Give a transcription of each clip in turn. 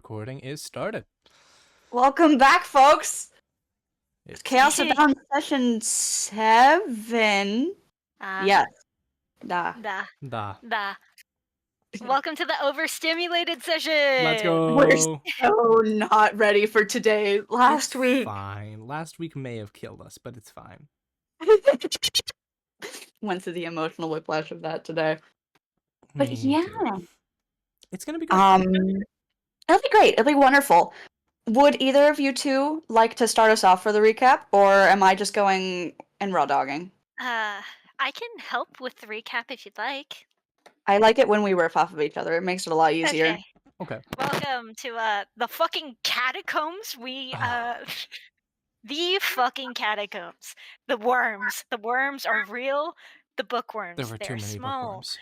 recording is started. Welcome back, folks. It's Chaos Abounds session 7. Yes. Da. Welcome to the overstimulated session. Let's go. We're so not ready for today. Last week. Fine. Last week may have killed us, but it's fine. Went through the emotional whiplash of that today. But Me yeah. too. It's gonna be good. It'll be great. It'll be wonderful. Would either of you two like to start us off for the recap, or am I just going and raw dogging? I can help with the recap if you'd like. I like it when we riff off of each other. It makes it a lot easier. Okay. Welcome to the fucking catacombs. The fucking catacombs. The worms. The worms are real. The bookworms. There were They're too many small. bookworms.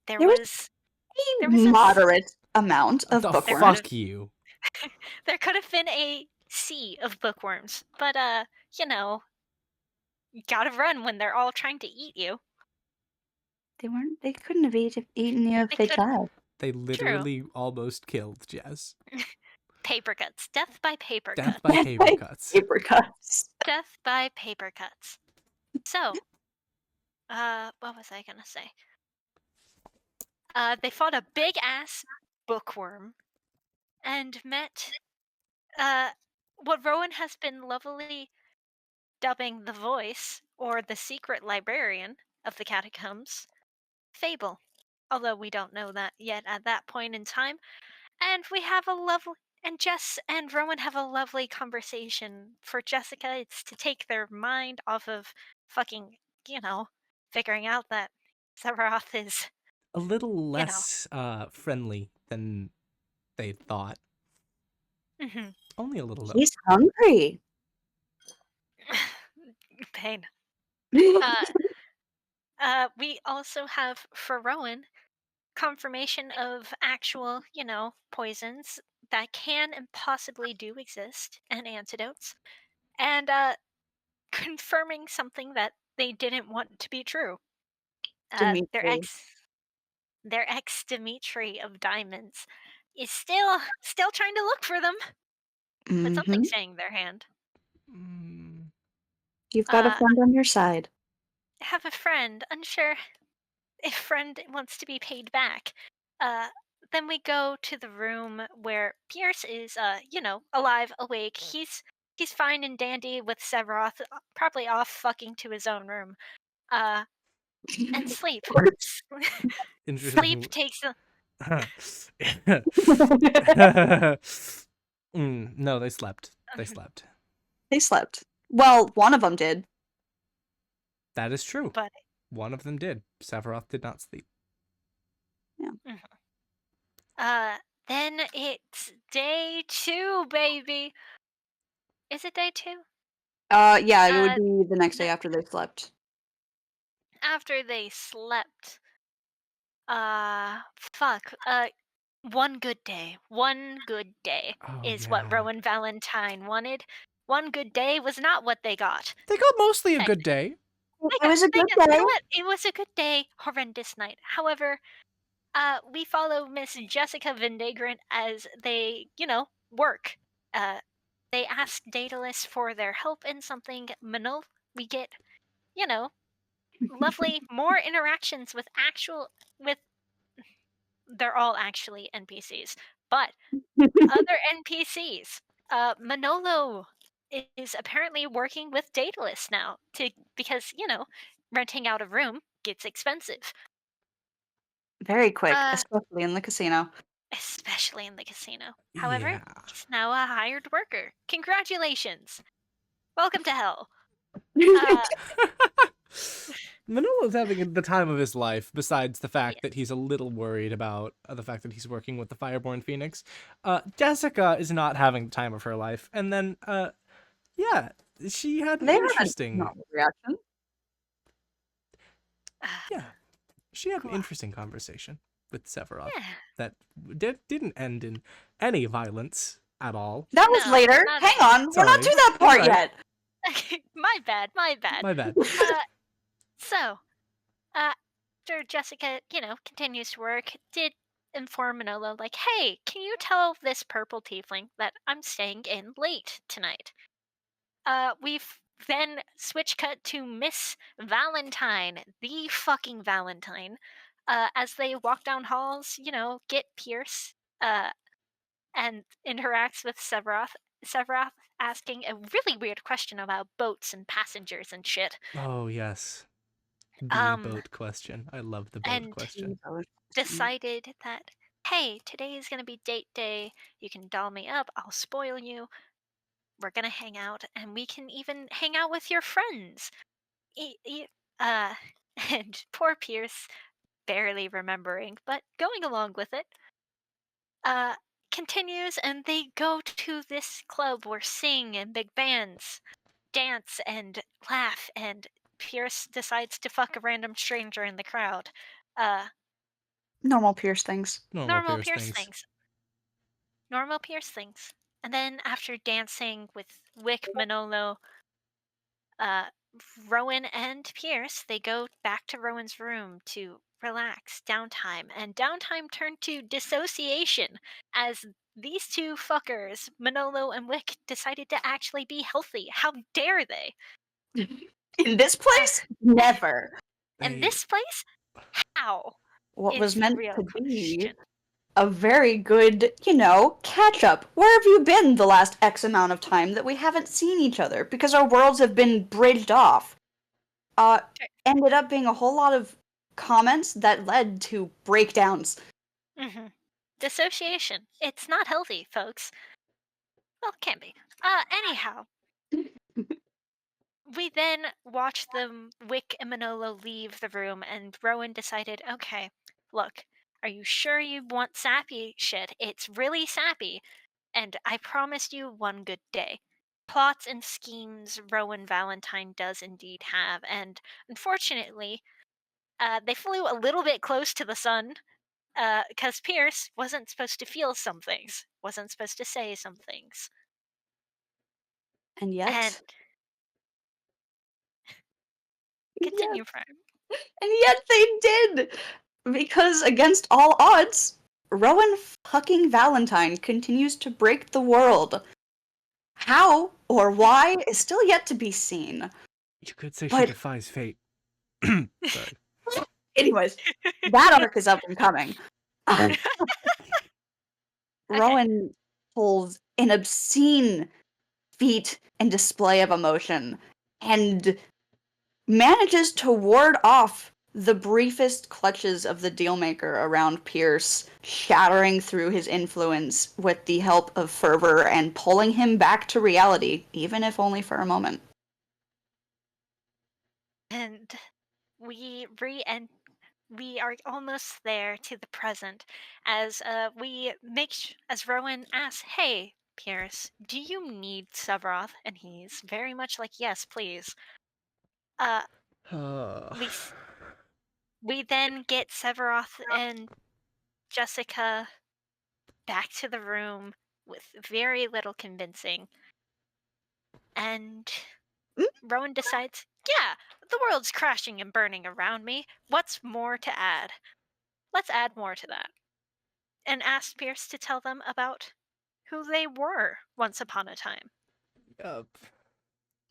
There There was a moderate amount of The bookworms. fuck you. There could have been a sea of bookworms, but you gotta run when they're all trying to eat you. They couldn't have eaten you if they tried. They literally almost killed Jess. Paper cuts. Death by paper Death cuts. by paper cuts. Paper cuts. Death by paper cuts. So, what was I gonna say? They fought a big ass bookworm and met what Rowan has been lovingly dubbing the voice, or the secret librarian of the catacombs, Fable. Although we don't know that yet at that point in time. And we have a lovely, and Jess and Rowan have a lovely conversation. For Jessica, it's to take their mind off of fucking, figuring out that Severoth is a little less friendly than they thought. Mm-hmm. Only a little. He's hungry. Pain. We also have, for Rowan, confirmation of actual, poisons that can and possibly do exist, and antidotes, and confirming something that they didn't want to be true. Their ex Dimitri of Diamonds is still trying to look for them, but something's saying their hand. You've got a friend on your side. I have a friend, unsure if friend wants to be paid back. Then we go to the room where Pierce is, alive, awake. He's fine and dandy with Severoth, probably off fucking to his own room. And sleep. Sleep takes No, they slept. They slept. Well, one of them did. That is true. But one of them did. Severoth did not sleep. Yeah. Then it's day 2, baby. Is it day 2? Yeah, it would be the next day after they slept. After they slept. Fuck. One good day. One good day is what Rowan Valentine wanted. One good day was not what they got. They got mostly a good day. It was a good day. You know what? It was a good day. Horrendous night. However, we follow Miss Jessica Vendagron as they, work. They ask Daedalus for their help in something. Manol, we get, lovely more interactions with they're all actually NPCs, but other NPCs. Manolo is apparently working with Daedalus now because renting out a room gets expensive. Very quick, especially in the casino. However, he's now a hired worker. Congratulations. Welcome to hell. Manolo's having the time of his life, besides the fact that he's a little worried about the fact that he's working with the Fireborn Phoenix. Jessica is not having the time of her life. And then, she had an interesting reaction. She had an interesting conversation with Severoth that didn't end in any violence at all. That was later. Hang on, we're not to that part yet. My bad. So, after Jessica, continues to work, did inform Manolo, like, hey, can you tell this purple tiefling that I'm staying in late tonight? We've then switch cut to Miss Valentine, the fucking Valentine, as they walk down halls, get Pierce, and interacts with Severoth. Severoth asking a really weird question about boats and passengers and shit. Oh, yes. The Um, boat question. I love the boat and question. decided that, hey, today is gonna be date day. You can doll me up. I'll spoil you. We're gonna hang out, and we can even hang out with your friends. E- e- uh, and poor Pierce, barely remembering, but going along with it, uh, continues, and they go to this club where sing and big bands dance and laugh, and Pierce decides to fuck a random stranger in the crowd. Uh, Normal Pierce things. Normal normal Pierce Pierce things. things. Normal Pierce things. And then after dancing with Wick, Manolo, uh, Rowan and Pierce, they go back to Rowan's room to relax, downtime, and downtime turned to dissociation as these two fuckers, Manolo and Wick, decided to actually be healthy. How dare they? In this Uh, place? Never. and They this place? How? What Is was the meant real to be question. a very good, catch up. Where have you been the last X amount of time that we haven't seen each other? Because our worlds have been bridged off. Sure. Ended up being a whole lot of comments that led to breakdowns. Mm-hmm. Dissociation. It's not healthy, folks. Well, it can be. Anyhow, we then watched them, Wick and Manolo, leave the room, and Rowan decided, okay, look, are you sure you want sappy shit? It's really sappy, and I promised you one good day. Plots and schemes Rowan Valentine does indeed have, and unfortunately, they flew a little bit close to the sun, because Pierce wasn't supposed to feel some things, wasn't supposed to say some things. And And yet, continue, Prime. and yet they did! Because against all odds, Rowan fucking Valentine continues to break the world. How or why is still yet to be seen. You could say she But defies fate. Sorry. anyways, that arc is up and coming. Okay. Rowan pulls an obscene feat and display of emotion and manages to ward off the briefest clutches of the Dealmaker around Pierce, shattering through his influence with the help of Fervor and pulling him back to reality, even if only for a moment. And we are almost there to the present as as Rowan asks, "Hey, Pierce, do you need Severoth?" And he's very much like, "Yes, please." Uh, we s- we then get Severoth and Jessica back to the room with very little convincing, and Rowan decides, "Yeah, the world's crashing and burning around me. What's more to add? Let's add more to that." And asked Pierce to tell them about who they were once upon a time. Yup.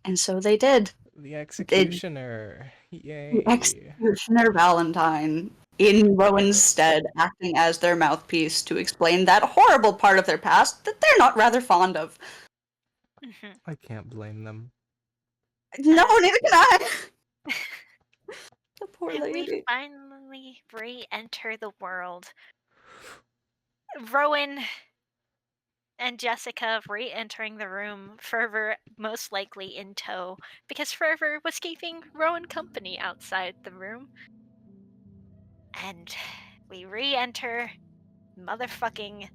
And so they did. The Did executioner. the Yay. executioner Valentine in Rowan's stead, acting as their mouthpiece to explain that horrible part of their past that they're not rather fond of. Mhm. I can't blame them. No, neither can I. The poor And we lady. finally re-enter the world. Rowan and Jessica re-entering the room, Fervor most likely in tow, because Fervor was keeping Rowan company outside the room. And we re-enter motherfucking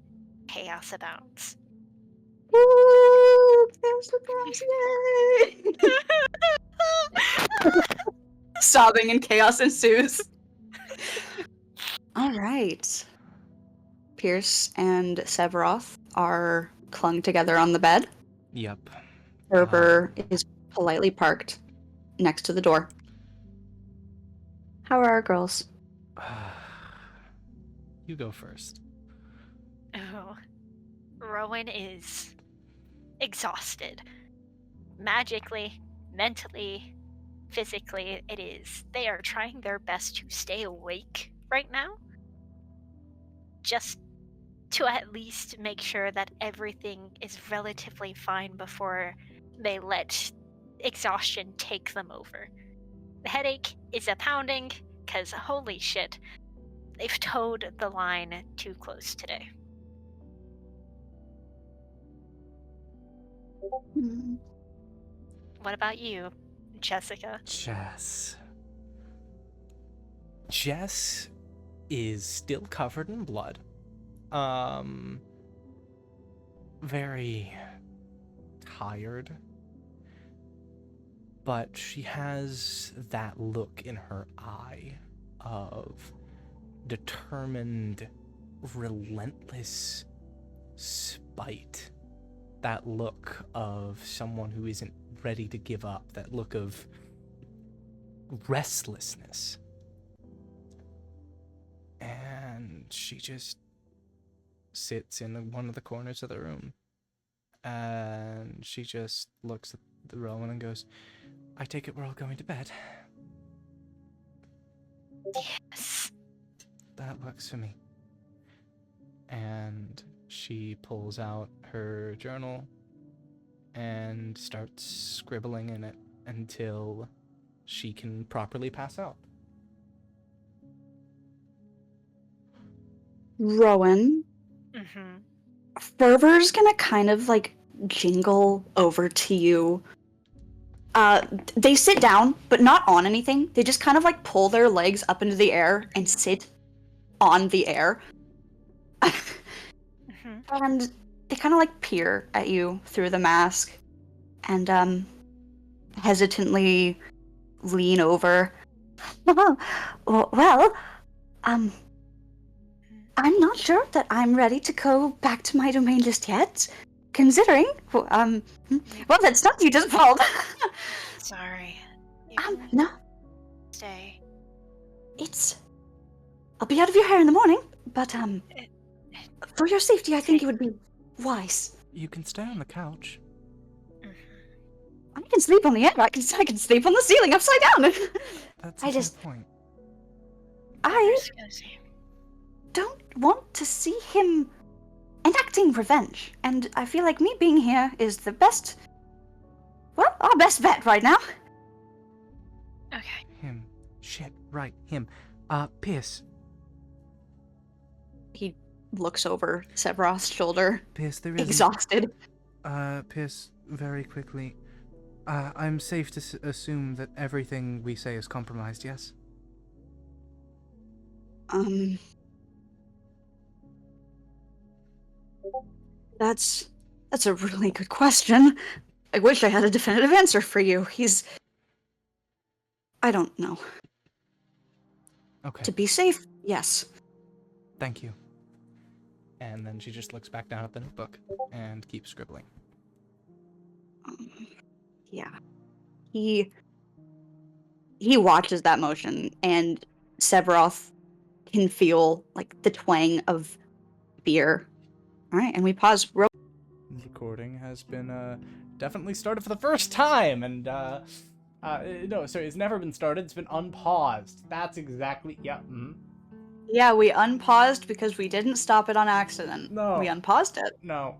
Chaos Abounds. Woo! Chaos Abounds, yay! Sobbing and chaos ensues. All right. Pierce and Severoth are clung together on the bed. Yep. Fervor is politely parked next to the door. How are our girls? You go first. Oh, Rowan is exhausted. Magically, mentally, physically, it is. They are trying their best to stay awake right now. Just to at least make sure that everything is relatively fine before they let exhaustion take them over. The headache is a pounding, because holy shit, they've towed the line too close today. Hmm. What about you, Jessica? Jess is still covered in blood. Very tired. But she has that look in her eye of determined, relentless spite. That look of someone who isn't ready to give up. That look of restlessness. And she just sits in one of the corners of the room. And she just looks at the Rowan and goes, I take it we're all going to bed. Yes. That works for me. And she pulls out her journal and starts scribbling in it until she can properly pass out. Rowan, Mm-hmm. Fervor's gonna kind of like jingle over to you. They sit down, but not on anything. They just kind of like pull their legs up into the air and sit on the air. Mm-hmm. And they kind of like peer at you through the mask and hesitantly lean over. Well, I'm not sure that I'm ready to go back to my domain just yet. Considering, well, that stuff you just pulled. Sorry. No, Stay. I'll be out of your hair in the morning, but for your safety, I think it would be wise. You can stay on the couch. I can sleep on the air. I can sleep on the ceiling upside down. That's I a fair just- point. I Just cozy. don't want to see him enacting revenge, and I feel like me being here is the best, well, our best bet right now. Okay. Him. Shit, right, him. Pierce. He looks over Severoth's shoulder, Pierce, there is... exhausted. Pierce, very quickly. I'm safe to assume that everything we say is compromised, yes? That's a really good question. I wish I had a definitive answer for you. I don't know. Okay, To be safe, yes. thank you. And then she just looks back down at the notebook and keeps scribbling. Yeah. He watches that motion, and Severoth can feel like the twang of beer. All right, and we pause. The recording has been definitely started for the first time, and no, sorry, it's never been started. It's been unpaused. That's exactly, yeah. Yeah, we unpaused because we didn't stop it on accident. No. We unpaused it. No.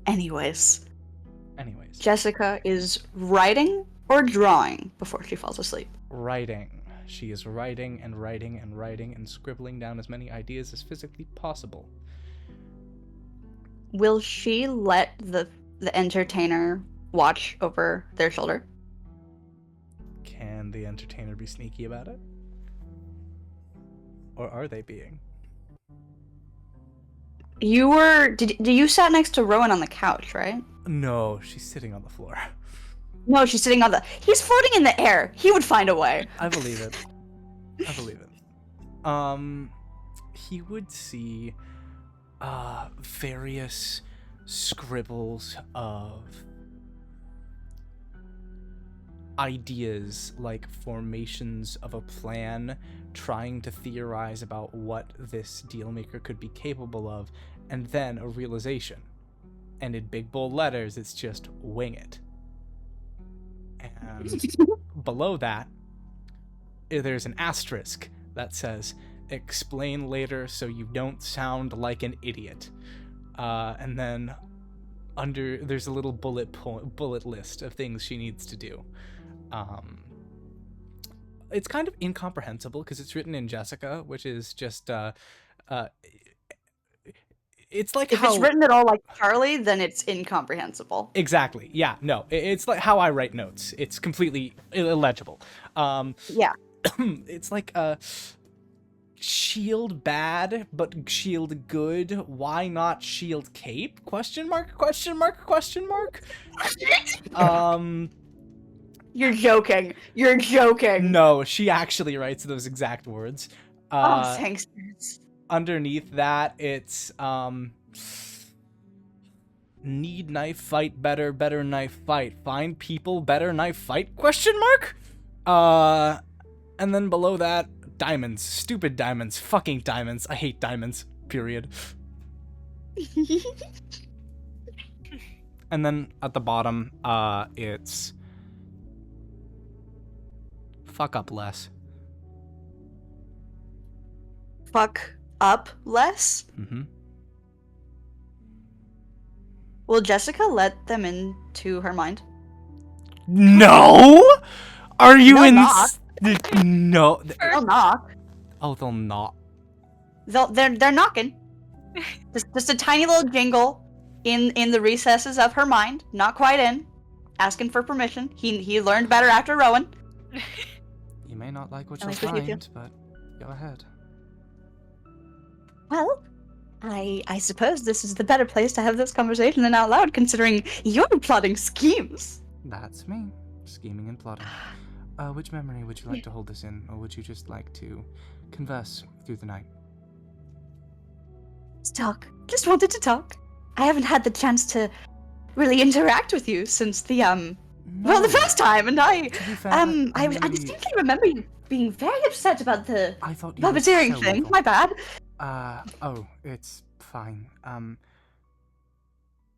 Anyways, Anyways, Jessica is writing or drawing before she falls asleep. writing. She is writing and writing and writing and scribbling down as many ideas as physically possible. Will she let the entertainer watch over their shoulder? Can the entertainer be sneaky about it? Or are they being? You were did you sat next to Rowan on the couch, right? No, she's sitting on the floor. No, she's sitting on the. He's floating in the air. He would find a way. I believe it. I believe it. He would see various scribbles of ideas like formations of a plan, trying to theorize about what this Dealmaker could be capable of, and then a realization. And in big bold letters, it's just wing it. And below that, there's an asterisk that says, explain later so you don't sound like an idiot. And then there's a little bullet list of things she needs to do. It's kind of incomprehensible because it's written in Jessica, which is just it's like If it's written at all like Charlie, then it's incomprehensible. Exactly. Yeah. No. It's like how I write notes. It's completely illegible. Yeah. It's like shield bad, but shield good. Why not shield cape? Question mark? Question mark? Question mark? You're joking. You're joking. No, she actually writes those exact words. Oh, thanks. Underneath that, it's need knife fight better, better knife fight. Find people, better knife fight? Question mark? And then below that, diamonds. Stupid diamonds. Fucking diamonds. I hate diamonds. Period. And then at the bottom, it's fuck up less. Fuck up less? Mm-hmm. Will Jessica let them into her mind? No? Are you They'll in? knock. No. They'll knock. Oh, they'll not. They're knocking. just a tiny little jingle in the recesses of her mind, not quite in, asking for permission. He learned better after Rowan. You may not like what I you'll like what you find, but go ahead. Well, I suppose this is the better place to have this conversation than out loud, considering you're plotting schemes. That's me, scheming and plotting. Which memory would you like to hold this in, or would you just like to converse through the night? Let's talk. Just wanted to talk. I haven't had the chance to really interact with you since the the first time, and I distinctly remember you being very upset about the I thought you were puppeteering so thing. evil. My bad. Oh, it's fine.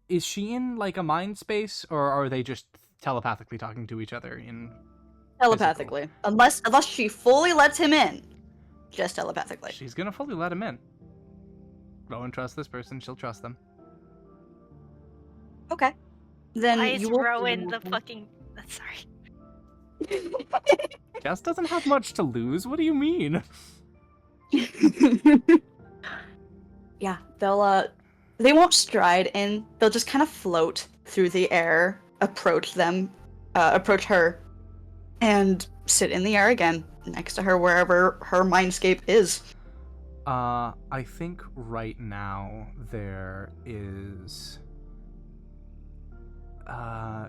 Is she in, like, a mind space, or are they just telepathically talking to each other in... Telepathically. Unless she fully lets him in. Just telepathically. She's gonna fully let him in. Rowan trusts this person, she'll trust them. Okay. Then Why is you will Rowan the fucking... Sorry. Jess doesn't have much to lose, what do you mean? Yeah, they won't stride in. They'll just kind of float through the air, approach her, and sit in the air again, next to her wherever her mindscape is. I think right now there is...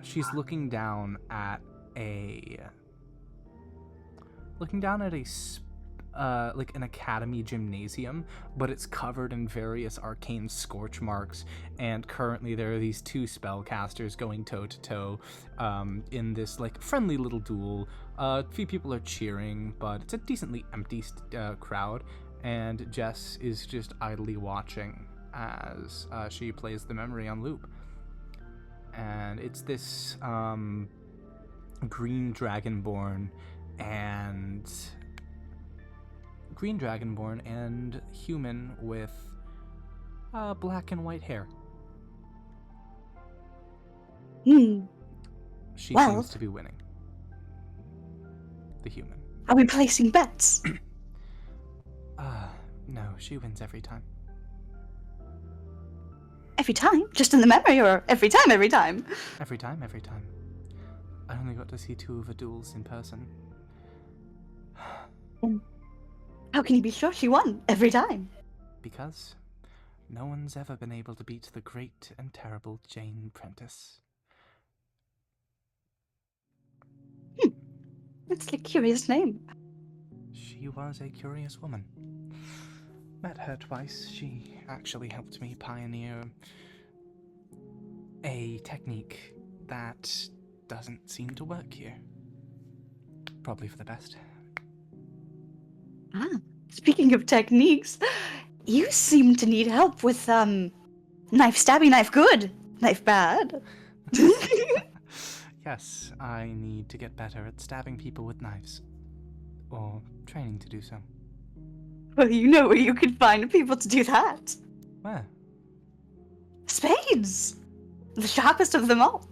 she's looking down at a like an academy gymnasium, but it's covered in various arcane scorch marks, and currently there are these two spellcasters going toe to toe in this like friendly little duel. A few people are cheering, but it's a decently empty crowd, and Jess is just idly watching as she plays the memory on loop. And it's this green dragonborn and human with black and white hair. She seems to be winning. The human. Are we placing bets? No, she wins every time. Every time? Just in the memory, or every time? Every time. I only got to see 2 of her duels in person. How can you be sure she won every time? Because no one's ever been able to beat the great and terrible Jane Prentice. That's a curious name. She was a curious woman. Met her twice. She actually helped me pioneer a technique that doesn't seem to work here. probably for the best. Ah, speaking of techniques, you seem to need help with, knife stabby, knife good, knife bad. Yes, I need to get better at stabbing people with knives. Or training to do so. Well, you know where you can find people to do that. Where? Spades! The sharpest of them all.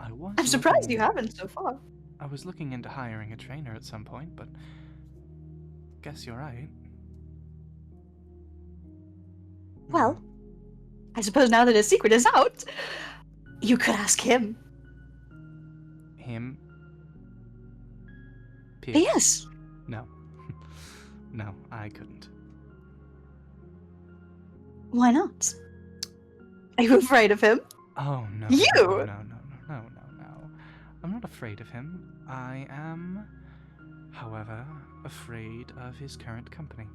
I was I'm surprised you looking- haven't so far. I was looking into hiring a trainer at some point, but guess you're right. Well, I suppose now that his secret is out, you could ask him. Him? But Pierce? yes, No. No, I couldn't. why not? Are you afraid of him? Oh, no. You? No. I'm not afraid of him. I am, however, afraid of his current company.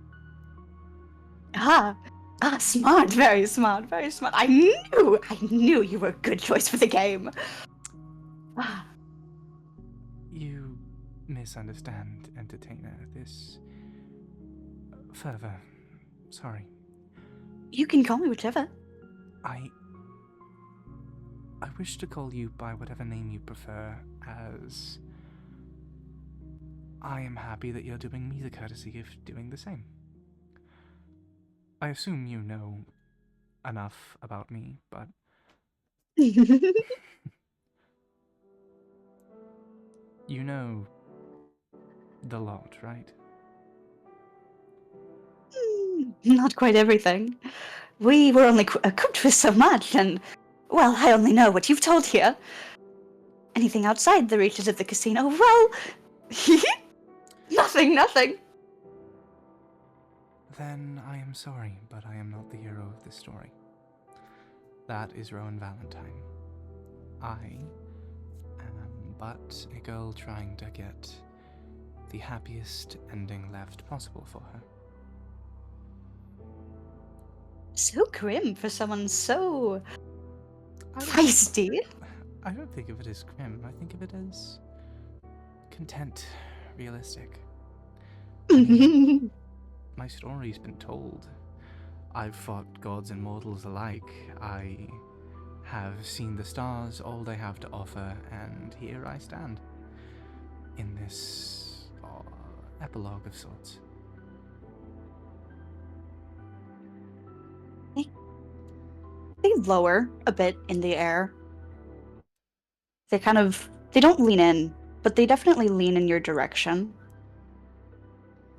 Smart, very smart, very smart. I knew you were a good choice for the game. Ah, You misunderstand, entertainer. This... Fervor. Sorry. you can call me whichever. I wish to call you by whatever name you prefer, as I am happy that you're doing me the courtesy of doing the same. I assume you know enough about me, but you know the lot, right? Not quite everything. We were only equipped with so much, and, well, I only know what you've told here. Anything outside the reaches of the casino, well, nothing. Then I am sorry, but I am not the hero of this story. That is Rowan Valentine. I am but a girl trying to get the happiest ending left possible for her. So grim for someone so feisty. I don't think of it as grim. I think of it as content, realistic. My story's been told. I've fought gods and mortals alike. I have seen the stars, all they have to offer, and here I stand. In this epilogue of sorts. They lower a bit in the air. They don't lean in, but they definitely lean in your direction.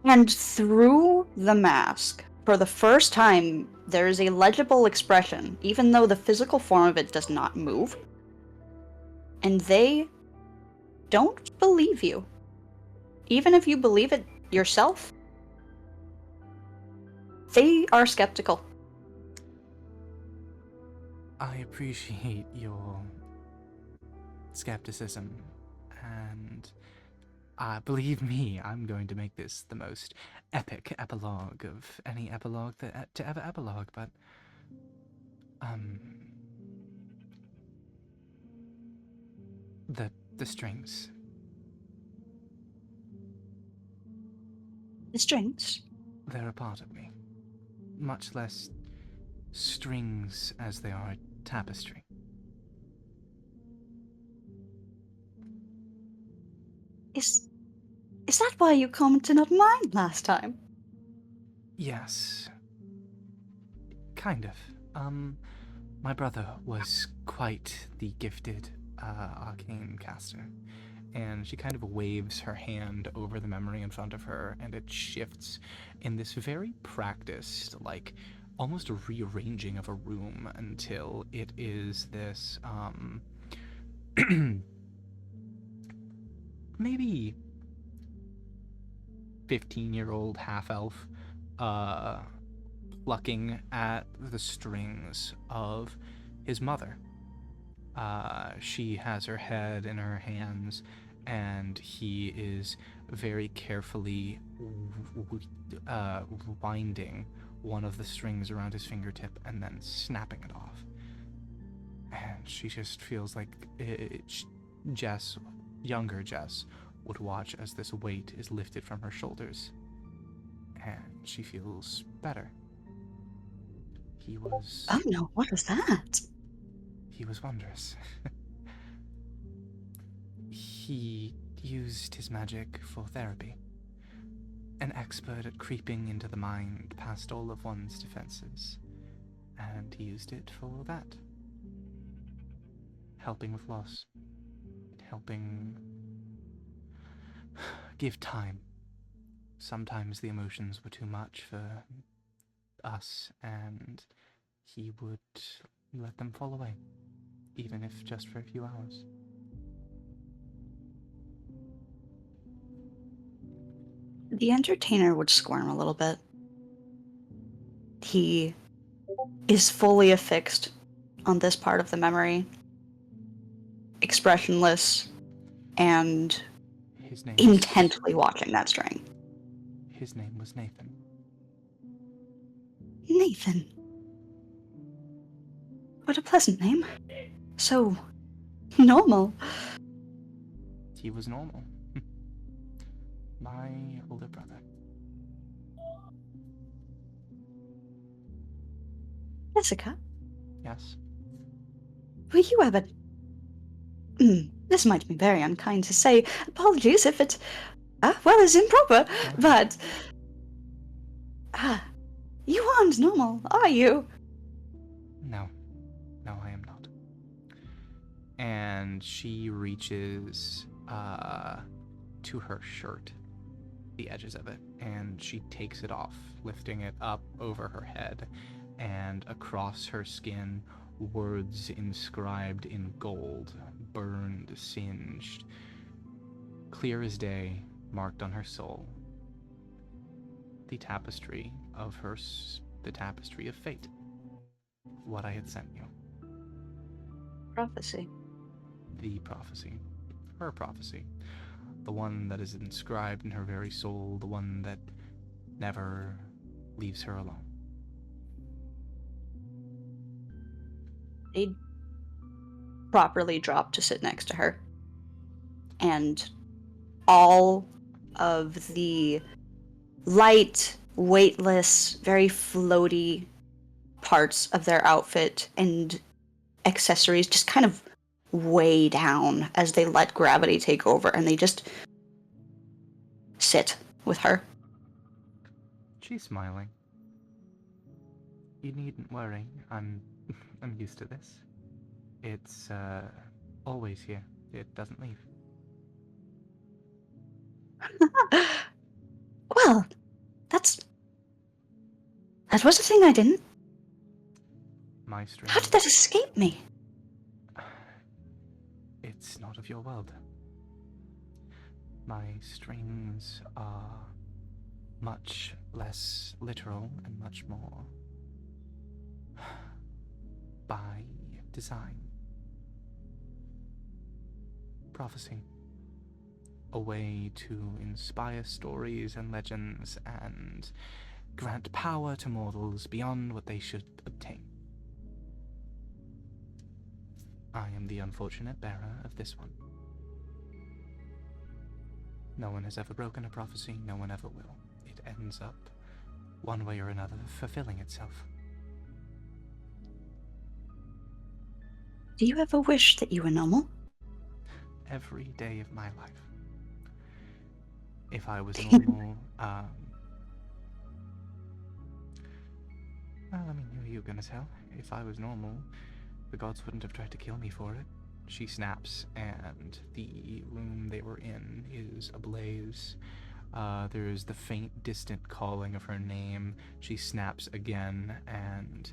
And through the mask, for the first time, there is a legible expression, even though the physical form of it does not move. And they don't believe you. Even if you believe it yourself, they are skeptical. I appreciate your skepticism, and believe me, I'm going to make this the most epic epilogue of any epilogue to ever epilogue, but the strings. The strings? They're a part of me. Much less strings as they are a tapestry. Is that why you commented on mine last time? Yes. Kind of. My brother was quite the gifted arcane caster, and she kind of waves her hand over the memory in front of her, and it shifts in this very practiced, like, almost a rearranging of a room until it is this, maybe 15-year-old half-elf, plucking at the strings of his mother. She has her head in her hands, and he is very carefully winding one of the strings around his fingertip and then snapping it off. And she just feels like Jess, younger Jess would watch as this weight is lifted from her shoulders, and she feels better. He was Oh no, what was that? wondrous. He used his magic for therapy. An expert at creeping into the mind past all of one's defenses. And he used it for that. Helping with loss. Helping give time. Sometimes the emotions were too much for us, and he would let them fall away, even if just for a few hours. The entertainer would squirm a little bit. He is fully affixed on this part of the memory, expressionless, and His name intently watching that string. His name was Nathan. Nathan. What a pleasant name. So normal. He was normal. My older brother. Jessica, Yes. were you ever... this might be very unkind to say. Apologies if it, is improper, but... you aren't normal, are you? No. No, I am not. And she reaches to her shirt, the edges of it, and she takes it off, lifting it up over her head, and across her skin, words inscribed in gold, burned, singed, clear as day, marked on her soul. The tapestry of the tapestry of fate. What I had sent you. Prophecy. The prophecy. Her prophecy. The one that is inscribed in her very soul, the one that never leaves her alone. They'd properly drop to sit next to her. And all of the light, weightless, very floaty parts of their outfit and accessories just kind of weigh down as they let gravity take over, and they just sit with her. She's smiling. You needn't worry. I'm used to this. It's always here. It doesn't leave. Well, that was a thing I didn't. My strings. How did that escape me? It's not of your world. My strings are much less literal and much more by design. Prophecy. A way to inspire stories and legends and grant power to mortals beyond what they should obtain. I am the unfortunate bearer of this one. No one has ever broken a prophecy, no one ever will. It ends up, one way or another, fulfilling itself. Do you ever wish that you were normal? Every day of my life. If I was normal, well, I mean, who are you gonna tell? If I was normal, the gods wouldn't have tried to kill me for it. She snaps, and the room they were in is ablaze. There's the faint, distant calling of her name. She snaps again, and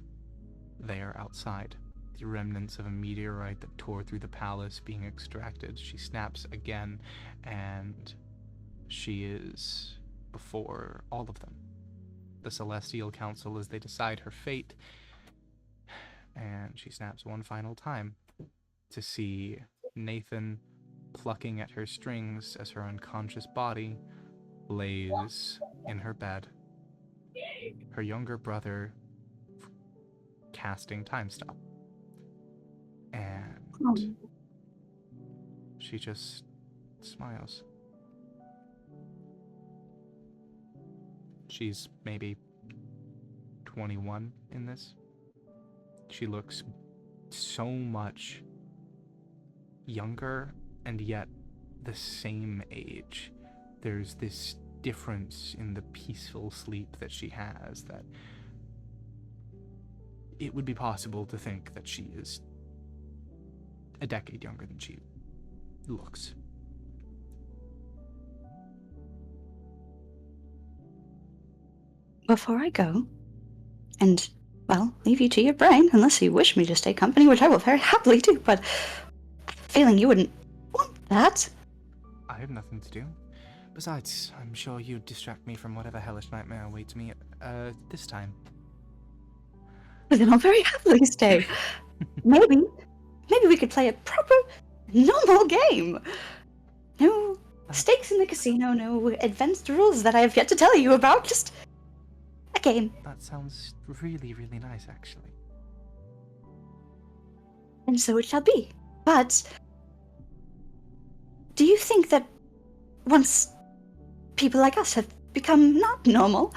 they are outside. The remnants of a meteorite that tore through the palace being extracted. She snaps again, and she is before all of them. The Celestial Council as they decide her fate. And she snaps one final time to see Nathan plucking at her strings as her unconscious body lays in her bed. Her younger brother casting Time Stop. And she just smiles. She's maybe 21 in this. She looks so much younger and yet the same age. There's this difference in the peaceful sleep that she has that it would be possible to think that she is a decade younger than she looks. Before I go, and, well, leave you to your brain, unless you wish me to stay company, which I will very happily do, but feeling you wouldn't want that. I have nothing to do. Besides, I'm sure you'd distract me from whatever hellish nightmare awaits me this time. Then I'll very happily stay. Maybe we could play a proper, normal game. No stakes in the casino, no advanced rules that I have yet to tell you about, just a game. That sounds really, really nice, actually. And so it shall be. But do you think that once people like us have become not normal,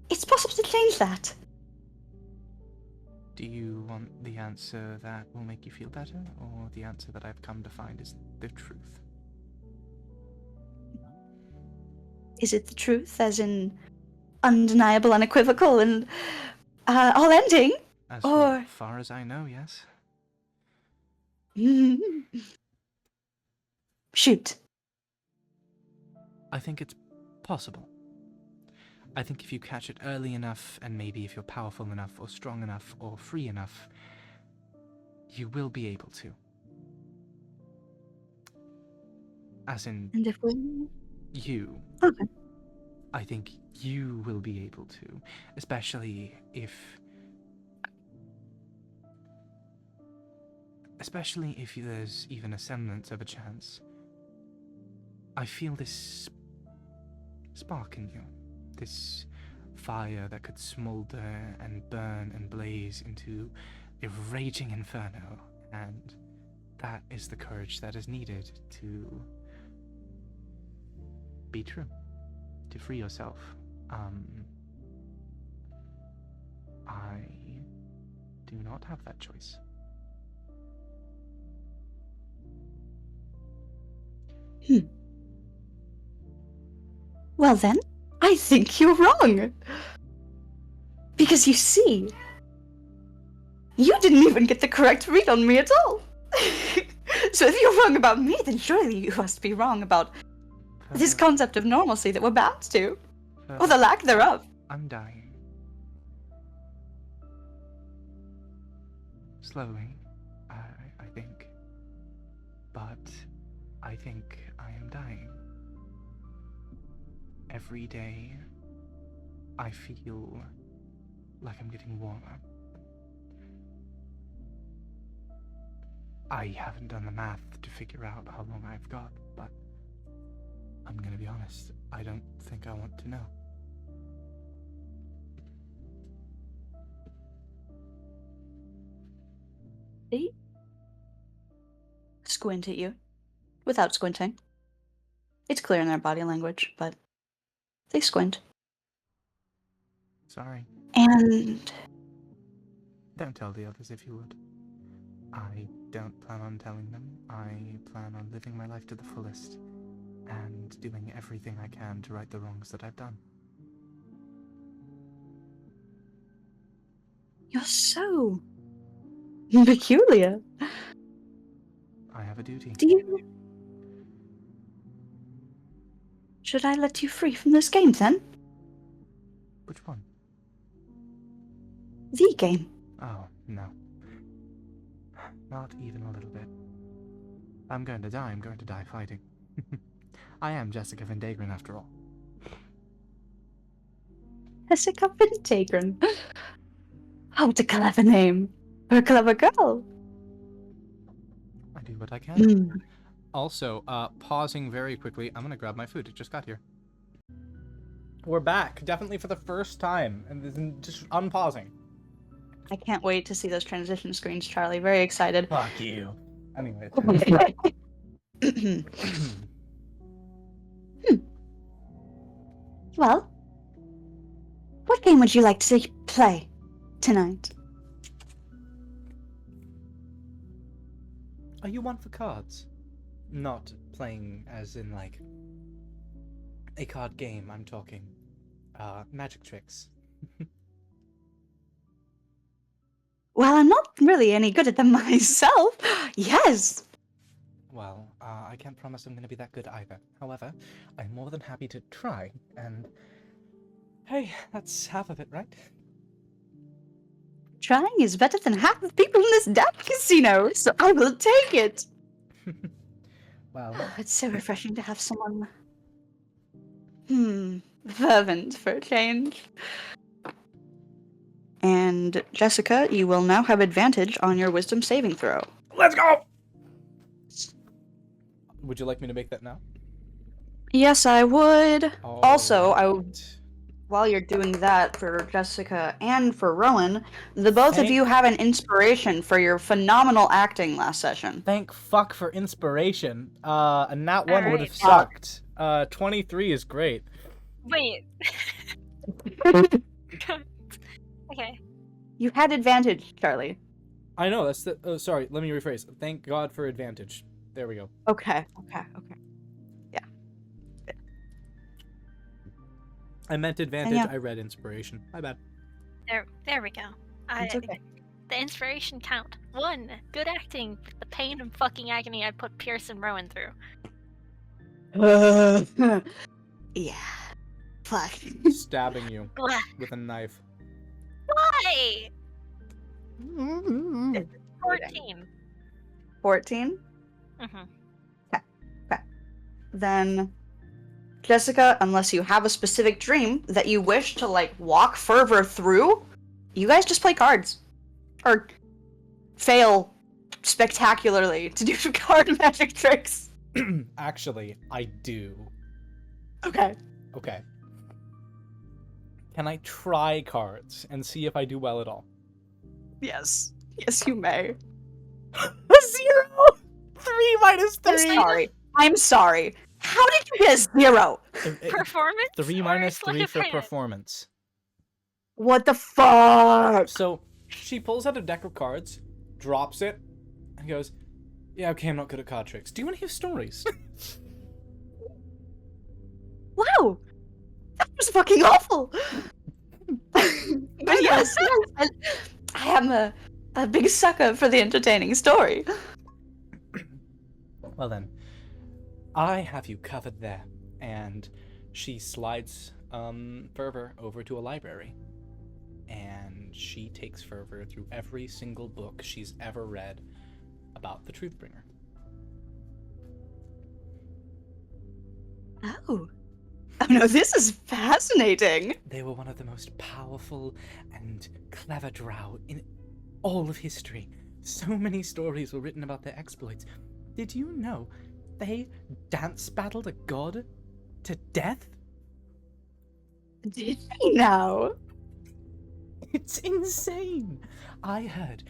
it's possible to change that? Do you want the answer that will make you feel better, or the answer that I've come to find is the truth? Is it the truth, as in undeniable, unequivocal, and all-ending? As Or far as I know, yes. shoot. I think it's possible. I think if you catch it early enough, and maybe if you're powerful enough, or strong enough, or free enough, you will be able to. As in, And if we... you. Okay. I think you will be able to, especially if there's even a semblance of a chance. I feel this spark in you, this fire that could smolder and burn and blaze into a raging inferno, and that is the courage that is needed to be true, to free yourself. I do not have that choice. Well then, I think you're wrong. Because you see, you didn't even get the correct read on me at all. So if you're wrong about me, then surely you must be wrong about this concept of normalcy that we're bound to. Or the lack thereof. I'm dying. Slowly, I think. But I think I am dying. Every day, I feel like I'm getting warmer. I haven't done the math to figure out how long I've got, but I'm gonna be honest, I don't think I want to know. They squint at you without squinting. It's clear in their body language, but they squint. Sorry. And Don't tell the others if you would. I don't plan on telling them. I plan on living my life to the fullest and doing everything I can to right the wrongs that I've done. you're so peculiar. I have a duty. Do you... Should I let you free from this game, then? Which one? The game. Oh, no. Not even a little bit. I'm going to die fighting. I am Jessica Vendagron after all. Jessica Vendagron. Oh, what a clever name. For a clever girl. I do what I can. Mm. Also, pausing very quickly, I'm gonna grab my food. It just got here. We're back, definitely for the first time, and then just unpausing. I can't wait to see those transition screens, Charlie. Very excited. Fuck you. Anyway. Well, what game would you like to play tonight? Are you one for cards? Not playing as in, like, a card game, I'm talking. Magic tricks. Well, I'm not really any good at them myself. Yes. Well, I can't promise I'm going to be that good either. However, I'm more than happy to try, and hey, that's half of it, right? Trying is better than half the people in this damn casino, so I will take it. Well, It's so refreshing to have someone, fervent for a change. And Jessica, you will now have advantage on your wisdom saving throw. let's go! Would you like me to make that now? Yes, I would. Also, Alright. while you're doing that for Jessica and for Rowan, the both of you have an inspiration for your phenomenal acting last session. Thank fuck for inspiration. And that one would have Alright. sucked. 23 is great. Wait. Okay. You had advantage, Charlie. I know, that's the... Oh, sorry, let me rephrase. Thank God for advantage. There we go. Okay. Yeah. I meant advantage, yeah. I read inspiration. My bad. There we go. It's okay. The inspiration count. 1. Good acting. The pain and fucking agony I put Pierce and Rowan through. Yeah. Fuck. Stabbing you Blah. with a knife. Why? 14. 14? Mm-hmm. Then, Jessica, unless you have a specific dream that you wish to, like, walk Fervor through, you guys just play cards. Or fail spectacularly to do card magic tricks. Actually, I do. Okay. Okay. Can I try cards and see if I do well at all? Yes. Yes, you may. A 0! 3 minus 3! I'm sorry. How did you get a 0? Performance? 3 or minus sleight 3 of for hand? performance. What the fuck? So, she pulls out a deck of cards, drops it, and goes, yeah, okay, I'm not good at card tricks. Do you want to hear stories? Wow. That was fucking awful. But yes, I am a big sucker for the entertaining story. Well then, I have you covered there. And she slides Fervor over to a library. And she takes Fervor through every single book she's ever read about the Truthbringer. Oh no, this is fascinating. They were one of the most powerful and clever drow in all of history. So many stories were written about their exploits. Did you know they dance battled a god to death? Did he now? It's insane. I heard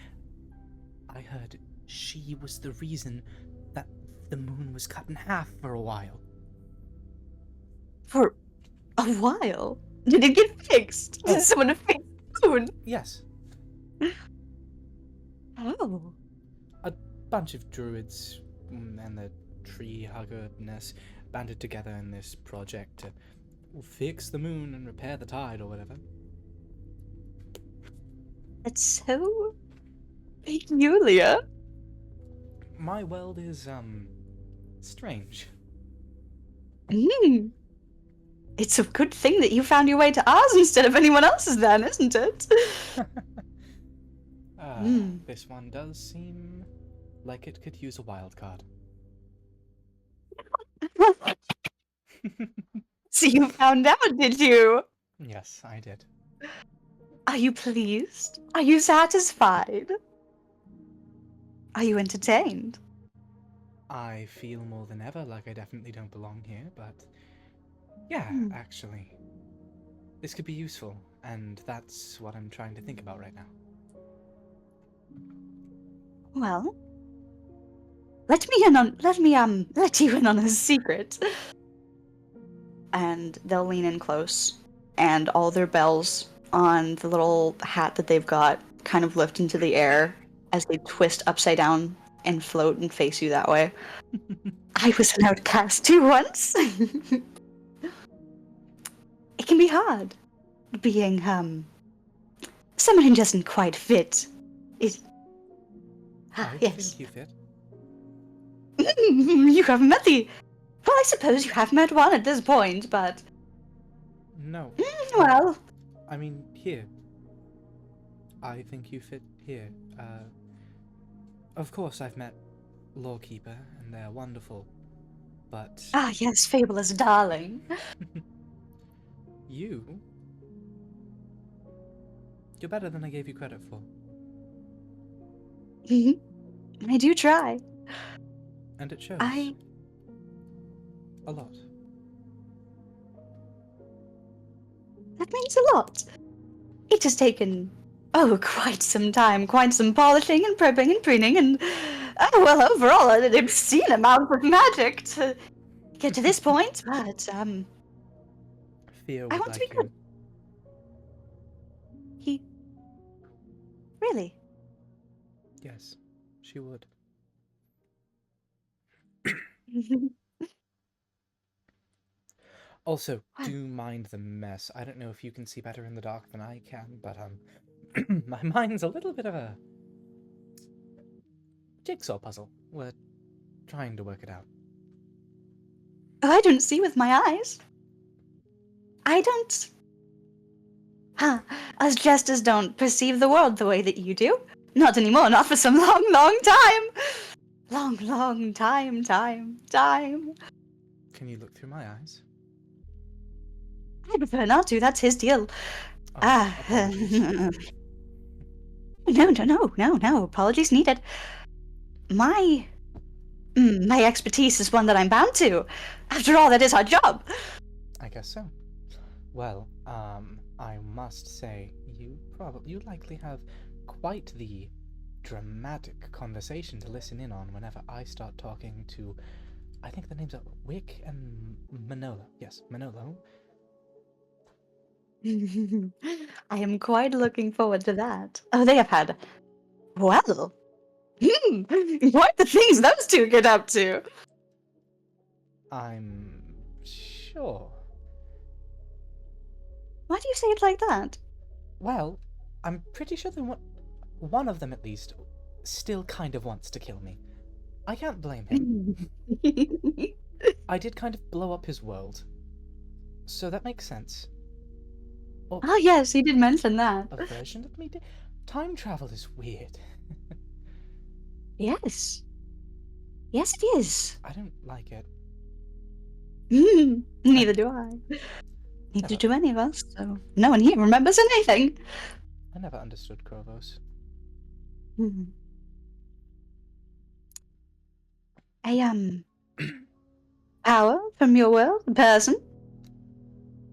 she was the reason that the moon was cut in half for a while. For a while? Did it get fixed? Did someone fix the moon? Yes. Oh. A bunch of druids and the tree huggerness banded together in this project to fix the moon and repair the tide or whatever. That's so peculiar. My world is, strange. It's a good thing that you found your way to ours instead of anyone else's then, isn't it? This one does seem like it could use a wild card. So you found out, did you? Yes, I did. Are you pleased? Are you satisfied? Are you entertained? I feel more than ever like I definitely don't belong here, but yeah, actually. This could be useful, and that's what I'm trying to think about right now. Well, let you in on a secret. and they'll lean in close, and all their bells on the little hat that they've got kind of lift into the air as they twist upside down and float and face you that way. I was an outcast too once. It can be hard being someone who doesn't quite fit. I Yes. think you fit. You haven't met the. Well, I suppose you have met one at this point, but No. well. I mean, here. I think you fit here. Of course I've met Lawkeeper, and they're wonderful, but Ah, yes, Fabulous darling. you're better than I gave you credit for. I do try. And it shows. I- A lot. That means a lot. It has taken, quite some time, quite some polishing and prepping and pruning, and, overall, an obscene amount of magic to get to this point, but, Theo I would want to like be you. good. He... Really? Yes, she would. Also, What? do mind the mess. I don't know if you can see better in the dark than I can, but my mind's a little bit of a jigsaw puzzle. We're trying to work it out. I don't see with my eyes. I don't... Us jesters don't perceive the world the way that you do. Not anymore, not for some long, long time. Long time. Can you look through my eyes? I prefer not to, that's his deal. Oh, apologies. No, apologies needed. My expertise is one that I'm bound to. After all, that is our job. I guess so. Well, I must say, you likely have quite the dramatic conversation to listen in on whenever I start talking to, I think the names are Wick and Manolo. Yes, Manolo. I am quite looking forward to that. Oh, they have had... Well... What the things those two get up to! I'm sure. Why do you say it like that? Well, I'm pretty sure that one of them at least still kind of wants to kill me. I can't blame him. I did kind of blow up his world, so that makes sense. Or Oh yes, he did mention that. a version of me did. Time travel is weird. Yes. Yes, it is. I don't like it. Neither do I. Neither do any of us, so no one here remembers anything. I never understood Krovos. A, power from your world? A person?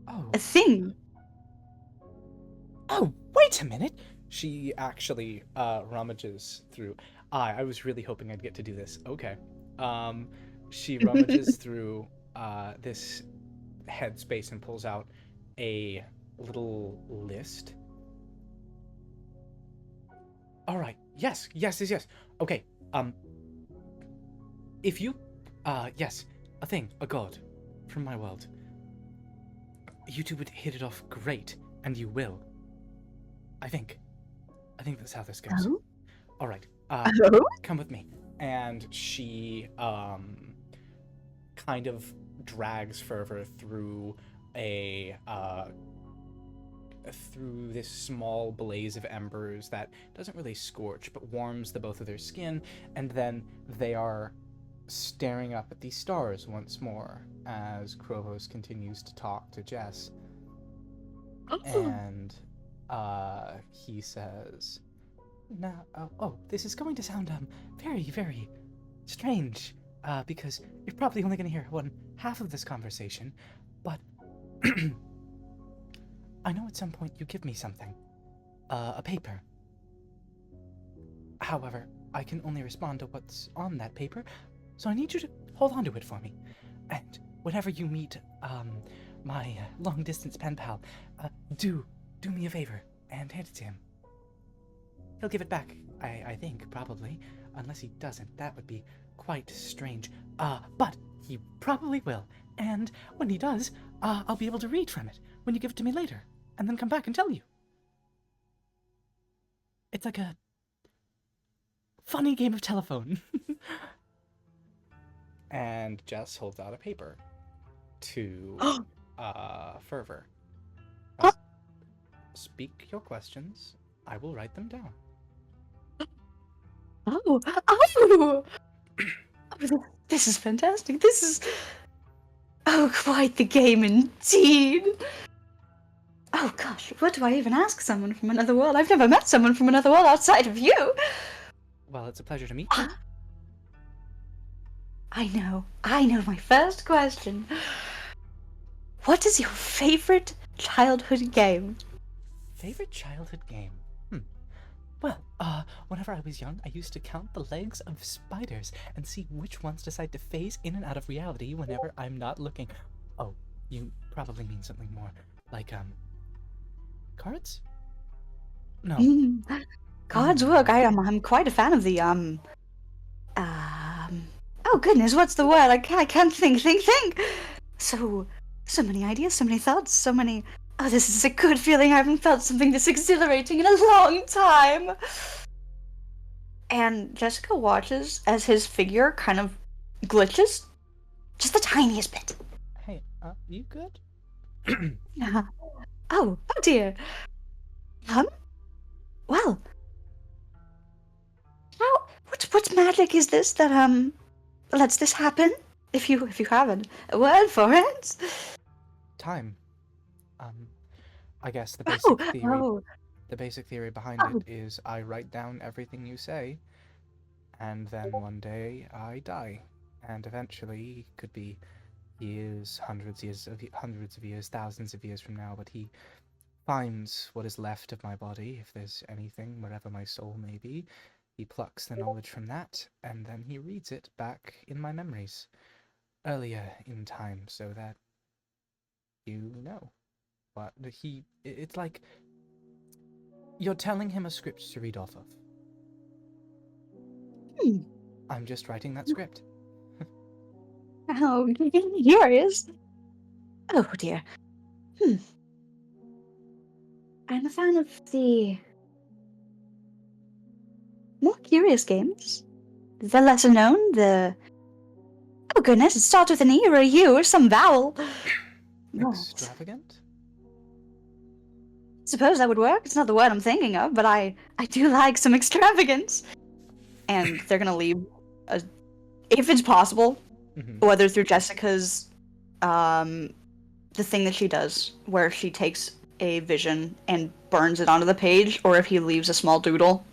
Oh. A thing? Oh, wait a minute! She actually rummages through. I was really hoping I'd get to do this. Okay. She rummages through this headspace and pulls out a little list. All right. Yes. Okay. If you, yes, a thing, a god from my world. You two would hit it off great, and you will. I think that's how this goes. Oh? All right. Oh? Come with me. And she kind of drags Fervor through through this small blaze of embers that doesn't really scorch but warms the both of their skin, and then they are staring up at the stars once more as Krovos continues to talk to Jess. And he says, "Now, this is going to sound very, very strange, because you're probably only going to hear half of this conversation, but I know at some point you give me something, a paper. However, I can only respond to what's on that paper, so I need you to hold on to it for me. And whenever you meet my long-distance pen pal, do me a favor and hand it to him. He'll give it back, I think, probably. Unless he doesn't, that would be quite strange. But he probably will. And when he does, I'll be able to read from it when you give it to me later, and then come back and tell you. It's like a funny game of telephone. And Jess holds out a paper to Fervor. Speak your questions. I will write them down. Oh! This is fantastic. This is... Oh, quite the game indeed. Oh gosh, what do I even ask someone from another world? I've never met someone from another world outside of you. Well, it's a pleasure to meet you. I know my first question. What is your favorite childhood game? Favorite childhood game? Well, whenever I was young, I used to count the legs of spiders and see which ones decide to phase in and out of reality whenever I'm not looking. Oh, you probably mean something more like, cards? No. Cards work. I'm quite a fan of the, oh goodness, what's the word? I can't think. So many ideas, so many thoughts, so many... Oh, this is a good feeling. I haven't felt something this exhilarating in a long time. And Jessica watches as his figure kind of glitches. Just the tiniest bit. Hey, you good? Oh dear. Well. What magic is this that, lets this happen? If you have a word for it. Time. I guess the basic theory behind it is I write down everything you say, and then one day I die, and eventually, could be years, hundreds of years, thousands of years from now, but he finds what is left of my body, if there's anything, wherever my soul may be. He plucks the knowledge from that, and then he reads it back in my memories, earlier in time, so that you know. But it's like you're telling him a script to read off of. I'm just writing that script. Oh, curious. Oh dear. I'm a fan of the more curious games. The lesser known, oh goodness, it starts with an E or a U or some vowel. Extravagant? Suppose that would work. It's not the word I'm thinking of, but I do like some extravagance. And they're gonna leave, if it's possible, whether through Jessica's, the thing that she does, where she takes a vision and burns it onto the page, or if he leaves a small doodle.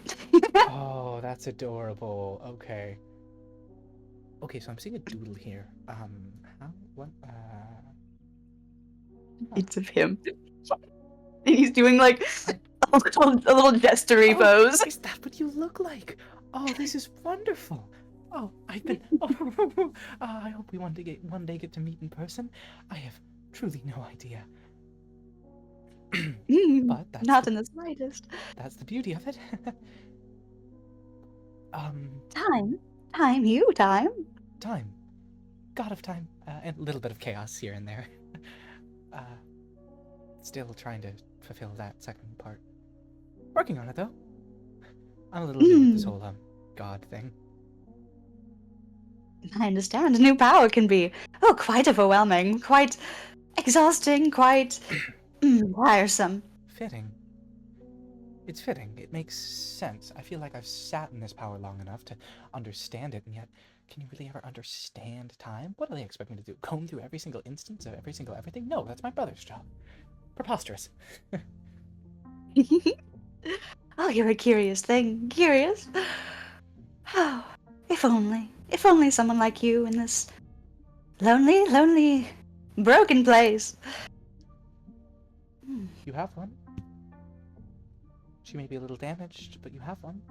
Oh, that's adorable. Okay. Okay, so I'm seeing a doodle here. It's of him. And he's doing like a little gestury pose. Is that what you look like? Oh, this is wonderful. Oh, I hope we one day get to meet in person. I have truly no idea. But that's not in the slightest. That's the beauty of it. Time. Time. God of time. And a little bit of chaos here and there. Still trying to fulfill that second part. Working on it, though. I'm a little new with this whole, God thing. I understand. A new power can be, quite overwhelming, quite exhausting, quite tiresome. Fitting. It's fitting. It makes sense. I feel like I've sat in this power long enough to understand it, and yet, can you really ever understand time? What do they expect me to do? Comb through every single instance of every single everything? No, that's my brother's job. Preposterous. Oh, you're a curious thing. Curious? Oh, if only someone like you in this lonely, broken place. You have one. She may be a little damaged, but you have one.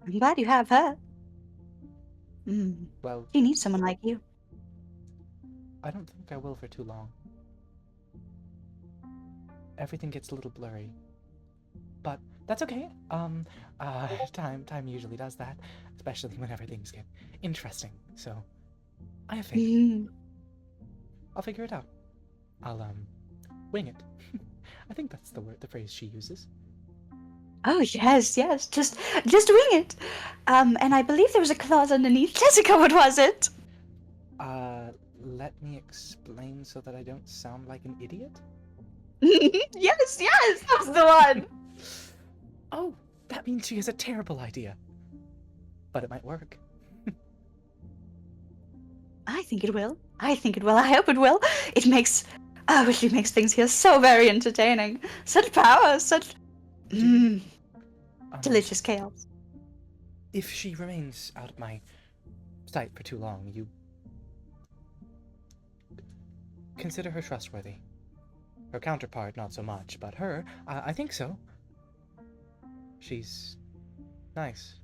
I'm glad you have her. Well, She needs someone like you. I don't think I will for too long. Everything gets a little blurry. But that's okay. Time usually does that, especially whenever things get interesting. So, I have faith. Mm. I'll figure it out. I'll, wing it. I think that's the phrase she uses. Oh, yes. Just wing it. And I believe there was a clause underneath. Jessica, what was it? Let me explain so that I don't sound like an idiot? Yes, that's the one. Oh, that means she has a terrible idea. But it might work. I think it will. I hope it will. She makes things here so very entertaining. Such power, such delicious chaos. If she remains out of my sight for too long, you consider her trustworthy. Her counterpart, not so much, but her, I think so. She's nice.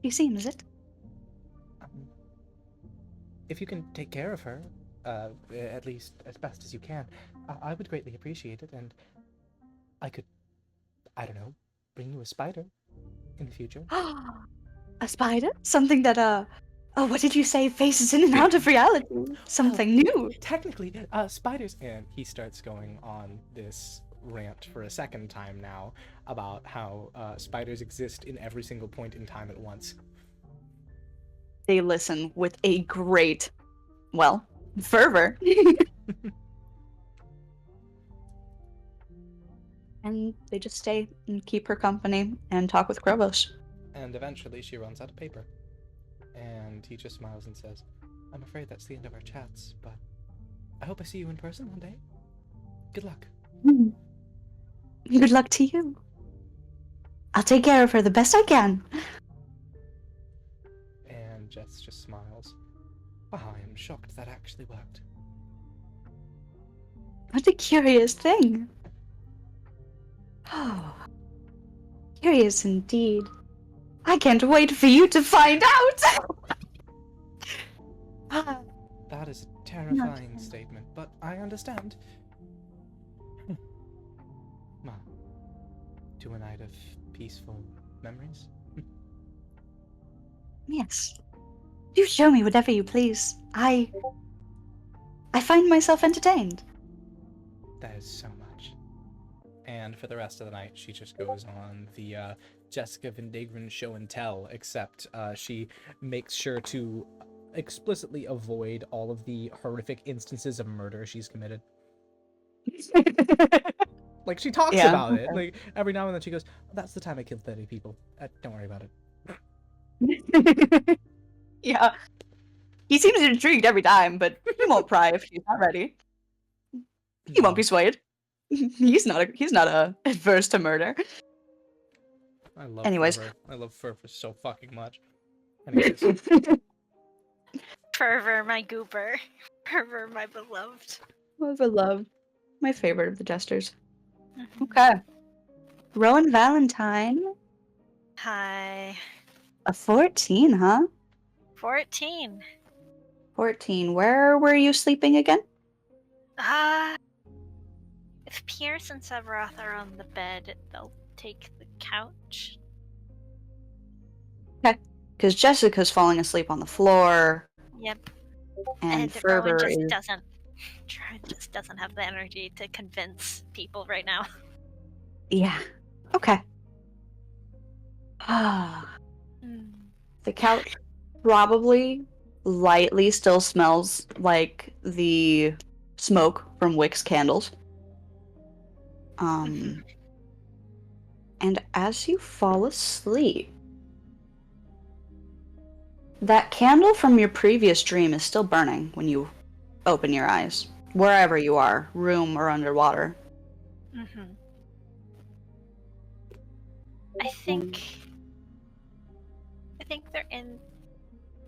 You seems it. If you can take care of her, at least as best as you can, I would greatly appreciate it, and I could, I don't know, bring you a spider in the future. A spider? Something that, oh, what did you say? Faces in and out of reality. Something new. Technically, spiders, and he starts going on this rant for a second time now about how spiders exist in every single point in time at once. They listen with a great, fervor. And they just stay and keep her company and talk with Krobos. And eventually she runs out of paper. And he just smiles and says, I'm afraid that's the end of our chats, but I hope I see you in person one day. Good luck. Good luck to you. I'll take care of her the best I can. And Jess just smiles. Wow, I am shocked that actually worked. What a curious thing. Oh, curious indeed. I can't wait for you to find out! That is a terrifying statement, but I understand. Well, to a night of peaceful memories. Yes. Do show me whatever you please. I find myself entertained. That is so much. And for the rest of the night, she just goes on the Jessica Vendagron show and tell, except she makes sure to explicitly avoid all of the horrific instances of murder she's committed. Like, she talks about it. Like, every now and then she goes, that's the time I killed 30 people. Don't worry about it. Yeah. He seems intrigued every time, but he won't pry if she's not ready. He won't be swayed. He's not adverse to murder. I love Fervor. I love Fervor so fucking much. Anyways. Fervor, my goober. Fervor, my beloved. My beloved. My favorite of the jesters. Okay. Rowan Valentine. Hi. A 14, huh? 14. 14. Where were you sleeping again? If Pierce and Severoth are on the bed, they'll take the couch. Okay. Because Jessica's falling asleep on the floor. Yep. And Fervor just doesn't have the energy to convince people right now. Yeah. Okay. The couch probably lightly still smells like the smoke from Wick's candles. And as you fall asleep, that candle from your previous dream is still burning when you open your eyes, wherever you are, room or underwater. I think they're in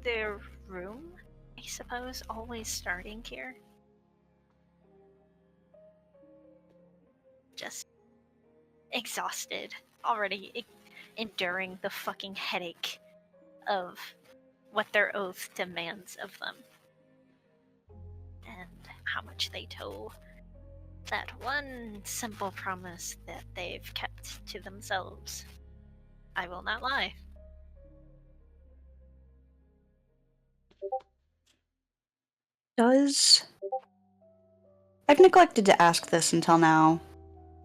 their room, I suppose, always starting here. Just exhausted, already enduring the fucking headache of what their oath demands of them. how much they toll that one simple promise that they've kept to themselves. I will not lie. I've neglected to ask this until now.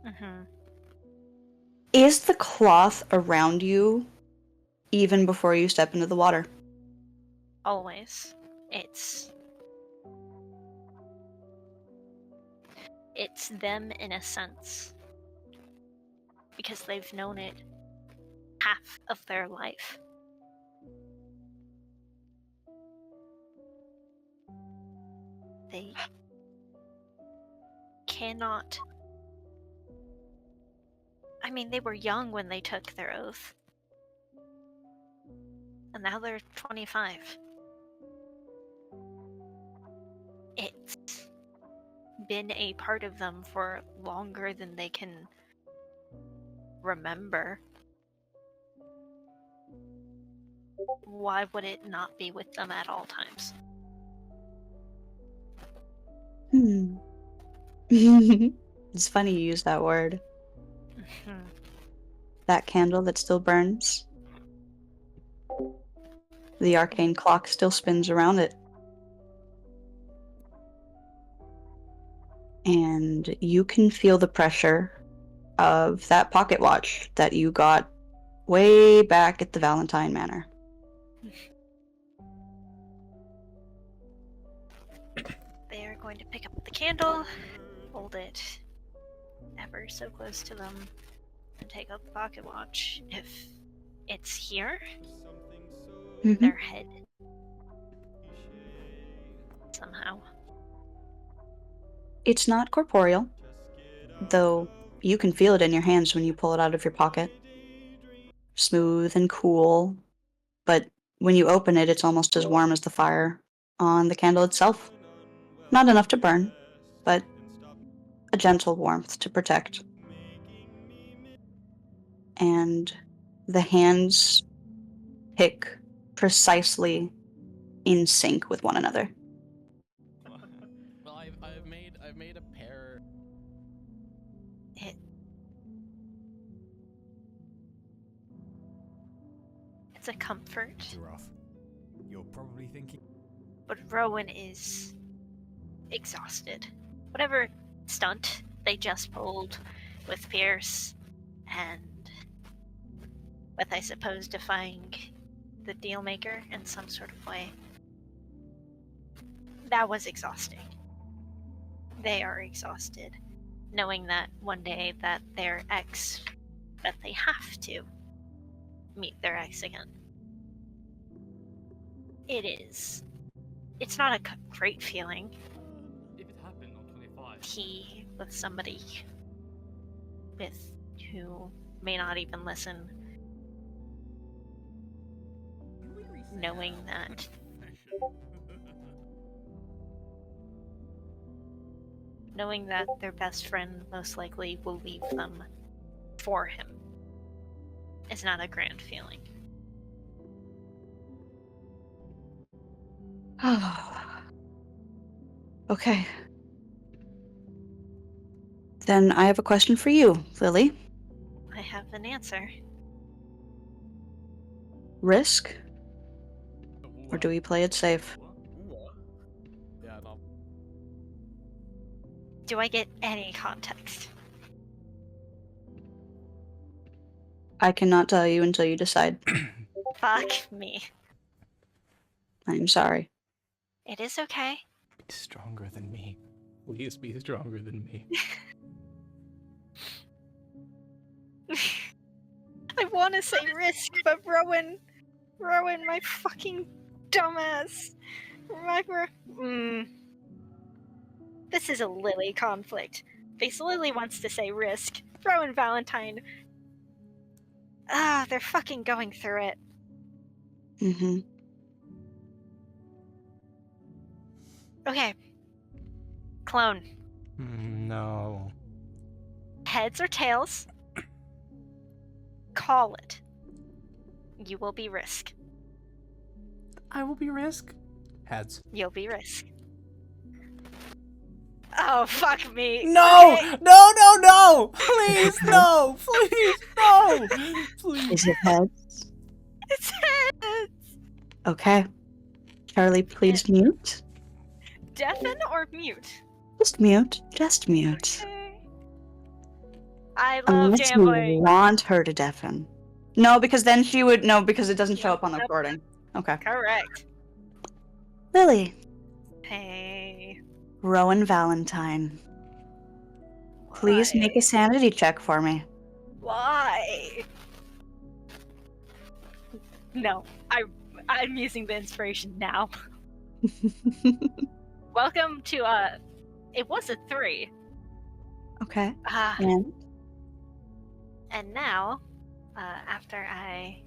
Mm-hmm. Is the cloth around you even before you step into the water? Always. It's them in a sense. Because they've known it half of their life. They cannot. I mean, they were young when they took their oath. And now they're 25. It's been a part of them for longer than they can remember. Why would it not be with them at all times? It's funny you use that word. Mm-hmm. That candle that still burns. The arcane clock still spins around it. And you can feel the pressure of that pocket watch that you got way back at the Valentine Manor. They are going to pick up the candle, hold it ever so close to them, and take out the pocket watch. If it's here, their head somehow. It's not corporeal, though you can feel it in your hands when you pull it out of your pocket. Smooth and cool, but when you open it, it's almost as warm as the fire on the candle itself. Not enough to burn, but a gentle warmth to protect. And the hands pick precisely in sync with one another. Well, I've made a pair. It's a comfort. Severoth, you're probably thinking. But Rowan is exhausted. Whatever stunt they just pulled with Pierce and with, I suppose, defying the Dealmaker in some sort of way, that was exhausting. They are exhausted, knowing that one day that their ex, that they have to meet their ex again. It's not a great feeling. If it happened on 25. He with somebody who may not even listen, knowing that their best friend most likely will leave them for him is not a grand feeling. Okay. Then I have a question for you, Lily. I have an answer. Risk? Or do we play it safe? Yeah, no. Do I get any context? I cannot tell you until you decide. Fuck me. I'm sorry. It is okay. Be stronger than me. Please be stronger than me. I want to say risk, but Rowan, my fucking dumbass. This is a Lily conflict. Because Lily wants to say risk. Rowan Valentine. They're fucking going through it. Mm-hmm. Okay. Clone. No. Heads or tails? Call it. You will be risk. I will be risk. Heads. You'll be risk. Oh, fuck me. No! Okay. No! Please, no! Please, no! Please. Is it heads? It's heads. Okay. Charlie, please mute. Deafen or mute? Just mute. Just mute. Okay. I love Unless you gambling. want her to deafen. No, because then she would. No, because it doesn't show Yep, up on the yep. recording. Okay. Correct. Lily. Hey. Rowan Valentine. Please make a Why? sanity check for me. Why? No, I'm using the inspiration now. Welcome to it was a 3. Okay. Uh, And and now, after I,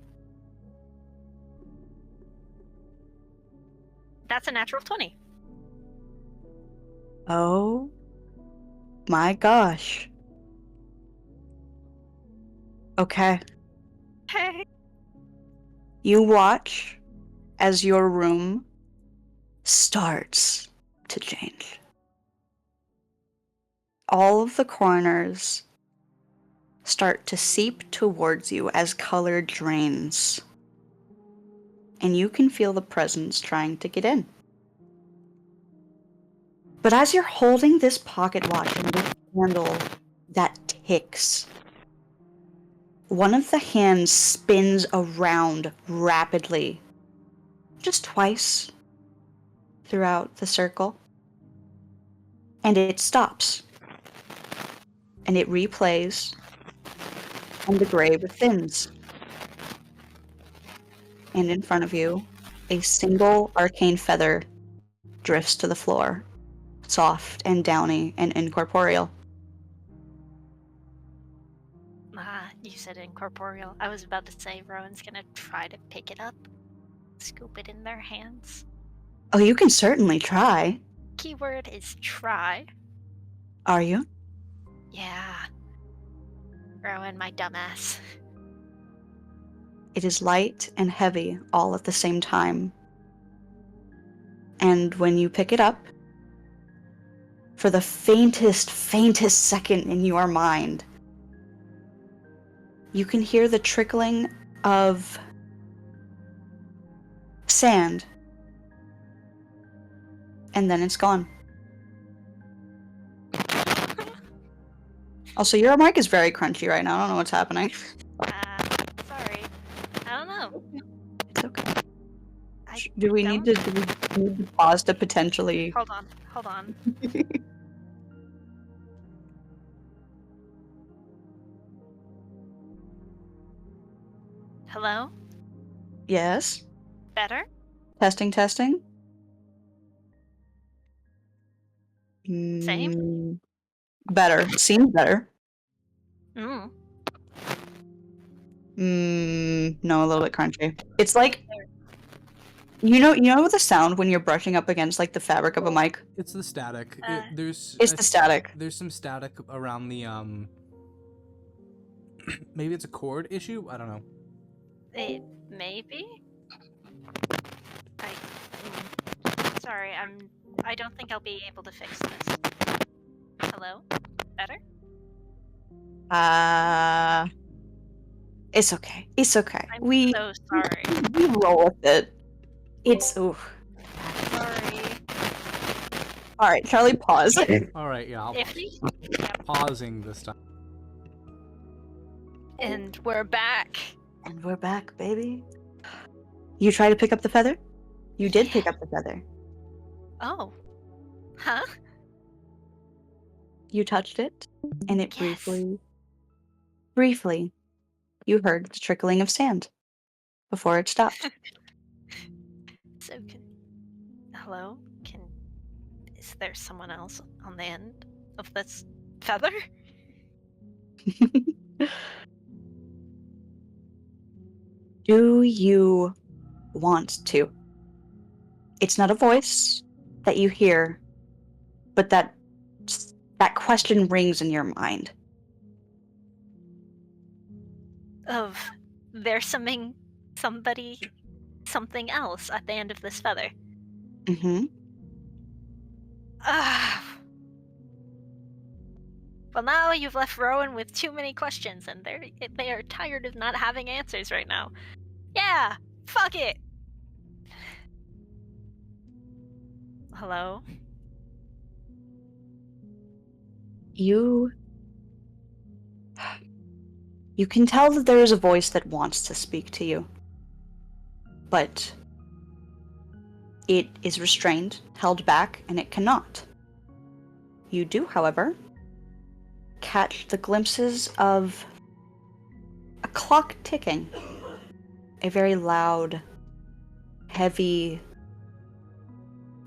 that's a natural 20. oh my gosh. Okay. Hey. You watch as your room starts to change. All of the corners start to seep towards you as color drains. And you can feel the presence trying to get in. But as you're holding this pocket watch and this candle that ticks, one of the hands spins around rapidly, just twice throughout the circle, and it stops. And it replays, and the grave thins. And in front of you, a single arcane feather drifts to the floor, soft and downy and incorporeal. You said incorporeal. I was about to say Rowan's gonna try to pick it up, scoop it in their hands. Oh, you can certainly try. Keyword is try. Are you? Yeah. Rowan, my dumbass. It is light and heavy all at the same time. And when you pick it up, for the faintest second in your mind, you can hear the trickling of sand. And then it's gone. Also, your mic is very crunchy right now. I don't know what's happening. Sorry. I don't know. It's okay. I Do we need to pause to potentially... Hold on. Hello? Yes? Better? Testing? Same? Better. Seems better. Mm. No, a little bit crunchy. It's like... You know the sound when you're brushing up against like the fabric of a mic? It's the static. It's the static. There's some static around the maybe it's a cord issue. I don't know. It maybe. Sorry, I don't think I'll be able to fix this. Hello? Better? It's okay. It's okay. I'm We so sorry. we roll with it. It's oof. Sorry. All right, Charlie, pause. All right, yeah. I'll Yep. pausing this time. And we're back. And we're back, baby. You try to pick up the feather? You did pick up the feather. Oh. Huh? You touched it, and it Yes. briefly, you heard the trickling of sand before it stopped. So hello? Is there someone else on the end of this feather? Do you want to? It's not a voice that you hear, but that question rings in your mind. Of there's something else at the end of this feather. Mm-hmm. Well, now you've left Rowan with too many questions, and they are tired of not having answers right now. Yeah, fuck it. Hello? You can tell that there is a voice that wants to speak to you, but it is restrained, held back, and it cannot. You do, however, catch the glimpses of a clock ticking. A very loud, heavy,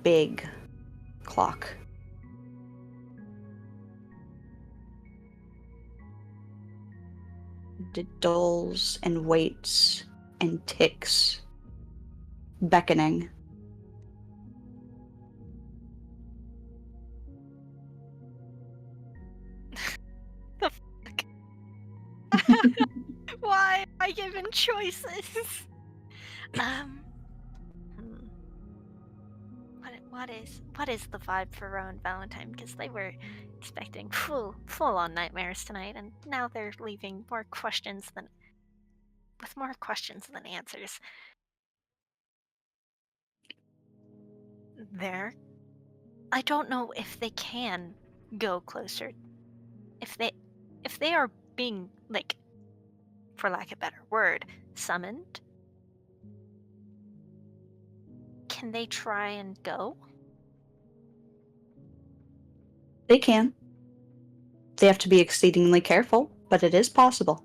big clock. It dulls and waits and ticks, beckoning. The fuck? Why am I given choices? What is the vibe for Rowan and Valentine? Because they were expecting full on nightmares tonight, and now they're leaving with more questions than answers. I don't know if they can go closer. If they are being, like, for lack of a better word, summoned, can they try and go? They can. They have to be exceedingly careful, but it is possible.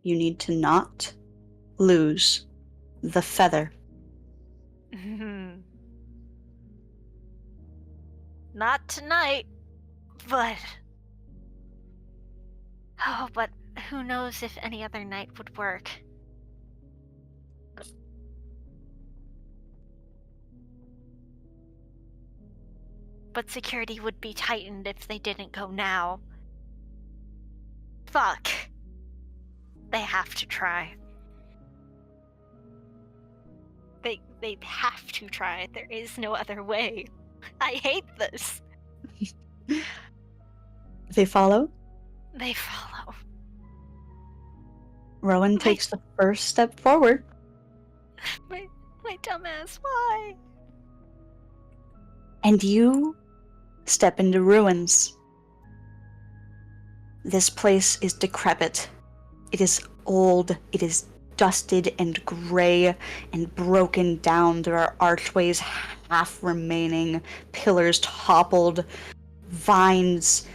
You need to not lose the feather. Not tonight, but... Oh, but who knows if any other night would work. But security would be tightened if they didn't go now. Fuck. They have to try. They have to try. There is no other way. I hate this. They follow. They follow. Rowan takes the first step forward. My dumbass, why? And you step into ruins. This place is decrepit. It is old. It is dusted and gray and broken down. There are archways half remaining, pillars toppled, vines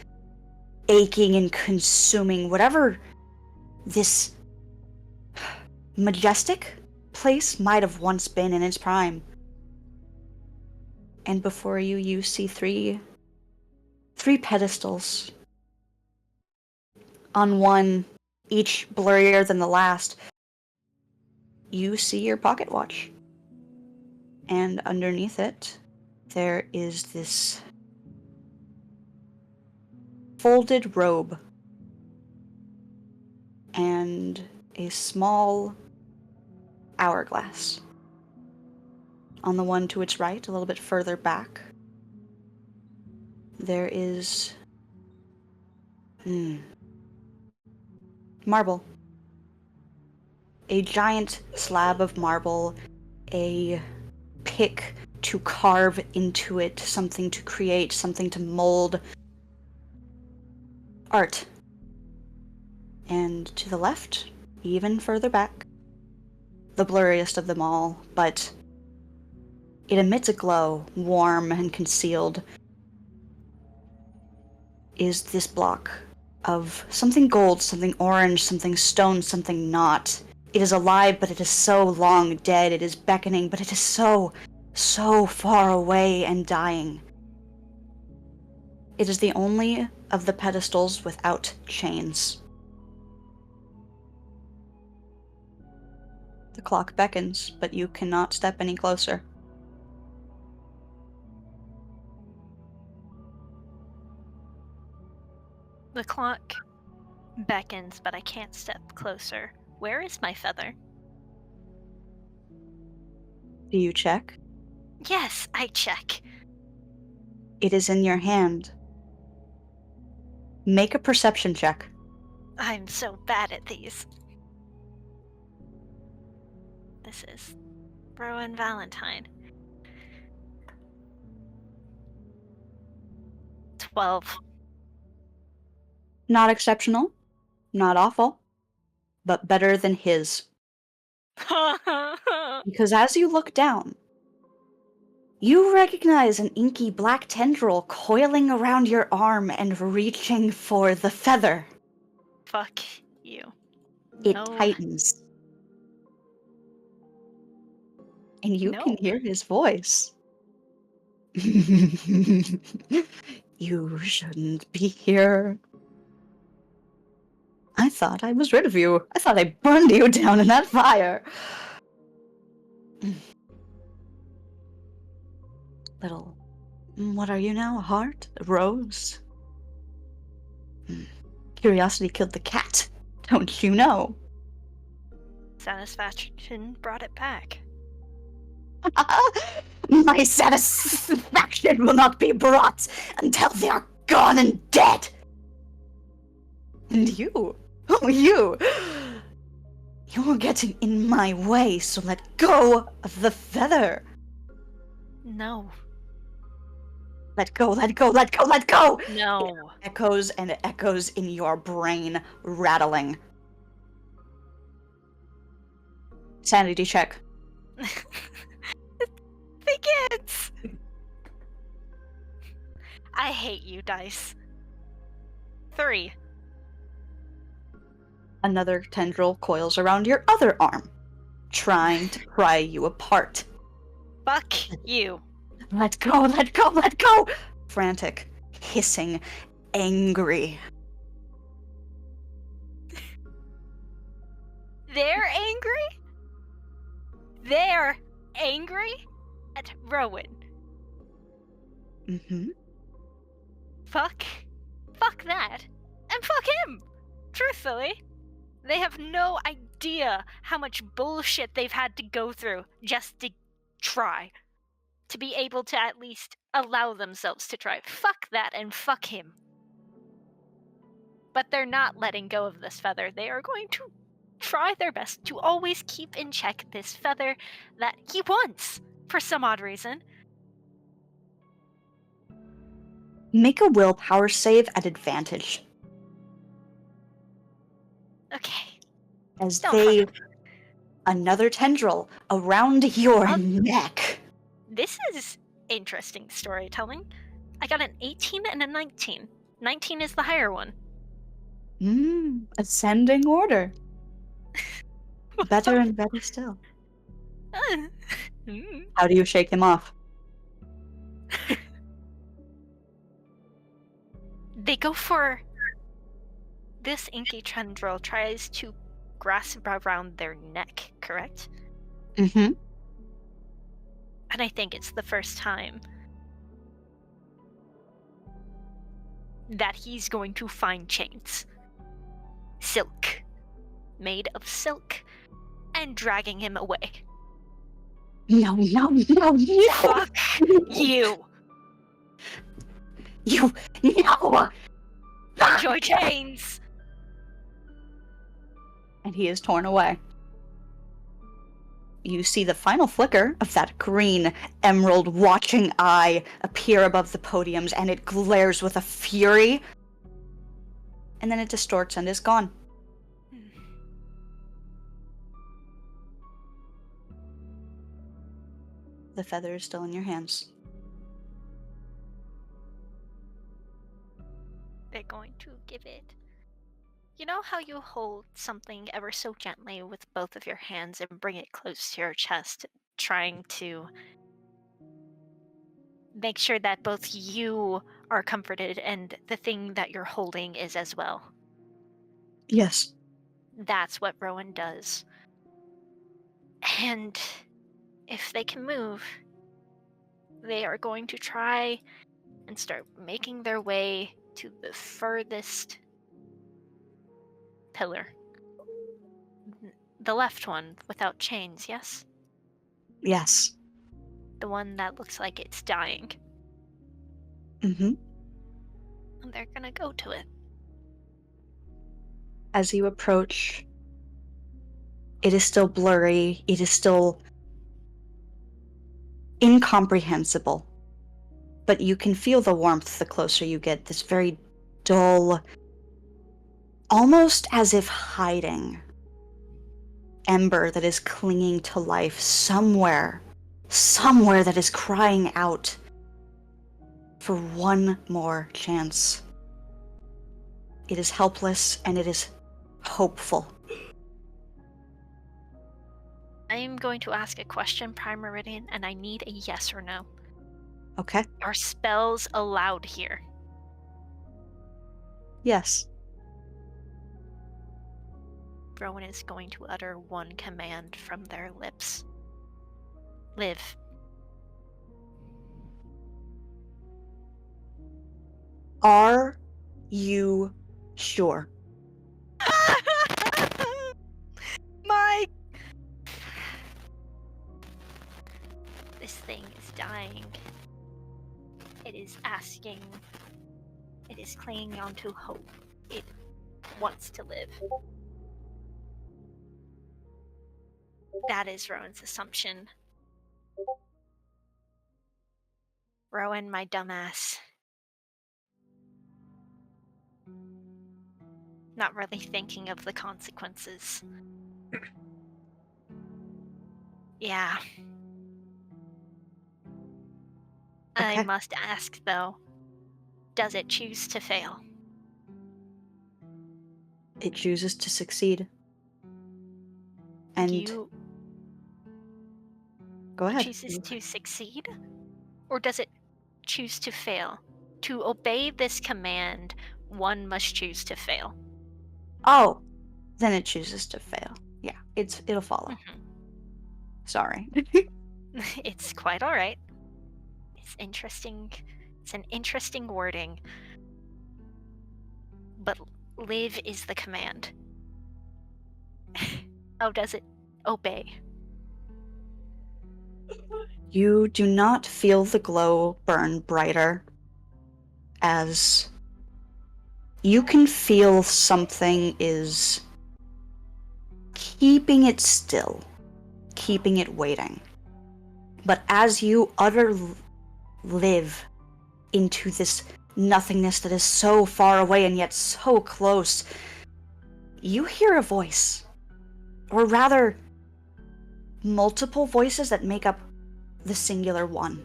aching and consuming whatever this majestic place might have once been in its prime. And before you, you see three pedestals. On one, each blurrier than the last, you see your pocket watch. And underneath it, there is this folded robe and a small hourglass. On the one to its right, a little bit further back, there is marble. A giant slab of marble, a pick to carve into it, something to create, something to mold. Art. And to the left, even further back, the blurriest of them all, but it emits a glow, warm and concealed, is this block of something gold, something orange, something stone, something not. It is alive, but it is so long dead. It is beckoning, but it is so far away and dying. It is the only of the pedestals without chains. The clock beckons, but you cannot step any closer. The clock beckons, but I can't step closer. Where is my feather? Do you check? Yes, I check. It is in your hand. Make a perception check. I'm so bad at these. This is Rowan Valentine. 12. Not exceptional, not awful, but better than his. Because as you look down, you recognize an inky black tendril coiling around your arm and reaching for the feather. Fuck you. It No. tightens. And you can No. hear his voice. You shouldn't be here. I thought I was rid of you. I thought I burned you down in that fire. Little. What are you now? A heart? A rose? Curiosity killed the cat. Don't you know? Satisfaction brought it back. My satisfaction will not be brought until they are gone and dead. And you, you are getting in my way, so let go of the feather. No. Let go, let go, let go, let go! No. It echoes and it echoes in your brain, rattling. Sanity check. Begins! I hate you, dice. 3. Another tendril coils around your other arm, trying to pry you apart. Fuck you. Let go, let go, let go! Frantic, hissing, angry. They're angry? They're angry at Rowan. Mm-hmm. Fuck that. And fuck him! Truthfully. They have no idea how much bullshit they've had to go through just to try. To be able to at least allow themselves to try. Fuck that and fuck him. But they're not letting go of this feather. They are going to try their best to always keep in check this feather that he wants for some odd reason. Make a willpower save at advantage. Okay. As Don't they... fuck. Another tendril around your Huh? neck. This is interesting storytelling. I got an 18 and a 19. 19 is the higher one. Ascending order. Better and better still. Mm. How do you shake him off? They go for... This inky tendril tries to grasp around their neck, correct? Mm-hmm. And I think it's the first time that he's going to find chains. Silk. Made of silk. And dragging him away. No, no, no, no! Fuck you! You, no! Enjoy chains! And he is torn away. You see the final flicker of that green, emerald watching eye appear above the podiums, and it glares with a fury. And then it distorts and is gone. The feather is still in your hands. They're going to give it... You know how you hold something ever so gently with both of your hands and bring it close to your chest, trying to make sure that both you are comforted and the thing that you're holding is as well? Yes. That's what Rowan does. And if they can move, they are going to try and start making their way to the furthest pillar. The left one without chains, yes? Yes. The one that looks like it's dying. Mm-hmm. And they're gonna go to it. As you approach, it is still blurry. It is still incomprehensible. But you can feel the warmth the closer you get. This very dull, almost as if hiding ember that is clinging to life somewhere that is crying out for one more chance. It is helpless and it is hopeful. I am going to ask a question, Prime Meridian, and I need a yes or no. Okay? Are spells allowed here? Yes. Rowan is going to utter one command from their lips. Live. Are you sure? My... This thing is dying. It is asking. It is clinging onto hope. It wants to live. That is Rowan's assumption. Rowan, my dumbass. Not really thinking of the consequences. Yeah. I Okay. must ask, though, does it choose to fail? It chooses to succeed. And You go ahead. chooses to succeed? Or does it choose to fail? To obey this command, one must choose to fail. Oh, then it chooses to fail. Yeah, it'll follow. Mhm. Sorry. It's quite alright. It's interesting. It's an interesting wording. But live is the command. How does it obey? You do not feel the glow burn brighter as you can feel something is keeping it still, keeping it waiting. But as you live into this nothingness that is so far away and yet so close, you hear a voice, or rather, multiple voices that make up the singular one.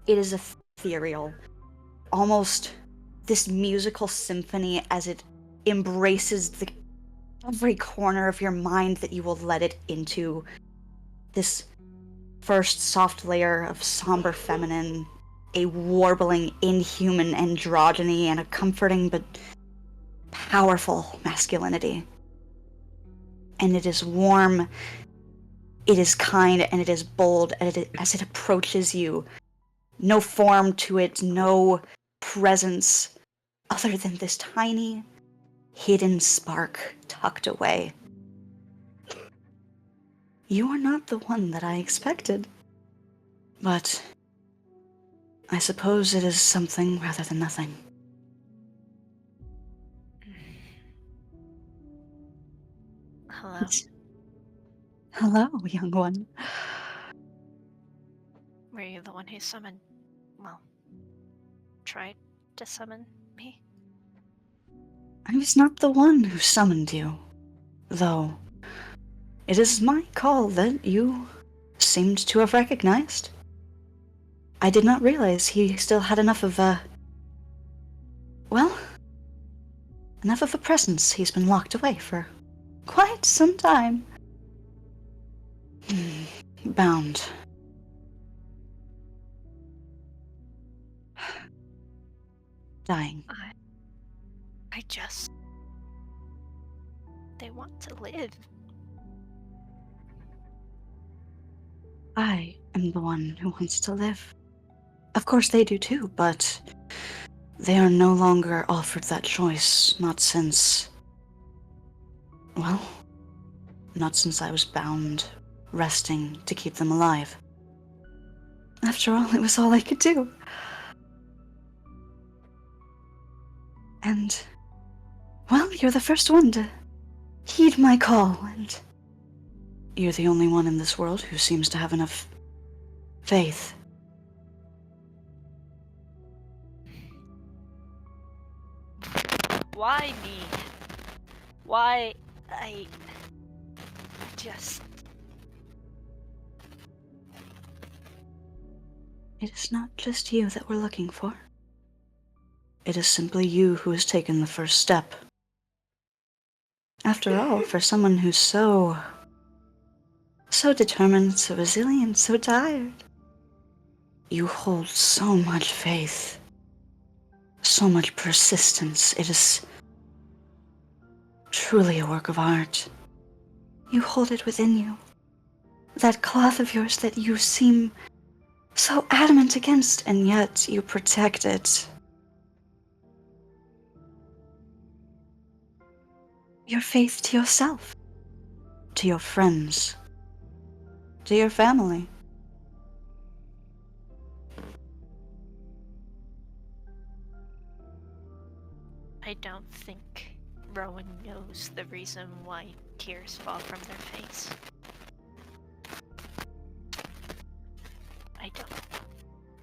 It is ethereal, almost this musical symphony as it embraces every corner of your mind that you will let it into. This first soft layer of somber feminine, a warbling inhuman androgyny, and a comforting but powerful masculinity. And it is warm, it is kind, and it is bold as it approaches you. No form to it, no presence, other than this tiny, hidden spark tucked away. You are not the one that I expected. But I suppose it is something rather than nothing. Hello. Hello, young one. Were you the one who summoned... well, tried to summon me? I was not the one who summoned you, though it is my call that you seemed to have recognized. I did not realize he still had enough of enough of a presence. He's been locked away for quite some time. Bound. Dying. I just... They want to live. I am the one who wants to live. Of course they do too, but they are no longer offered that choice, not since I was bound, resting to keep them alive. After all, it was all I could do. And, well, you're the first one to heed my call, and you're the only one in this world who seems to have enough faith. Why me? Why I just... It is not just you that we're looking for. It is simply you who has taken the first step. After all, for someone who's so determined, so resilient, so tired, you hold so much faith, so much persistence. It is truly a work of art. You hold it within you. That cloth of yours that you seem so adamant against, and yet you protect it. Your faith to yourself, to your friends, to your family. I don't think Rowan knows the reason why tears fall from their face. I don't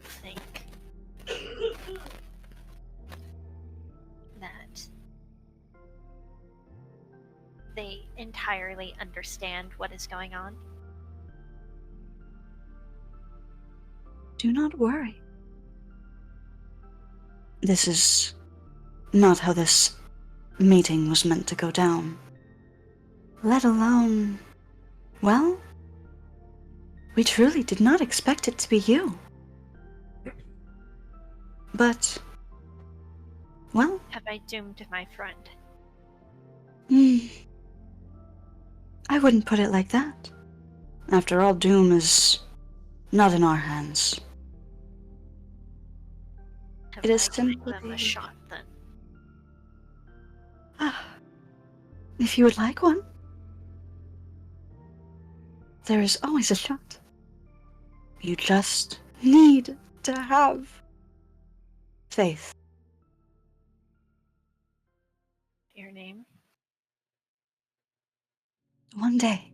think that they entirely understand what is going on. Do not worry. This is not how this meeting was meant to go down. Let alone, well, we truly did not expect it to be you. But, well, Have I doomed my friend? I wouldn't put it like that. After all, doom is not in our hands. Have It is I given simply... them a shot then? If you would like one, there is always a shot. You just need to have faith. Your name? One day,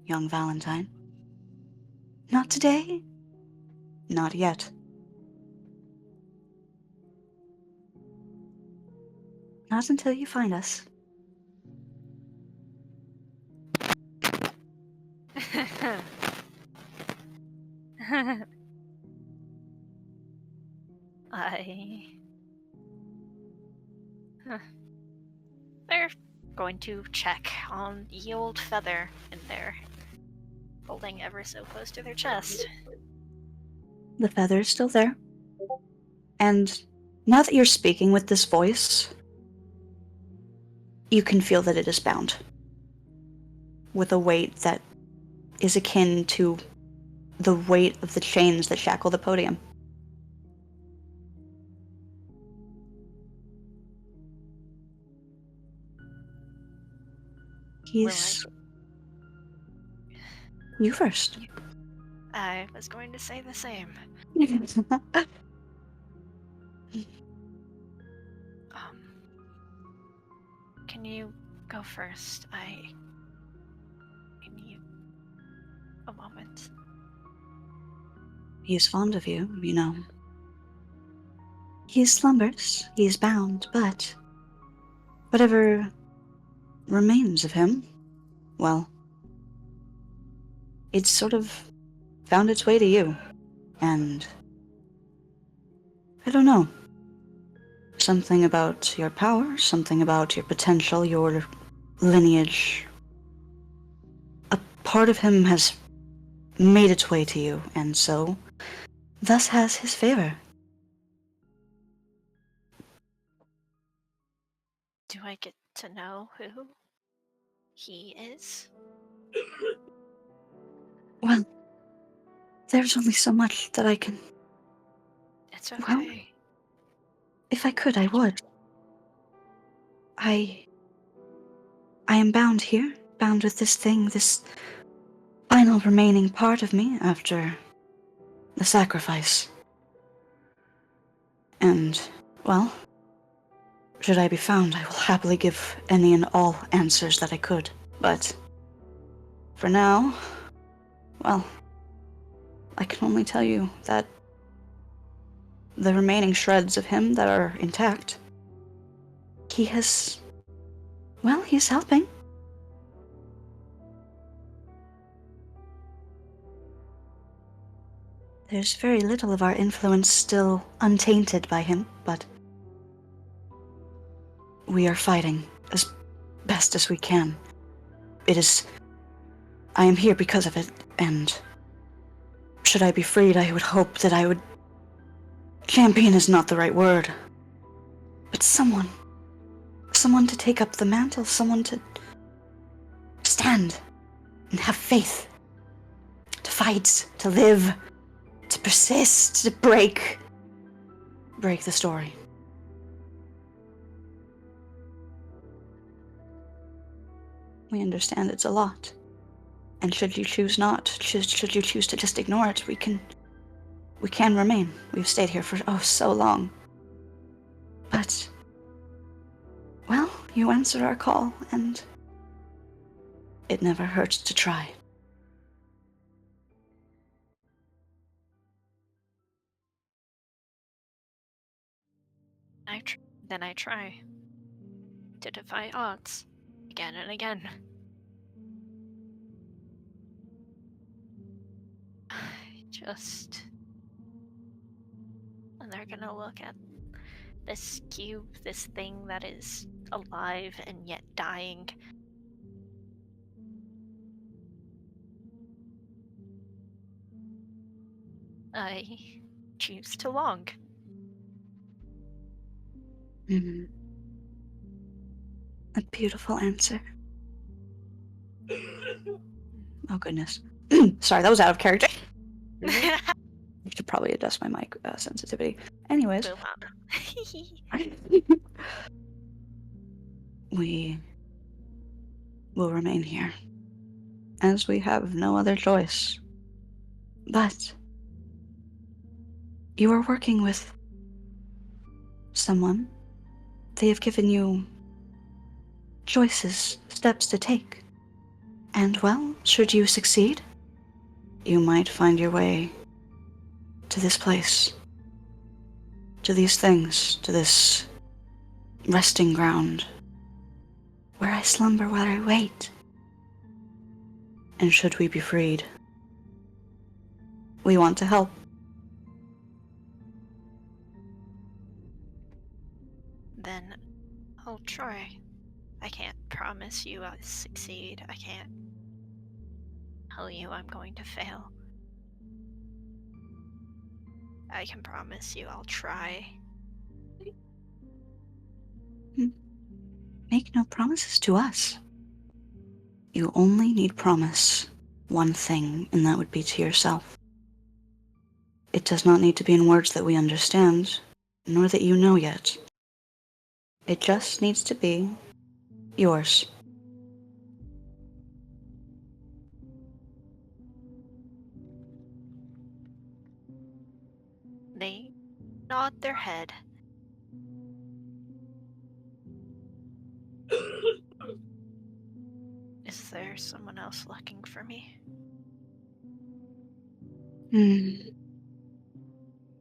young Valentine. Not today, not yet. Not until you find us. They're going to check on the old feather in there, holding ever so close to their chest. The feather is still there. And now that you're speaking with this voice, you can feel that it is bound. With a weight that is akin to the weight of the chains that shackle the podium. He's... You first. I was going to say the same. Can you go first? I need a moment. He is fond of you, you know. He slumbers, he is bound, but whatever remains of him, well, it's sort of found its way to you. And I don't know. Something about your power, something about your potential, your lineage. A part of him has made its way to you, and so thus has his favor. Do I get to know who he is? Well, there's only so much that I can... It's okay. Well, if I could, I would. I am bound here, bound with this thing, this final remaining part of me after the sacrifice. And Well, should I be found, I will happily give any and all answers that I could. But for now, well, I can only tell you that the remaining shreds of him that are intact, he's helping. There's very little of our influence still untainted by him, but we are fighting as best as we can. I am here because of it, and should I be freed, I would hope that I would... Champion is not the right word, but someone to take up the mantle, someone to stand and have faith, to fight, to live, to persist, to break the story. We understand it's a lot. And should you choose should you choose to just ignore it, we can remain. We've stayed here for so long. But, well, you answered our call, and it never hurts to try. Then I try to defy odds again and again. And they're gonna look at this cube, this thing that is alive and yet dying. I choose to long. Mm-hmm. A beautiful answer. Oh, goodness. Sorry, that was out of character. I should probably adjust my mic sensitivity. Anyways. We will remain here, as we have no other choice. But you are working with someone. They have given you choices, steps to take. And, well, should you succeed, you might find your way to this place, to these things, to this resting ground, where I slumber while I wait. And should we be freed, we want to help. Then I'll try. I can't promise you I'll succeed. I can't tell you I'm going to fail. I can promise you I'll try. Make no promises to us. You only need promise one thing, and that would be to yourself. It does not need to be in words that we understand, nor that you know yet. It just needs to be yours. They nod their head. Is there someone else looking for me?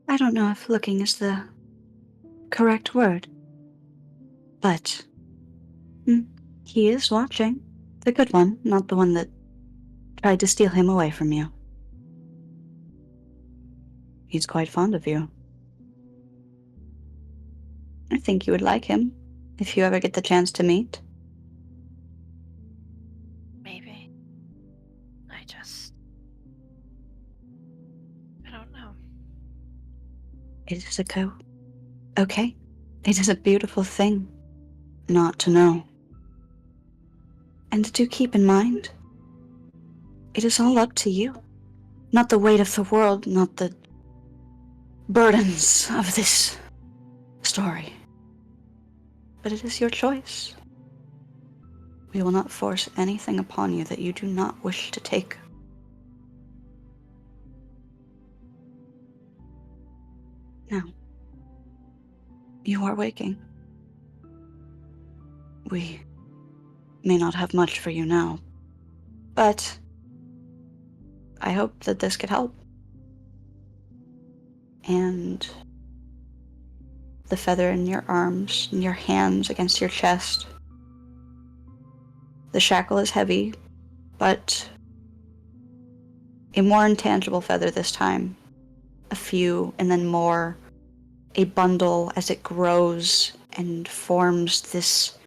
I don't know if looking is the correct word, but he is watching. The good one, not the one that tried to steal him away from you. He's quite fond of you. I think you would like him if you ever get the chance to meet. Maybe. I don't know. It is okay. It is a beautiful thing not to know. And do keep in mind, it is all up to you. Not the weight of the world, not the burdens of this story. But it is your choice. We will not force anything upon you that you do not wish to take. Now, You are waking. We may not have much for you now, but I hope that this could help. And the feather in your arms and your hands against your chest. The shackle is heavy, but a more intangible feather this time. A few, and then more. A bundle as it grows and forms this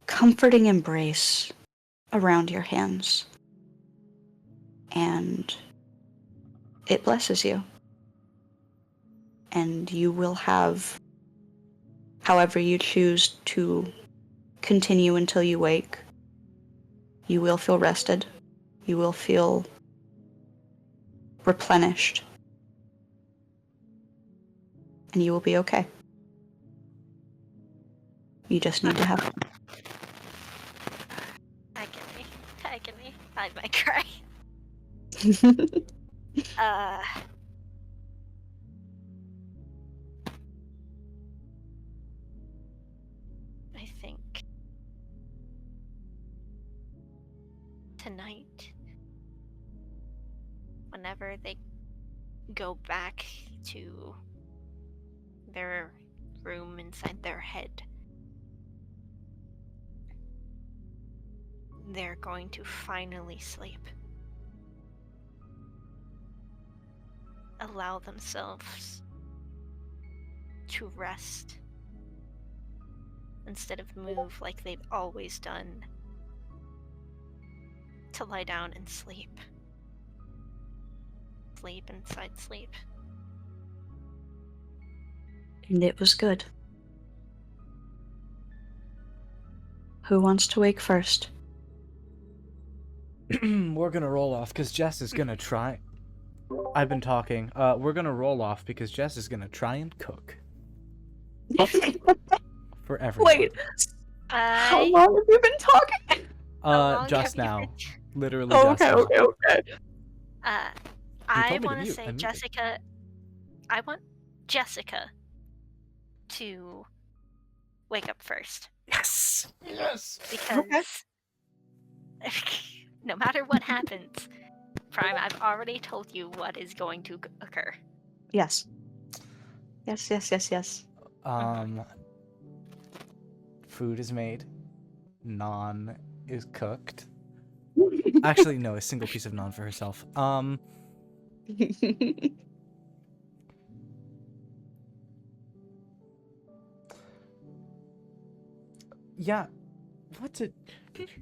comforting embrace around your hands. And it blesses you. And you will have however you choose to continue until you wake. You will feel rested. You will feel replenished. And you will be okay. You just need to have fun. Agony. I might cry. I think tonight, whenever they go back to their room inside their head, they're going to finally sleep. Allow themselves to rest instead of move like they've always done, to lie down and sleep. Sleep inside sleep. And it was good. Who wants to wake first? We're gonna roll off because Jess is gonna try. I've been talking. We're gonna roll off because Jess is gonna try and cook for everyone. Wait, how long have you been talking? Just now. Literally Oh, just now. okay. I told me to want to mute. say I muted. Jessica. I want Jessica to wake up first Yes! Yes! because no matter what happens, Prime, I've already told you what is going to occur. Yes. Yes. Food is made. Naan is cooked. Actually, no, a single piece of naan for herself. Yeah, what's it?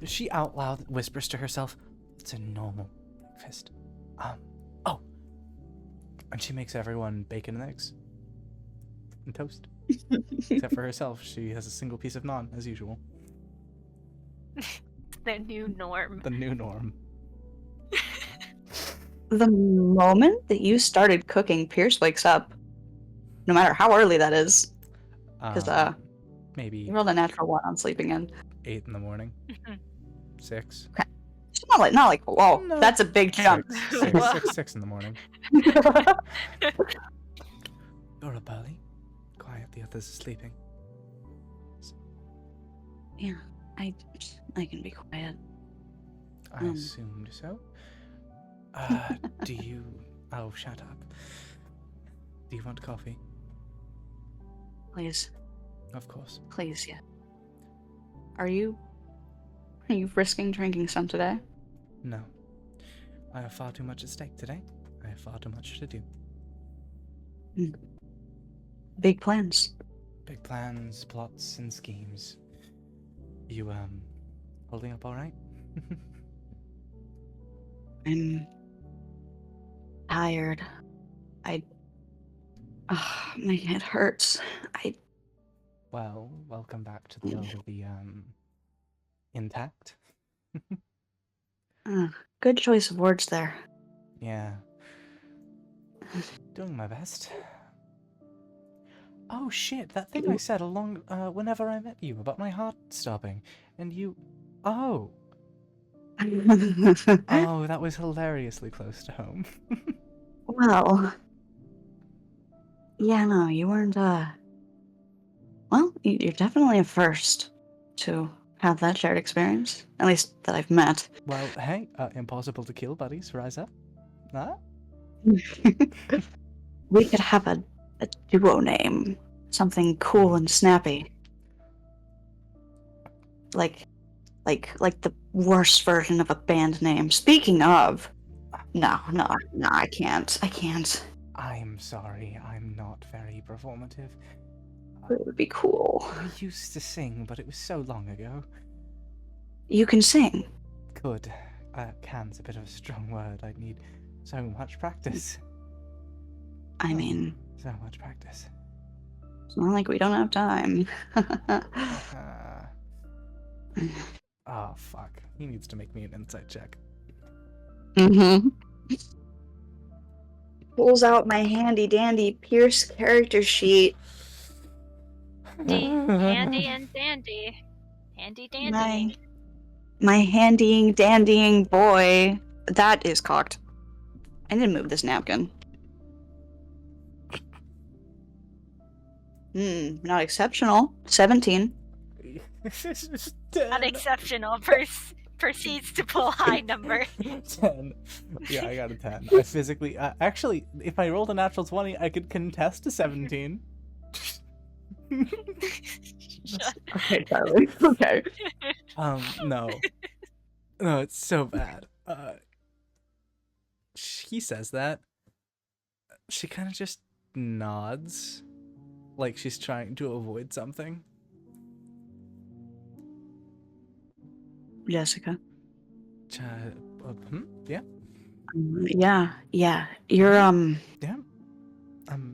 She out loud whispers to herself, "It's a normal breakfast." Oh, and she makes everyone bacon and eggs and toast, except for herself. She has a single piece of naan as usual. The new norm. The new norm. The moment that you started cooking, Pierce wakes up. No matter how early that is. Because Maybe you rolled a natural 1 on sleeping in. 8 in the morning. 6. It's not like whoa, No. that's a big jump. 6 in the morning. You're up early. Quiet, the others are sleeping. Yeah, I can be quiet. I assumed so. Do you... Oh, shut up. Do you want coffee? Please, Of course. please, yeah. Are you risking drinking some today? No. I have far too much at stake today. I have far too much to do. Big plans. Big plans, plots, and schemes. You, holding up alright? I'm tired. My head hurts. Well, welcome back to the world of the, intact. Good choice of words there. Yeah. Doing my best. Oh shit, that thing I said whenever I met you about my heart stopping. And you... Oh! Oh, that was hilariously close to home. Well, yeah, no, you weren't You're definitely a first to have that shared experience. At least that I've met. Well, hey, impossible to kill buddies, rise up. Huh? We could have a duo name. Something cool and snappy. Like the worst version of a band name. Speaking of, no, I can't. I'm sorry, I'm not very performative. It would be cool. We used to sing, but it was so long ago. You can sing. Could. Can's a bit of a strong word. I'd need so much practice. I mean, So much practice. it's not like we don't have time. Oh, fuck. He needs to make me an insight check. Mm-hmm. Pulls out my handy dandy Pierce character sheet. Handy and dandy. Handy dandy. My handying dandying boy. That is cocked. I need to move this napkin. Not exceptional. 17. Unexceptional. Proceeds to pull high number. 10. Yeah, I got a 10. I physically... actually, if I rolled a natural 20, I could contest a 17. Okay, Charlie. Okay. No. No, it's so bad. He says that. She kind of just nods. Like she's trying to avoid something. Jessica. Yeah? Yeah. You're, Yeah?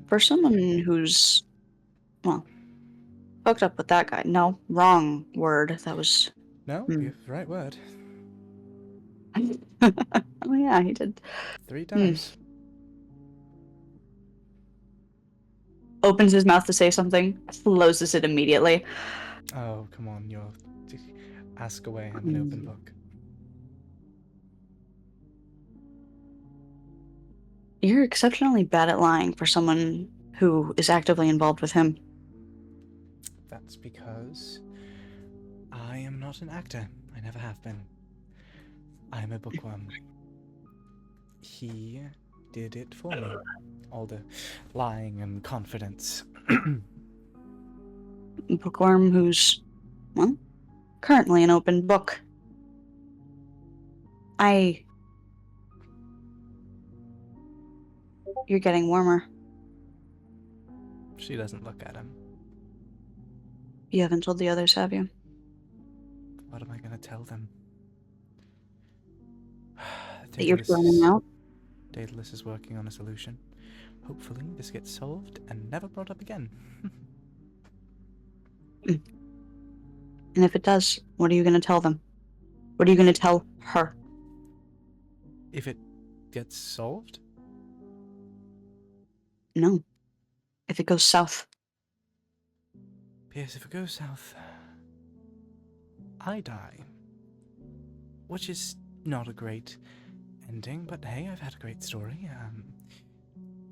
for someone who's, well, hooked up with that guy. No, wrong word. That was... No? You have the right word. Oh yeah, he did. 3 times. Opens his mouth to say something, closes it immediately. Oh, come on, you're... Ask away, I'm an open book. You're exceptionally bad at lying for someone who is actively involved with him. That's because I am not an actor. I never have been. I'm a bookworm. He did it for me. All the lying and confidence. Bookworm who's, well, currently an open book. You're getting warmer. She doesn't look at him. You haven't told the others, have you? What am I gonna tell them? That you're burning out? Daedalus is working on a solution. Hopefully this gets solved and never brought up again. And if it does, what are you going to tell them? What are you going to tell her? If it gets solved? No. If it goes south. Yes, if it goes south, I die. Which is not a great ending, but hey, I've had a great story.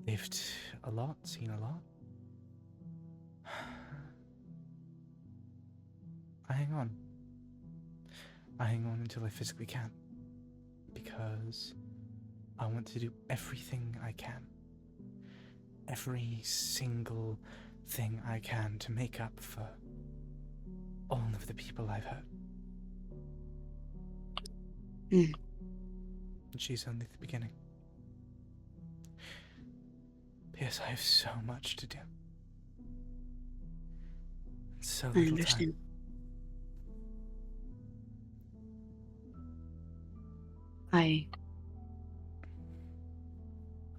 Lived a lot, seen a lot. I hang on. I hang on until I physically can't. Because I want to do everything I can. Every single thing I can to make up for all of the people I've hurt. And she's only the beginning. P.S. I have so much to do. And so little I understand. time.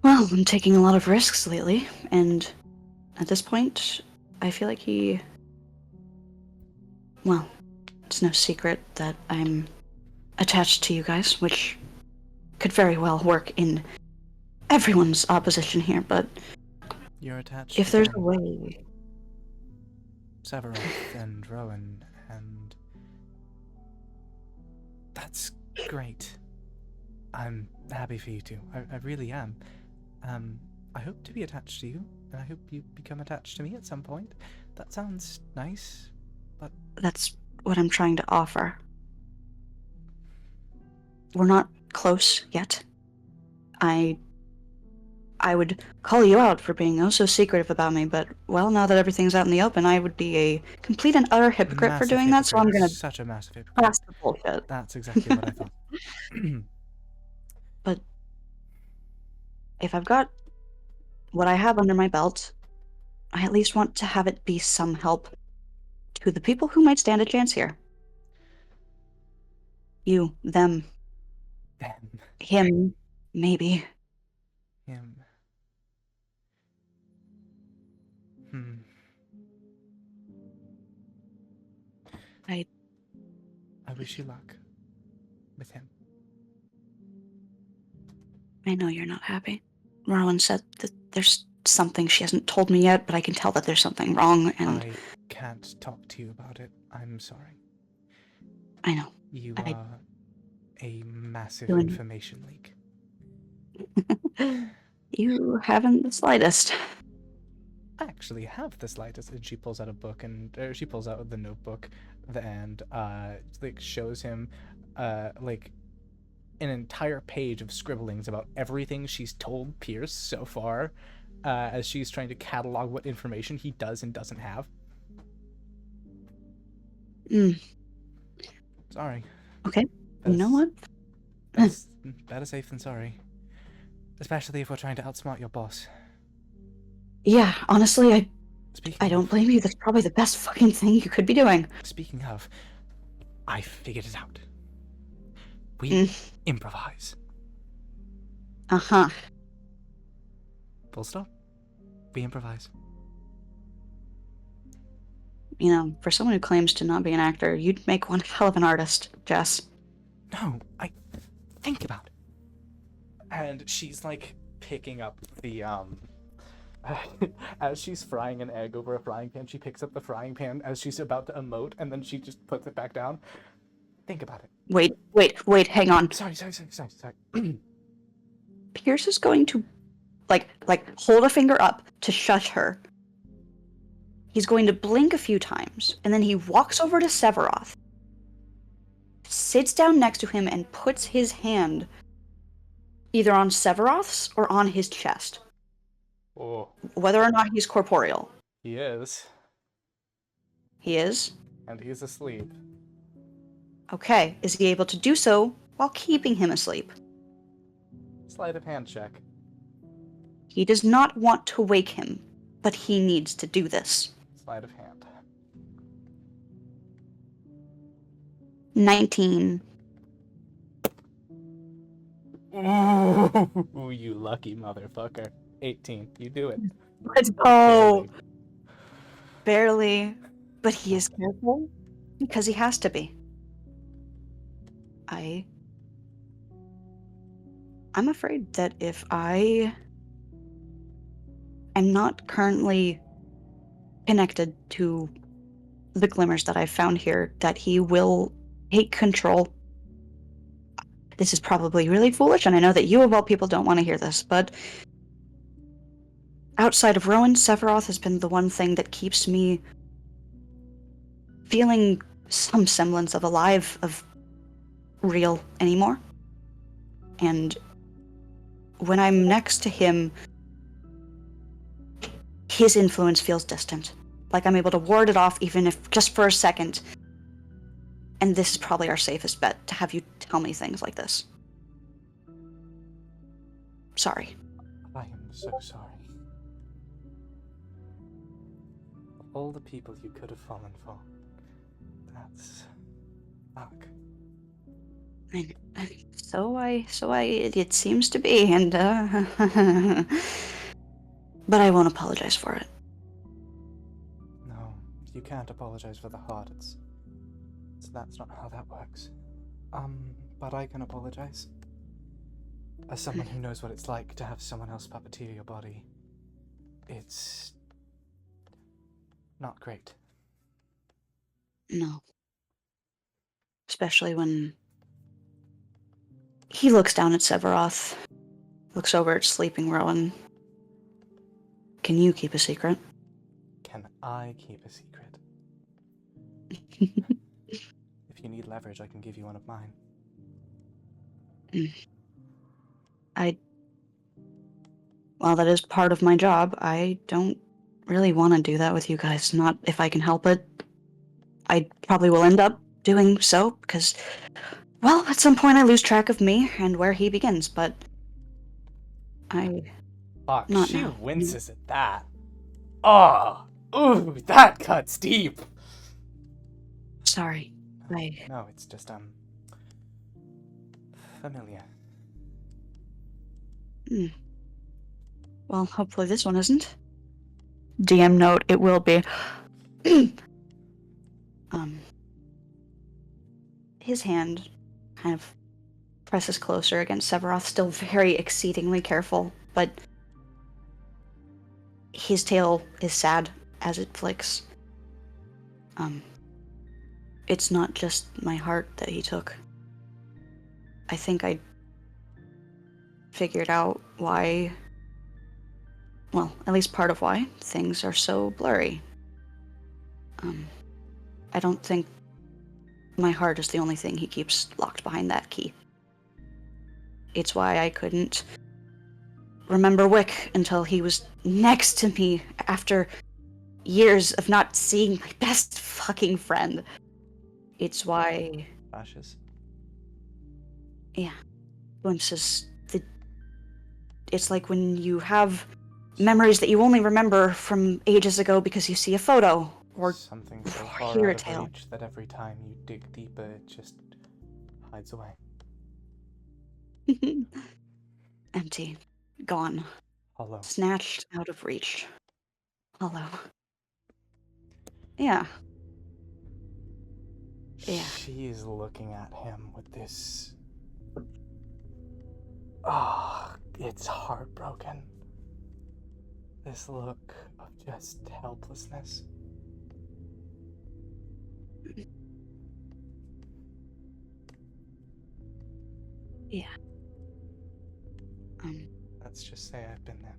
Well, I'm taking a lot of risks lately, and at this point, I feel like well, it's no secret that I'm attached to you guys, which could very well work in everyone's opposition here, but You're attached if to there's them. a way... Severoth and Rowan, and that's great. I'm happy for you two. I really am. I hope to be attached to you, and I hope you become attached to me at some point. That sounds nice, but That's what I'm trying to offer. We're not close yet. I would call you out for being oh so secretive about me, but, well, now that everything's out in the open, I would be a complete and utter hypocrite for massive doing that, so I'm hypocrite. gonna Such a massive hypocrite. pass the bullshit. That's exactly what I thought. But if I've got what I have under my belt, I at least want to have it be some help to the people who might stand a chance here. You, them, Them, him, maybe. him. I wish you luck with him. I know you're not happy. Rowan said that there's something she hasn't told me yet, but I can tell that there's something wrong, and I can't talk to you about it. I'm sorry. I know. You I- are a massive Doing- information leak. You haven't the slightest. I actually have the slightest. And she pulls out a book and she pulls out the notebook and like shows him like an entire page of scribblings about everything she's told Pierce so far, as she's trying to catalog what information he does and doesn't have. Sorry. Okay. You know what? Better safe than sorry. Especially if we're trying to outsmart your boss. Yeah, honestly, Speaking I don't of, blame you. That's probably the best fucking thing you could be doing. Speaking of, I figured it out. We improvise. Uh-huh. Full stop. We improvise. You know, for someone who claims to not be an actor, you'd make one hell of an artist, Jess. No, I think about it. And she's like picking up the as she's frying an egg over a frying pan, she picks up the frying pan as she's about to emote, and then she just puts it back down. Think about it. Wait, hang on. Sorry. Pierce is going to, like, hold a finger up to shush her. He's going to blink a few times, and then he walks over to Severoth, sits down next to him, and puts his hand either on Severoth's or on his chest. Oh, Whether or not he's corporeal. he is. He is? And he's asleep. Okay, is he able to do so while keeping him asleep? Sleight of hand check. He does not want to wake him, but he needs to do this. Sleight of hand. 19. Ooh, you lucky motherfucker. 18. You do it. Let's go! Barely. But he is careful because he has to be. I'm afraid that if I am not currently connected to the glimmers that I've found here, that he will take control. This is probably really foolish, and I know that you of all people don't want to hear this, but outside of Rowan, Severoth has been the one thing that keeps me feeling some semblance of alive, of real anymore. And when I'm next to him, his influence feels distant. Like I'm able to ward it off even if just for a second. And this is probably our safest bet, to have you tell me things like this. Sorry. I am so sorry. Of all the people you could have fallen for, that's... Fuck. It seems to be, and, but I won't apologize for it. No, you can't apologize for the heart. That's not how that works. But I can apologize. As someone who knows what it's like to have someone else puppeteer your body, it's not great. No. Especially when he looks down at Severoth, looks over at sleeping Rowan, can you keep a secret? Can I keep a secret? If you need leverage, I can give you one of mine. Well, that is part of my job. I don't really want to do that with you guys. Not if I can help it. I probably will end up doing so because, well, at some point I lose track of me and where he begins, but Fuck, not she now. winces at that. Oh, ooh, that cuts deep. Sorry. No, it's just, familiar. Well, hopefully this one isn't. DM note, it will be. His hand kind of presses closer against Severoth, still very exceedingly careful, but his tail is sad as it flicks. It's not just my heart that he took. I think I figured out why, well, at least part of why things are so blurry. I don't think my heart is the only thing he keeps locked behind that key. It's why I couldn't remember Wick until he was next to me after years of not seeing my best fucking friend. It's why... Ashes. Yeah. Glimpses. It's like when you have memories that you only remember from ages ago because you see a photo or something so or far hear out a of tale. reach that every time you dig deeper, it just hides away. Empty. Gone. Hollow. Snatched out of reach. Hollow. Yeah. Yeah. She is looking at him with this... Ah, it's heartbroken. This look of just helplessness. Yeah. Let's just say I've been there.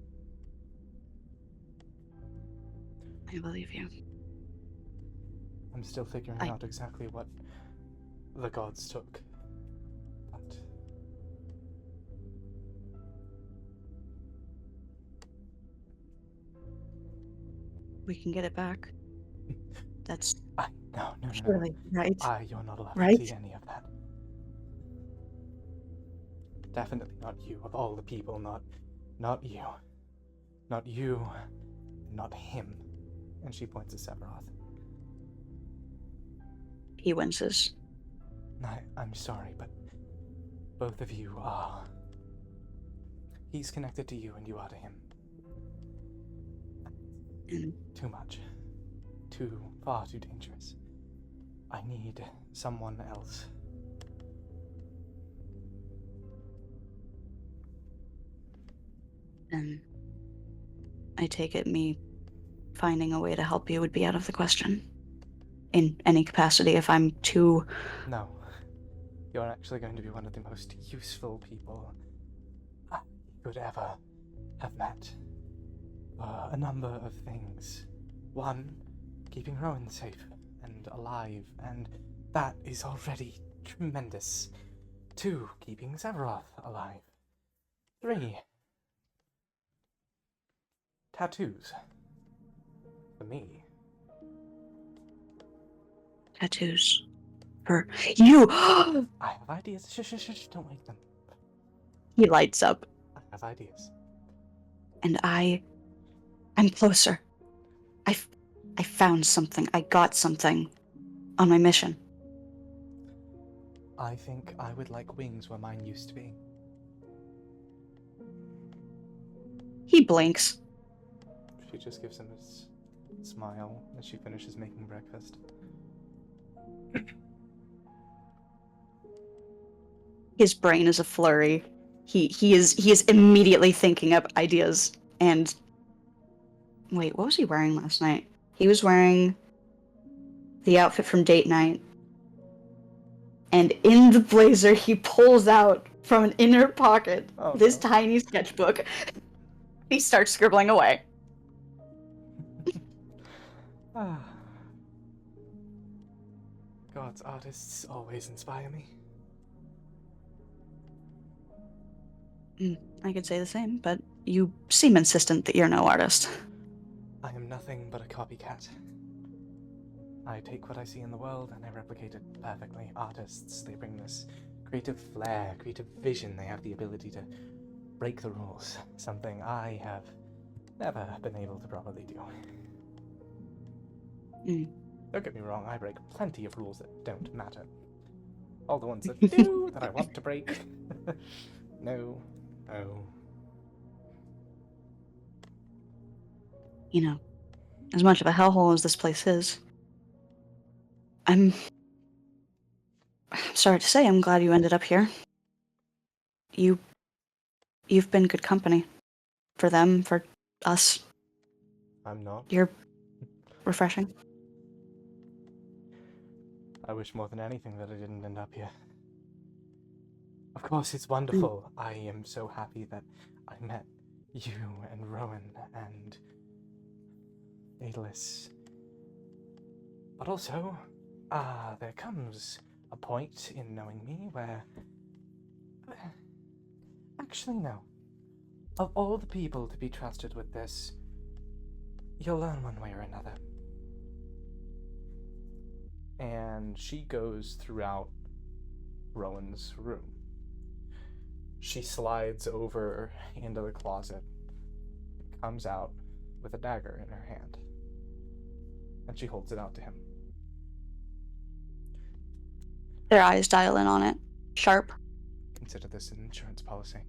I believe you. I'm still figuring out exactly what the gods took. But We can get it back. That's no. surely right. You're not allowed Right? to see any of that. Definitely not you, of all the people, not you. Not you, not him. And she points at Severoth. He winces. I'm sorry, but both of you are... He's connected to you and you are to him. Too much. Far too dangerous. I need someone else. And I take it me finding a way to help you would be out of the question. In any capacity, if I'm too... No. You're actually going to be one of the most useful people I could ever have met. A number of things. One, keeping Rowan safe and alive, and that is already tremendous. 2, keeping Severoth alive. 3, tattoos. For me. Tattoos. For you! I have ideas. Shh, don't wake them. He lights up. I have ideas. And I'm closer. I found something. I got something on my mission. I think I would like wings where mine used to be. He blinks. She just gives him a smile as she finishes making breakfast. His brain is a flurry. He is immediately thinking up ideas. And wait, what was he wearing last night? He was wearing the outfit from date night. And in the blazer, he pulls out from an inner pocket this tiny sketchbook. He starts scribbling away. Ah. God's artists always inspire me. I could say the same, but you seem insistent that you're no artist. I am nothing but a copycat. I take what I see in the world and I replicate it perfectly. Artists, they bring this creative flair, creative vision. They have the ability to break the rules, something I have never been able to properly do. Don't get me wrong, I break plenty of rules that don't matter. All the ones that do, that I want to break. No. You know, as much of a hellhole as this place is, I'm sorry to say I'm glad you ended up here. You've been good company. For them, for us. I'm not. You're refreshing. I wish more than anything that I didn't end up here. Of course, it's wonderful. I am so happy that I met you and Rowan and Daedalus. But also, there comes a point in knowing me where... Actually, no. Of all the people to be trusted with this, you'll learn one way or another. And she goes throughout Rowan's room. She slides over into the closet, comes out with a dagger in her hand, and she holds it out to him. Their eyes dial in on it. Sharp. Consider this an insurance policy.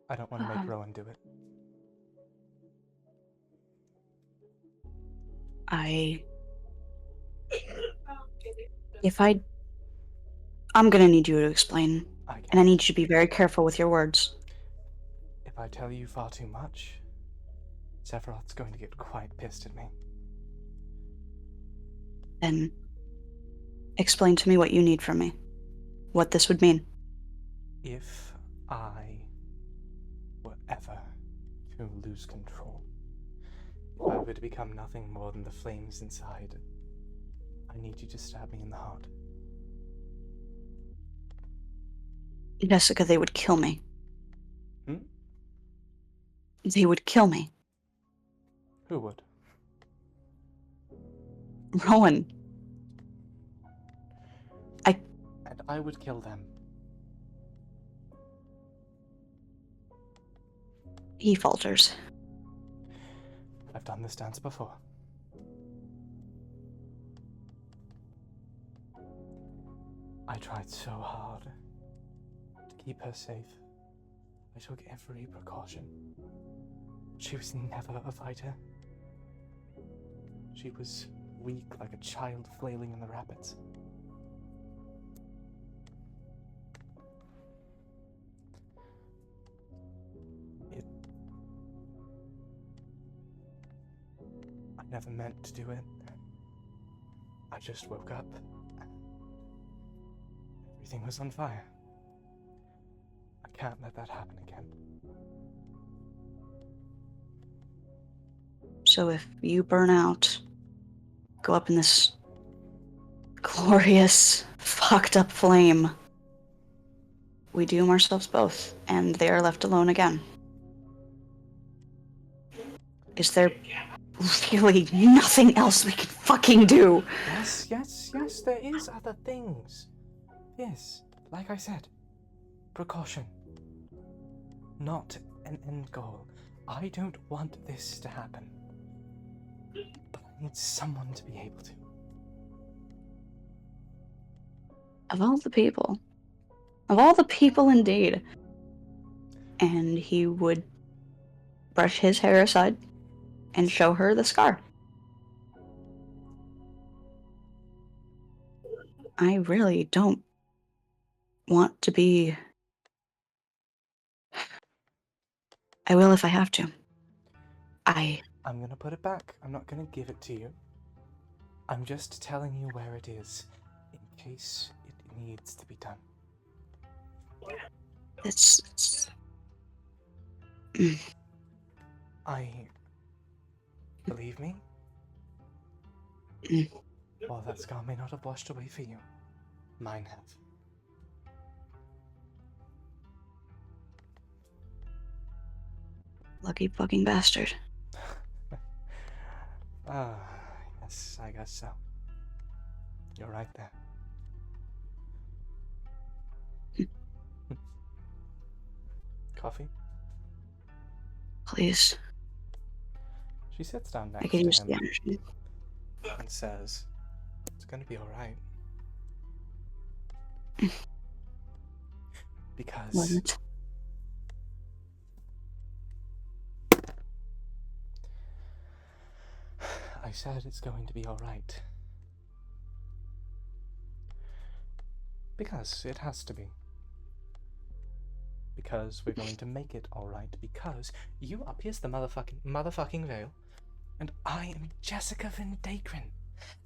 I don't want to make Rowan do it. I'm gonna need you to explain, I and I need you to be very careful with your words. If I tell you far too much, Severoth's going to get quite pissed at me. Then explain to me what you need from me. What this would mean. If I were ever to lose control, if I were to become nothing more than the flames inside, I need you to stab me in the heart. Jessica, they would kill me. Hmm? They would kill me. Who would? Rowan. And I would kill them. He falters. I've done this dance before. I tried so hard to keep her safe. I took every precaution. She was never a fighter. She was weak like a child flailing in the rapids. I never meant to do it. I just woke up. Everything was on fire. I can't let that happen again. So if you burn out, go up in this glorious, fucked up flame, we doom ourselves both, and they are left alone again. Is there really nothing else we can fucking do? Yes, there is other things. Yes, like I said, precaution. Not an end goal. I don't want this to happen. But I need someone to be able to. Of all the people indeed. And he would brush his hair aside and show her the scar. I really don't want to be... I will if I have to. I'm gonna put it back. I'm not gonna give it to you. I'm just telling you where it is, in case it needs to be done. It's Believe me? Mm. While that scar may not have washed away for you, mine have. lucky fucking bastard. Ah, yes, I guess so. You're right there. Coffee? Please. She sits down I next could to use him the energy. and says, "It's gonna be alright." Because What? I said it's going to be alright. Because it has to be. Because we're going to make it alright. Because you are Pierce the motherfucking veil. And I am Jessica Vendagron.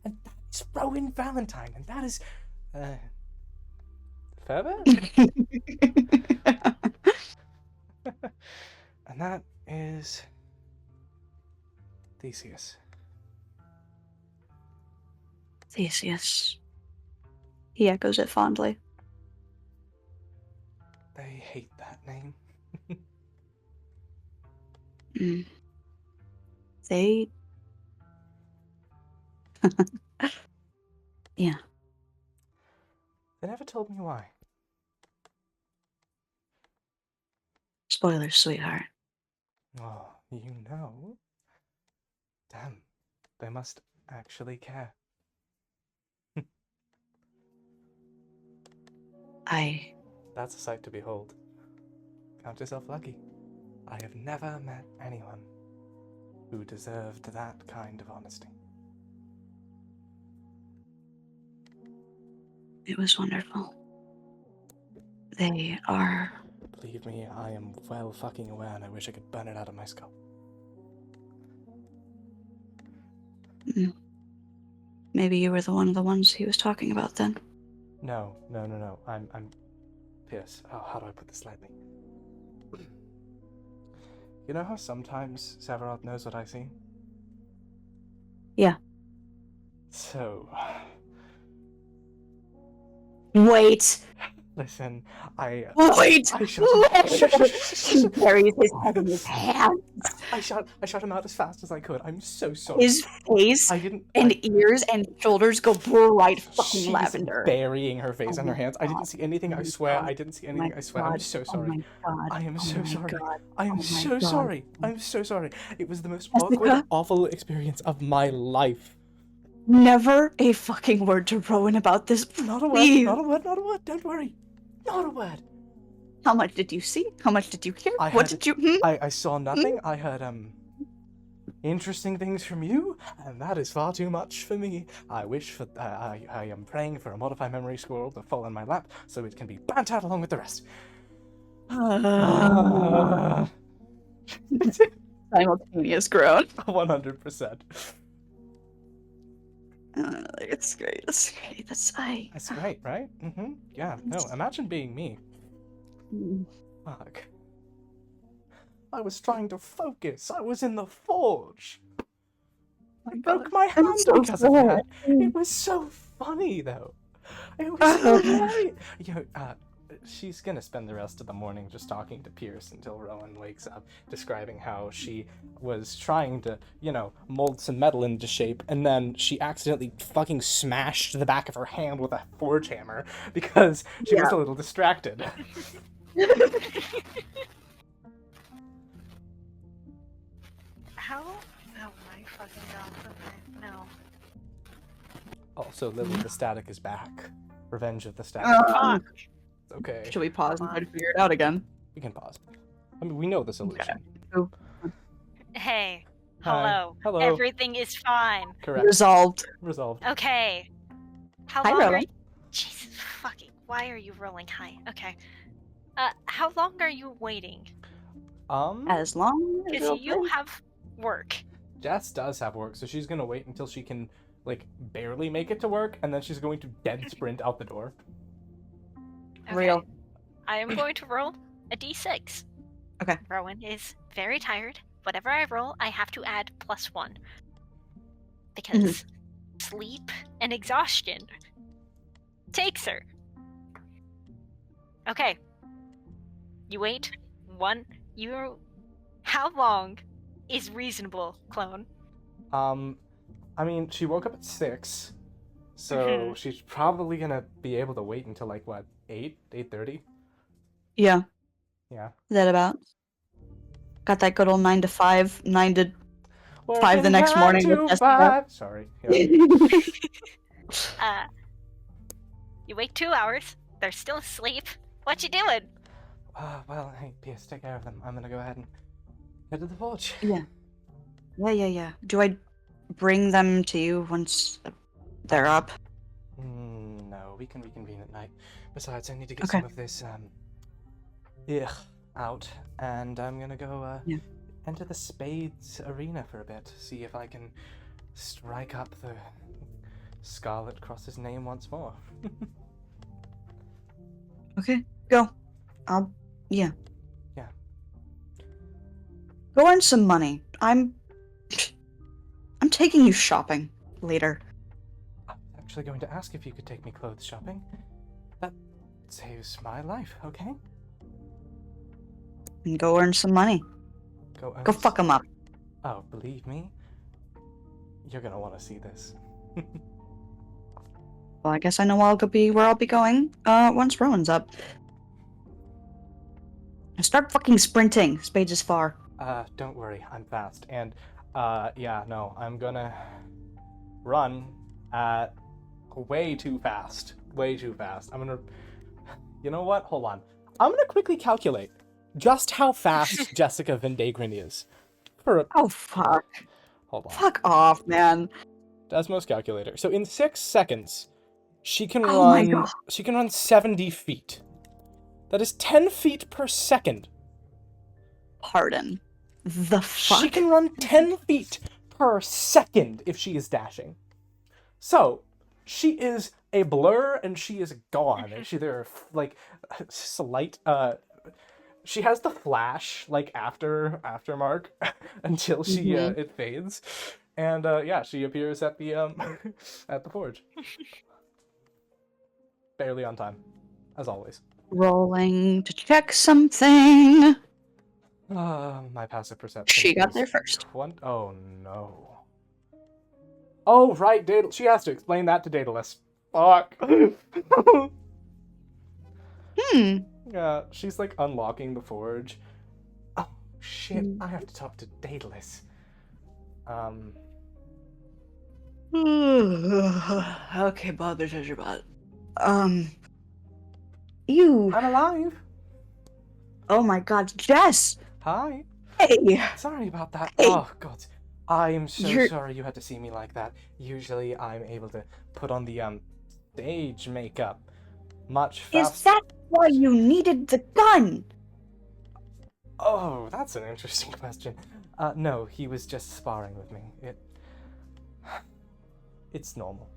And that is Rowan Valentine. And that is Fervor? And that is Theseus. Theseus. He echoes it fondly. They hate that name. Mm. They. Yeah. They never told me why. Spoilers, sweetheart. Oh, you know? Damn, they must actually care. That's a sight to behold. Count yourself lucky. I have never met anyone who deserved that kind of honesty. It was wonderful. They are. Believe me, I am well fucking aware and I wish I could burn it out of my skull. Maybe you were one of the ones he was talking about then. No. I'm Pierce. Oh, how do I put this lightly? You know how sometimes Severoth knows what I see? Yeah. So, Wait! listen, Wait! I shot He buries his head in his hands. I shot him out as fast as I could. I'm so sorry. His face and ears and shoulders go bright fucking She's lavender. burying her face Oh in her my hands. I God. didn't see anything, Oh I my swear. God. I didn't see Oh anything, my I swear. God. I'm so Oh sorry. my God. I am Oh so my sorry. God. I am Oh my so God. sorry. I'm so sorry. It was the most Jessica? awkward, awful experience of my life. Never a fucking word to Rowan about this, Not a word, please. not a word, not a word. Don't worry. Not a word. How much did you see? How much did you hear? I What heard- did you... I saw nothing. I heard, interesting things from you, and that is far too much for me. I wish for, I am praying for a modified memory scroll to fall in my lap so it can be burnt out along with the rest. Simultaneous groan. 100%. It's great. That's great. That's great, right? Mm-hmm. Yeah, no, imagine being me. Fuck. I was trying to focus. I was in the forge. I broke my hand because of that. It was so funny, though. It was so great. She's gonna spend the rest of the morning just talking to Pierce until Rowan wakes up, describing how she was trying to, mold some metal into shape, and then she accidentally fucking smashed the back of her hand with a forge hammer because she was a little distracted. How? Oh my fucking god. Okay, no. Also, Lily the Static is back. Revenge of the Static. Fuck. It's okay. Should we pause and try to figure it out again? We can pause. I mean, we know the solution. Hey. Hi. Hello. Hello. Everything is fine. Correct. Resolved. Resolved. Okay. How Hi, long are Rowan. you... Jesus fucking... Why are you rolling high? Okay. How long are you waiting? As long as Because you have work. Jess does have work, so she's gonna wait until she can, barely make it to work, and then she's going to dead sprint out the door. Okay. Real. I am going to roll a d6. Okay. Rowan is very tired. Whatever I roll, I have to add +1. Because sleep and exhaustion takes her. Okay. You wait. How long is reasonable, clone? I mean, she woke up at 6, so Mhm. she's probably gonna be able to wait until like what, 8:30? Yeah, Yeah. that about. Got that good old 9 to 5, 9 to 5 the Working next 9 morning with to Jessica. 5. Sorry. Yeah. You wait 2 hours. They're still asleep. What you doing? Well, hey, Pierce, take care of them. I'm gonna go ahead and head to the forge. Yeah. Yeah. Do I bring them to you once they're up? No, we can reconvene at night. Besides, I need to get Okay. some of this, out, and I'm gonna go, Yeah. enter the Spades arena for a bit, see if I can strike up the Scarlet Cross's name once more. Okay, go. Yeah. Yeah. Go earn some money. I'm taking you shopping later. I was actually going to ask if you could take me clothes shopping. That saves my life, okay? And go earn some money. Go Fuck them up. Oh, believe me, you're gonna want to see this. Well, I guess I know where I'll be going once Rowan's up. Start fucking sprinting. Spades is far. Don't worry, I'm fast. And, yeah, no, I'm gonna run at way too fast. Way too fast. You know what? Hold on. I'm gonna quickly calculate just how fast Jessica Vendagron is. Oh, fuck. Hold on. Fuck off, man. Desmos calculator. So in 6 seconds, she can Oh my run. God. She can run 70 feet. That is 10 feet per second. Pardon. The fuck? She can run 10 feet per second if she is dashing. So, she is a blur and she is gone. There are like slight she has the flash like after mark until she it fades. And yeah, she appears at the at the forge. Barely on time, as always. Rolling to check something. My passive perception. She got is there first. Oh no. Oh right, she has to explain that to Daedalus. Fuck. Yeah, she's like unlocking the forge. Oh shit, I have to talk to Daedalus. Okay, Bob, there's your butt. You. I'm alive. Oh my God, Jess. Hi. Hey. Sorry about that. Hey. Oh god. I'm so You're- sorry you had to see me like that. Usually I'm able to put on the stage makeup much faster. Is that why you needed the gun? Oh, that's an interesting question. No, he was just sparring with me. It's normal.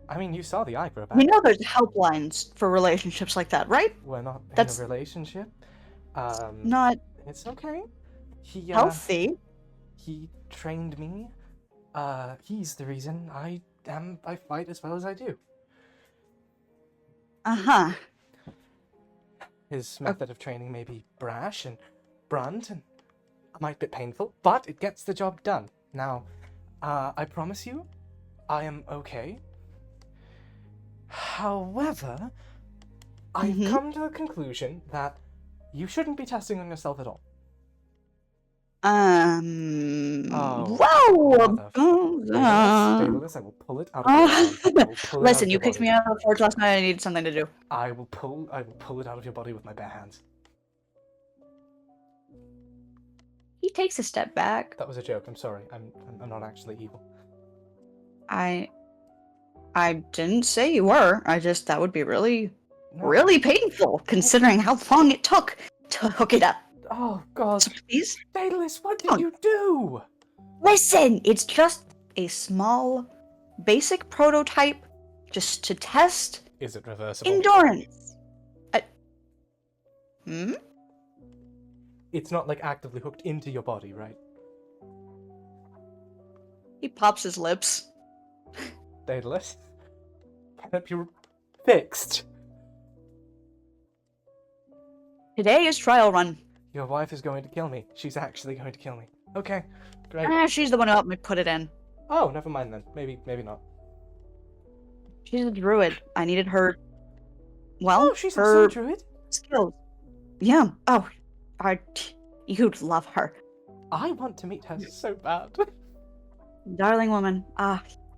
I mean, you saw the acrobat. You know there's helplines for relationships like that, right? We're not in That's- a relationship. Not It's okay. He healthy. He trained me. He's the reason I fight as well as I do. Uh-huh. His method of training may be brash and blunt and might be painful, but it gets the job done. Now, I promise you, I am okay. However, I've come to the conclusion that you shouldn't be testing on yourself at all. Whoa! Daedalus, I will pull it out of your body. Listen, you kicked me out of the forge last night. I needed something to do. I will pull it out of your body with my bare hands. He takes a step back. That was a joke. I'm sorry. I'm not actually evil. I didn't say you were. That would be really No. really painful, considering how long it took to hook it up. Oh God, So please, Daedalus, what did you do? listen! It's just a small, basic prototype, just to test Is it reversible? Endurance. Hmm? It's not like actively hooked into your body, right? He pops his lips. Daedalus? Can it be fixed? Today is trial run. Your wife is going to kill me. She's actually going to kill me. Okay, great. She's the one who helped me put it in. Oh, never mind then. Maybe not. She's a druid. I needed her. Well, Oh, she's her also a druid? skills. Yeah. Oh, you'd love her, I want to meet her so bad. darling woman.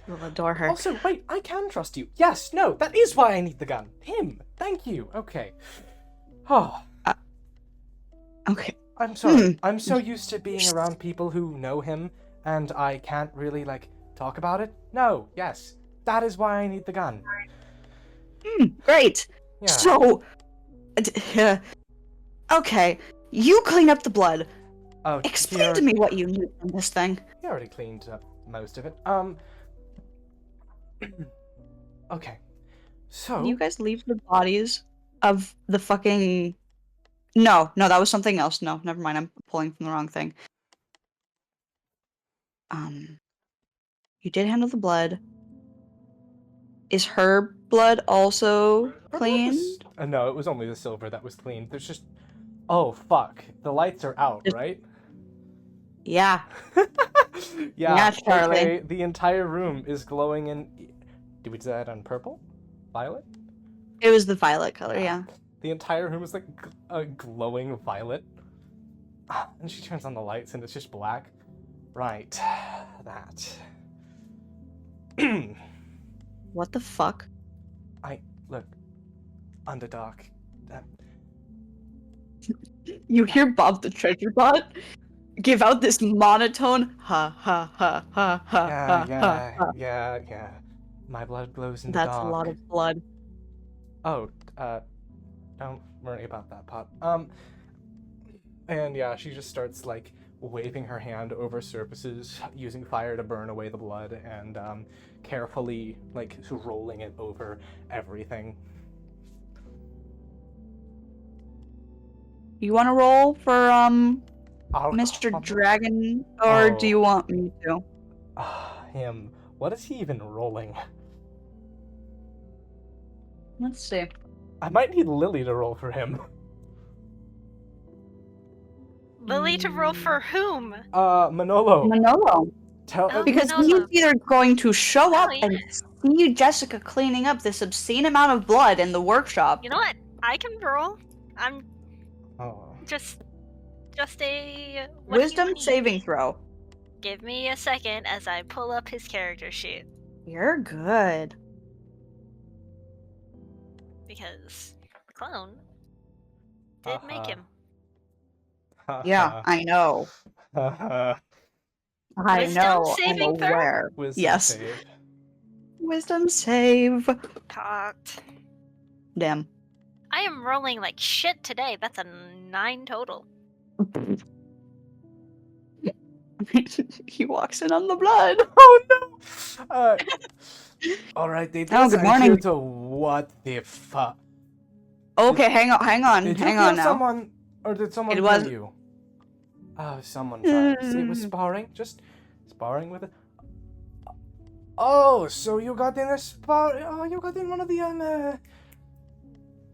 You'll adore her. Also, wait, I can trust you. Yes, no, that is why I need the gun. Him. Thank you. Okay. Oh, Okay. I'm sorry. I'm so used to being around people who know him, and I can't really, talk about it. No, yes. That is why I need the gun. Great. Yeah. So, okay, you clean up the blood. Oh, Explain to me what you need from this thing. He already cleaned up most of it. Okay. So... Can you guys leave the bodies of the fucking... No, that was something else. No, never mind. I'm pulling from the wrong thing. You did handle the blood. Is her blood also clean? No, it was only the silver that was clean. There's just... Oh, fuck. The lights are out, right? Yeah. Yeah, Charlie. okay, the entire room is glowing in... Did we do that on purple? Violet? It was the violet color, yeah. The entire room is like a glowing violet. And she turns on the lights and it's just black. Right. That. What the fuck? Look. Underdark. You hear Bob the Treasure Bot give out this monotone ha ha ha ha ha. Yeah. My blood glows in the dark. That's a lot of blood. Oh, don't worry about that part. And yeah, she just starts waving her hand over surfaces, using fire to burn away the blood, and carefully rolling it over everything. You want to roll for Mr. I'll- Dragon, or do you want me to? Him. What is he even rolling? Let's see. I might need Lily to roll for him. Lily to roll for whom? Manolo. Manolo. Oh, Because Manolo. he's either going to show up Oh, yeah. and see Jessica cleaning up this obscene amount of blood in the workshop. You know what? I can roll. I'm Oh. just a what do you Wisdom need? saving throw. Give me a second as I pull up his character sheet You're good. because the clone did make him. Yeah, I know. I Wisdom know. I'm saving throw? aware. Wisdom Yes. save. Wisdom save. Cocked. Damn. I am rolling like shit today. That's a 9 total. He walks in on the blood. Oh no! All right, they Oh, good morning. to what the fuck? Okay, hang on Did you now. kill someone, or did someone It kill wasn't- you? Oh, someone tried. It was sparring, just sparring with it. Oh, so you got in a spar? Oh, you got in one of the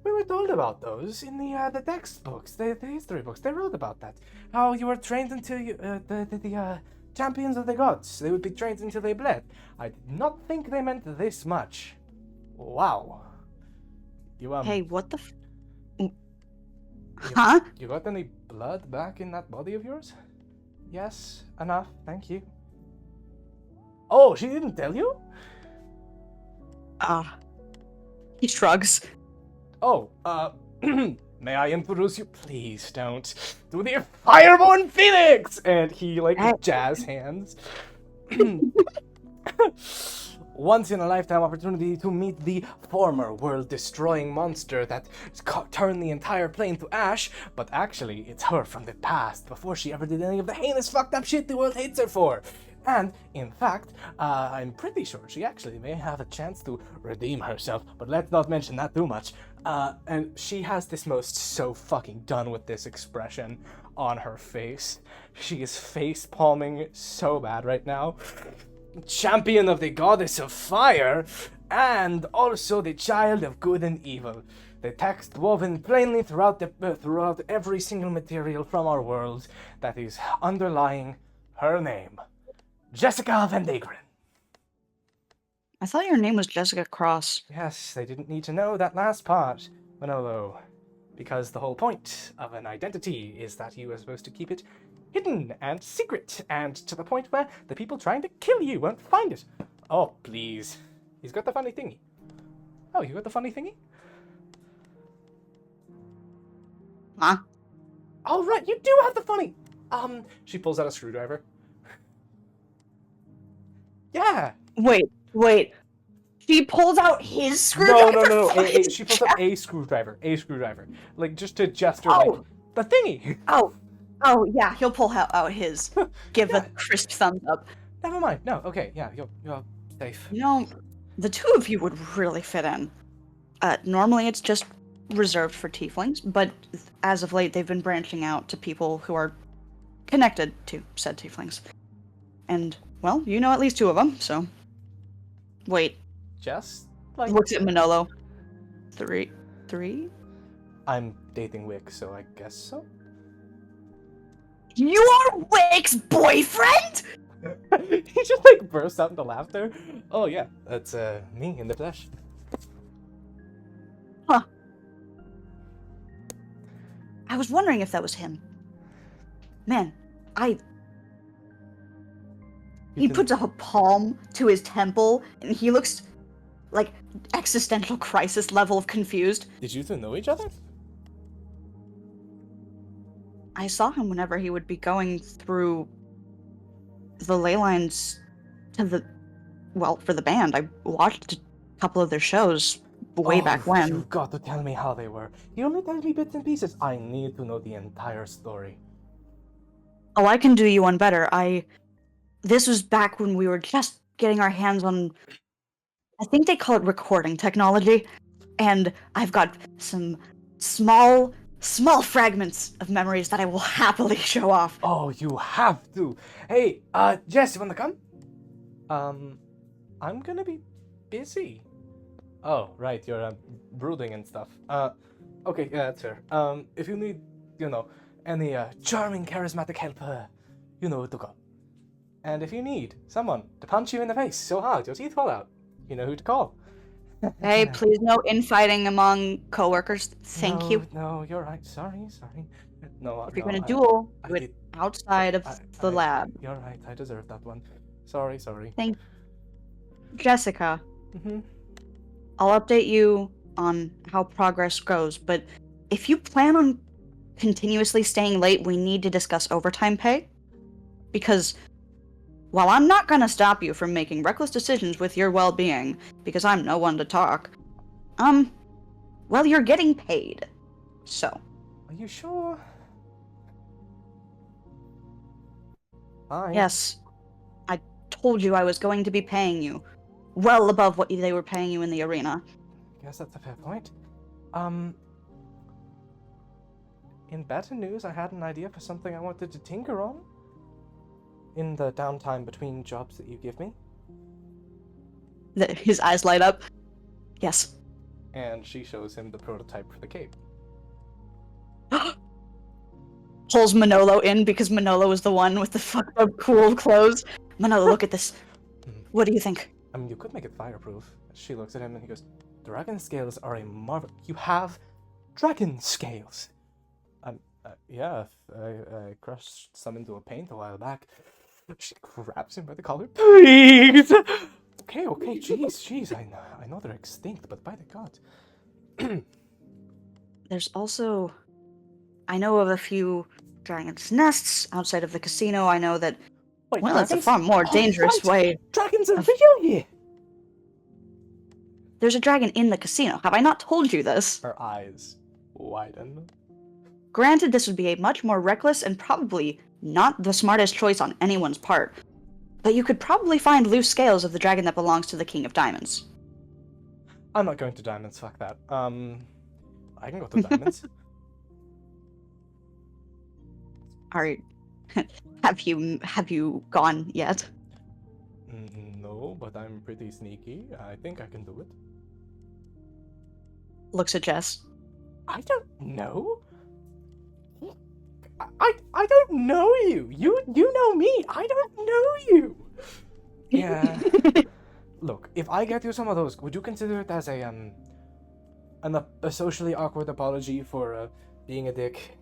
We were told about those in the textbooks, the history books. They wrote about that. How you were trained until you the champions of the gods. They would be trained until they bled. I did not think they meant this much. Wow. You Hey, what the Huh? You got any blood back in that body of yours? Yes, enough, thank you. Oh, she didn't tell you? He shrugs. Oh, may I introduce you? Please don't. To the Fireborn Phoenix! And he, jazz hands. Once in a lifetime opportunity to meet the former world-destroying monster that turned the entire plane to ash, but actually, it's her from the past, before she ever did any of the heinous fucked up shit the world hates her for. And, in fact, I'm pretty sure she actually may have a chance to redeem herself, but let's not mention that too much. And she has this most so fucking done with this expression on her face. She is face palming so bad right now. Champion of the goddess of fire, and also the child of good and evil. The text woven plainly throughout every single material from our world that is underlying her name. Jessica Vendagron. I thought your name was Jessica Cross. Yes, they didn't need to know that last part, Manolo. Because the whole point of an identity is that you are supposed to keep it hidden and secret, and to the point where the people trying to kill you won't find it. Oh, please. He's got the funny thingy. Oh, you got the funny thingy? Huh? Oh, right, you do have the funny... She pulls out a screwdriver. Yeah. Wait. She pulls out his screwdriver? No. She pulls out a screwdriver. Like, just to gesture, like, the thingy. Oh, yeah, he'll pull out his. Give a crisp thumbs up. Never mind. No, okay, yeah, you're safe. You know, the two of you would really fit in. Normally it's just reserved for tieflings, but as of late they've been branching out to people who are connected to said tieflings. And, well, you know at least two of them, so... Wait. Just, like... Looks at Manolo. Three? I'm dating Wick, so I guess so. You're Wick's boyfriend?! He just, like, bursts out into laughter. Oh, yeah, that's, me in the flesh. Huh. I was wondering if that was him. Man, He puts a palm to his temple, and he looks like existential crisis level of confused. Did you two know each other? I saw him whenever he would be going through the ley lines to for the band. I watched a couple of their shows way back when. You've got to tell me how they were. You only tell me bits and pieces. I need to know the entire story. Oh, I can do you one better. This was back when we were just getting our hands on, I think they call it recording technology, and I've got some small fragments of memories that I will happily show off. Oh, you have to. Hey, Jess, you wanna come? I'm gonna be busy. Oh, right, you're, brooding and stuff. Okay, yeah, that's fair. If you need, any, charming, charismatic help, you know who to call. And if you need someone to punch you in the face so hard your teeth fall out, you know who to call. Hey, please no infighting among coworkers. Thank you. No, you're right. Sorry. No, If you're gonna duel, do it outside of the lab. You're right. I deserve that one. Sorry. Thank Jessica. Mm-hmm. I'll update you on how progress goes, but if you plan on continuously staying late, we need to discuss overtime pay. Because while I'm not gonna stop you from making reckless decisions with your well-being, because I'm no one to talk, well, you're getting paid. So. Are you sure? Fine. Yes. I told you I was going to be paying you. Well above what they were paying you in the arena. Guess that's a fair point. In better news, I had an idea for something I wanted to tinker on. In the downtime between jobs that you give me. His eyes light up. Yes. And she shows him the prototype for the cape. Pulls Manolo in because Manolo is the one with the fucked up cool clothes. Manolo, look at this. What do you think? I mean, you could make it fireproof. She looks at him and he goes, "Dragon scales are a marvel. You have dragon scales." Yeah, I crushed some into a paint a while back. She grabs him by the collar. Please! Okay, jeez. I know they're extinct, but by the god. There's also... I know of a few dragon's nests outside of the casino. I know that... Wait, well, dragons? it's a far more dangerous way... Dragons are real here! There's a dragon in the casino. Have I not told you this? Her eyes widen. Granted, this would be a much more reckless and probably not the smartest choice on anyone's part. but you could probably find loose scales of the dragon that belongs to the King of Diamonds. I'm not going to Diamonds, fuck that. I can go to Diamonds. Have you gone yet? No, but I'm pretty sneaky. I think I can do it. Looks at Jess. I don't know. I don't know you. You know me. I don't know you. Yeah. Look, if I get you some of those, would you consider it as a socially awkward apology for being a dick?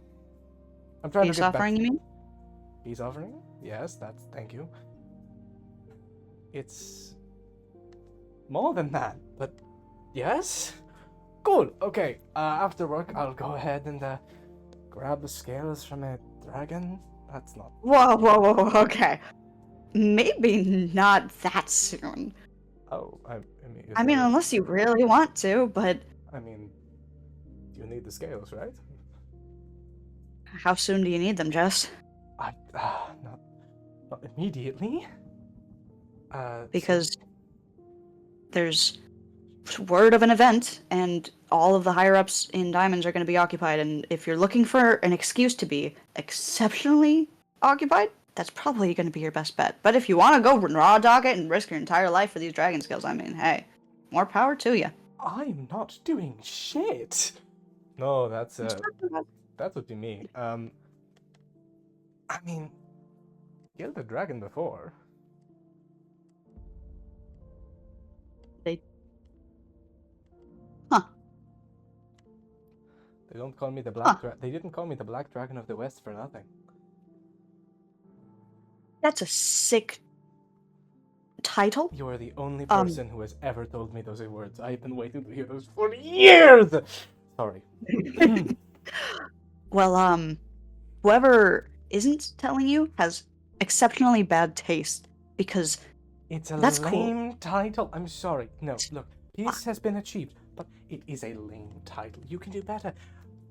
I'm trying Peace to get offering, back. you mean? Peace offering? Yes, that's thank you. It's more than that, but yes. Cool. Okay. After work, I'll go ahead and grab the scales from a dragon. That's not. Whoa, okay. Maybe not that soon. Oh, I mean. I mean, unless you really want to, but I mean, you need the scales, right? how soon do you need them, Jess? Not immediately. Because there's word of an event, and all of the higher-ups in Diamonds are going to be occupied, and if you're looking for an excuse to be exceptionally occupied, that's probably going to be your best bet. But if you want to go raw dog it and risk your entire life for these dragon skills, I mean, hey, more power to you. I'm not doing shit. No, that would be me. I mean, killed a dragon before. They don't call me the black. They didn't call me the Black Dragon of the West for nothing. That's a sick title. You are the only person who has ever told me those words. I've been waiting to hear those for years. Sorry. Well, whoever isn't telling you has exceptionally bad taste, because It's a that's lame cool. title. I'm sorry. No, look, peace has been achieved, but it is a lame title. You can do better.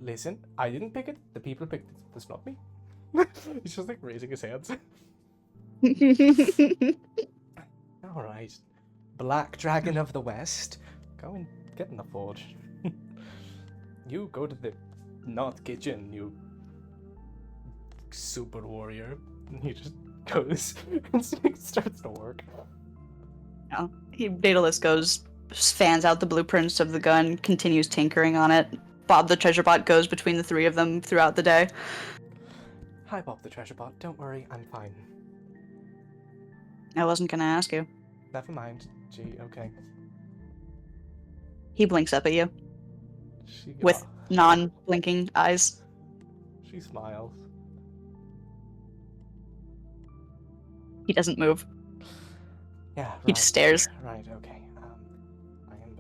Listen, I didn't pick it. The people picked it. That's not me. He's just like raising his hands. All right, Black Dragon of the West. Go and get in the forge. You go to the not kitchen, you super warrior. He just goes and starts to work. No. Daedalus goes, fans out the blueprints of the gun, continues tinkering on it. Bob the treasure bot goes between the three of them throughout the day. Hi, Bob the treasure bot. Don't worry, I'm fine. I wasn't gonna ask you. Never mind. Gee, okay. He blinks up at you with non-blinking eyes. She smiles. He doesn't move. Yeah, He just stares. Right, okay. I am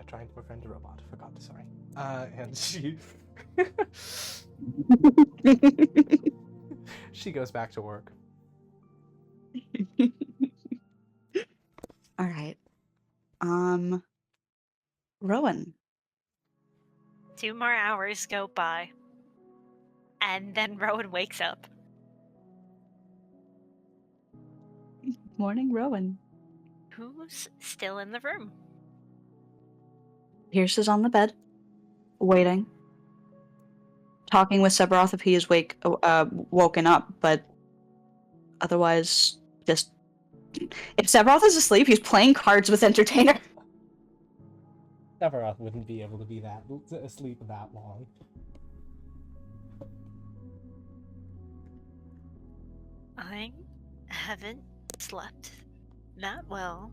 trying to befriend a robot. Forgot, sorry. And she... she goes back to work. All right. Rowan. 2 more hours go by. And then Rowan wakes up. Morning, Rowan. Who's still in the room? Pierce is on the bed, waiting, talking with Severoth if he is woken up, but otherwise, just... If Severoth is asleep, he's playing cards with Entertainer. Severoth wouldn't be able to be asleep that long. I haven't slept that well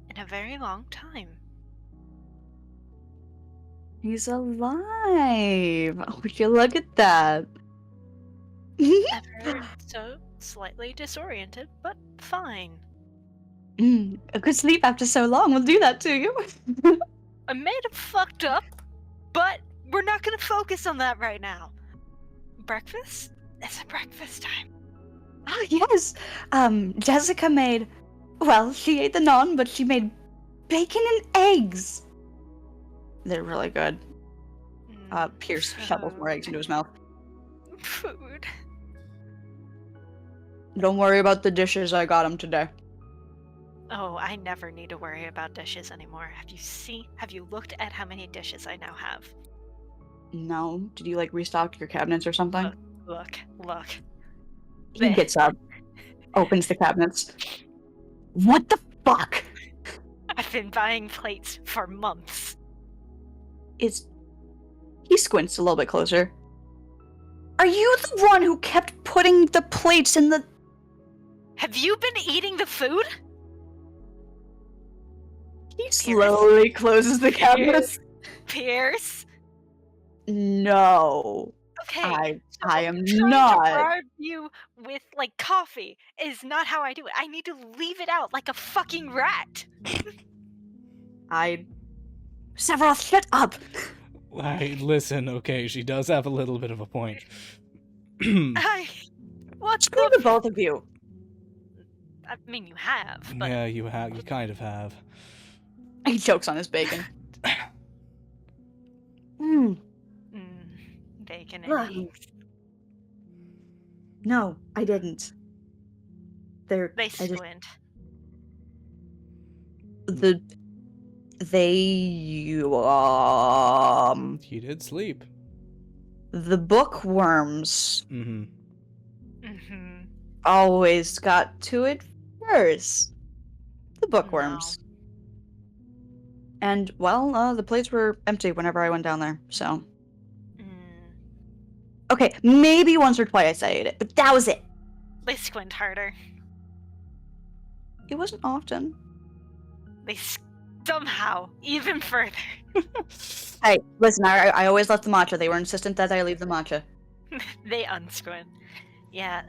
in a very long time. He's alive. Would you look at that? Ever so slightly disoriented, but fine. A good sleep after so long will do that to you. I may have fucked up, but we're not gonna focus on that right now. Breakfast? It's breakfast time. Oh, yes. Jessica made... Well, she ate the naan, but she made bacon and eggs. They're really good. Pierce shovels more eggs into his mouth. Food. Don't worry about the dishes. I got them today. Oh, I never need to worry about dishes anymore. Have you looked at how many dishes I now have? No. Did you, like, restock your cabinets or something? Look. He There. gets up, opens the cabinets. What the fuck? I've been buying plates for months. He squints a little bit closer. Are you the one who kept putting the plates in the... Have you been eating the food? He slowly closes the cabinets. Pierce? No. Okay. I am trying not. to bribe you with, like, coffee is not how I do it. I need to leave it out like a fucking rat. Severoth, shut up! Listen, okay, she does have a little bit of a point. What Screw the both of you. I mean, you have, but... Yeah, you kind of have. He chokes on his bacon. Mm. Bacon and Ugh. eggs. No, I didn't. They squint. He did sleep. The bookworms Mm-hmm. always got to it first. The bookworms. And, well, the plates were empty whenever I went down there, so... Okay, maybe once or twice I ate it, but that was it. They squint harder. It wasn't often. They somehow even further. Hey, listen, I always left the matcha. They were insistent that I leave the matcha. They unsquint. Yeah,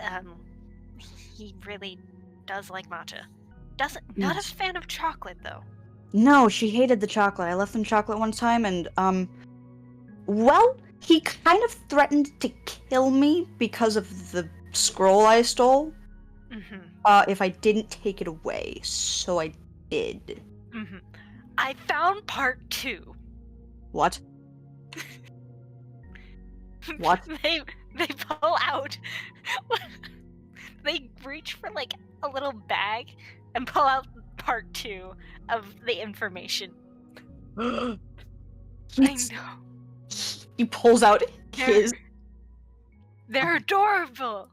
he really does like matcha. Not a fan of chocolate, though. No, she hated the chocolate. I left them chocolate one time, and, well, he kind of threatened to kill me because of the scroll I stole. If I didn't take it away, so I did. I found part 2. What? What? They pull out. They reach for, like, a little bag and pull out part 2 of the information. I know. He pulls out his... They're adorable.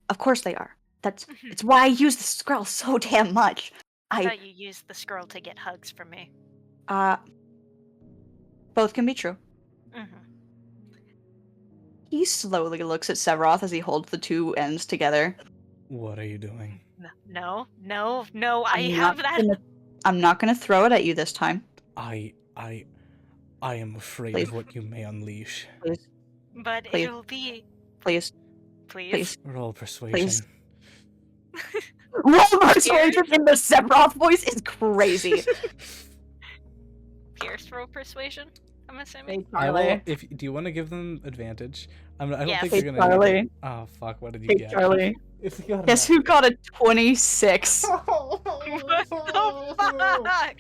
Of course they are. It's why I use the scroll so damn much. I thought you used the scroll to get hugs from me. Both can be true. He slowly looks at Severoth as he holds the two ends together. What are you doing? No, I have that. I'm not gonna throw it at you this time. I am afraid of what you may unleash. Please. But Please. it'll be... Please. Please. Roll persuasion. Roll persuasion in the Severoth voice is crazy. Pierce roll persuasion, I'm assuming. Charlie. Do you want to give them advantage? I don't Yes. think you're gonna. Charlie. Oh fuck! What did you Hey, get? Charlie. If you got Guess who got a 26? What the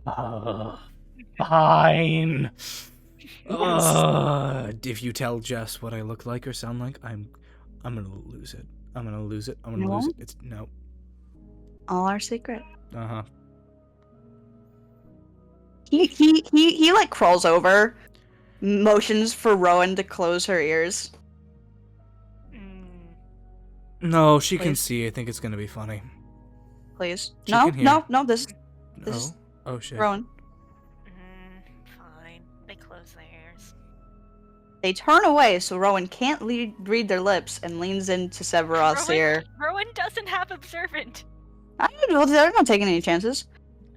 fuck? Fine. If you tell Jess what I look like or sound like, I'm gonna lose it. I'm gonna lose it. It's no. All our secret. Uh-huh. He like crawls over, motions for Rowan to close her ears. No, she can Please. see. I think it's gonna be funny. Please. She No, can hear. no, this Oh. is Oh shit. Rowan. Fine. They close their ears. They turn away so Rowan can't read their lips and leans into Severoth's ear. Rowan doesn't have observant. I don't know, they're not taking any chances.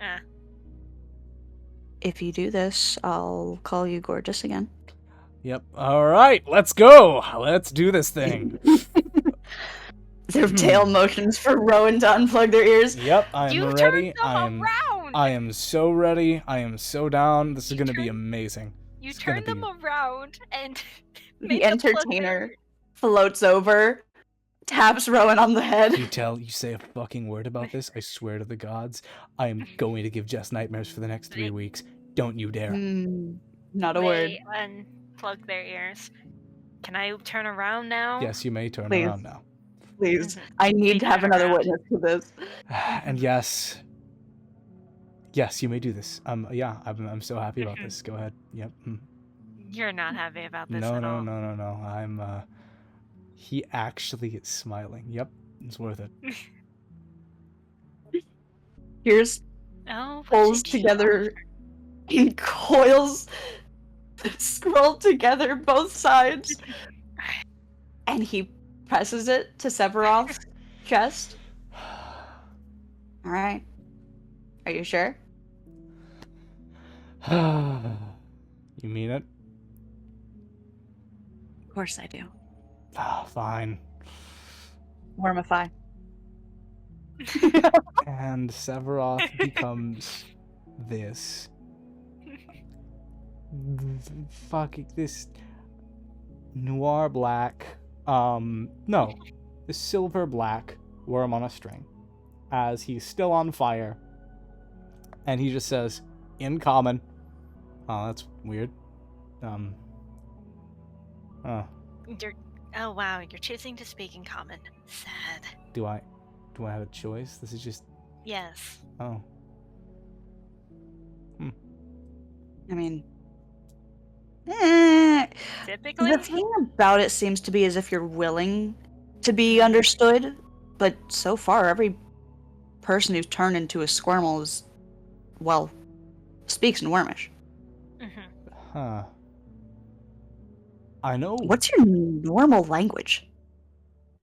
Ah. If you do this, I'll call you gorgeous again. Yep. All right, let's go. Let's do this thing. Their tail motions for Rowan to unplug their ears. Yep, I'm You ready. turned them around! I am so ready. I am so down. This is gonna be amazing. You It's turn gonna them around and The make them plug entertainer floats over, taps Rowan on the head. You say a fucking word about this, I swear to the gods, I am going to give Jess nightmares for the next 3 weeks. Don't you dare. Not a word. They unplug their ears, Can I turn around now? Yes, you may turn Please. around now. Please, Mhm. I need We to have turn another around. witness to this. And yes, you may do this. Yeah, I'm so happy about Mhm. this. Go ahead. Yep. You're not happy about this No, at all. no. I'm. He actually is smiling. Yep, it's worth it. Pierce Oh, what pulls did he together and coils the scroll together both sides, and he presses it to Severoth's chest. All right. Are you sure? You mean it? Of course I do. Fine. Wormify. And Severoth becomes this. Fucking this noir black. No, this silver black worm on a string, as he's still on fire, and he just says, "In common." Oh, that's weird. Oh. Oh wow, you're choosing to speak in common. Sad. Do I have a choice? This is just. Yes. Oh. I mean, Typically. the thing about it seems to be as if you're willing to be understood, but so far every person who's turned into a squirmel is, well, speaks in Wormish. Huh. I know. What's your normal language?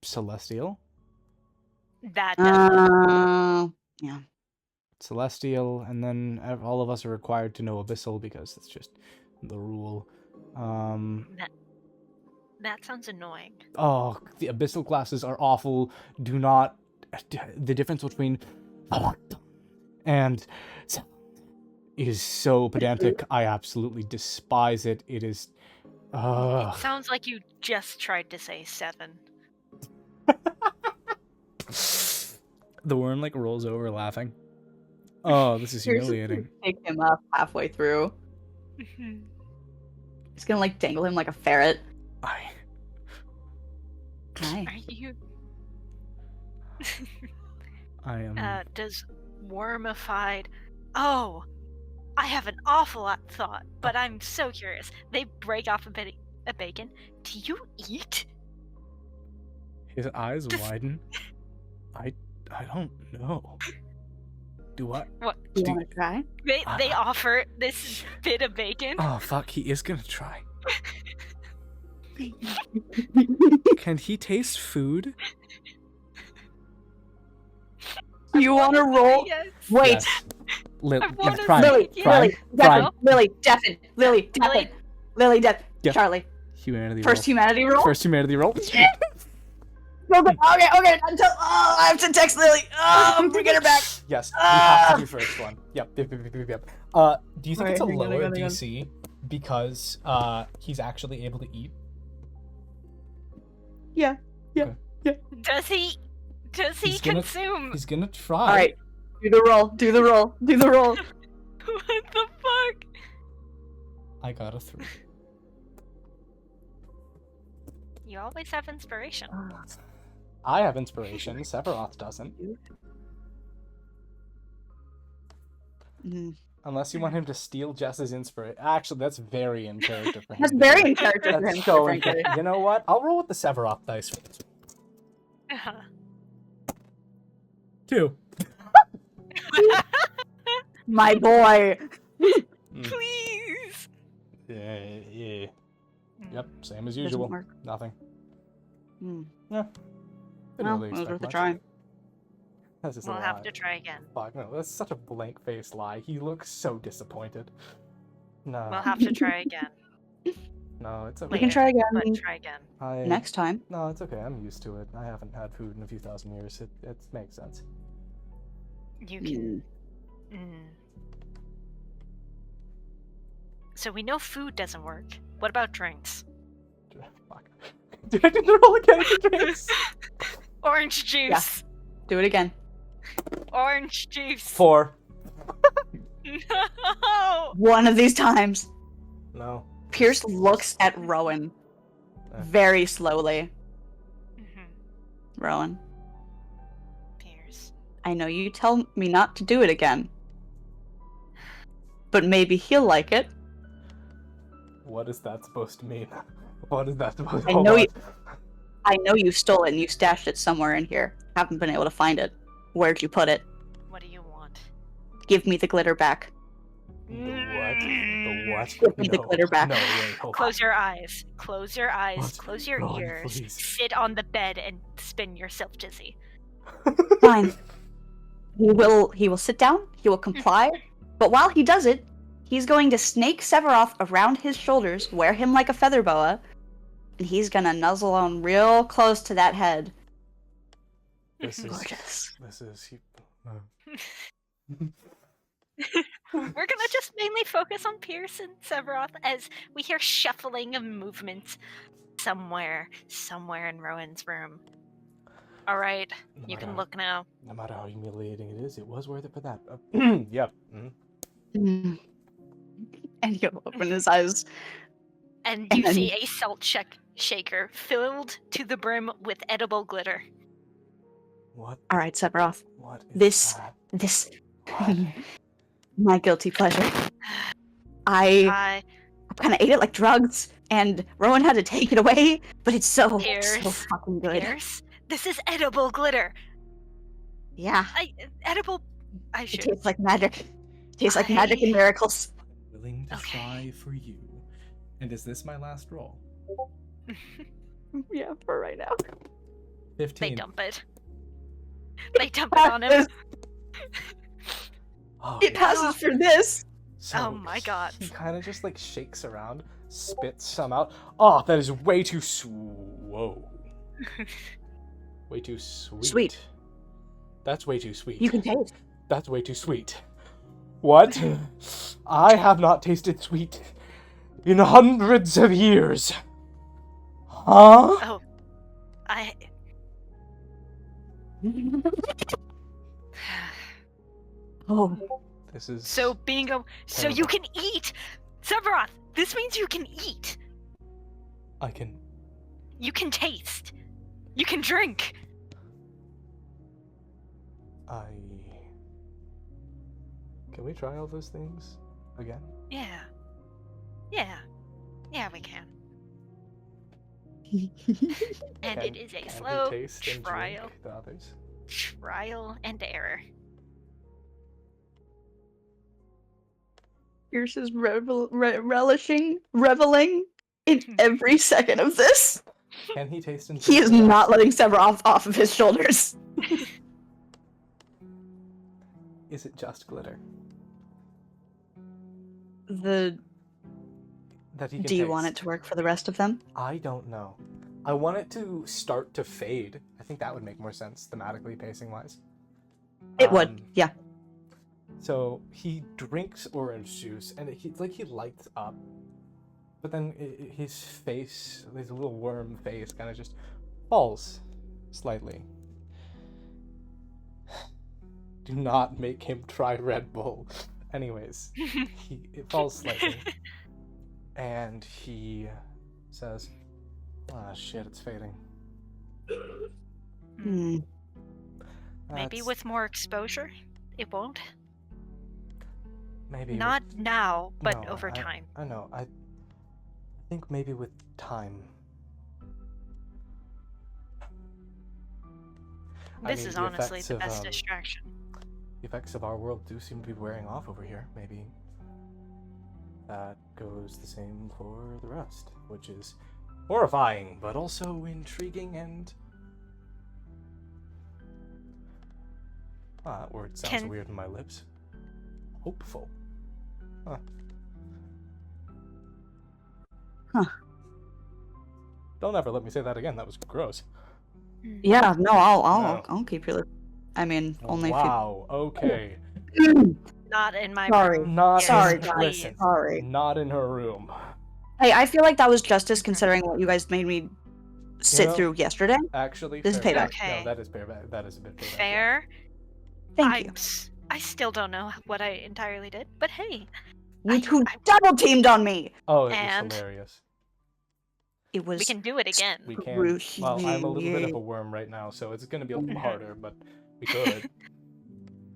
Celestial? That doesn't. Yeah. Celestial, and then all of us are required to know Abyssal because it's just the rule. That sounds annoying. Oh, the Abyssal classes are awful. Do not. The difference between and is so pedantic. I absolutely despise it. It is. It sounds like you just tried to say 7. The worm like rolls over laughing. Oh, this is Pierce is humiliating. gonna pick him up halfway through. He's gonna like dangle him like a ferret. I Hi. Are you? am. Does wormified? Oh, I have an awful lot thought, but I'm so curious. They break off a bacon. Do you eat? His eyes widen. I don't know. Do I? What? You Do- wanna try? They offer this bit of bacon. Oh fuck! He is gonna try. Can he taste food? You wanna roll? Yes. Wait, Yes. I wanna Prime. Lily, see Prime. Lily, Prime. Devin, Lily, Devin, Lily, Devin, Lily, Devin, Yeah. Charlie. Humanity First roll. humanity roll. First humanity roll. Okay. I have to text Lily. Get her back. Yes, we have to do first one. Yep. Do you think it's a Alright, hang on, lower hang on. DC because he's actually able to eat? Yeah. Does he He's gonna- consume? He's gonna try. All right. Do the roll. Do the roll. Do the roll. What the fuck? I got a 3. You always have inspiration. I have inspiration. Severoth doesn't. Mm. Unless you want him to steal Jess's inspiration. Actually, that's very in character for him. That's to very do. in character for That's him. so frankly. You know what? I'll roll with the Severoth dice for this. 2. My boy. Please. Yeah. Yep, same as Doesn't usual. work. Nothing. Hmm. Yeah. Well, it was worth a try. That's just We'll a have lie. to try again. Fuck, no, that's such a blank-faced lie. He looks so disappointed. No. We'll have to try again. No, it's okay. We can try again But try again. next time. No, it's okay. I'm used to it. I haven't had food in a few thousand years. It makes sense. You can. Mm. So we know food doesn't work. What about drinks? Fuck. Did I do the roll again for drinks? Orange juice. Do it again. Orange juice. 4. No. One of these times. No. Pierce looks at Rowan very slowly. Rowan, Pierce. I know you tell me not to do it again, but maybe he'll like it. What is that supposed to mean? What is that supposed to I hold know on. I know you stole it and you stashed it somewhere in here. Haven't been able to find it. Where'd you put it? What do you want? Give me the glitter back. The what? The what? Give me the glitter back. No, wait, hold on. Close your eyes. Close your eyes. What? Close your Rowan, ears. please. Sit on the bed and spin yourself dizzy. Fine. He will sit down, he will comply, but while he does it, he's going to snake Severoth around his shoulders, wear him like a feather boa, and he's gonna nuzzle on real close to that head. This is Gorgeous. We're gonna just mainly focus on Pierce and Severoth as we hear shuffling of movements somewhere in Rowan's room. Alright, you can look now. No matter how humiliating it is, it was worth it for that. Yep. Mm. And he'll open his eyes. And And you then- see a salt shaker filled to the brim with edible glitter. What? Alright, Severoth. What is This that? this What? my guilty pleasure. I kinda ate it like drugs, and Rowan had to take it away, but it's so Pierce. fucking good. Pierce, this is edible glitter. Yeah. I It should. tastes like magic. Tastes like magic and miracles. Willing to Okay. try for you. And is this my last roll? Yeah, for right now. 15. They dump it. They dump it on him. Oh, It passes for this. so Oh my god. He kind of just like shakes around, spits some out. Oh, that is way too whoa. Way too sweet. Sweet. That's way too sweet. You can taste. That's way too sweet. What? I have not tasted sweet in hundreds of years. Huh? Oh, I. Oh, This is So bingo. So you can eat, Severoth. This means you can eat. I can. You can taste. You can drink. Can we try all those things again? Yeah, we can. And it is a Can slow we taste and trial, drink the others? trial and error. Pierce is reveling in every second of this. Can he taste and He drink is the not rest? letting Severoth off of his shoulders. Is it just glitter That that he can Do you want it taste? to work for the rest of them? I don't know. I want it to start to fade. I think that would make more sense thematically, pacing wise. It would, yeah. So he drinks orange juice, and it's like he lights up, but then his face, his little worm face, kind of just falls slightly. Do not make him try Red Bull. Anyways, it falls slightly, and he says, "Ah, shit, it's fading." Hmm. Maybe That's- with more exposure, it won't. maybe Not now, but No, over time. I know. I think maybe with time. This is honestly effects the of, best distraction. The effects of our world do seem to be wearing off over here. Maybe that goes the same for the rest, which is horrifying, but also intriguing and... that word sounds weird in my lips. Hopeful. Huh. Don't ever let me say that again. That was gross. Yeah, no, I'll No. I'll keep your lip. I mean, only Wow. Okay. Not in my Sorry. room. Not Sorry, in, guys. listen. Sorry. Not in her room. Hey, I feel like that was justice considering what you guys made me sit know- through yesterday. Actually, This is fair. payback. Okay. No, that is payback. That is a bit payback. Fair. Thank you. I still don't know what I entirely did, but hey, You two double teamed on me. Oh, it And- was hilarious. It was We can do it again. We can. Well, I'm a little bit of a worm right now, so it's gonna be a little harder, but we could.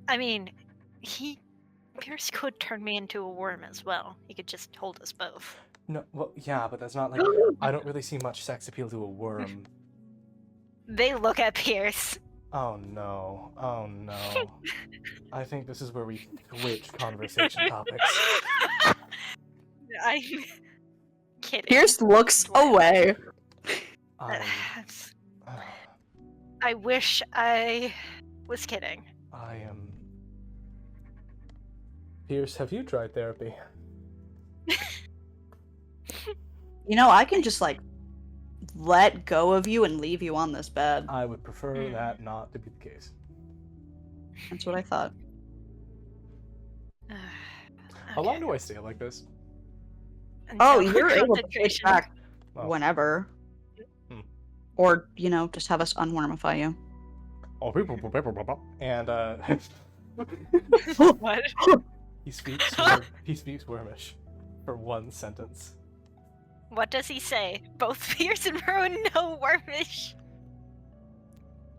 I mean, Pierce could turn me into a worm as well. He could just hold us both. No, well, yeah, but that's not like I don't really see much sex appeal to a worm. They look at Pierce. Oh no. Oh no. I think this is where we switch conversation topics. I'm kidding. Pierce looks away. I wish I was kidding. I am. Pierce, have you tried therapy? You know, I can just like let go of you and leave you on this bed. I would prefer that not to be the case. That's what I thought. How long do I stay like this? Oh, Until you're able to switch concentration. back Oh. whenever. Hmm. Or, you know, just have us unwormify you. And What? he speaks wormish for one sentence. What does he say? Both Pierce and Rowan know Wormish.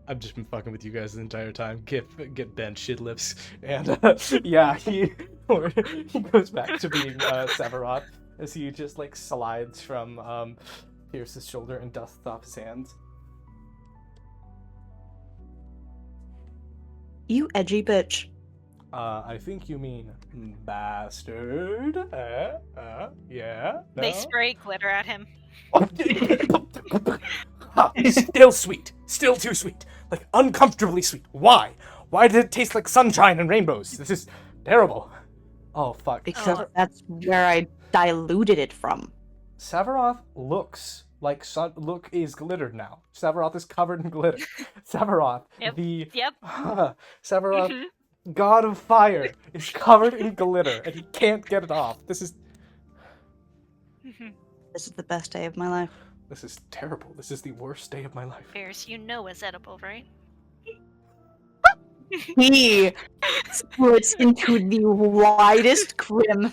I've just been fucking with you guys the entire time. Get Ben shit lips, and yeah, he goes back to being Severoth as he just like slides from Pierce's shoulder and dusts off his hands. You edgy bitch. I think you mean bastard. Yeah. No? They spray glitter at him. Still sweet. Still too sweet. Like uncomfortably sweet. Why? Why did it taste like sunshine and rainbows? This is terrible. Oh fuck. Because that's where I diluted it from. Severoth looks like look is glittered now. Severoth is covered in glitter. Severoth, Yep. Severoth, Mhm. God of Fire, is covered in glitter and he can't get it off. This is the best day of my life. This is terrible. This is the worst day of my life. Pierce, you know it's edible, right? He splits into the widest grin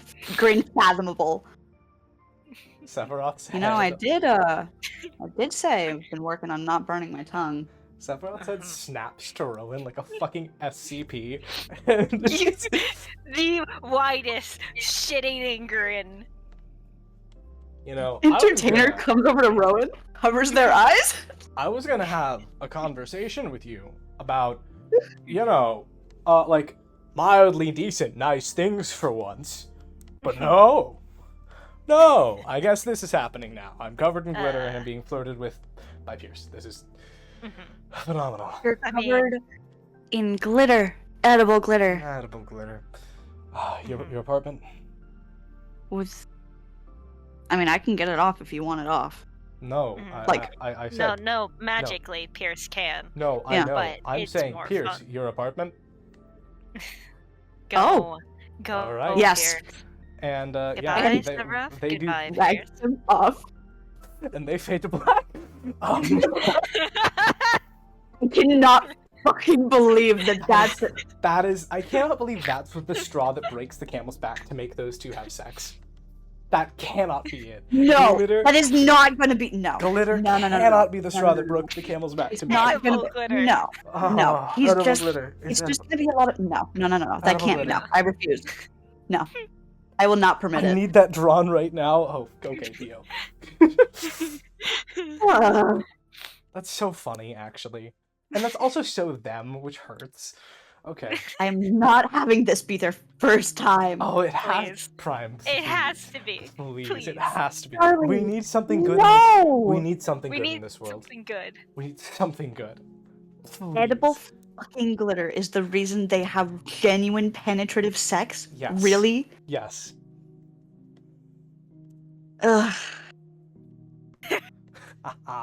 fathomable. Severoth's You know, I head. did say I've been working on not burning my tongue. Severoth's head snaps to Rowan like a fucking SCP. And The widest shit-eating grin. you know, Entertainer comes over to Rowan, covers their eyes. I was gonna have a conversation with you about, you know, like mildly decent, nice things for once. But no. No, I guess this is happening now. I'm covered in glitter and I'm being flirted with by Pierce. This is phenomenal. You're covered in glitter, edible glitter. Edible glitter. Your apartment? I mean, I can get it off if you want it off. No. Like- I said No, magically, Pierce can. no. I Yeah. know. But I'm it's saying more Pierce, fun. your apartment, Go. Oh. Go. All right. Yes. Pierce. and Goodbye, yeah, Severoth. they do, Goodbye, Wax Pierce. him off. and they fade to black. I cannot fucking believe that's it. That is, I cannot believe that's what the straw that breaks the camel's back to make those two have sex. That cannot be it. No, Glitter- that is not going to be. No. Glitter No, no, no, cannot no. be the No, straw no, that no. broke the camel's back It's to make not it. going Edible to glitter. be. No. No, he's edible just- glitter. It's Is just going to be a lot of. No. Edible That can't. glitter. No. I refuse. No. I will not permit I it. need that drawn right now. Oh, okay, Theo. That's so funny, actually. And that's also so them, which hurts. Okay. I am not having this be their first time. Oh, it has Please. Prime. It has to be. Please, Please. it has to be. Charlie, We need something good. no! We need something We good need in this world. something good. We need something good. Please. Edible fucking glitter is the reason they have genuine penetrative sex? Yes. Really? Yes. Ugh.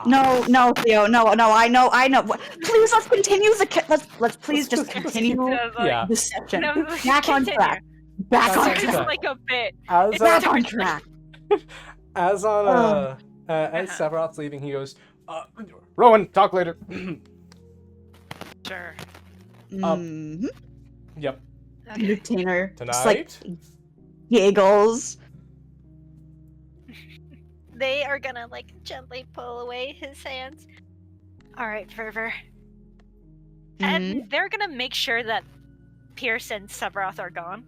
No, Theo, no, I know. Please, let's continue let's please just continue Yeah. the section. No, Back on continue. track. Back That's on okay. It's track. like a bit. As It's Back not- on track. as on as Severoth's leaving, he goes, Rowan, talk later. Sure. Mhm. Yep. Okay. Entertainer. Tonight. Just like giggles. they are gonna like gently pull away his hands. All right, Fervor. And they're gonna make sure that Pierce and Severoth are gone.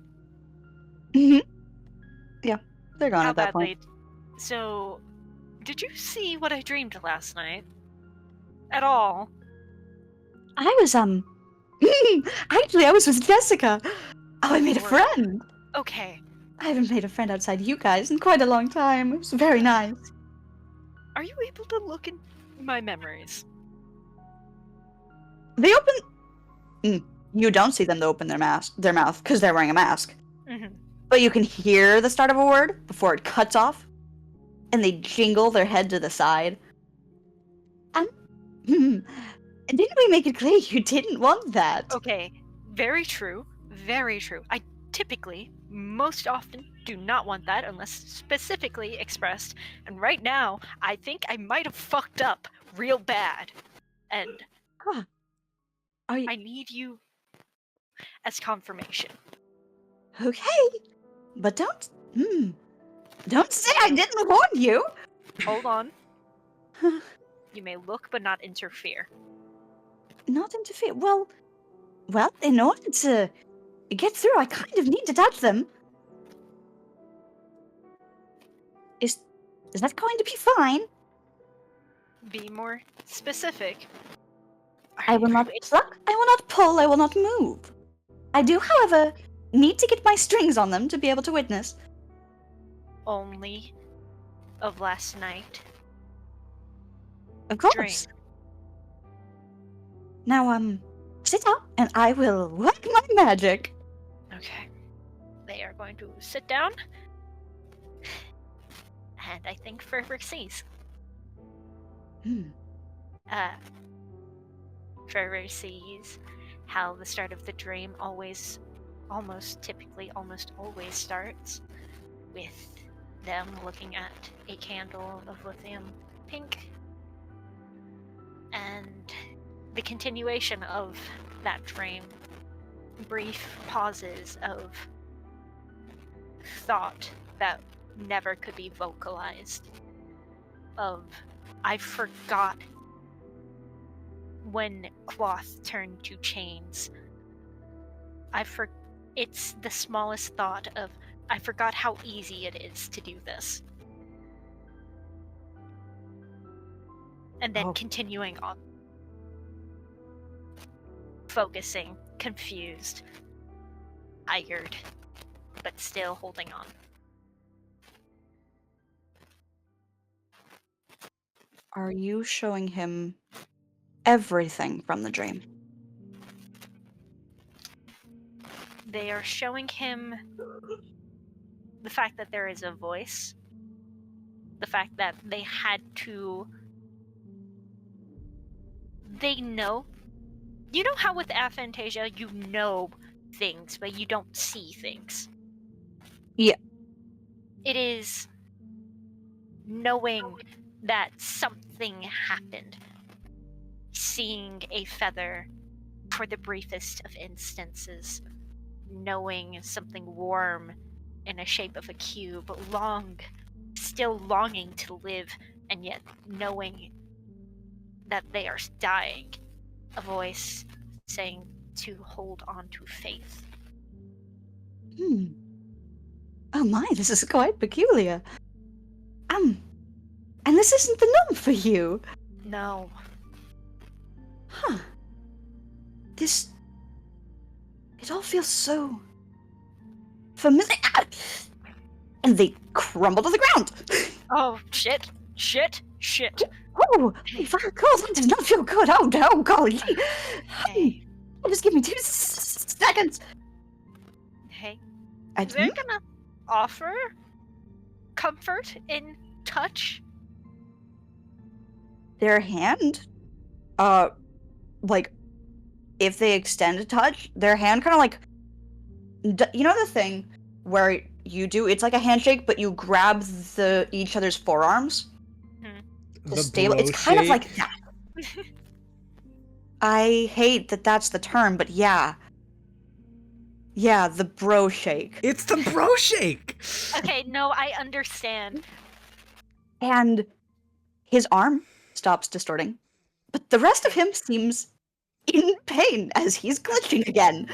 Yeah, they're gone How at that badly? point. So, did you see what I dreamed last night? At all? I was actually I was with Jessica. Oh, I made a Or- friend. Okay. I haven't made a friend outside you guys in quite a long time. It was very nice. Are you able to look in my memories? They open. You don't see them to open their mouth because they're wearing a mask. Mm-hmm. But you can hear the start of a word before it cuts off, and they jingle their head to the side. Didn't we make it clear you didn't want that? Okay. Very true. Very true. I typically, most often, do not want that unless specifically expressed. And right now, I think I might have fucked up real bad. And Are you I need you as confirmation. okay? But don't say I didn't warn you. Hold on. You may look but not interfere. Not interfere. Well, in order to get through, I kind of need to touch them. Is that going to be fine? Be more specific. I will not pluck, I will not pull, I will not move. I do, however, need to get my strings on them to be able to witness. Only of last night. Of course. Dream. Now, sit down, and I will work my magic. Okay. They are going to sit down. And I think Fervor sees. Fervor sees how the start of the dream almost always starts with them looking at a candle of lithium pink. And the continuation of that dream, brief pauses of thought that never could be vocalized, of I forgot when cloth turned to chains. It's the smallest thought of I forgot how easy it is to do this. And then continuing on. Focusing, confused, tired, but still holding on. Are you showing him everything from the dream? They are showing him the fact that there is a voice, the fact that they had to. They know. You know how with aphantasia you know things, but you don't see things? Yeah. It is knowing that something happened. Seeing a feather for the briefest of instances. Knowing something warm in a shape of a cube, still longing to live, and yet knowing that they are dying. A voice saying to hold on to faith. Oh my, this is quite peculiar. And this isn't the norm for you. No. Huh. It all feels so familiar. And they crumble to the ground. Oh, shit. Oh, that does not feel good. Oh, golly. Hey. Just give me 2 seconds. Hey. I They're gonna offer comfort in touch. Their hand, like, if they extend a touch, their hand kind of like, you know the thing where it's like a handshake, but you grab each other's forearms to stable. It's kind of like that. I hate that that's the term, but yeah, the bro shake. It's the bro shake. Okay, no, I understand. and his arm stops distorting, but the rest of him seems in pain as he's glitching again.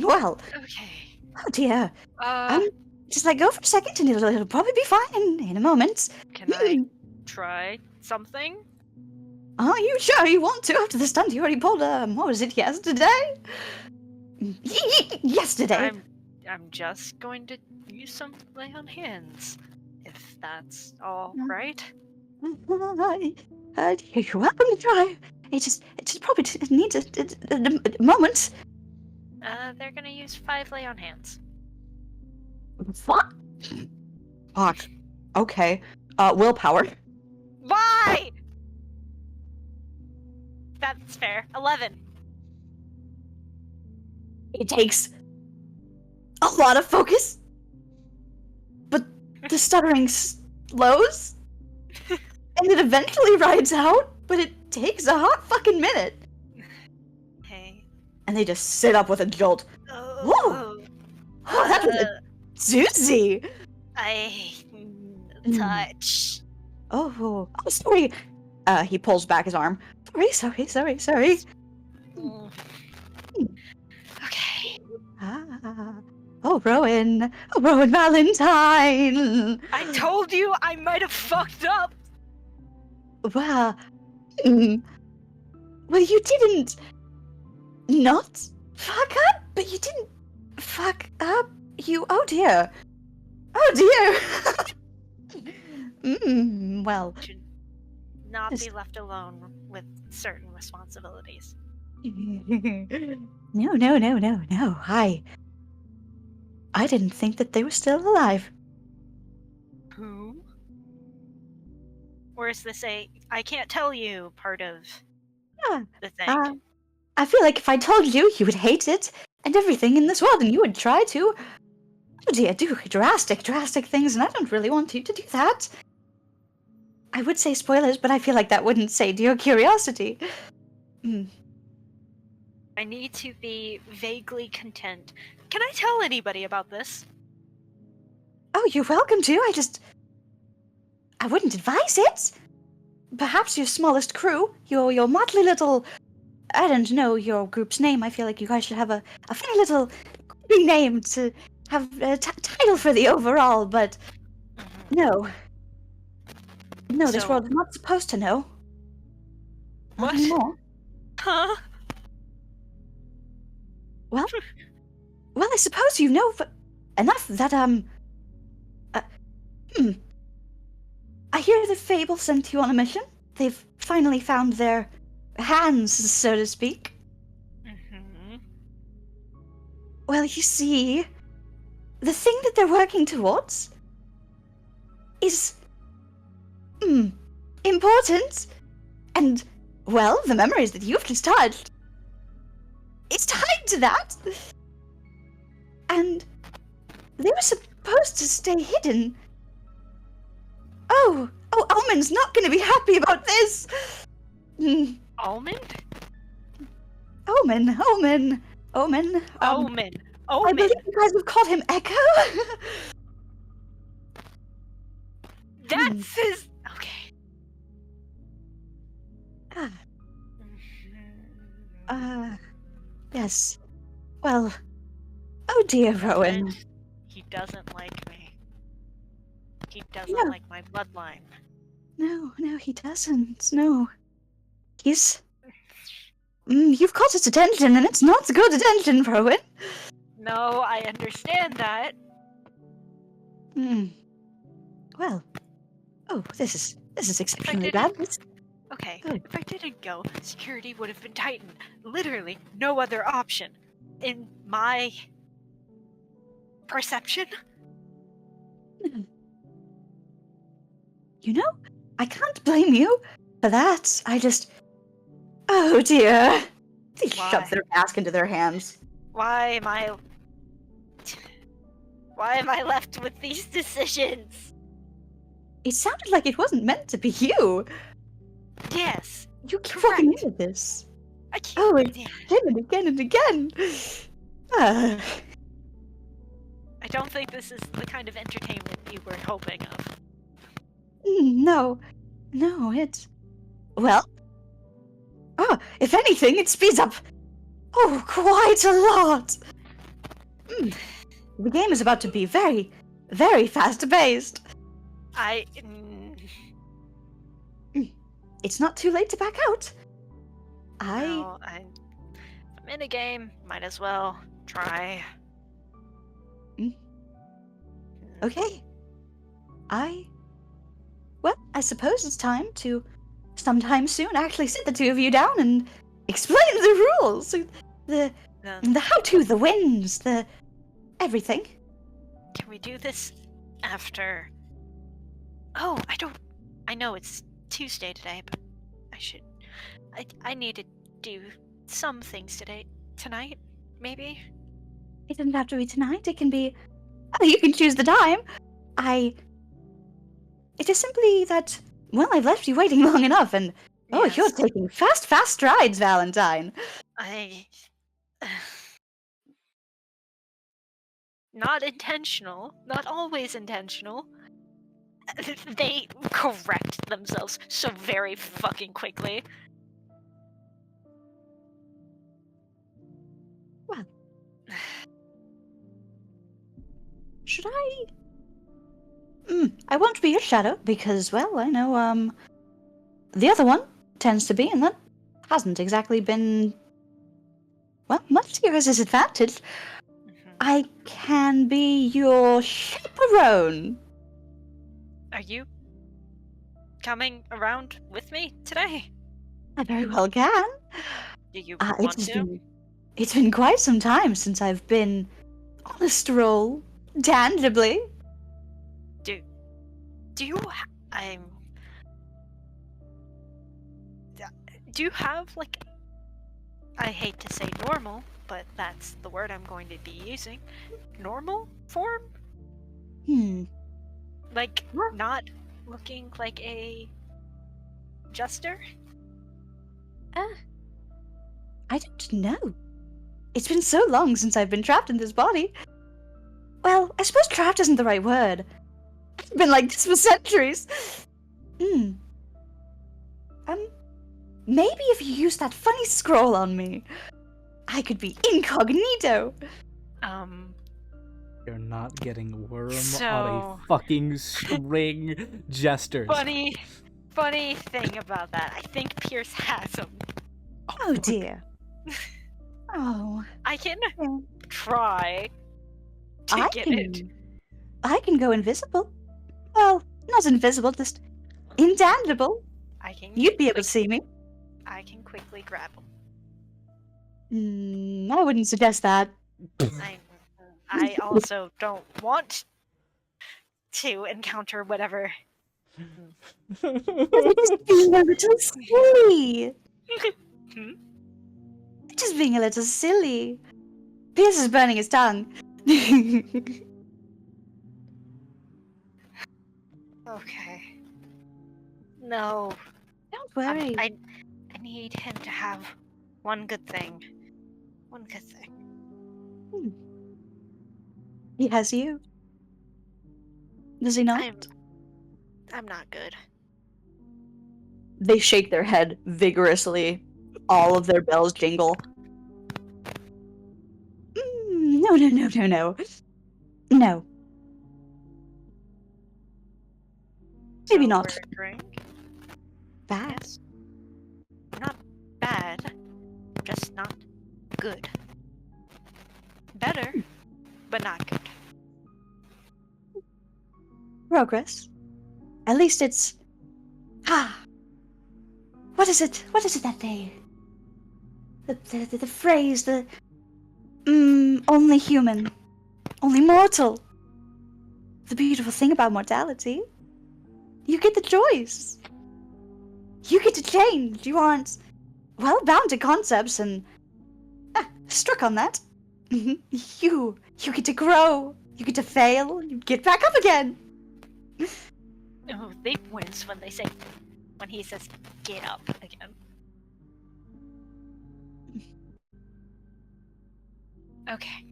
Well, Okay. oh dear. Uh, Just let go for a second and it'll probably be fine in a moment. can I try something? Are you sure you want to after the stunt you already pulled, what was it, yesterday? Yesterday. I'm just going to use some lay on hands, if that's all right. You're welcome to try. It just probably needs a moment. They're gonna use 5 lay on hands. Fuck. Fuck. Okay. Willpower. Why? That's fair. 11. It takes a lot of focus, but the stuttering slows, and it eventually rides out, but it takes a hot fucking minute. Hey. And they just sit up with a jolt. Oh. Oh, that was a doozy. I Mm. touch. Oh, sorry. He pulls back his arm. Sorry. Mm. Okay. Oh, Rowan Valentine. I told you I might have fucked up. Well, well, you didn't not fuck up, but you didn't fuck up. Oh dear. Well. Should not be left alone with certain responsibilities. No. I didn't think that they were still alive. Who? Or is this I can't tell you part of Yeah, the thing? I feel like if I told you, you would hate it and everything in this world, and you would try to. Oh dear, do drastic things, and I don't really want you to do that. I would say spoilers, but I feel like that wouldn't sate your curiosity. I need to be vaguely content. Can I tell anybody about this? Oh, you're welcome to. I wouldn't advise it. Perhaps your smallest crew, your motley little. I don't know your group's name. I feel like you guys should have a funny little name to have a title for the overall, but no. No, this So- world is not supposed to know. Not What? anymore. Huh? Well, I suppose you know enough that, I hear that Fable sent you on a mission. They've finally found their hands, so to speak. Mm-hmm. Well, you see, the thing that they're working towards is, important. And, well, the memories that you've just touched is tied to that. And they were supposed to stay hidden. Oh, Omen's not going to be happy about this. Almond? Omen. Omen. I believe you guys have called him Echo. That's his. Okay. Yes. Well, oh dear, Rowan. And he doesn't like me. He doesn't Yeah. like my bloodline. No, he doesn't. No. He's. You've caught his attention, and it's not good attention, Rowan. No, I understand that. Well. Oh, this is exceptionally didn't- bad. Okay, Good. if I didn't go, security would have been tightened. Literally, no other option. In my perception? You know, I can't blame you for that. Oh dear. He Why? shoves their mask into their hands. Why am I left with these decisions? It sounded like it wasn't meant to be you. Yes, You keep walking Correct. into this. I can't. Oh, Yeah, again and again and again. I don't think this is the kind of entertainment you were hoping of. No, it's... Well... Oh, if anything, it speeds up... Oh, quite a lot! The game is about to be very, very fast-paced. It's not too late to back out. No, I'm in a game. Might as well try. Okay. Well, I suppose it's time to, sometime soon, actually sit the two of you down and explain the rules. The how-to, the wins, the everything. Can we do this after... Oh, I know it's Tuesday today, but I need to do some things tonight, maybe? It doesn't have to be tonight. It can be... Oh, you can choose the time. It is simply that, well, I've left you waiting long enough, and... Oh, Yes. you're taking fast strides, Valentine. Not intentional. Not always intentional. They correct themselves so very fucking quickly. Well... Should I... I won't be your shadow, because, well, I know, the other one tends to be, and that hasn't exactly been... Well, much to your disadvantage. I can be your chaperone. Are you coming around with me today? I very well can. Do you want to? It's been quite some time since I've been on a stroll, tangibly. Do you have, like, I hate to say normal, but that's the word I'm going to be using. Normal form? Like, not looking like a jester? I don't know. It's been so long since I've been trapped in this body. Well, I suppose trapped isn't the right word. I've been like this for centuries. Maybe if you use that funny scroll on me, I could be incognito. You're not getting worm So- on a fucking string, jesters. Funny thing about that, I think Pierce has them. Oh dear. Oh. I can Yeah. try to get it. I can go invisible. Well, not invisible, just intangible. You'd be able to see me. I can quickly grab them. I wouldn't suggest that. I also don't want to encounter whatever. You're just being a little silly. Hmm? Just being a little silly. Pierce is burning his tongue. Okay. No. Don't worry. I need him to have one good thing. One good thing. He has you. Does he not? I'm not good. They shake their head vigorously. All of their bells jingle. No. No. Maybe So not. we're agreeing? Bad. Yes. Not bad, just not good. Better, but not good. Progress. At least it's... What is it? What is it that they... The phrase, the... only human. Only mortal. The beautiful thing about mortality. You get the choice. You get to change. You aren't, well, bound to concepts and... struck on that. You get to grow. You get to fail. You get back up again. Oh, they wince when he says, get up again. Okay.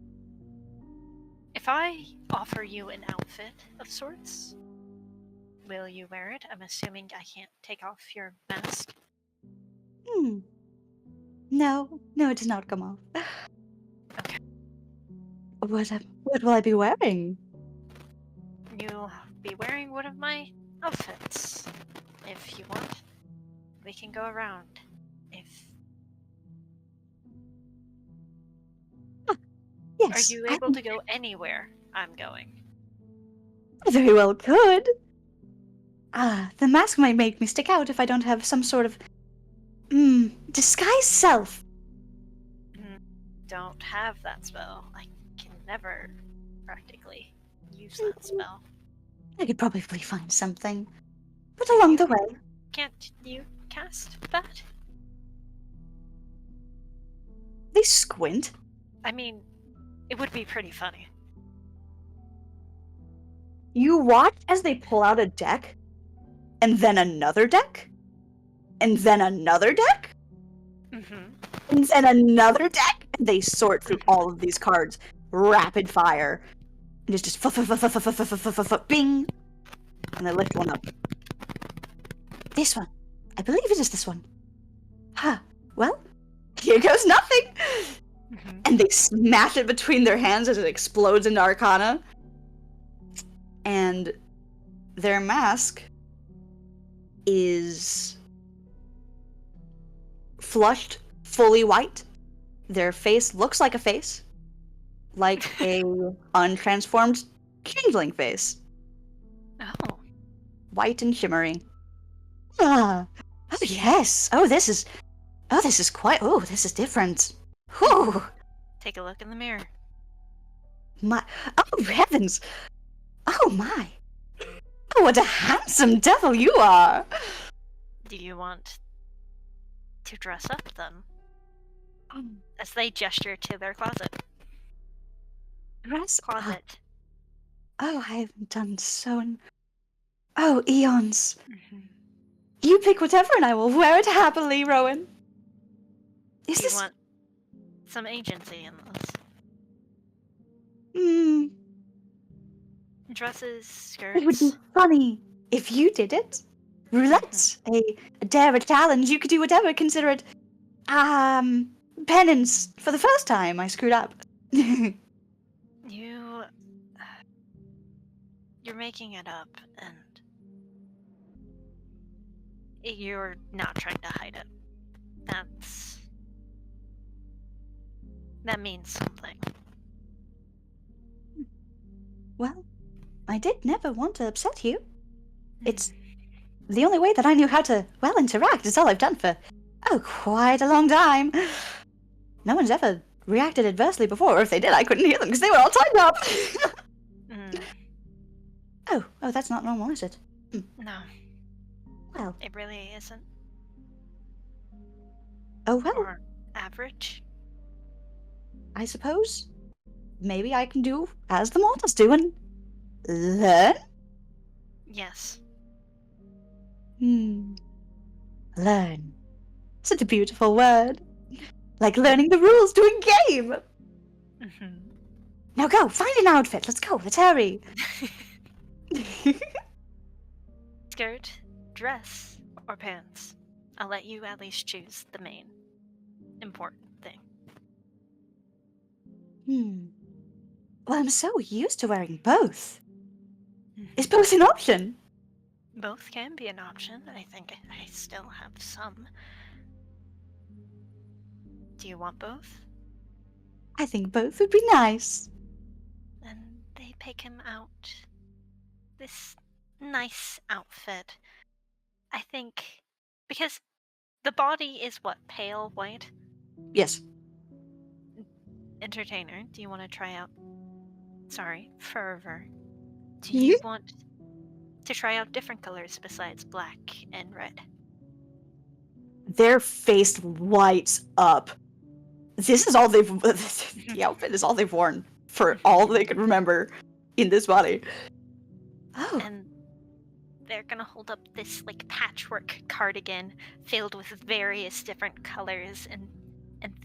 If I offer you an outfit of sorts, will you wear it? I'm assuming I can't take off your mask. No, it does not come off. Okay. What will I be wearing? You'll be wearing one of my outfits. If you want, we can go around. Yes. Are you able to go anywhere I'm going? I very well could. The mask might make me stick out if I don't have some sort of disguise self. Don't have that spell. I can never practically use that spell. I could probably find something. But along the way. Can't you cast that? They squint. I mean, it would be pretty funny. You watch as they pull out a deck, and then another deck, and then another deck, and then another deck, and they sort through all of these cards, rapid fire, and it's just bing, and they lift one up. This one. I believe it is this one. Well, here goes nothing! And they smash it between their hands as it explodes into Arcana. And their mask is flushed, fully white. Their face looks like a face, like a untransformed changeling face. Oh. White and shimmery. Oh yes. This is this is different. Whew. Take a look in the mirror. Oh heavens. Oh my. Oh, what a handsome devil you are. Do you want to dress up then? As they gesture to their closet. Dress Closet. Oh, I haven't done so eons. You pick whatever and I will wear it happily, Rowan. Do you want some agency in this? Dresses, skirts. It would be funny if you did it. Roulette, a dare, a challenge. You could do whatever. Consider it, penance for the first time I screwed up. You're making it up, and you're not trying to hide it. That means something. Well, I did never want to upset you. It's the only way that I knew how to, interact. It's all I've done for, quite a long time. No one's ever reacted adversely before, or if they did, I couldn't hear them because they were all tied up. Oh, that's not normal, is it? No. Well. It really isn't. Oh, well. Or average. I suppose. Maybe I can do as the mortals do and learn? Yes. Learn. Such a beautiful word. Like learning the rules to a game. Now go, find an outfit. Let's go, let's hurry. Skirt, dress, or pants. I'll let you at least choose the main important thing. Well, I'm so used to wearing both. Is both an option? Both can be an option. I think I still have some. Do you want both? I think both would be nice. And they pick him out. This nice outfit. I think because the body is what, pale white? Yes. Entertainer, do you want to try out? Sorry, Fervor. Do you want to try out different colors besides black and red? Their face lights up. This is all the outfit is all they've worn for all they could remember in this body. Oh. And they're gonna hold up this like patchwork cardigan filled with various different colors and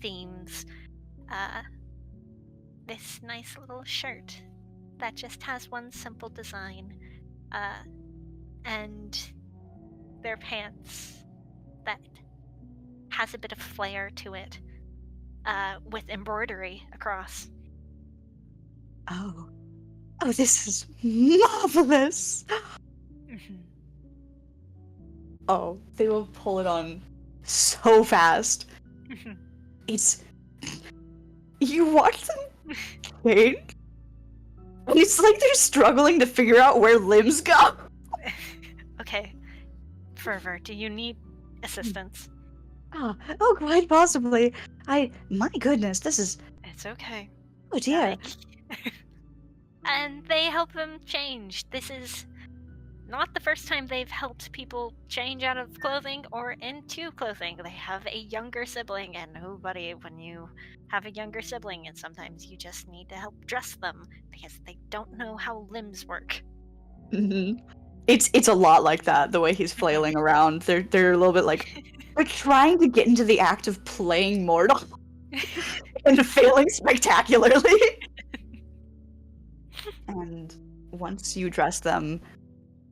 themes. This nice little shirt that just has one simple design, and their pants that has a bit of flair to it, with embroidery across. Oh. Oh, this is marvelous! Mhm. Oh, they will pull it on so fast. Mhm. It's... You watch them change, and it's like they're struggling to figure out where limbs go. Okay, Fervor, do you need assistance? Oh, quite possibly. My goodness, this is... It's okay. Oh dear. And they help them change. This is not the first time they've helped people change out of clothing or into clothing. They have a younger sibling, and nobody, when you have a younger sibling, and sometimes you just need to help dress them because they don't know how limbs work. Mm-hmm. It's a lot like that, the way he's flailing around. They're a little bit like... They're trying to get into the act of playing mortal and failing spectacularly. And once you dress them,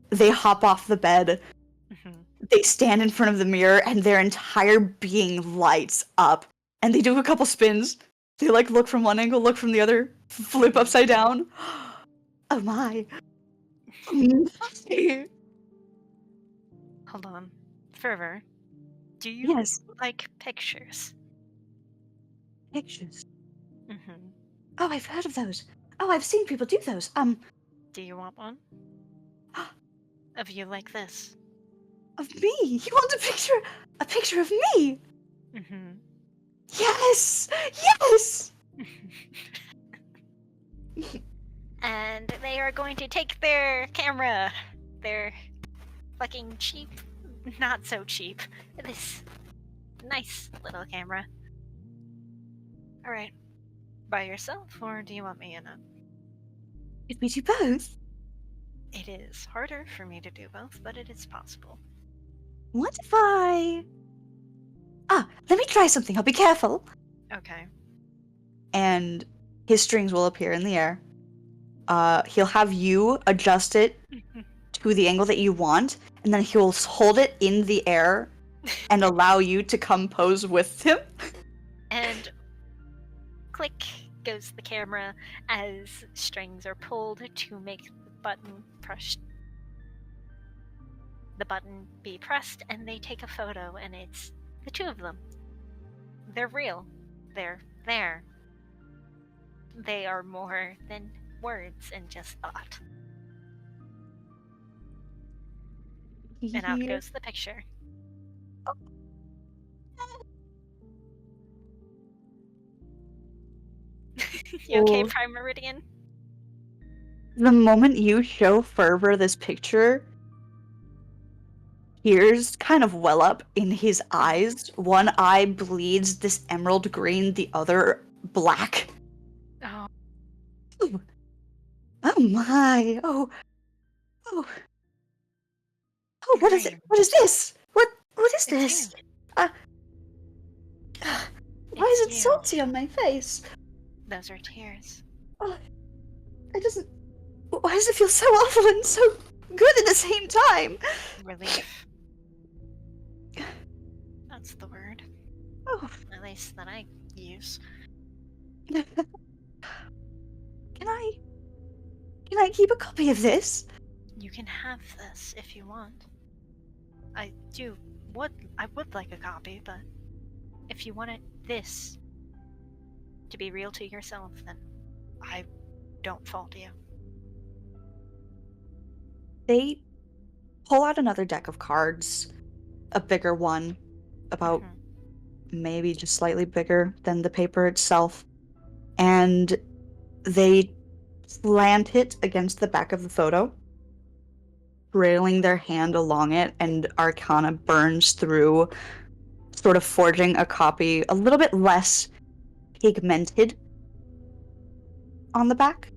they hop off the bed, they stand in front of the mirror, and their entire being lights up. And they do a couple spins. They like look from one angle, look from the other, flip upside down. Oh my. Hold on. Fervor, do you Yes, like pictures? pictures. Mm-hmm. Oh, I've heard of those. Oh, I've seen people do those. Do you want one? Of you like this? Of me. You want a picture of me? Mm-hmm. Yes! Yes! And they are going to take their camera. Their fucking cheap, not so cheap, this nice little camera. Alright. By yourself, or do you want me in it? Did we do both? It is harder for me to do both, but it is possible. What if I... let me try something. I'll be careful. Okay. And his strings will appear in the air. He'll have you adjust it to the angle that you want, and then he'll hold it in the air and allow you to come pose with him. And click goes the camera as strings are pulled to make the button pressed. The button be pressed, and they take a photo, and it's the two of them. They're real. They're there. They are more than words and just thought. And out goes the picture. You okay, Oh. Prime Meridian? The moment you show Fervor this picture, tears kind of well up in his eyes. One eye bleeds this emerald green, the other black. Oh. Ooh. Oh my! Oh! What is it? What is this? What is this? Why is it salty on my face? Those are tears. Oh, why does it feel so awful and so good at the same time? Relief. That's the word. Oh. At least that I use. Can I keep a copy of this? You can have this if you want. I would like a copy, but if you wanted this to be real to yourself, then I don't fault you. They pull out another deck of cards, a bigger one, about maybe just slightly bigger than the paper itself, and they slant it against the back of the photo, trailing their hand along it, and Arcana burns through, sort of forging a copy a little bit less pigmented on the back,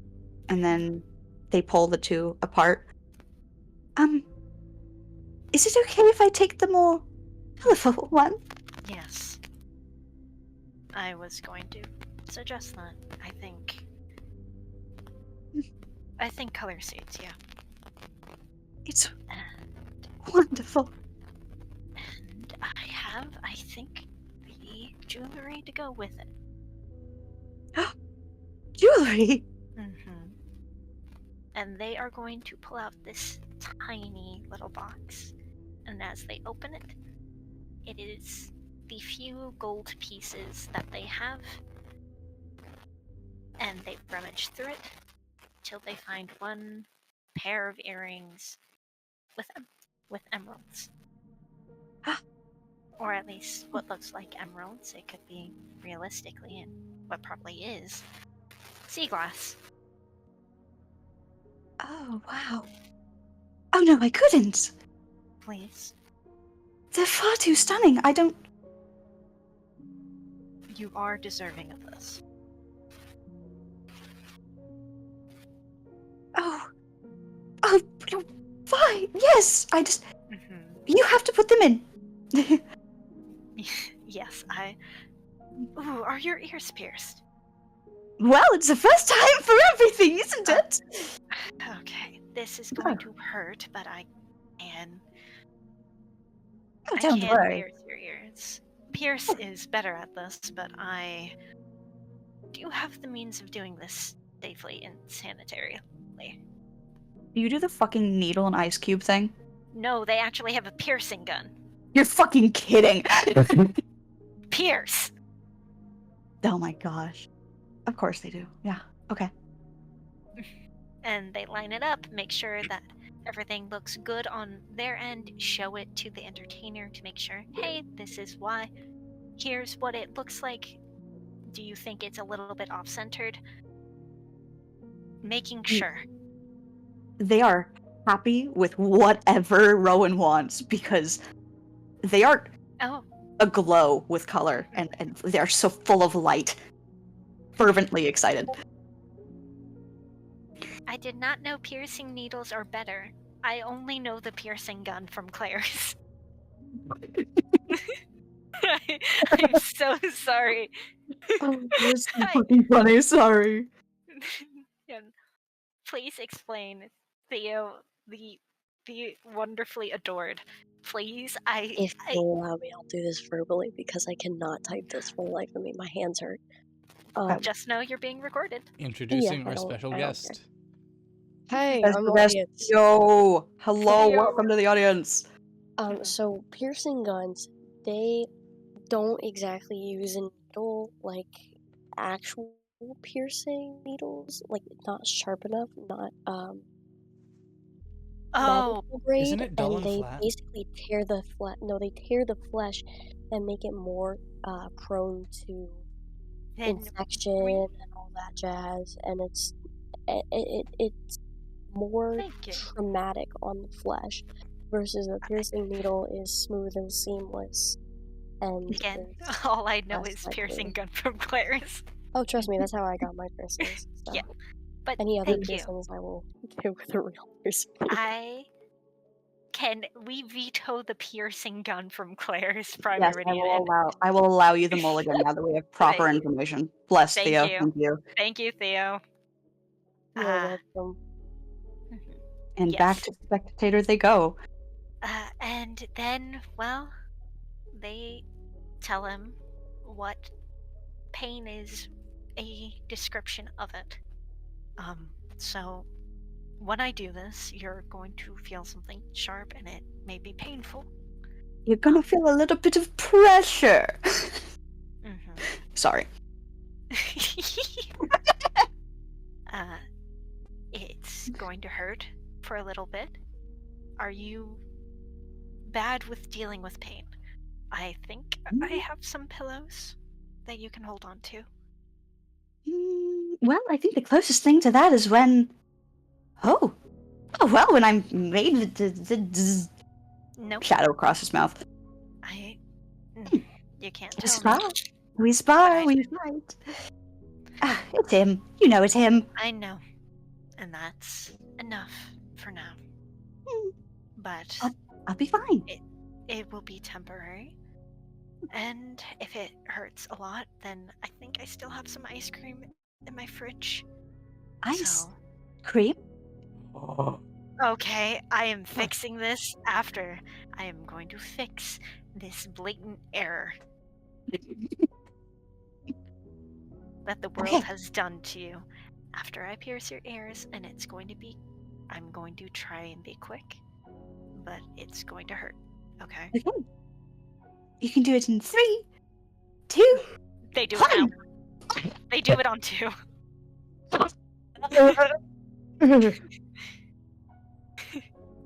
and then they pull the two apart. Is it okay if I take the more colorful one? Yes. I was going to suggest that. I think I think color suits, yeah. It's And, wonderful. and I have, I think, the jewelry to go with it. Jewelry. Mm-hmm. And they are going to pull out this tiny little box. And as they open it, it is the few gold pieces that they have. And they rummage through it till they find one pair of earrings with emeralds. Or at least what looks like emeralds. It could be realistically, and what probably is, sea glass. Oh, wow. Oh no, I couldn't. Please. They're far too stunning. I don't. You are deserving of this. Oh. Oh, fine. Yes, I just. Mm-hmm. You have to put them in. Yes, Ooh, are your ears pierced? Well, it's the first time for everything, isn't it? Okay, this is going to hurt, but I can. Oh, I don't can worry. pierce your ears. Pierce is better at this, but I do have the means of doing this safely and sanitarily. Do you do the fucking needle and ice cube thing? No, they actually have a piercing gun. You're fucking kidding. Pierce! Oh my gosh. Of course they do. Yeah. Okay. And they line it up, make sure that everything looks good on their end, show it to the entertainer to make sure, hey, this is why. Here's what it looks like. Do you think it's a little bit off-centered? Making sure. They are happy with whatever Rowan wants because they are Oh, aglow with color and they are so full of light. Fervently excited. I did not know piercing needles are better. I only know the piercing gun from Claire's. I'm so sorry. Oh, that's so I- fucking funny. Sorry. Yeah. Please explain, Theo, the wonderfully adored. Please, If you'll allow me, I'll do this verbally because I cannot type this for the life of me. My hands hurt. Just know you're being recorded. Introducing Yeah, our special I don't guest. Hey, That's I'm the the best. audience. Yo, hello, Yo. welcome to the audience. So piercing guns, they don't exactly use a needle like actual piercing needles, like not sharp enough, not Oh, medical grade, Isn't it dull and and they flat? basically tear the they tear the flesh and make it more prone to then infection and all that jazz, and it's more thank you. traumatic on the flesh versus a piercing needle is smooth and seamless and Again, is all I know less is likely. piercing gun from Claire's. Oh, trust me, that's how I got my piercings. So. Yeah, but Any other thank you. piercings I will do with a real piercing. We veto the piercing gun from Claire's Yes, Miridian. I will allow you the mulligan now that we have proper Thank- information. Bless thank Theo. you. Thank you. Thank you, Theo. You're welcome. And Yes. back to spectator they go. And then, well, they tell him what pain is a description of it. So when I do this, you're going to feel something sharp and it may be painful. You're gonna feel a little bit of pressure. Mm-hmm. Sorry. It's going to hurt for a little bit. Are you bad with dealing with pain? I think I have some pillows that you can hold on to. Well, I think the closest thing to that is when. Oh, well, when I'm made the Nope. shadow across his mouth. You can't We tell spy. me. We spy. But We fight. It's him. You know it's him. I know. And that's enough for now. But I'll be fine. it will be temporary. And if it hurts a lot, then I think I still have some ice cream in my fridge. Ice So, cream? Okay, I am fixing this after. I am going to fix this blatant error that the world Okay. has done to you. After I pierce your ears, and it's going to be. I'm going to try and be quick, but it's going to hurt. Okay? Okay. You can do it in 3, 2, They do it now. 1. They do it on 2.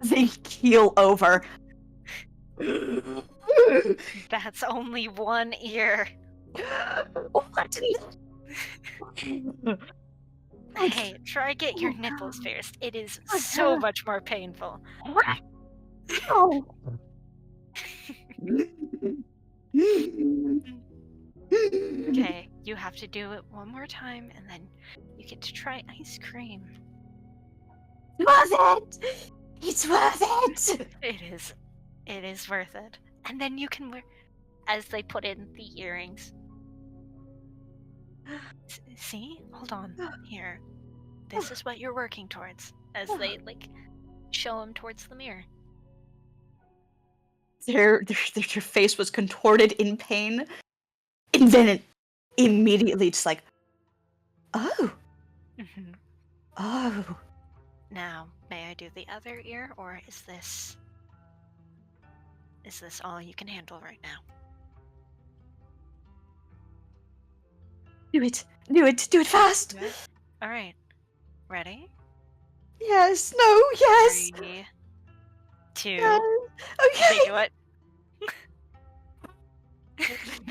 They keel over. That's only 1 ear. What? Hey, try get your nipples pierced. It is so much more painful. Ow. Okay, you have to do it one more time, and then you get to try ice cream. Worth it! It's worth it! It is. It is worth it. And then you can wear, as they put in the earrings. See? Hold on. Here. This is what you're working towards. As they, show him towards the mirror. Their face was contorted in pain, and then it immediately just like, oh, Mhm. oh. Now, may I do the other ear, or is this all you can handle right now? Do it fast! All right. Ready? Yes, no, yes! 3, 2. Yes. They Okay! do it.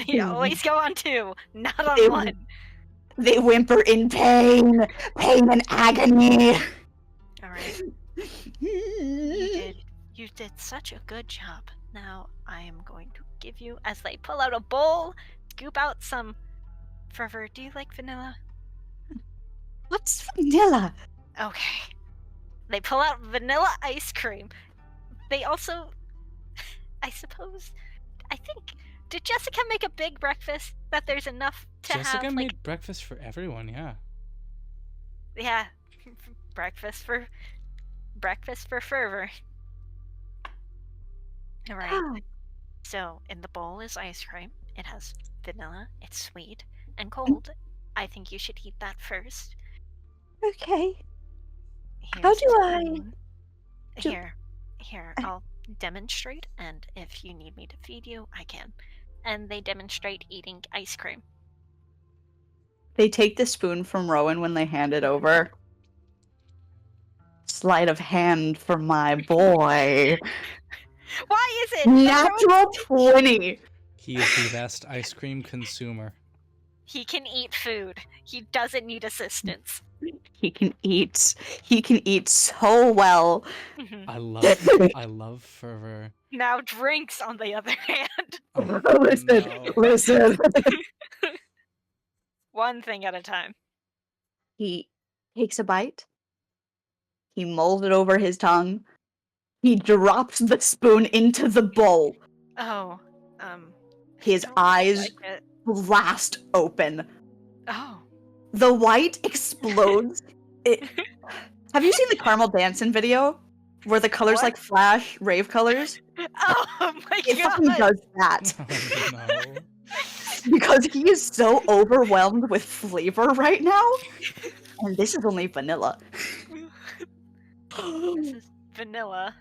They always go on 2, not on They- 1. They whimper in pain and agony. All right. You did such a good job. Now I am going to give you, as they pull out a bowl, scoop out some Fervor. Do you like vanilla? What's vanilla? Okay. They pull out vanilla ice cream. They also, I think, did Jessica make a big breakfast that there's enough to Jessica have, made breakfast for everyone, yeah. yeah, breakfast for Fervor. All right. Oh, So in the bowl is ice cream. It has vanilla. It's sweet and cold. I think you should eat that first. okay. Here's How a do I- spoon. do- Here, I'll demonstrate, and if you need me to feed you, I can. And they demonstrate eating ice cream. They take the spoon from Rowan when they hand it over. Sleight of hand for my boy. Why is it? Natural 20. He is the best ice cream consumer. He can eat food. He doesn't need assistance. He can eat. He can eat so well. I love Fervor. Now drinks, on the other hand. Oh, Listen, no. listen. One thing at a time. He takes a bite. He mulls it over his tongue. He drops the spoon into the bowl. Oh, His don't eyes like it. blast open. Oh. The white explodes. Have you seen the Caramel Dancing video? Where the colors What? like flash, rave colors? Oh my It fucking god! does that. Oh, no. Because he is so overwhelmed with flavor right now. And this is only vanilla. This is vanilla.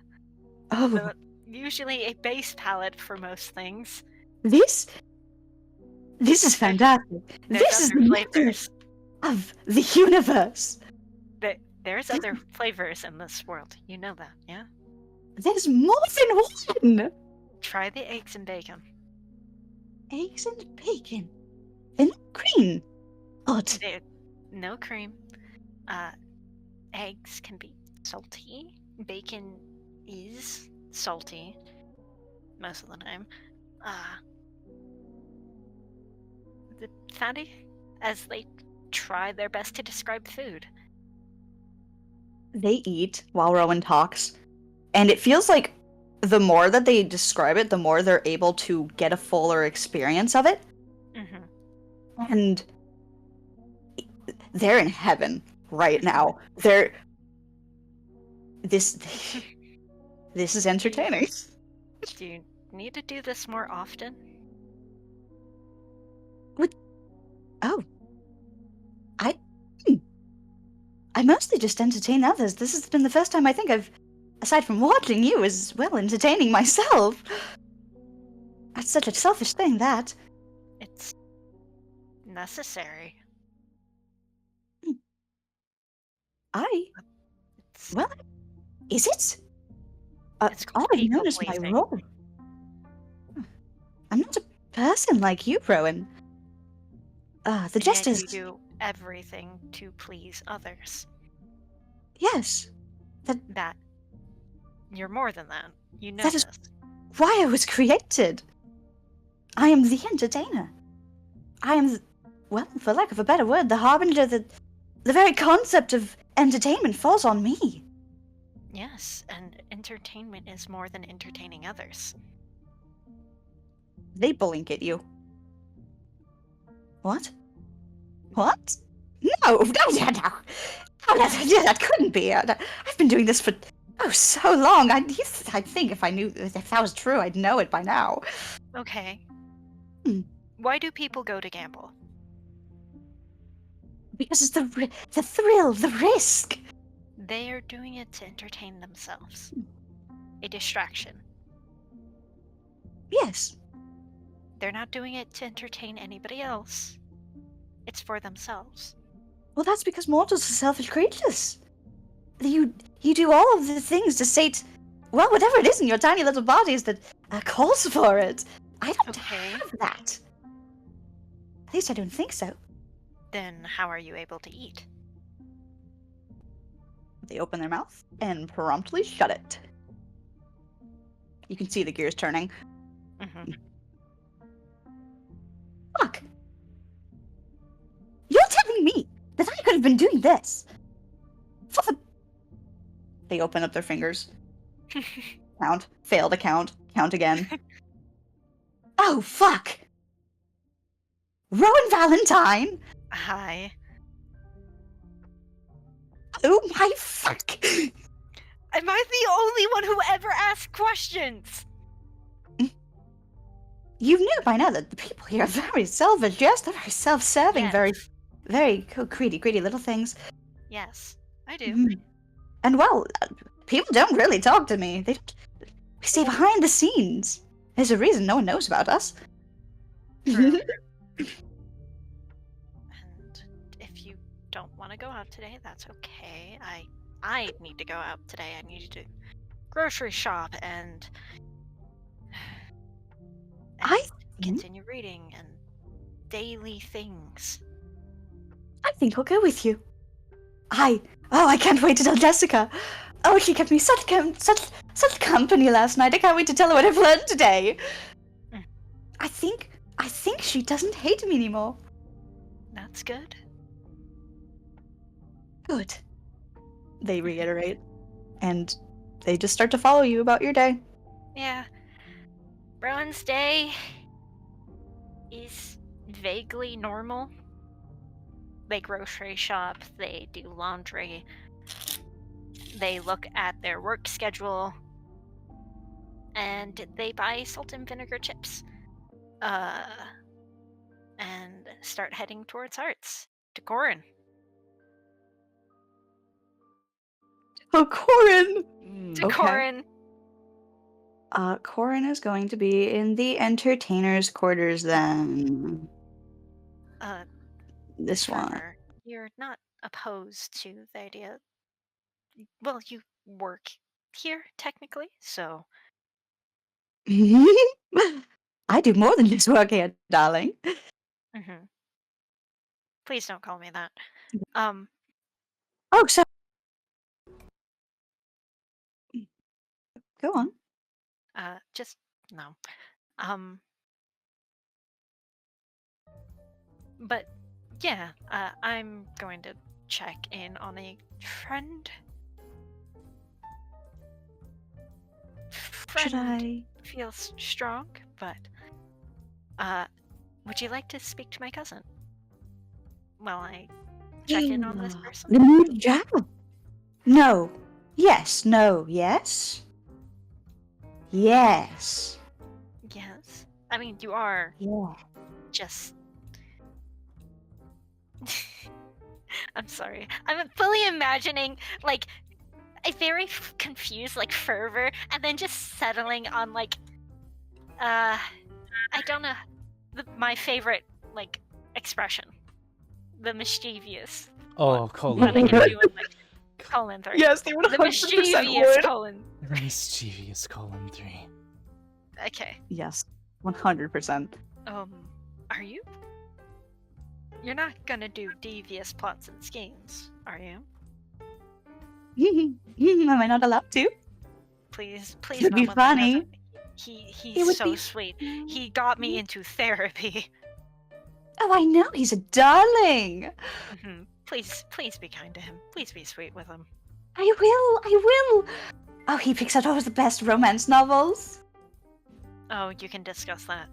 Oh, Usually a base palette for most things. this is fantastic. There's This is other the nectar flavors. of the universe. There's other flavors in this world. You know that, yeah? There's more than one. Try the eggs and bacon. Eggs and bacon. And cream. What? No cream. Eggs can be salty. Bacon is salty most of the time. The Fatty, as they try their best to describe food. They eat while Rowan talks. And it feels like the more that they describe it, the more they're able to get a fuller experience of it. Mm-hmm. And they're in heaven right now. They're This this is entertaining. Do you need to do this more often? Oh. I mostly just entertain others. This has been the first time I think I've, aside from watching you, as well entertaining myself. That's such a selfish thing, that. It's necessary. It's, Well, is it? it's All called I've people known is my pleasing. role. I'm not a person like you, Rowan. The And yet justice. you do everything to please others. Yes. That you're more than that. You know That is- this. Why I was created. I am the entertainer. I am, well, for lack of a better word, the harbinger. The very concept of entertainment falls on me. Yes, and entertainment is more than entertaining others. They blink at you. What? What? No, that couldn't be. I've been doing this for so long. I'd think if that was true, I'd know it by now. Okay. Hmm. Why do people go to gamble? Because it's the thrill, the risk. They are doing it to entertain themselves. A distraction. Yes. They're not doing it to entertain anybody else. It's for themselves. Well, that's because mortals are selfish creatures. You do all of the things to sate, well, whatever it is in your tiny little bodies that calls for it. I don't Okay. have that. At least I don't think so. Then how are you able to eat? They open their mouth and promptly shut it. You can see the gears turning. Mm-hmm. Fuck! You're telling me that I could have been doing this? For the... They open up their fingers. Count. Fail to count. Count again. Oh, fuck! Rowan Valentine! Hi. Oh my fuck! Am I the only one who ever asks questions? You knew by now that the people here are very selfish, yes? They're very self-serving, Yes. very, very greedy little things. Yes, I do. Mhm. And well, people don't really talk to me. They don't. We stay behind the scenes. There's a reason no one knows about us. True. And if you don't want to go out today, that's okay. I need to go out today. I need to grocery shop and I continue reading and daily things. I think I'll go with you. I can't wait to tell Jessica. Oh, she kept me such company last night. I can't wait to tell her what I've learned today. Mm. I think she doesn't hate me anymore. That's good. Good. They reiterate, and they just start to follow you about your day. Yeah. Rowan's day is vaguely normal. They grocery shop, they do laundry, they look at their work schedule, and they buy salt and vinegar chips. And start heading towards Hearts to Corin. Oh, Corin! To Okay. Corin. Corin is going to be in the entertainer's quarters then. This one. Fervor, you're not opposed to the idea. Well, you work here technically, so I do more than just work here, darling. Please don't call me that. Oh, so go on. Just no. But yeah, I'm going to check in on a friend. Should I? Feels strong, but would you like to speak to my cousin while I check in on this person? The new job? No. Yes, no, yes? Yes. Yes. I mean, you are Yeah. just. I'm sorry. I'm fully imagining, like, a very confused, like, Fervor, and then just settling on, like, I don't know, my favorite, like, expression. The mischievous. Oh, That I can colon. do in, like, colon 3. Yes, they would The 100% mischievous would. colon. The mischievous colon 3. Okay. Yes, 100%. Are you? You're not gonna do devious plots and schemes, are you? Am I not allowed to? Please, It'd not be with funny. him. It He's would so be sweet. He got me into therapy. Oh, I know, he's a darling. Please be kind to him. Please be sweet with him. I will. Oh, he picks out all the best romance novels. Oh, you can discuss that.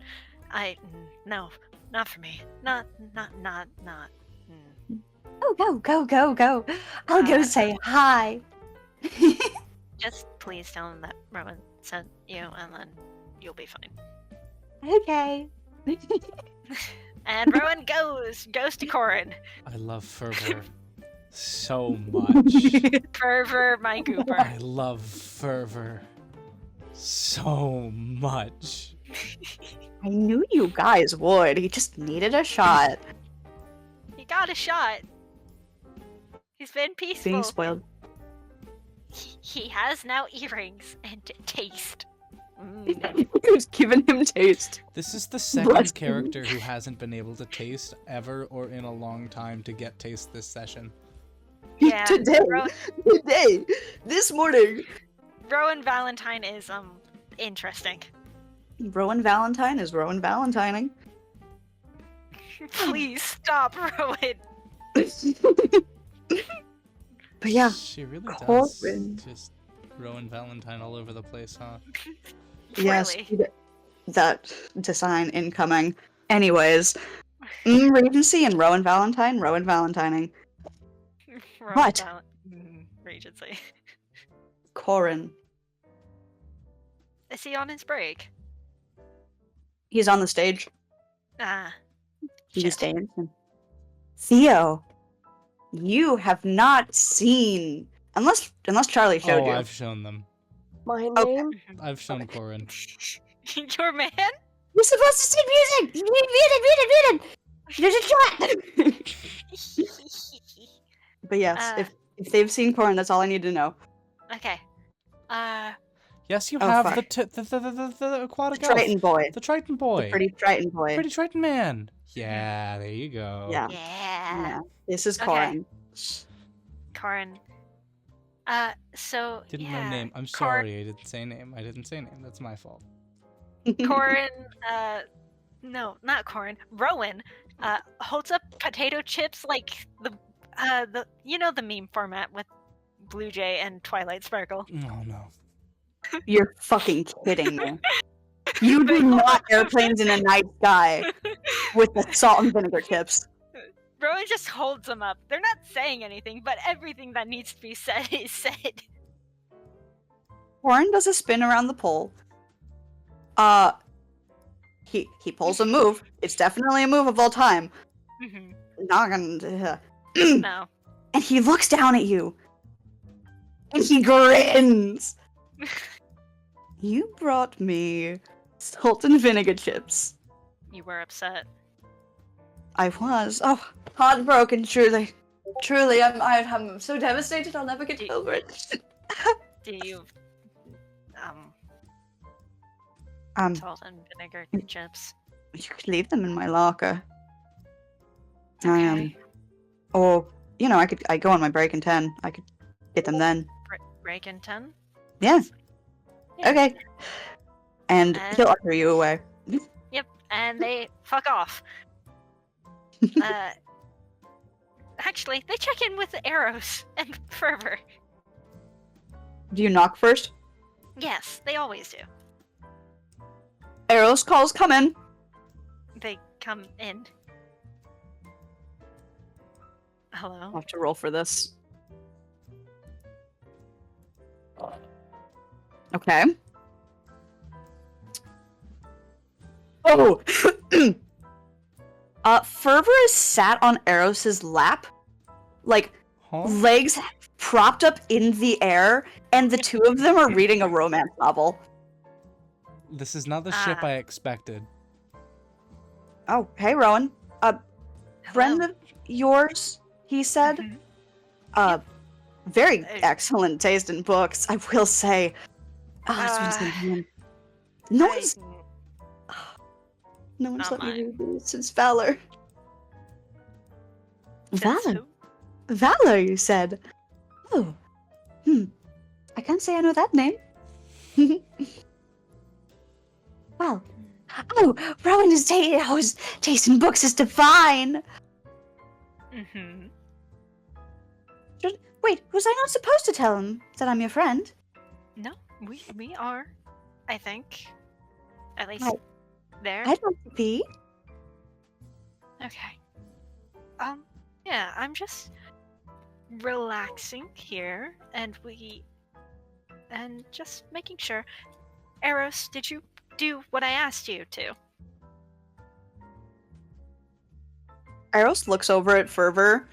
No, not for me. Not. Oh, go. I'll go say hi. Just please tell him that Rowan sent you, and then you'll be fine. Okay. And Rowan goes to Corin. I love Fervor so much. Fervor, my goober. I love Fervor so much. I knew you guys would. He just needed a shot. He got a shot. He's been peaceful. Being spoiled. He has now earrings and taste. Who's given him taste? This is the second character who hasn't been able to taste ever or in a long time to get taste this session. Yeah. Today. This morning. Rowan Valentine is interesting. Rowan Valentine is Rowan Valentining. Please stop, Rowan. But yeah, She really Corin. does just Rowan Valentine all over the place, huh? yes, Really? that design incoming. Anyways, Regency and Rowan Valentining. Rowan What? Regency. Corin. Is he on his break? He's on the stage. Ah. He's Shit. dancing. Theo, you have not seen unless Charlie showed Oh, you. I've shown them. My Okay. name? I've shown Corin. Your man? You're supposed to see music. You need music. There's a shot. But yes, if they've seen Corin, that's all I need to know. Okay. Yes, you Oh, have fuck. the aquatic The elf. Triton boy. The Triton boy. The pretty Triton boy. Pretty Triton man. Yeah, there you go. Yeah. Yeah. Yeah. This is Okay. Corin. Corin. So Didn't yeah. know name. I'm Cor- sorry, I didn't say name. That's my fault. Corin, no, not Corin. Rowan, holds up potato chips like the the meme format with Blue Jay and Twilight Sparkle. Oh no. You're fucking kidding me. You do not airplanes in a night sky with the salt and vinegar chips. Rowan just holds them up. They're not saying anything, but everything that needs to be said is said. Corin does a spin around the pole. He pulls a move. It's definitely a move of all time. Not gonna. No. And he looks down at you. And he grins. You brought me salt and vinegar chips. You were upset. I was. Oh, heartbroken, truly. Truly, I'm so devastated I'll never get over it. Do you salt and vinegar chips? You could leave them in my locker. Okay. Or, I go on my break in 10. I could get them then. Break in 10? Yeah. Yeah. Okay. And he'll usher you away. Yep, and they fuck off. Actually, they check in with Arrows and Fervor. Do you knock first? Yes, they always do. Arrows calls come in. They come in. Hello? I'll have to roll for this. Okay. Oh! Fervor is sat on Eros's lap, like, Huh? legs propped up in the air, and the two of them are reading a romance novel. This is not the ship Ah. I expected. Oh, hey, Rowan. Friend Hello. of yours, he said. Mhm. Very excellent taste in books, I will say. It's been Uh, some time. No I- one's not let me mine. read these since Valor. Since Valor? who? Valor, you said. Oh. I can't say I know that name. Well. Oh, Rowan's taste in books is divine. Mm-hmm. Wait, was I not supposed to tell him that I'm your friend? No, we are. I think. At least I- there. I'd like to be. Okay. Yeah, I'm just relaxing here, and just making sure. Eros, did you do what I asked you to? Eros looks over at Fervor.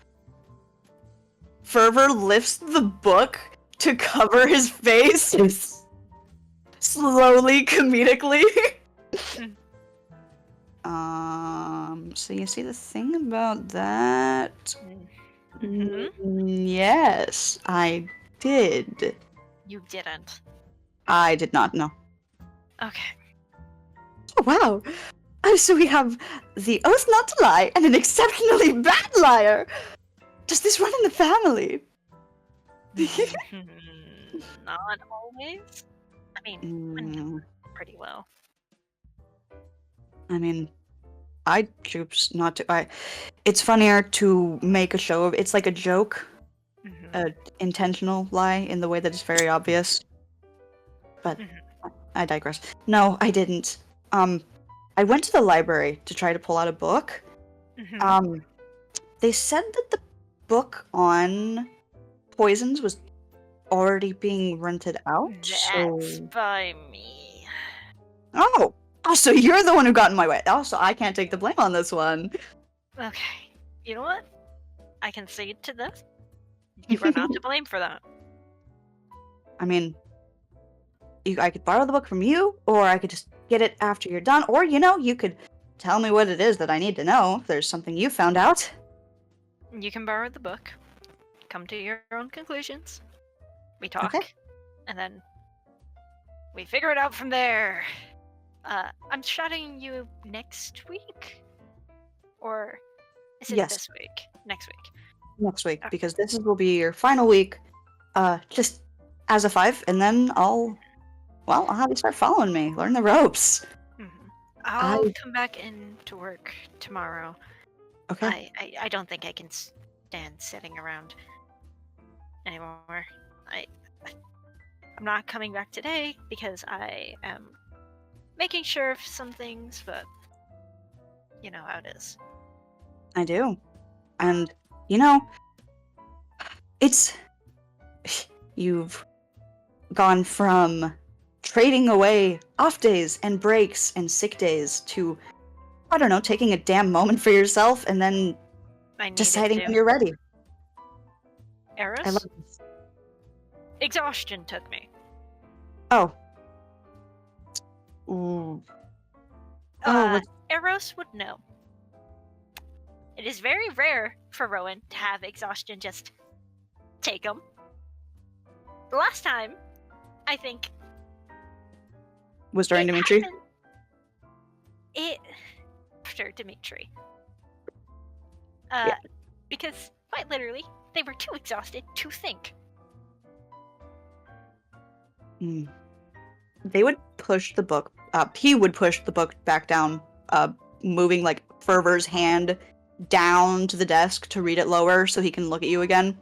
Fervor lifts the book to cover his face. Slowly, comedically. So you see the thing about that? Yes, I did. You didn't. I did not know. Okay. Oh, wow. Oh, so we have the oath not to lie and an exceptionally bad liar. Does this run in the family? Not always. I mean, pretty well. I mean, I choose not to. It's funnier to make a show of. It's like a joke, an intentional lie in the way that is very obvious. But I digress. No, I didn't. I went to the library to try to pull out a book. They said that the book on poisons was already being rented out. That's by me. Oh, so you're the one who got in my way. Also, I can't take the blame on this one. Okay. You know what? I concede to this. You are not to blame for that. I mean, I could borrow the book from you, or I could just get it after you're done, or, you could tell me what it is that I need to know if there's something you found out. You can borrow the book. Come to your own conclusions. We talk. Okay. And then we figure it out from there. I'm shouting you next week? Or is it Yes. this week? Next week. Next week, Okay. because this will be your final week, just as a 5, and then I'll have you start following me, learn the ropes. I'll come back into work tomorrow. Okay. I don't think I can stand sitting around anymore. I'm not coming back today because I am making sure of some things, but you know how it is. I do. And, you've gone from trading away off days and breaks and sick days to, I don't know, taking a damn moment for yourself and then I needed deciding to. when you're ready. Eros? I love this. Exhaustion took me. Oh. Ooh. Oh, Eros would know. It is very rare for Rowan to have exhaustion just take him. The last time, I think, was during it Dimitri? happened- It after Dimitri. Yeah. Because quite literally, they were too exhausted to think. They would push the book up. He would push the book back down, moving like Fervor's hand down to the desk to read it lower so he can look at you again.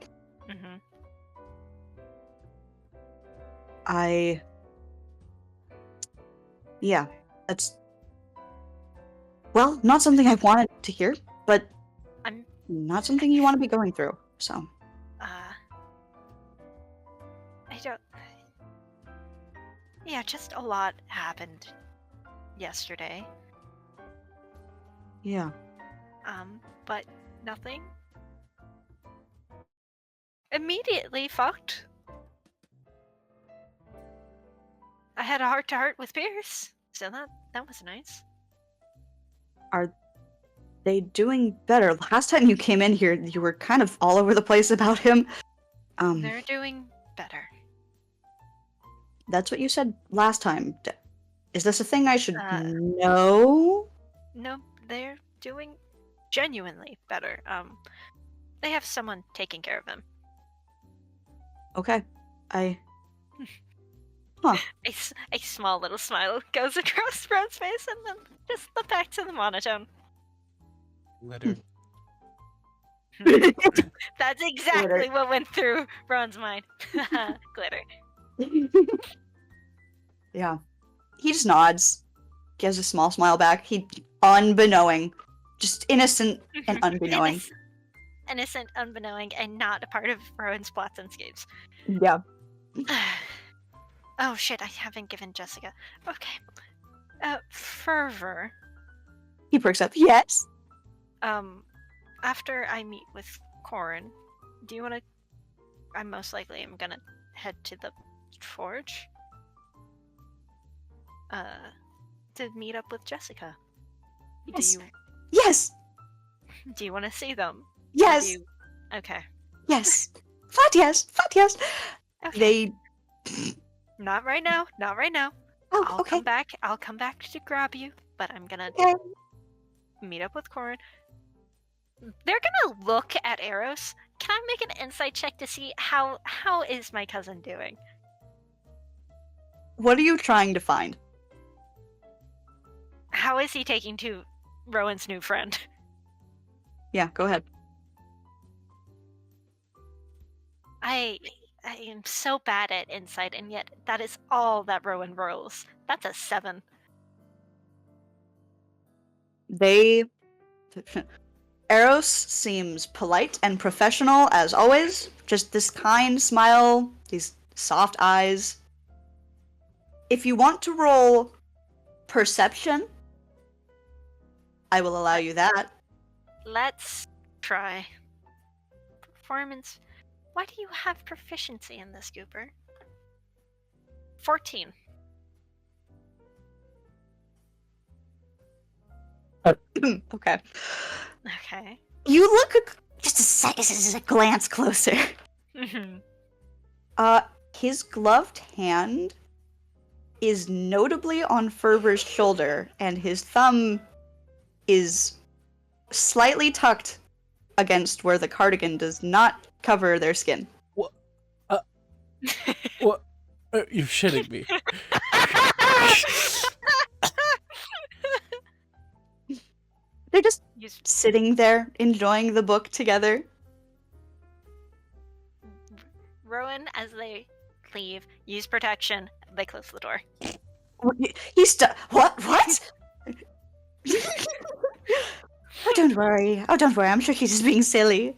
Yeah, that's, well, not something I wanted to hear, but not something you want to be going through, so. I don't. Yeah, just a lot happened yesterday. Yeah. But nothing immediately fucked. I had a heart-to-heart with Pierce, so that was nice. Are they doing better? Last time you came in here, you were kind of all over the place about him. They're doing better. That's what you said last time. Is this a thing I should Uh, know? No, they're doing genuinely better. They have someone taking care of him. Okay. A small little smile goes across Brown's face, and then just the back to the monotone. Glitter. That's exactly what went through Ron's mind. Glitter. Yeah. He just nods. Gives a small smile back. He unbeknowing. Just innocent and unbeknowing. Innocent, unbeknowing, and not a part of Rowan's plots and schemes. Yeah. Oh shit, I haven't given Jessica. Okay. Fervor. He perks up. Yes. After I meet with Corin, do you want to... I most likely am gonna head to the forge. To meet up with Jessica. Yes. Yes. Do you want to see them? Yes. Okay. Yes. Flat yes. Flat yes. Okay. They. Not right now. Not right now. Oh, I'll okay. come back. I'll come back to grab you, but I'm gonna Okay. meet up with Corin. They're gonna look at Eros. Can I make an insight check to see how is my cousin doing? What are you trying to find? How is he taking to Rowan's new friend? Yeah, go ahead. I am so bad at insight, and yet that is all that Rowan rolls. That's a 7. They. Eros seems polite and professional as always. Just this kind smile, these soft eyes. If you want to roll perception, I will allow you that. Let's try. Performance. Why do you have proficiency in this, Gooper? 14. Okay. Okay. You look just a glance closer. His gloved hand is notably on Fervor's shoulder, and his thumb is slightly tucked against where the cardigan does not cover their skin. What? You're shitting me. They're just sitting there, enjoying the book together. Rowan, as they leave, use protection. They close the door. He's what? Oh, don't worry. I'm sure he's just being silly.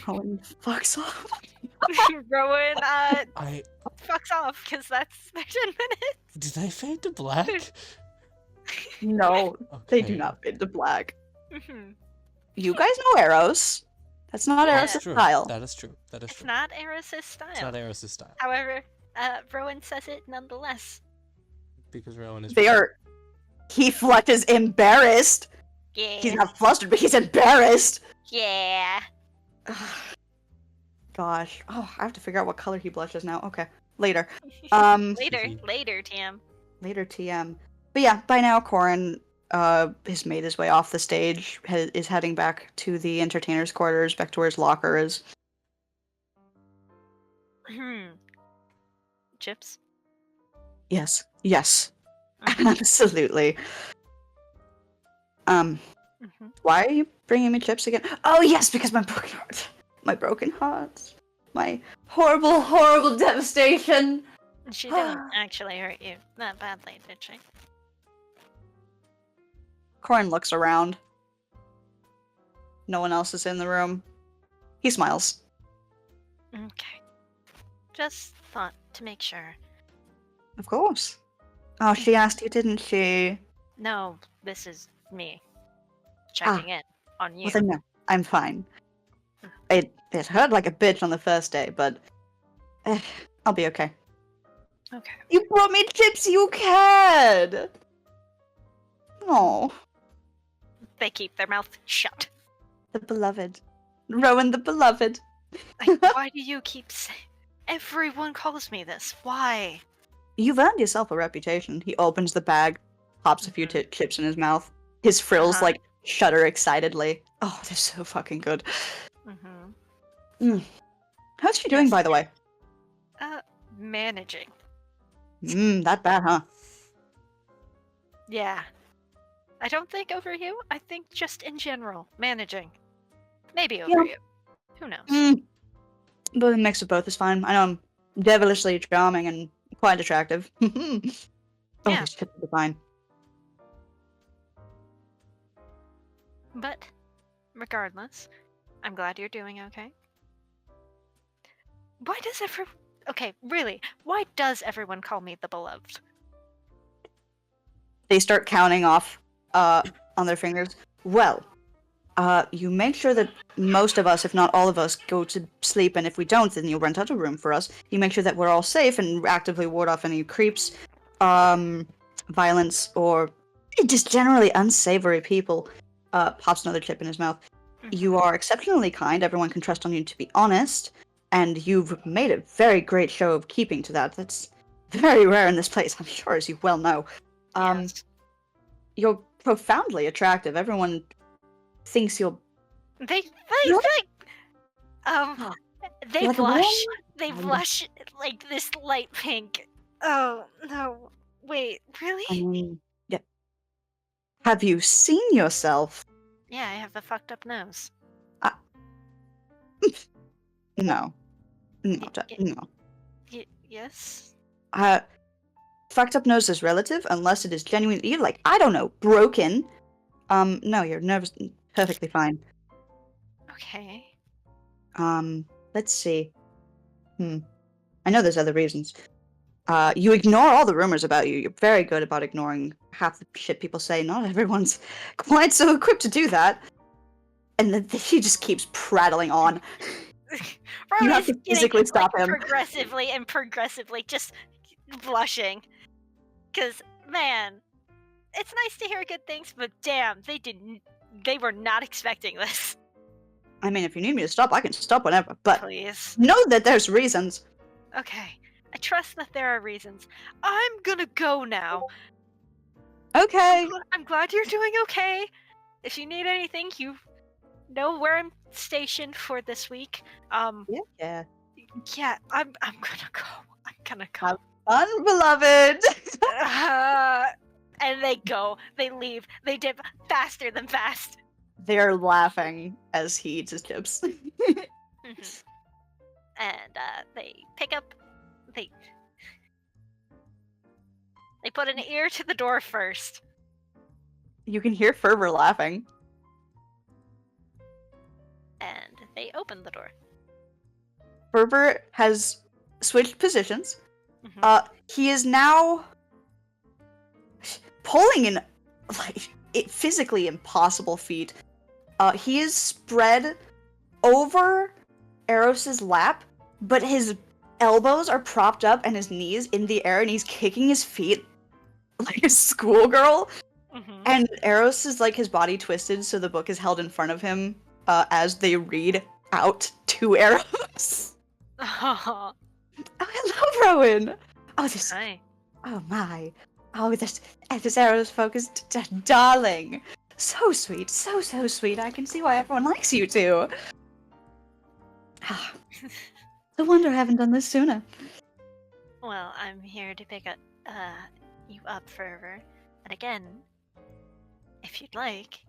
Rowan fucks off. Rowan, I fucks off, because that's their 10 minutes. did I fade to black? No, Okay. they do not fade to black. You guys know Eros. That's not Yeah. Eros' That's true. style. That is true. That is It's true. not Eros' style. It's not Eros' style However, Rowan says it nonetheless. because Rowan is. They are. He is embarrassed. Yeah. He's not flustered, but he's embarrassed. Yeah. Gosh. Oh, I have to figure out what color he blushes now. Okay. Later. Later, TM. Later TM. But yeah, by now Corin has made his way off the stage, is heading back to the entertainer's quarters, back to where his locker is. Chips? Yes. Absolutely. Why are you bringing me chips again? Oh yes, because my broken heart. My horrible devastation. She didn't actually hurt you that badly, did she? Corin looks around. No one else is in the room. He smiles. Okay. Just thought to make sure. Of course. Oh, she asked you, didn't she? No, this is me checking in on you. Well, then no, I'm fine. It hurt like a bitch on the first day, but I'll be okay. Okay. You brought me chips, you cared! Oh, They keep their mouth shut. the beloved. Rowan the beloved. Why do you keep saying... Everyone calls me this. Why? You've earned yourself a reputation. He opens the bag, pops a few chips in his mouth. His frills, Uh-huh. like, shudder excitedly. Oh, they're so fucking good. Mm-hmm. How's she doing, Yes. by the way? Managing. That bad, huh? Yeah. I don't think over you. I think just in general. Managing. Maybe over Yeah. you. Who knows? But a mix of both is fine. I know I'm devilishly charming and quite attractive. Oh, Yeah. these chips are fine. But, regardless, I'm glad you're doing okay. Why does Okay, really, why does everyone call me the beloved? They start counting off on their fingers. Well, you make sure that most of us, if not all of us, go to sleep, and if we don't, then you'll rent out a room for us. You make sure that we're all safe and actively ward off any creeps, violence, or just generally unsavory people. Pops another chip in his mouth. You are exceptionally kind. Everyone can trust on you to be honest, and you've made a very great show of keeping to that. That's very rare in this place, I'm sure, as you well know. Yes. You're profoundly attractive. Everyone thinks you're They You're they like a blush. woman? They Um, blush like this light pink. Oh no! Wait, I really? mean, yeah. Have you seen yourself? Yeah, I have a fucked up nose. No. No. No. Yes. Fucked up nose is relative unless it is genuinely, like, I don't know, broken. No, you're nervous, perfectly fine. Okay. Let's see. I know there's other reasons. You ignore all the rumors about you. You're very good about ignoring half the shit people say. Not everyone's quite so equipped to do that. And then he just keeps prattling on. Rowan have is to getting, physically stop him. progressively just blushing. Cause man, it's nice to hear good things, but damn, they were not expecting this. I mean, if you need me to stop, I can stop whenever. But Please. know that there's reasons. Okay. I trust that there are reasons. I'm gonna go now. Okay. I'm glad you're doing okay. If you need anything, you know where I'm stationed for this week. Yeah. Yeah, I'm gonna go. I'm gonna go. Have fun, beloved. And they go. They leave. They dip faster than fast. They're laughing as he eats his chips. Mhm. And they pick up. They put an ear to the door first. You can hear Fervor laughing. And they open the door. Fervor has switched positions. Mhm. He is now pulling an physically impossible feat. He is spread over Eros's lap, but his elbows are propped up and his knees in the air, and he's kicking his feet like a schoolgirl. Mhm. And Eros is like his body twisted, so the book is held in front of him as they read out to Eros. Oh, I love Rowan. Oh, this. hi. Oh my. Oh, this Eros focused, darling. So sweet, so sweet. I can see why everyone likes you too. No wonder I haven't done this sooner. Well, I'm here to pick up you up, Fervor. And again, if you'd like,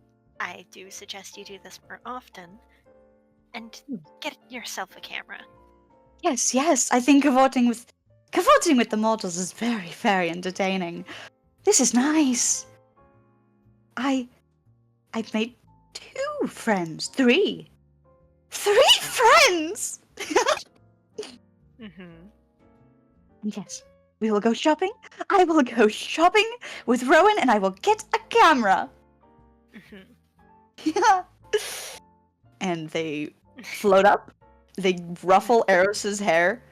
I do suggest you do this more often. And get yourself a camera. Yes. I think cavorting with the mortals is very, very entertaining. This is nice. I've made 2 friends. 3 friends. Mm-hmm. Yes, we will go shopping. I will go shopping with Rowan, and I will get a camera. Mm-hmm. And they float up. They ruffle Eros's hair,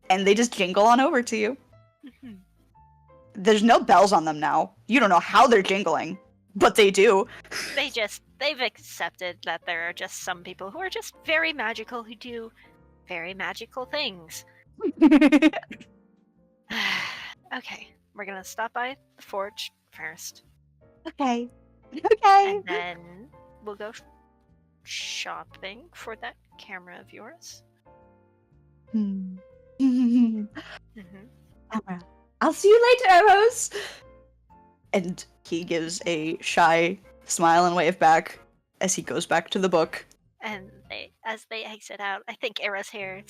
and they just jingle on over to you. Mm-hmm. There's no bells on them now. You don't know how they're jingling, but they do. They've accepted that there are just some people who are just very magical who do very magical things. Okay, we're gonna stop by the forge first, Okay. Okay. and then we'll go shopping for that camera of yours. Hmm. Mm-hmm. Camera. I'll see you later, Eros. And he gives a shy smile and wave back as he goes back to the book. And as they exit out, I think Era's here.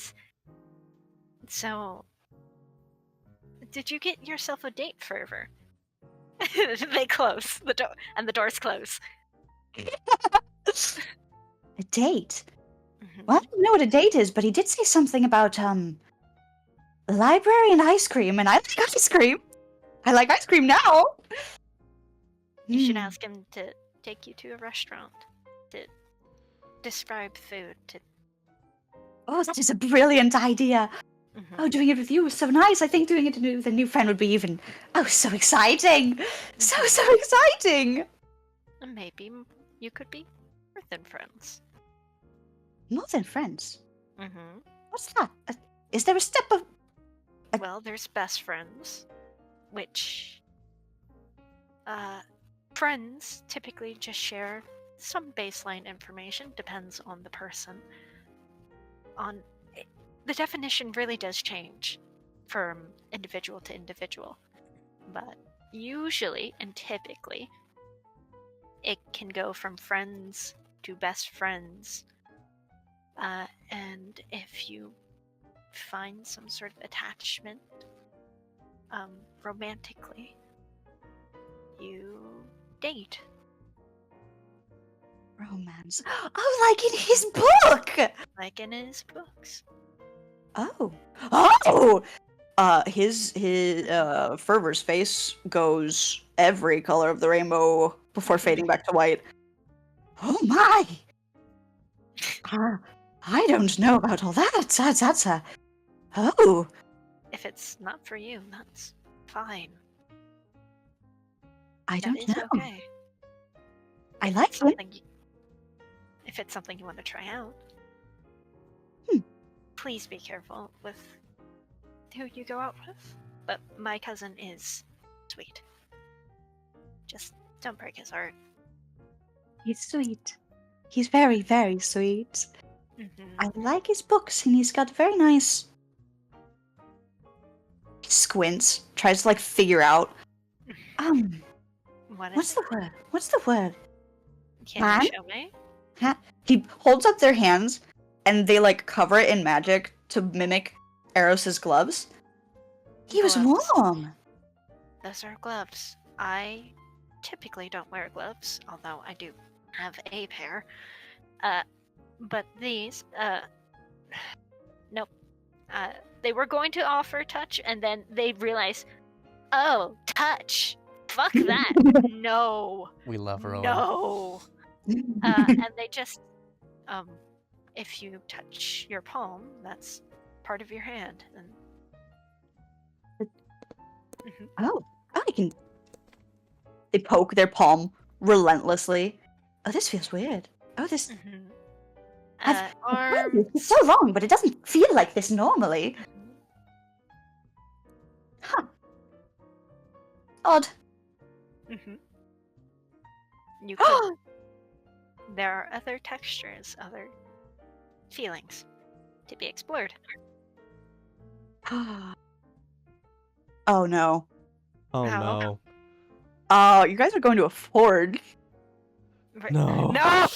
So, did you get yourself a date, Fervor? They close the door, and the doors close. A date? Mhm. Well, I don't know what a date is, but he did say something about, library and ice cream, and I like ice cream. I like ice cream now. You should Hmm. ask him to take you to a restaurant to describe food. Oh, that is a brilliant idea. Mhm. Oh, doing it with you was so nice. I think doing it with a new friend would be even, so exciting. So exciting. And maybe you could be more than friends. More than friends. Mm-hmm. What's that? Is there a step of... Well, there's best friends, which friends typically just share some baseline information, depends on the person. The definition really does change from individual to individual, but usually and typically it can go from friends to best friends, and if you find some sort of attachment romantically, you date. Romance. Oh, like in his book! Like in his books. Oh. Oh! His Fervor's face goes every color of the rainbow before fading back to white. Oh my! I don't know about all that. That's a... Oh. If it's not for you, that's fine. I That don't is know. okay. I like him. If it's something you want to try out. Hmm. Please be careful with who you go out with. But my cousin is sweet. Just don't break his heart. He's sweet. He's very, very sweet. Mm-hmm. I like his books, and he's got very nice... He squints, tries to, figure out... What's the word? What's the word? Can Man? you show me? He holds up their hands, and they, cover it in magic to mimic Eros's gloves. He was Gloves. warm. Those are gloves. I typically don't wear gloves, although I do have a pair. But these, nope. They were going to offer touch, and then they realized, oh, touch. Fuck that. No. We love Rowan. No. And they just, if you touch your palm, that's part of your hand. And Oh, I can... They poke their palm relentlessly. Oh, this feels weird. Oh, this... I've heard this for so long, but it doesn't feel like this normally. Huh. Odd. You could. There are other textures, other feelings to be explored. Oh no. Oh How? no. You guys are going to a forge. No. No!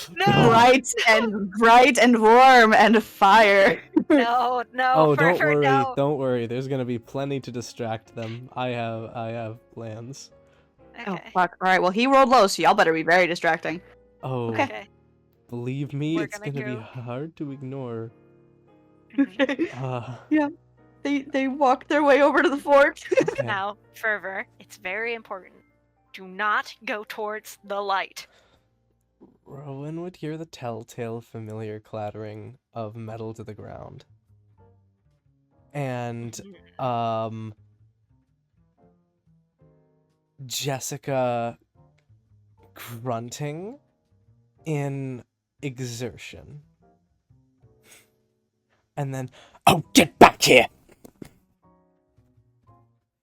Bright and warm and fire. No, no, Oh, don't Fervor, worry, no. don't worry. There's gonna be plenty to distract them. I have plans. Oh Okay. fuck. Alright, well he rolled low, so y'all better be very distracting. Oh, Okay. Okay. believe me, We're it's gonna gonna be go- hard to ignore. Okay. Uh, Yeah. They walk their way over to the forge. okay. Now, Fervor, it's very important. Do not go towards the light. Rowan would hear the telltale familiar clattering of metal to the ground. And, Jessica grunting in exertion. And then, oh, get back here!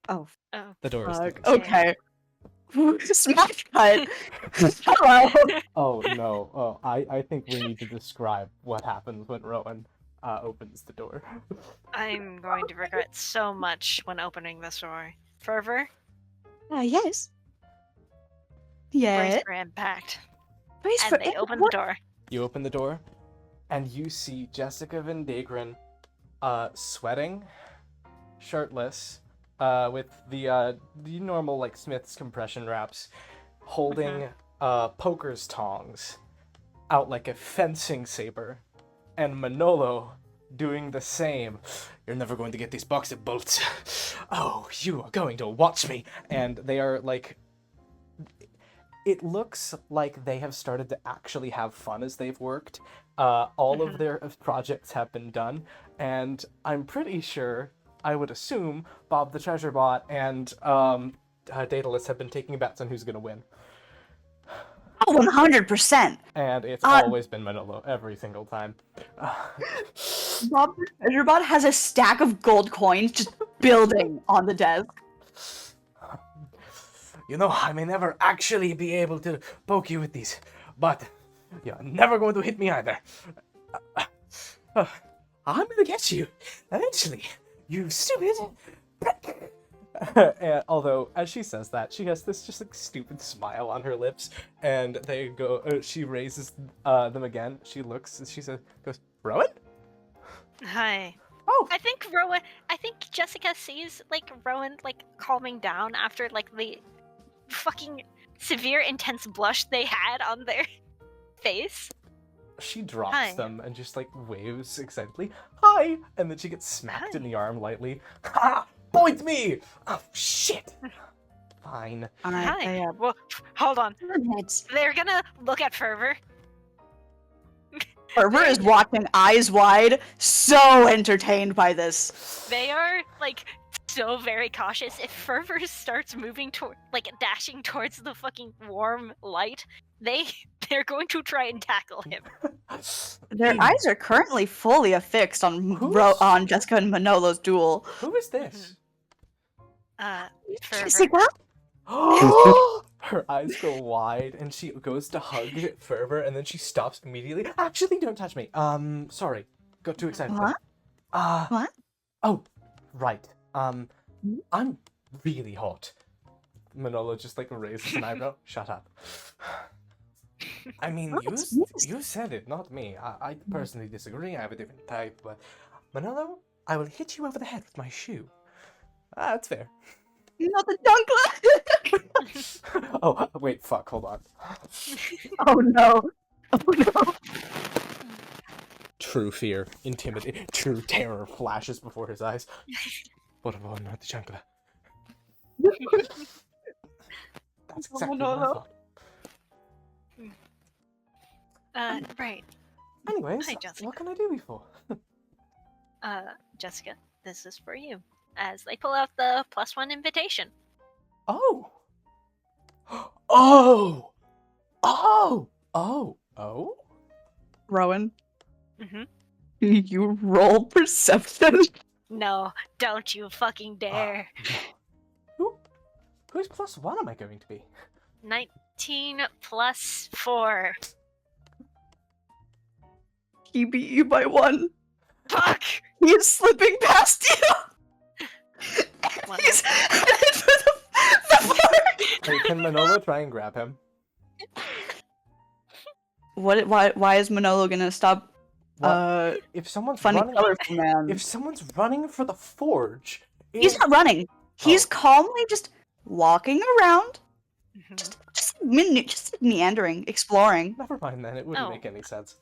Oh, Oh, The door is fuck. closed. Okay. Smash cut. Hello. Oh, no. Oh, I think we need to describe what happens when Rowan opens the door. I'm going to regret so much when opening this door. Fervor, Yes. brace Yeah. for impact. Brace And for they open the door. You open the door, and you see Jessica Vendagron, sweating, shirtless, with the normal like Smith's compression wraps, holding poker's tongs out like a fencing saber, and Manolo doing the same. You're never going to get these box of bolts. Oh, you are going to watch me. And they are like. It looks like they have started to actually have fun as they've worked. All of their projects have been done, and I'm pretty sure, I would assume, Bob the Treasure Bot and Daedalus have been taking bets on who's going to win. Oh, 100%. And it's always been Manolo, every single time. Bob the Treasure Bot has a stack of gold coins just building on the desk. You know, I may never actually be able to poke you with these, but you're never going to hit me either. I'm gonna get you, eventually, you stupid prick. And although, as she says that, she has this just like stupid smile on her lips, and they go. She raises them again. She looks, and she goes, Rowan? Hi. Oh, I think Jessica sees like Rowan like calming down after like the fucking severe intense blush they had on their face. she drops Hi. them and just like waves excitedly. Hi! And then she gets smacked in the arm lightly. Ha! Point me! Oh, shit! Fine. Hi. Well, hold on. Minutes. They're gonna look at Fervor. Fervor is watching eyes wide, so entertained by this. They are like so very cautious. If Fervor starts moving toward, like dashing towards the fucking warm light, they're going to try and tackle him. Their eyes are currently fully affixed on on Jessica and Manolo's duel. Who is this? Fervor. Jessica? Her eyes go wide, and she goes to hug Fervor, and then she stops immediately. Actually, don't touch me. Sorry. Got too excited. What? What? Oh, right. I'm really hot. Manolo just like raises an eyebrow. Shut up. I mean, you said it, not me. I personally disagree. I have a different type, but Manolo, I will hit you over the head with my shoe. That's fair. Not the dunklet! Oh, wait, fuck, hold on. Oh no. Oh no. True fear, true terror flashes before his eyes. What about not the chancla? That's exactly what I thought. Right. Anyways, Hi, Jessica. what can I do you for? Jessica, this is for you. As they pull out the +1 invitation. Oh! Oh! Oh! Oh! Oh? Rowan, Mm-hmm. you roll perception. No, don't you fucking dare. Whose +1 am I going to be? 19 + 4. He beat you by 1. Fuck! He is slipping past you. One. He's headed for the fork. Wait, can Manolo try and grab him? Why is Manolo gonna stop? If someone's Funny running, colorful man. if someone's running for the forge, He's not running. He's calmly just walking around, Mhm. just meandering, exploring. Never mind then. It wouldn't Oh. make any sense.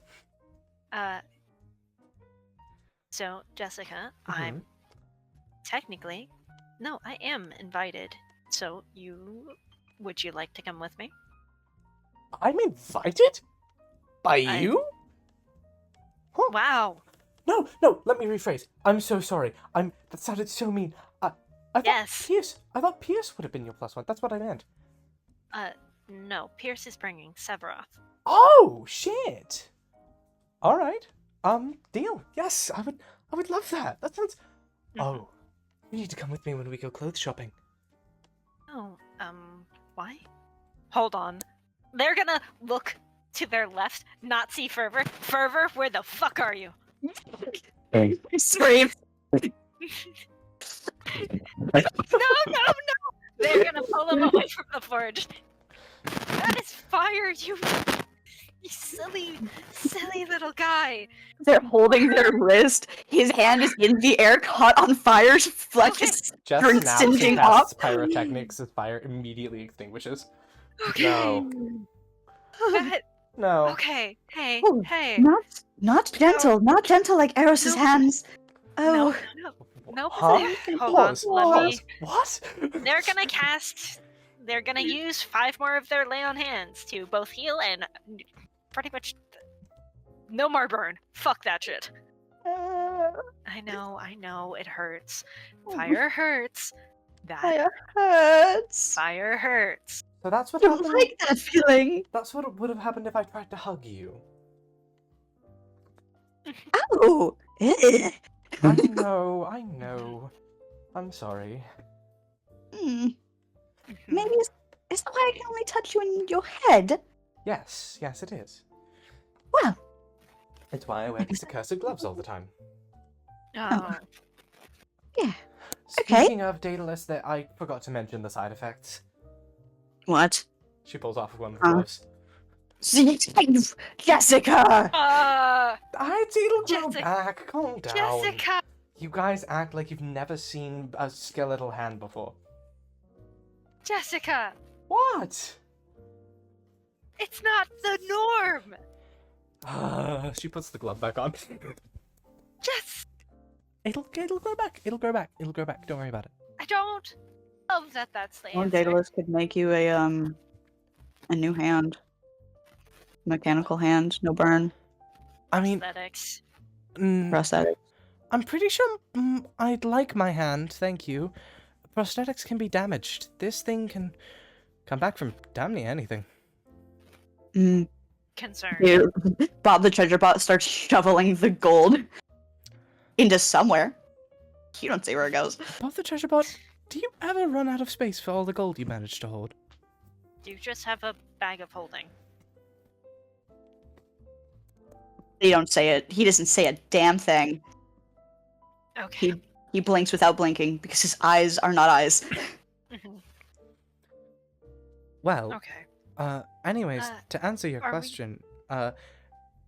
So, Jessica, Mhm. I'm technically... No, I am invited. So, would you like to come with me? I'm invited? By you? Huh? Wow. No, let me rephrase. I'm so sorry. That sounded so mean. I Yes. I thought Pierce would have been your +1. That's what I meant. No, Pierce is bringing Severoth. Oh, shit. All right. Deal. Yes, I would love that. That sounds... Oh, you need to come with me when we go clothes shopping. Oh, why? Hold on. They're gonna look to their left, not see Fervor. Fervor, where the fuck are you? Scream. No! They're gonna pull him away from the forge. That is fire, you silly little guy. They're holding their wrist. His hand is in the air, caught on fire. Flesh is Jess Drink snaps and singeing casts off. pyrotechnics as fire immediately extinguishes. Okay. No. That, No. okay. Hey, Oh, hey. Not gentle. Not gentle like Eros's No. hands. No, Oh. no. Huh? Hold on. Pause. Let me. What? They're gonna use 5 more of their lay on hands to both heal and pretty much no more burn. Fuck that shit. I know, it hurts. Fire hurts. Fire hurts. Fire hurts. So that's what I don't happened. like that feeling. That's what would have happened if I tried to hug you. Ow. Ugh. I know. I'm sorry. Maybe is that why I can only touch you in your head? Yes, it is. Well. It's why I wear these accursed gloves all the time. Oh. Yeah. Okay. Speaking of Daedalus, that I forgot to mention the side effects. What? She pulls off one of the gloves. Jessica! It'll grow Jessica. back. Calm down. Jessica! You guys act like you've never seen a skeletal hand before. Jessica! What? It's not the norm! She puts the glove back on. Jess! It'll grow back. It'll grow back. Don't worry about it. I don't love that that's the One answer. Daedalus could make you a new hand. Mechanical hand, no burn. I mean, Aesthetics. Prosthetic. I'm pretty sure I'd like my hand, thank you. Prosthetics can be damaged. This thing can come back from damn near anything. Concern. You, Bob the treasure bot starts shoveling the gold into somewhere. You don't see where it goes. Bob the treasure bot, do you ever run out of space for all the gold you managed to hold? You just have a bag of holding. He don't say it. He doesn't say a damn thing. Okay. He blinks without blinking because his eyes are not eyes. Well, Okay. anyways, to answer your are we- question,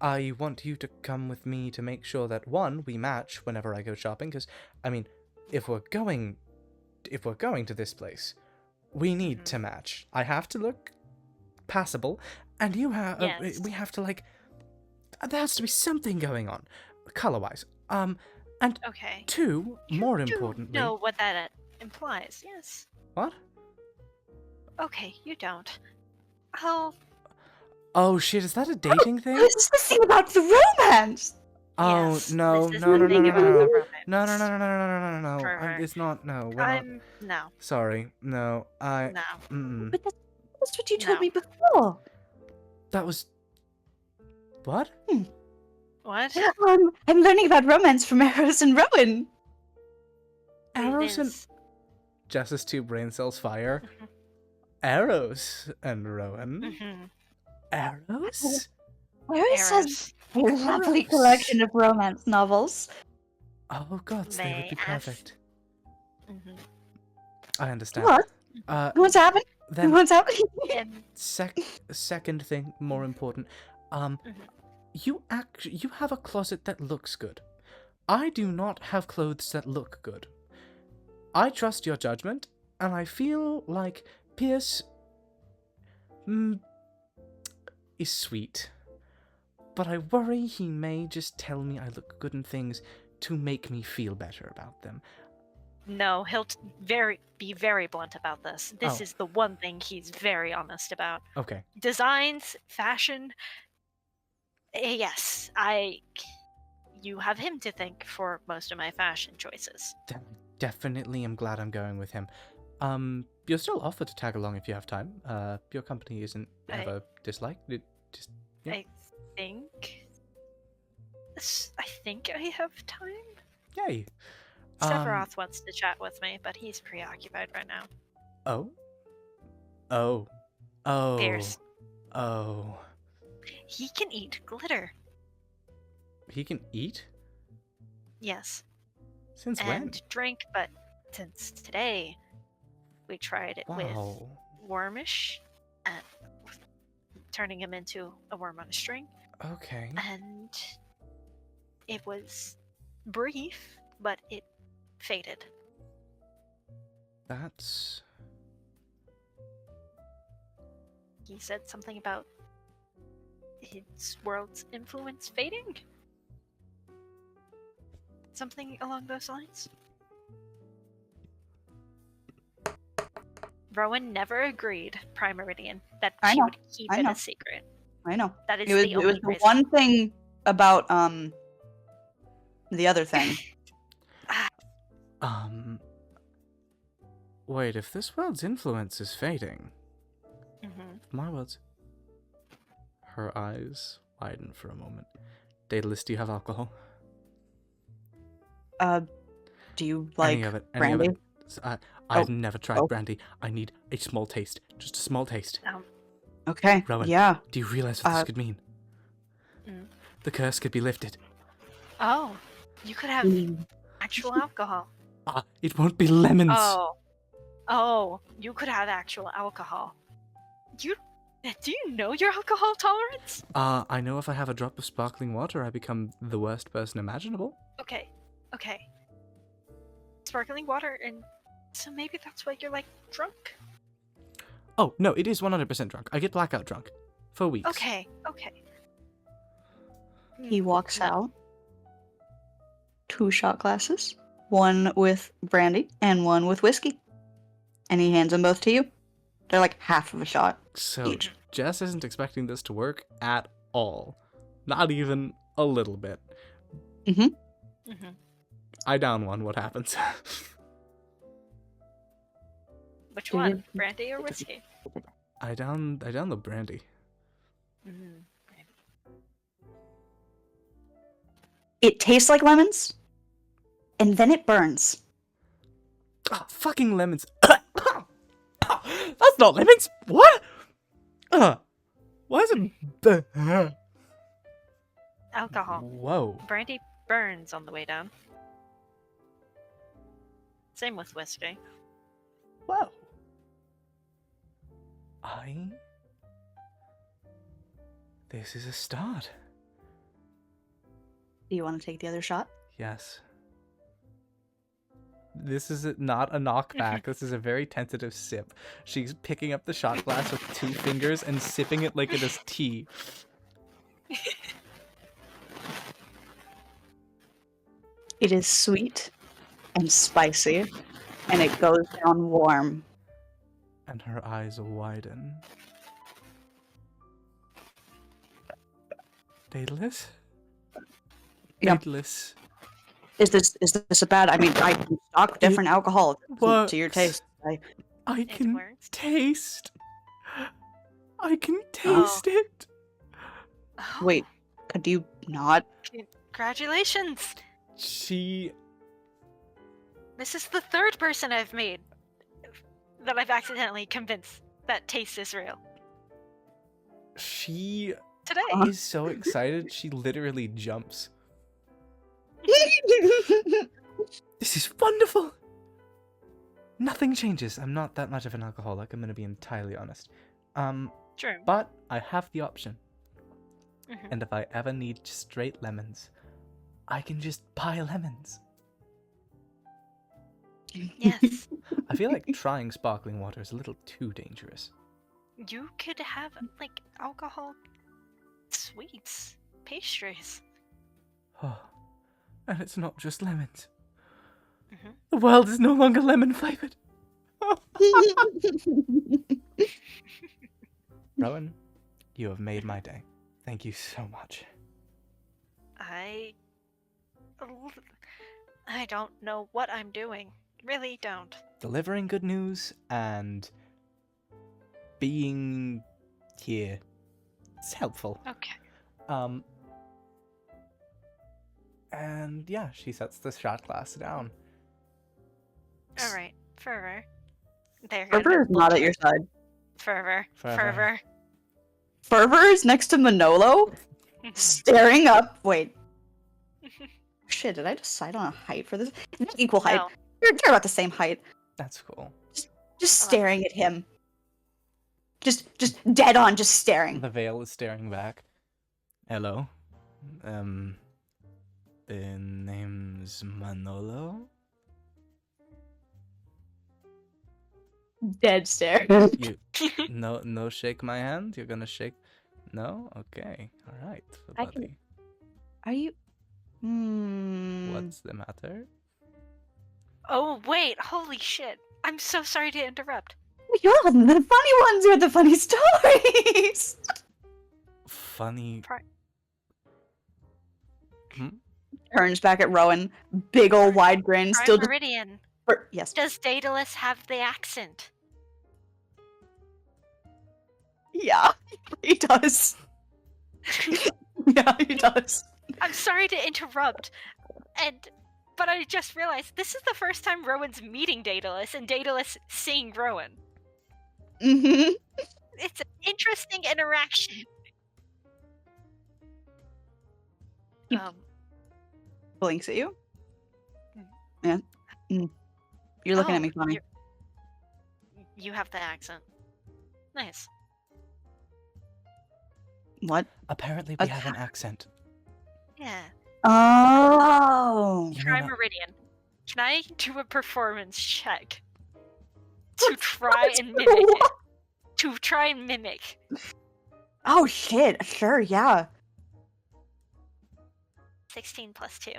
I want you to come with me to make sure that, one, we match whenever I go shopping, because, I mean, if we're going to this place, we need to match. I have to look passable, and you have, Yes. we have to, like, there has to be something going on, color-wise. And Okay. two, You more do importantly... know what that implies, yes. What? Okay, you don't. Oh, Oh, shit, is that a dating thing? This is the thing about the romance! Oh, yes, no, this is no, the no, no, thing no, about no, the no. romance. No. Fervor. It's not, no, we're not. No. Sorry, no, No. mm-mm. But that's what you told No. me before. That was... What? What? I'm learning about romance from Eros and Rowan. Arrows and... Liz. Jess's two brain cells fire. Mhm. Arrows and Rowan. Mhm. Arrows? Eros has Eros. a lovely Eros. collection of romance novels. Oh, gods, they would be May ask- perfect. Mhm. I understand. What? What's happening? Then, What's happening? And second thing, more important. You have a closet that looks good. I do not have clothes that look good. I trust your judgment, and I feel like Pierce is sweet. But I worry he may just tell me I look good in things to make me feel better about them. No, he'll be very blunt about this. This Oh. is the one thing he's very honest about. Okay. Designs, fashion. Yes, you have him to thank for most of my fashion choices. Definitely am glad I'm going with him. You're still offered to tag along if you have time. Your company isn't ever disliked. Yeah. I think I have time. Yay. Severoth wants to chat with me, but he's preoccupied right now. Oh. Pierce. Oh. He can eat glitter. He can eat? Yes. Since and when? drink, but since today, we tried it with Wormish, and turning him into a worm on a string. Okay. And it was brief, but it faded. That's... He said something about his world's influence fading? Something along those lines? Rowan never agreed, Prime Meridian, that I she know, would keep I it know. a secret. I know. That is It was the only the reason. one thing about the other thing. Wait, if this world's influence is fading, my world's... Her eyes widen for a moment. Daedalus, do you have alcohol? Do you like Any of it? brandy? I've never tried brandy. I need a small taste. Just a small taste. Okay. Rowan, yeah. do you realize what this could mean? The curse could be lifted. Oh, you could have actual alcohol. It won't be lemons. Oh, you could have actual alcohol. Do you know your alcohol tolerance? I know if I have a drop of sparkling water, I become the worst person imaginable. Okay. Sparkling water, and so maybe that's why you're, like, drunk? Oh, no, it is 100% drunk. I get blackout drunk. For weeks. Okay. He walks out. 2 shot glasses. One with brandy and one with whiskey. And he hands them both to you. They're like half of a shot So, each. Jess isn't expecting this to work at all. Not even a little bit. I down one, what happens? Which one? Brandy or whiskey? I down the brandy. It tastes like lemons. And then it burns. Oh, fucking lemons. That's not lemons. What? Why is it... Alcohol. Whoa. Brandy burns on the way down. Same with whiskey. Whoa. This is a start. Do you want to take the other shot? Yes. This is not a knockback. This is a very tentative sip. She's picking up the shot glass with 2 fingers and sipping it like it is tea. It is sweet and spicy, and it goes down warm. And her eyes widen. Daedalus? Yeah. Daedalus. Is this a bad? I mean, I can stock different alcohol to your works. taste. I can works. taste. I can taste it. Oh, Wait, could you not? Congratulations! She... This is the 3rd person I've made that I've accidentally convinced that taste is real. She Today. is so excited, she literally jumps. This is wonderful! Nothing changes. I'm not that much of an alcoholic, I'm gonna be entirely honest. True. But I have the option. Mhm. And if I ever need straight lemons, I can just buy lemons. Yes. I feel like trying sparkling water is a little too dangerous. You could have, like, alcohol sweets, pastries. And it's not just lemons. Mhm. The world is no longer lemon flavored. Rowan, you have made my day. Thank you so much. I don't know what I'm doing. Really don't. Delivering good news and being here. It's helpful. Okay. And yeah, she sets the shot glass down. All right. Fervor. They're Fervor gonna is not at your side. Fervor. Fervor. Fervor. Fervor is next to Manolo, staring up. Wait. Shit, did I decide on a height for this? Equal height. No. They're about the same height. That's cool. Just staring at him. Just dead on, just staring. The veil is staring back. Hello. The name's Manolo? Dead stare. You no shake my hand? You're gonna shake No? Okay. Alright, I can- buddy. Are you? What's the matter? Oh wait! Holy shit! I'm so sorry to interrupt. You're the funny ones with the funny stories. Funny. Turns back at Rowan, big ol' wide grin, Prime still just. Meridian. Yes. Does Daedalus have the accent? Yeah, he does. Yeah, he does. I'm sorry to interrupt, but I just realized this is the first time Rowan's meeting Daedalus and Daedalus seeing Rowan. Mm-hmm. It's an interesting interaction. He blinks at you. Yeah. You're looking at me funny. You have the accent. Nice. What? Apparently we have an accent. Yeah. Oh. You Try know, Meridian. Can I do a performance check to try and mimic it? To try and mimic. Oh shit! Sure, yeah. 16 plus 2.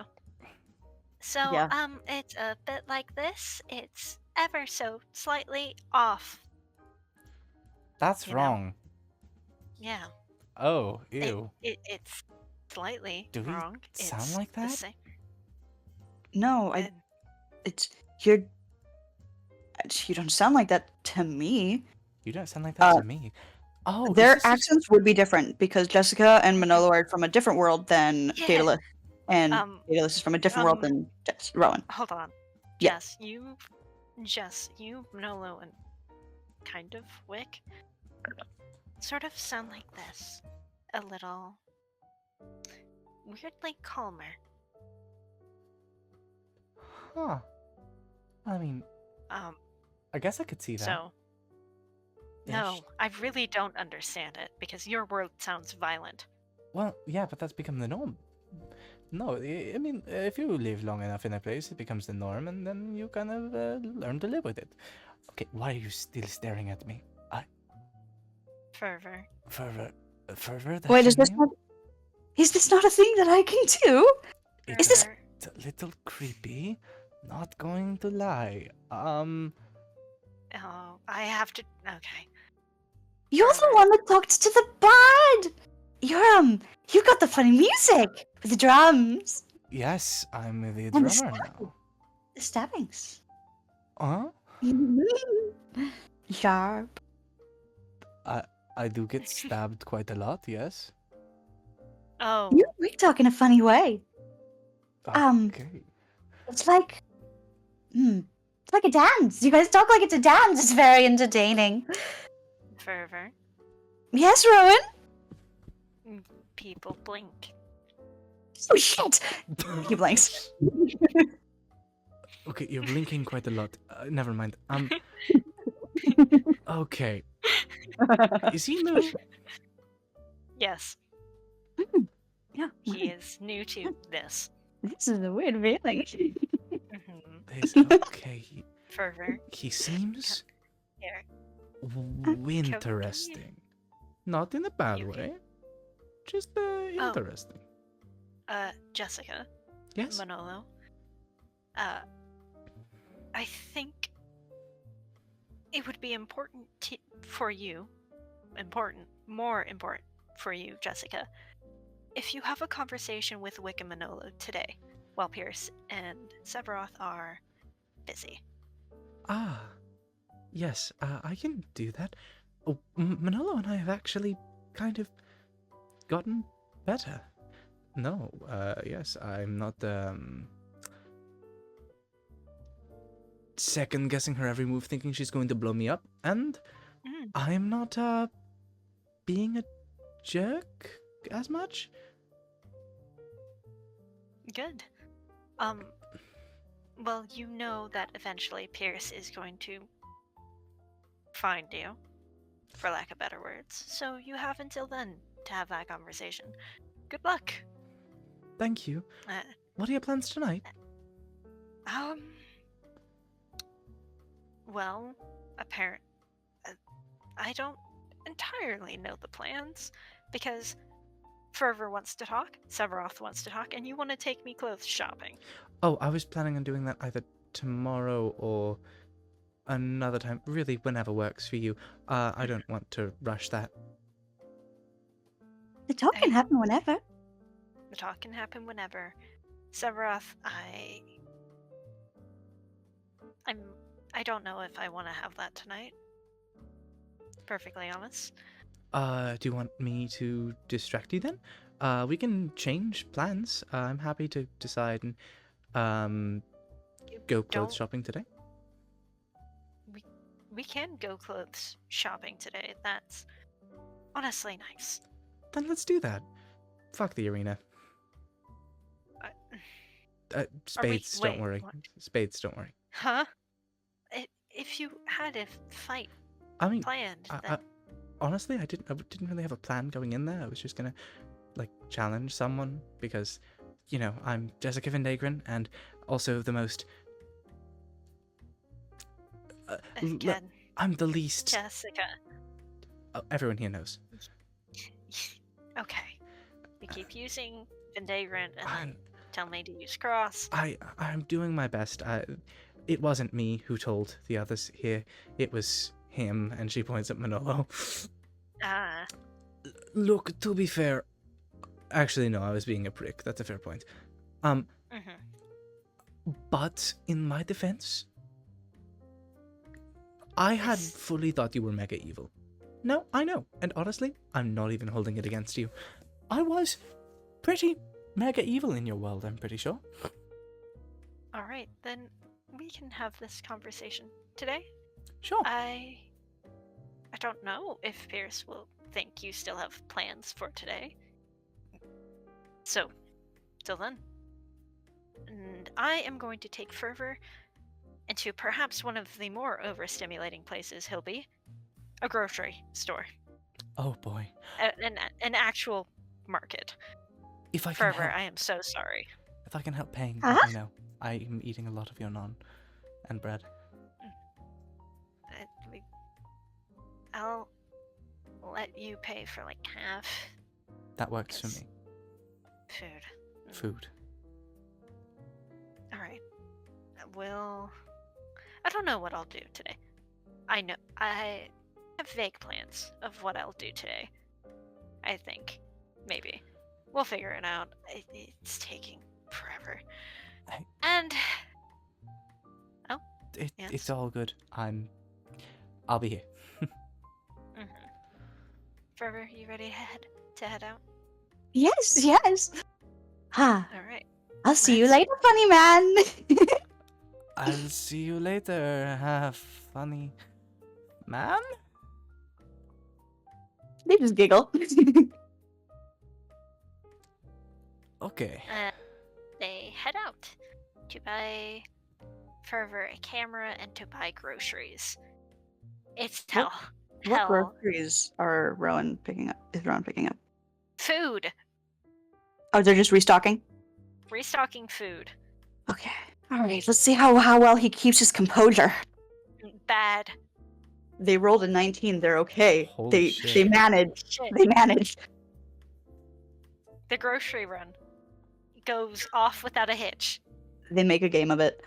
So, Yeah. it's a bit like this. It's ever so slightly off. That's you know. wrong. Yeah. Oh, ew. It's slightly Do we wrong. sound It's like the that? same. No, And you don't sound like that to me. You don't sound like that to me. Oh, Their is this accents would be different because Jessica and Manolo are from a different world than Yeah. Daedalus, and Daedalus is from a different world than Rowan. hold on. Yeah. Jess, you, Manolo, and kind of Wick sort of sound like this. A little weirdly calmer. Huh. I mean, I guess I could see that. So no, I really don't understand it because your world sounds violent. Well, yeah, but that's become the norm. No, I mean, if you live long enough in a place, it becomes the norm, and then you kind of learn to live with it. Okay, why are you still staring at me? Fervor. Fervor? That's Wait, your is this name? not a thing that I can do? Is this- Fervor. It's a little creepy. Not going to lie. Oh, I have to. Okay. You're the one that talked to the bard. You got the funny music with the drums, Yes, I'm the And the drummer stabbing. now. the stabbings. Huh? Sharp. I do get stabbed quite a lot, yes. Oh. We talk in a funny way. Okay. It's like, it's like a dance. You guys talk like it's a dance. It's very entertaining. Fervor. Yes, Rowan? People blink. Oh, shit! He blinks. Okay, you're blinking quite a lot. Never mind. Okay. Is he new? Yes, Yeah. he is new to this. This is a weird feeling. Okay. Fervor. He seems Here. interesting. Not in a bad You way. Just interesting. Jessica. Yes? Manolo. I think it would be important for you, more important for you, Jessica, if you have a conversation with Wick and Manolo today, while Pierce and Severoth are busy. Ah, yes, I can do that. Oh, Manolo and I have actually kind of gotten better. No, yes, I'm not, second guessing her every move thinking she's going to blow me up, and Mm, I'm not, being a jerk as much. good. Well, you know that eventually Pierce is going to find you, for lack of better words, so you have until then to have that conversation. Good luck. Thank you. Uh, What are your plans tonight? um, well, apparent. I don't entirely know the plans, because Fervor wants to talk, Severoth wants to talk, and you want to take me clothes shopping. Oh, I was planning on doing that either tomorrow or another time. Really, whenever works for you. I don't want to rush that. The talk can happen whenever. The talk can happen whenever. Severoth, I don't know if I want to have that tonight. Perfectly honest. Do you want me to distract you then? We can change plans. I'm happy to decide and, go clothes Don't- shopping today. We can go clothes shopping today. That's honestly nice. Then let's do that. Fuck the arena. Spades, don't wait, worry. what? Spades, don't worry. Huh? If you had a fight I mean, planned, I, then honestly, I didn't really have a plan going in there. I was just gonna, like, challenge someone because, you know, I'm Jessica Vendagron and also the most. again, I'm the least. Jessica. Oh, everyone here knows. Okay. You keep using Vendagron and I'm- then tell me to use Cross. I'm doing my best. It wasn't me who told the others here. It was him, and she points at Manolo. Ah, Look, to be fair, actually no, I was being a prick. That's a fair point. mhm. But in my defense, I had Yes. fully thought you were mega evil. No, I know, and honestly, I'm not even holding it against you. I was pretty mega evil in your world, I'm pretty sure. All right, then we can have this conversation today. Sure. I don't know if Pierce will think you still have plans for today. So, till then. And I am going to take Fervor into perhaps one of the more overstimulating places he'll be. A grocery store. Oh boy. An actual market. If I can Fervor, help, I am so sorry. if I can help paying, Huh? let me know. I am eating a lot of your naan and bread. I'll let you pay for like half That works for Yes. me. food. Food. Alright. I don't know what I'll do today. I have vague plans of what I'll do today. I think. Maybe. We'll figure it out. It's taking forever. Hey. And Yes. It's all good. I'll be here. mhm. Fervor, you ready to head out? Yes, yes. Ha. Alright. I'll see you Nice. later, funny man. I'll see you later. Have funny man. They just giggle. Okay. They head out to buy Fervor a camera and to buy groceries. It's What- hell. What Hell. groceries are Rowan picking up? Is Rowan picking up? Food. Oh, they're just restocking? Restocking food. Okay. Alright, let's see how well he keeps his composure. Bad. They rolled a 19, they're okay. Holy They shit. managed. Shit. They managed. The grocery run. goes off without a hitch. They make a game of it.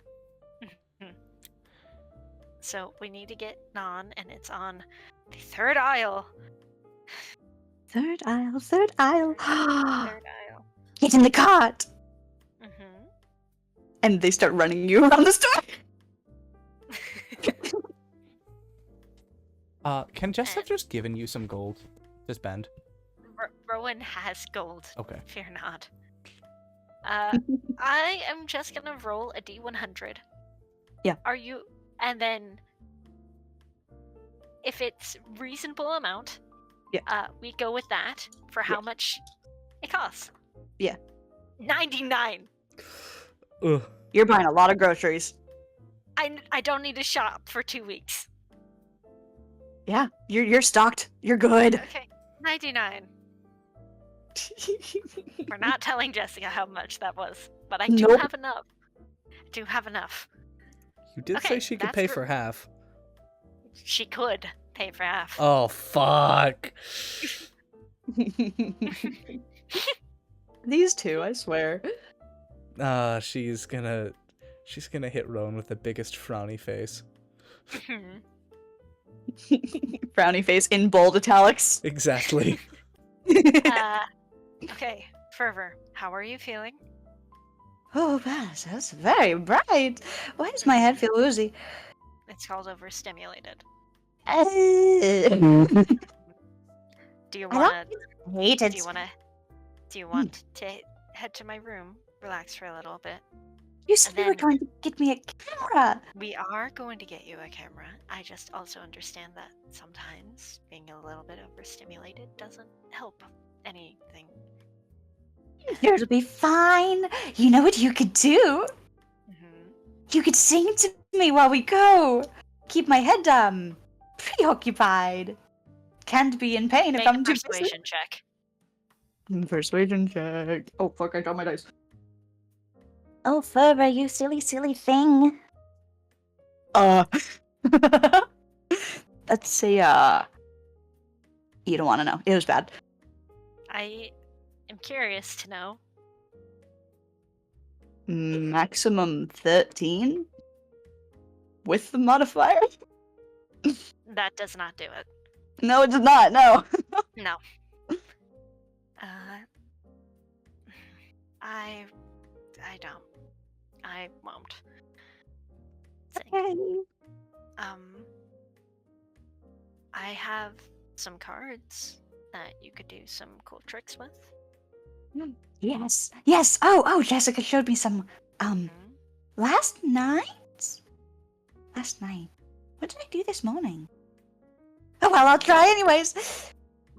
So we need to get on, and it's on the third aisle. Third aisle, third aisle. Third aisle. Get in the cart! Mm-hmm. And they start running you around the store. Can Jess have just given you some gold to spend? Rowan has gold. Okay. Fear not. I am just gonna roll a d100. Yeah. Are you? And then, if it's reasonable amount, yeah, we go with that for how much it costs. Yeah. 99. Ugh. You're buying a lot of groceries. I don't need to shop for 2 weeks. Yeah, you're stocked. You're good. Okay, 99. We're not telling Jessica how much that was, but I do Nope. have enough. I do have enough. You did Okay, say she could that's pay for- for half. She could pay for half. Oh, fuck. These two, I swear. She's gonna hit Rowan with the biggest frowny face. Frowny face in bold italics. Exactly. Okay, Fervor, how are you feeling? Oh, that's very bright. Why does my head feel woozy? It's called overstimulated. I Do you wanna? hate it. Do you want to head to my room, relax for a little bit? You said you were then- going to get me a camera. We are going to get you a camera. I just also understand that sometimes being a little bit overstimulated doesn't help anything. It'll be fine. You know what you could do? Mm-hmm. You could sing to me while we go. Keep my head preoccupied. Can't be in pain if Make I'm a too busy. persuasion check. Persuasion check. Oh fuck! I got my dice. Oh, Fervor, you silly, silly thing. Let's say, you don't want to know. It was bad. I am curious to know. Maximum 13? With the modifier? That does not do it. No, it did not, no. No. I don't. I won't. Sing. Okay. I have some cards that you could do some cool tricks with. Yes, yes. Oh, Jessica showed me some, Mhm. last night? Last night. What did I do this morning? Oh, well, I'll try anyways.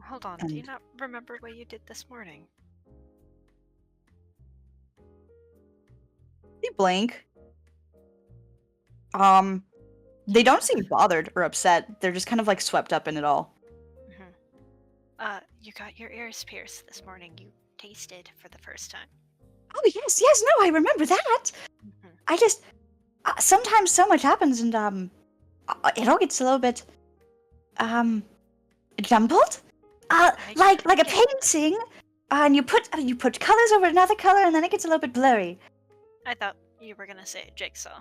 Hold on, do you And- not remember what you did this morning? They blink. They don't seem bothered or upset. They're just kind of like swept up in it all. You got your ears pierced this morning. You tasted for the first time. Oh, yes, no, I remember that. Mhm. I just, sometimes so much happens and, it all gets a little bit, jumbled? Like a get that. painting, and you put colors over another color and then it gets a little bit blurry. I thought you were gonna say jigsaw.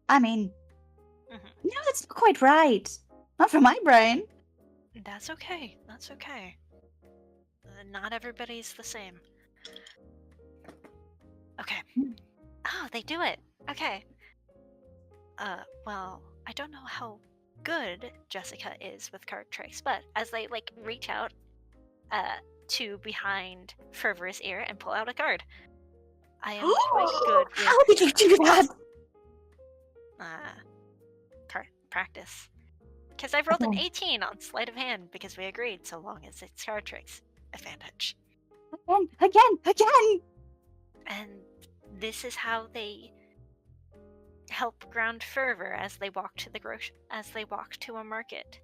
I mean, Mhm. no, that's not quite right. Not for my brain. That's okay. That's okay. Not everybody's the same. Okay. Oh, they do it. Okay. Well, I don't know how good Jessica is with card tricks, but as they like reach out to behind Fervor's ear and pull out a card, I am quite good with How did you do that? card practice. Because I've rolled an Oh. 18 on sleight of hand because we agreed so long as it's card tricks advantage. Again. And this is how they help ground Fervor as they walk to a market,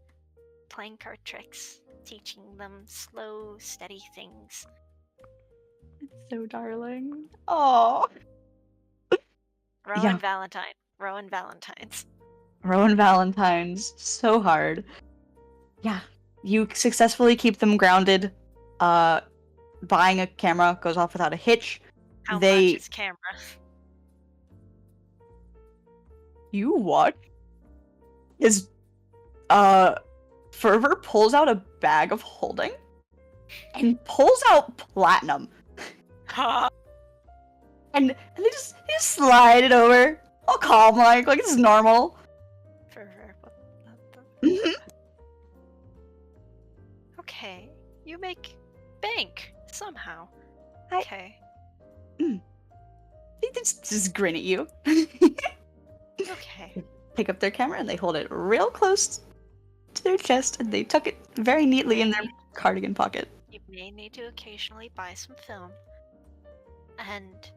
playing card tricks, teaching them slow, steady things. It's so darling. Oh. Yeah. Rowan Valentines. Rowan Valentine's, so hard. Yeah, you successfully keep them grounded. buying a camera goes off without a hitch. How much They is camera? you watch is Fervor pulls out a bag of holding and pulls out platinum. And they just slide it over. All calm like it's normal. Fervor. Mhm. Okay. You make bank somehow. I- Okay. They just grin at you. Okay. Pick up their camera and they hold it real close to their chest and they tuck it very neatly in their cardigan pocket. You may need to occasionally buy some film. And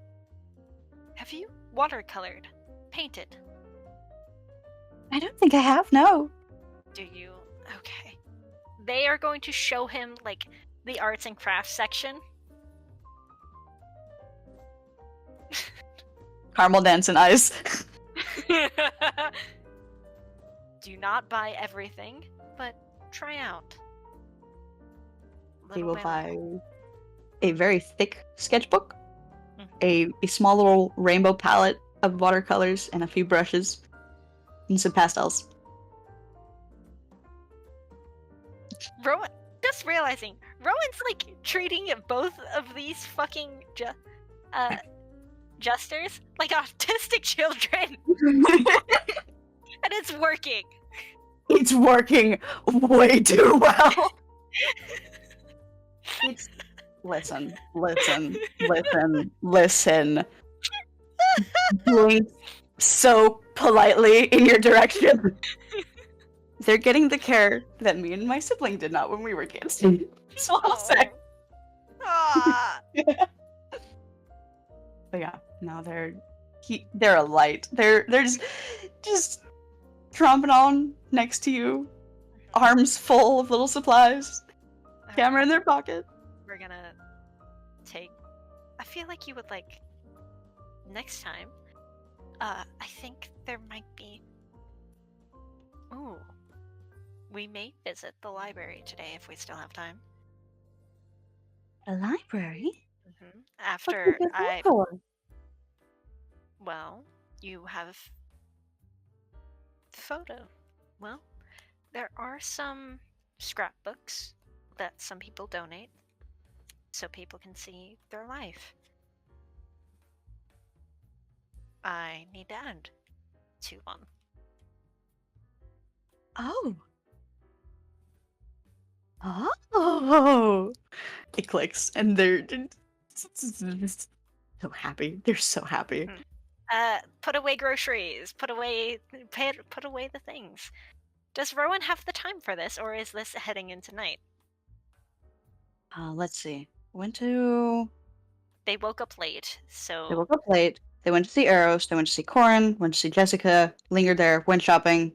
have you watercolored? Painted? I don't think I have, no. Do you? Okay. They are going to show him, like, the arts and crafts section. Caramel dance and eyes. Do not buy everything, but try out. They Little will by buy little. a very thick sketchbook, Mhm. a small little rainbow palette of watercolors, and a few brushes, and some pastels. Rowan, just realizing, Rowan's like treating both of these fucking jesters like autistic children, and it's working. It's working way too well. It's listen. Blink so politely in your direction. They're getting the care that me and my sibling did not when we were kids. So I'll say. Ah. But yeah, no, they're a light. They're just tromping on next to you, arms full of little supplies, camera in their pocket. We're gonna take. I feel like you would like next time. I think there might be. Ooh, we may visit the library today if we still have time. A library? After I, For? well, you have photo. Well, there are some scrapbooks that some people donate, so people can see their life. I need to add to one. Oh. Oh. It clicks, and they're so happy. They're so happy. Put away groceries. Put away the things. Does Rowan have the time for this, or is this heading into night? Let's see. They woke up late, so They woke up late. They went to see Eros. They went to see Corin. Went to see Jessica. Lingered there. Went shopping.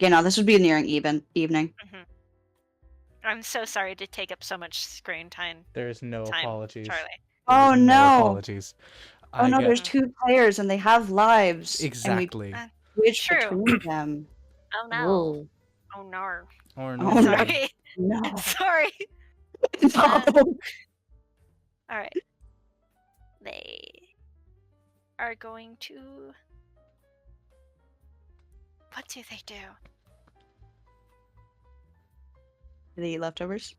You know, this would be nearing evening. Mhm. I'm so sorry to take up so much screen time. There's no apologies. Charlie. Oh There's no! apologies. Oh no, there's 2 players and they have lives. Exactly. And we switch True. between them. Oh no. Whoa. Oh no. Or Oh, no. no. Sorry. No. Sorry. No. Alright. They are going to. What do they do? Do they eat leftovers?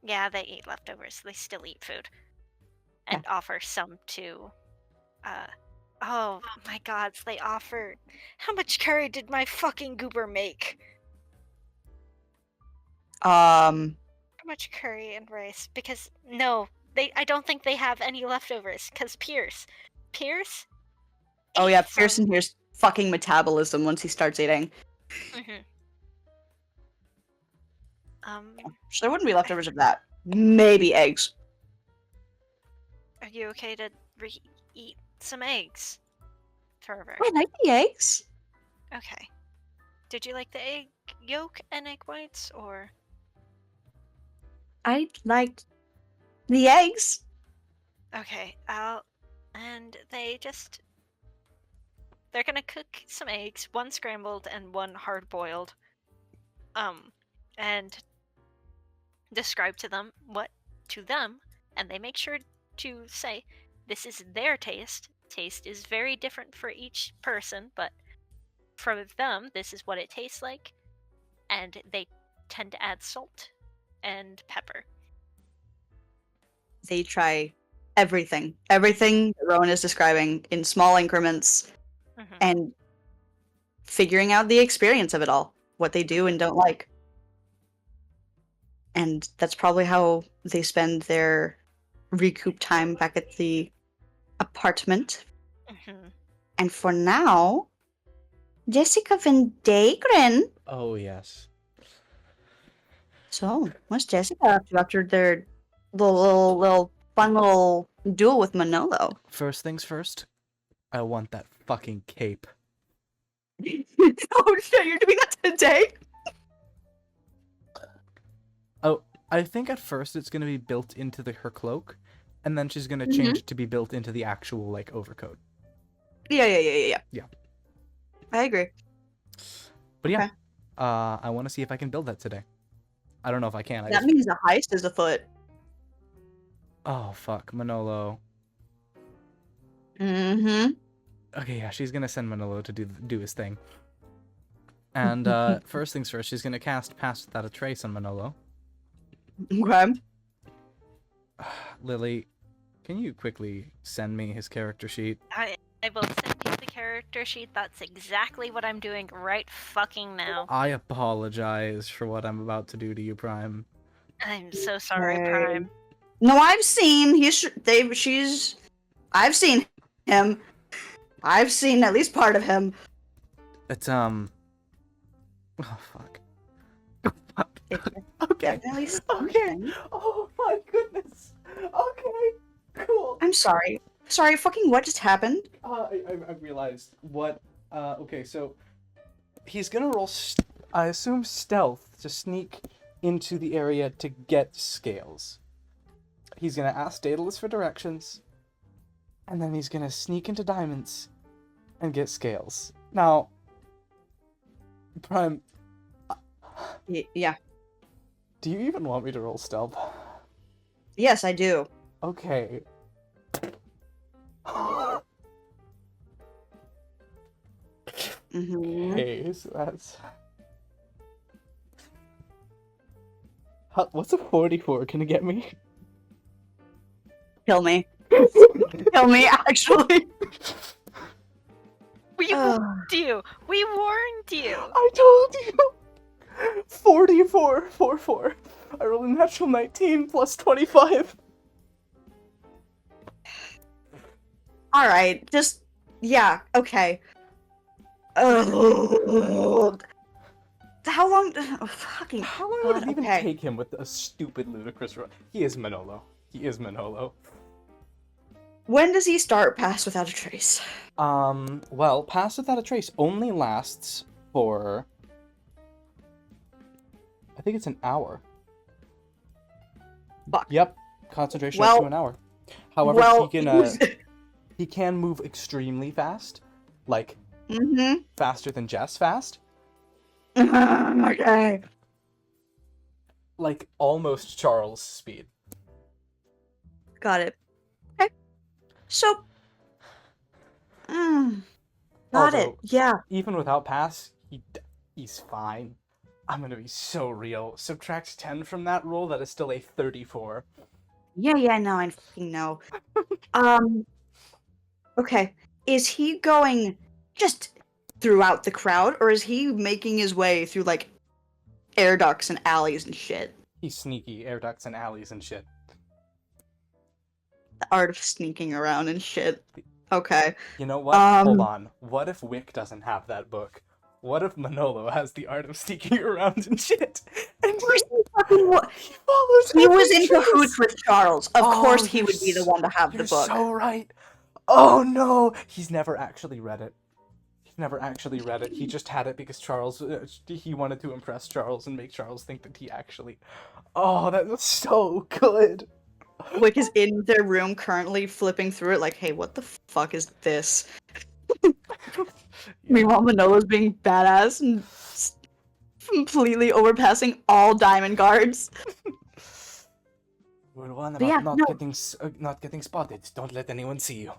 Yeah, they eat leftovers. They still eat food. And offer some to. Oh my gods, they offer. How much curry did my fucking goober make? How much curry and rice? Because no, I don't think they have any leftovers. Because Pierce. Oh yeah, ate some- Pearson here's fucking metabolism once he starts eating. Mhm. So there wouldn't be leftovers of that. Maybe eggs. Are you okay to eat some eggs? Fervor. I like the eggs. Okay. Did you like the egg yolk and egg whites, or? I liked the eggs. Okay, and they're gonna cook some eggs, one scrambled and one hard boiled. And describe to them what to them, and they make sure to say this is their taste. Taste is very different for each person, but for them, this is what it tastes like, and they tend to add salt and pepper. They try everything that Rowan is describing in small increments, Mhm. and figuring out the experience of it all, what they do and don't like. And that's probably how they spend their recoup time back at the apartment. Mhm. And for now, Jessica Vendagron. Oh yes. So, what's Jessica up to after their little fun little duel with Manolo? First things first, I want that fucking cape. Oh shit, you're doing that today? Oh, I think at first it's gonna be built into her cloak, and then she's gonna Mhm. change it to be built into the actual like overcoat. Yeah. Yeah. I agree. But yeah, Okay. I want to see if I can build that today. I don't know if I can. That means the heist is afoot. Oh fuck, Manolo. Mm-hmm. Okay, yeah, she's gonna send Manolo to do his thing. And first things first, she's gonna cast Pass Without a Trace on Manolo. Okay. Lily, can you quickly send me his character sheet? I will send you the character sheet. That's exactly what I'm doing right fucking now. I apologize for what I'm about to do to you, Prime. I'm so sorry, Okay. Prime. No, I've seen I've seen him. I've seen at least part of him. It's oh fuck. Fuck. Okay. Definitely Okay. something. Oh my goodness. Okay. Cool. I'm sorry. Sorry, fucking what just happened? I realized what. Okay, so he's gonna roll. I assume stealth to sneak into the area to get scales. He's gonna ask Daedalus for directions, and then he's gonna sneak into diamonds and get scales. Now, Prime, Yeah. do you even want me to roll stealth? Yes, I do. Okay. Mm-hmm. Okay, so that's... What's a 44 gonna get me? Kill me. Kill me, actually. We warned you. We warned you. I told you! 44, 4. I rolled a natural 19 plus 25. Alright, just... Yeah, okay. How long... Oh, fucking... How long would God, it even okay. take him with a stupid, ludicrous... He is Manolo. He is Manolo. When does he start Pass Without a Trace? Well, Pass Without a Trace only lasts for... I think it's an hour. Fuck. Yep. Concentration Well- up to an hour. However, Well, he can move extremely fast. Like, Mm-hmm. faster than Jess fast. Okay. Like, almost Charles' speed. Got it. Okay. So... got Although, it. Yeah. Even without pass, he's fine. I'm gonna be so real. Subtract 10 from that roll, that is still a 34. Yeah, no, I fucking know. Okay. Is he going just throughout the crowd, or is he making his way through, like, air ducts and alleys and shit? He's sneaky, air ducts and alleys and shit. The art of sneaking around and shit. Okay. You know what? Hold on. What if Wick doesn't have that book? What if Manolo has the art of sneaking around and shit? And he follows He every was in trace. cahoots with Charles. Of Oh, course he you're would be the one to have the You're book. so right. Oh no, he's never actually read it. He's never actually read it. He just had it because Charles. He wanted to impress Charles and make Charles think that he actually. Oh, that's so good. Wick is in their room currently flipping through it like, hey, what the fuck is this? Meanwhile, Manolo's being badass and completely overpassing all diamond guards. Rule one But yeah, about no. not getting spotted. Don't let anyone see you.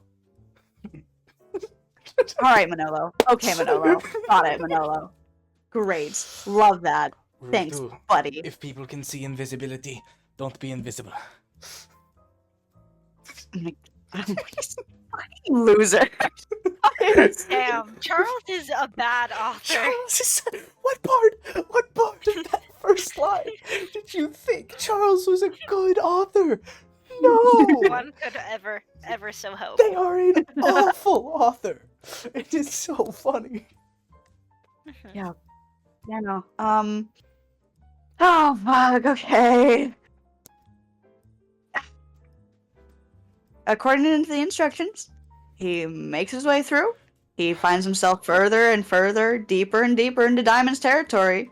All right, Manolo. Okay, Manolo. Got it, Manolo. Great. Love that. Rule Thanks, two, buddy. if people can see invisibility, don't be invisible. I'm like, fucking loser. Damn, Charles is a bad author. Charles is... What part of that first line did you think Charles was a good author? No! One could ever so hope. They are an awful author. It is so funny. Yeah, no. Oh fuck. Okay. According to the instructions, he makes his way through. He finds himself further and further, deeper and deeper into Diamond's territory.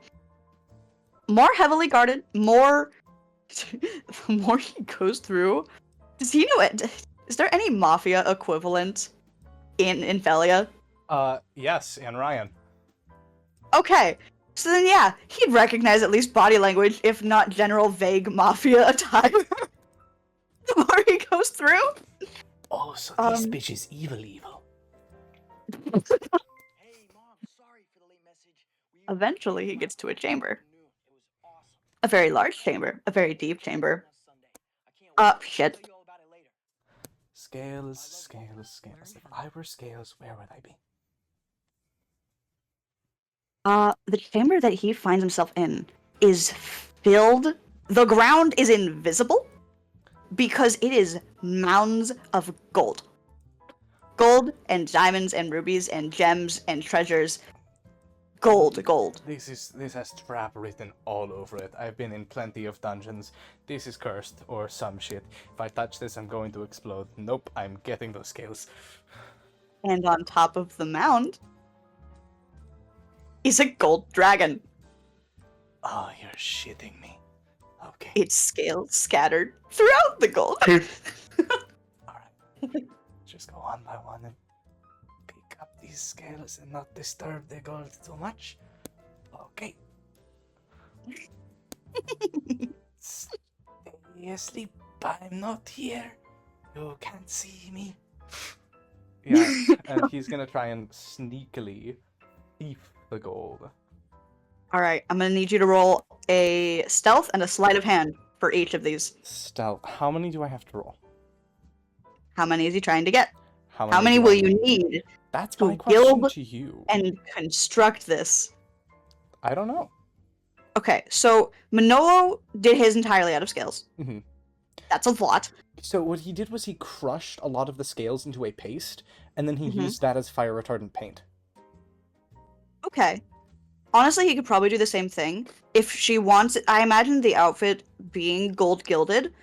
More heavily guarded, more the more he goes through. Does he know it? Is there any mafia equivalent in Felia? Yes, and Ryan. Okay. So then yeah, he'd recognize at least body language, if not general vague mafia attire. The more he goes through. Oh, so this bitch is evil. Eventually, he gets to a chamber. A very large chamber. A very deep chamber. Shit. Scales. If I were scales, where would I be? The chamber that he finds himself in is filled. The ground is invisible because it is mounds of gold. Gold and diamonds and rubies and gems and treasures. Gold. This has trap written all over it. I've been in plenty of dungeons. This is cursed or some shit. If I touch this, I'm going to explode. Nope, I'm getting those scales. And on top of the mound is a gold dragon. Oh, you're shitting me. Okay. Its scales scattered throughout the gold. Alright. Just go one by one and pick up these scales and not disturb the gold too much. Okay. Stay asleep. I'm not here. You can't see me. Yeah, and he's gonna try and sneakily thief the gold. Alright, I'm gonna need you to roll a stealth and a sleight of hand for each of these. Stealth. How many do I have to roll? How many is he trying to get? How do many I will need? you need That's to my question build to you. and construct this? I don't know. Okay, so Manolo did his entirely out of scales. Mhm. That's a lot. So what he did was he crushed a lot of the scales into a paste, and then he Mhm. used that as fire retardant paint. Okay. Honestly, he could probably do the same thing. If she wants it, I imagine the outfit being gold gilded,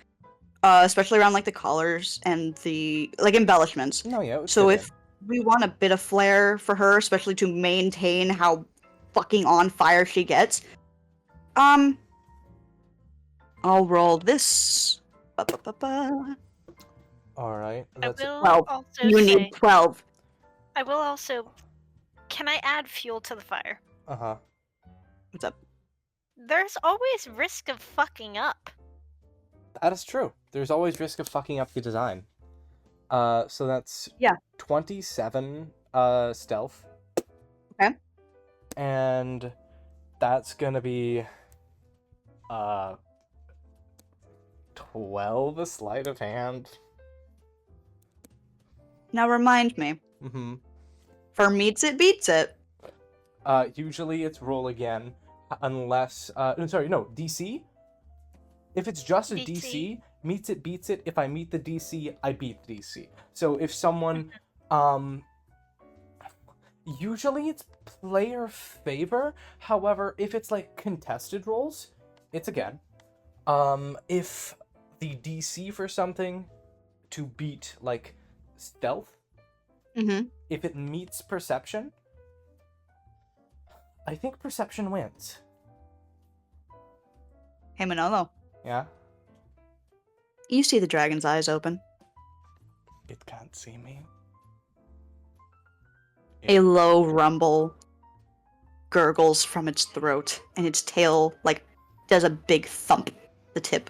especially around like the collars and the like embellishments. No, yeah. So if we want a bit of flair for her, especially to maintain how fucking on fire she gets, I'll roll this. Ba-ba-ba-ba. All right. I That's will 12. also You say, need 12. I will also. Can I add fuel to the fire? uh-huh. What's up? There's always risk of fucking up. That is true. There's always risk of fucking up the design. So that's 27 stealth. Okay. And that's gonna be 12 a sleight of hand. Now remind me. Mm-hmm. For meets it, beats it. Usually it's roll again, unless DC. If it's just a DC, meets it, beats it. If I meet the DC, I beat the DC. So if someone, usually it's player favor. However, if it's like contested rolls, it's again. If the DC for something to beat like stealth, if it meets perception, I think perception wins. Hey Manolo, Yeah? you see the dragon's eyes open. It can't see me. A low rumble gurgles from its throat, and its tail, like, does a big thump, the tip.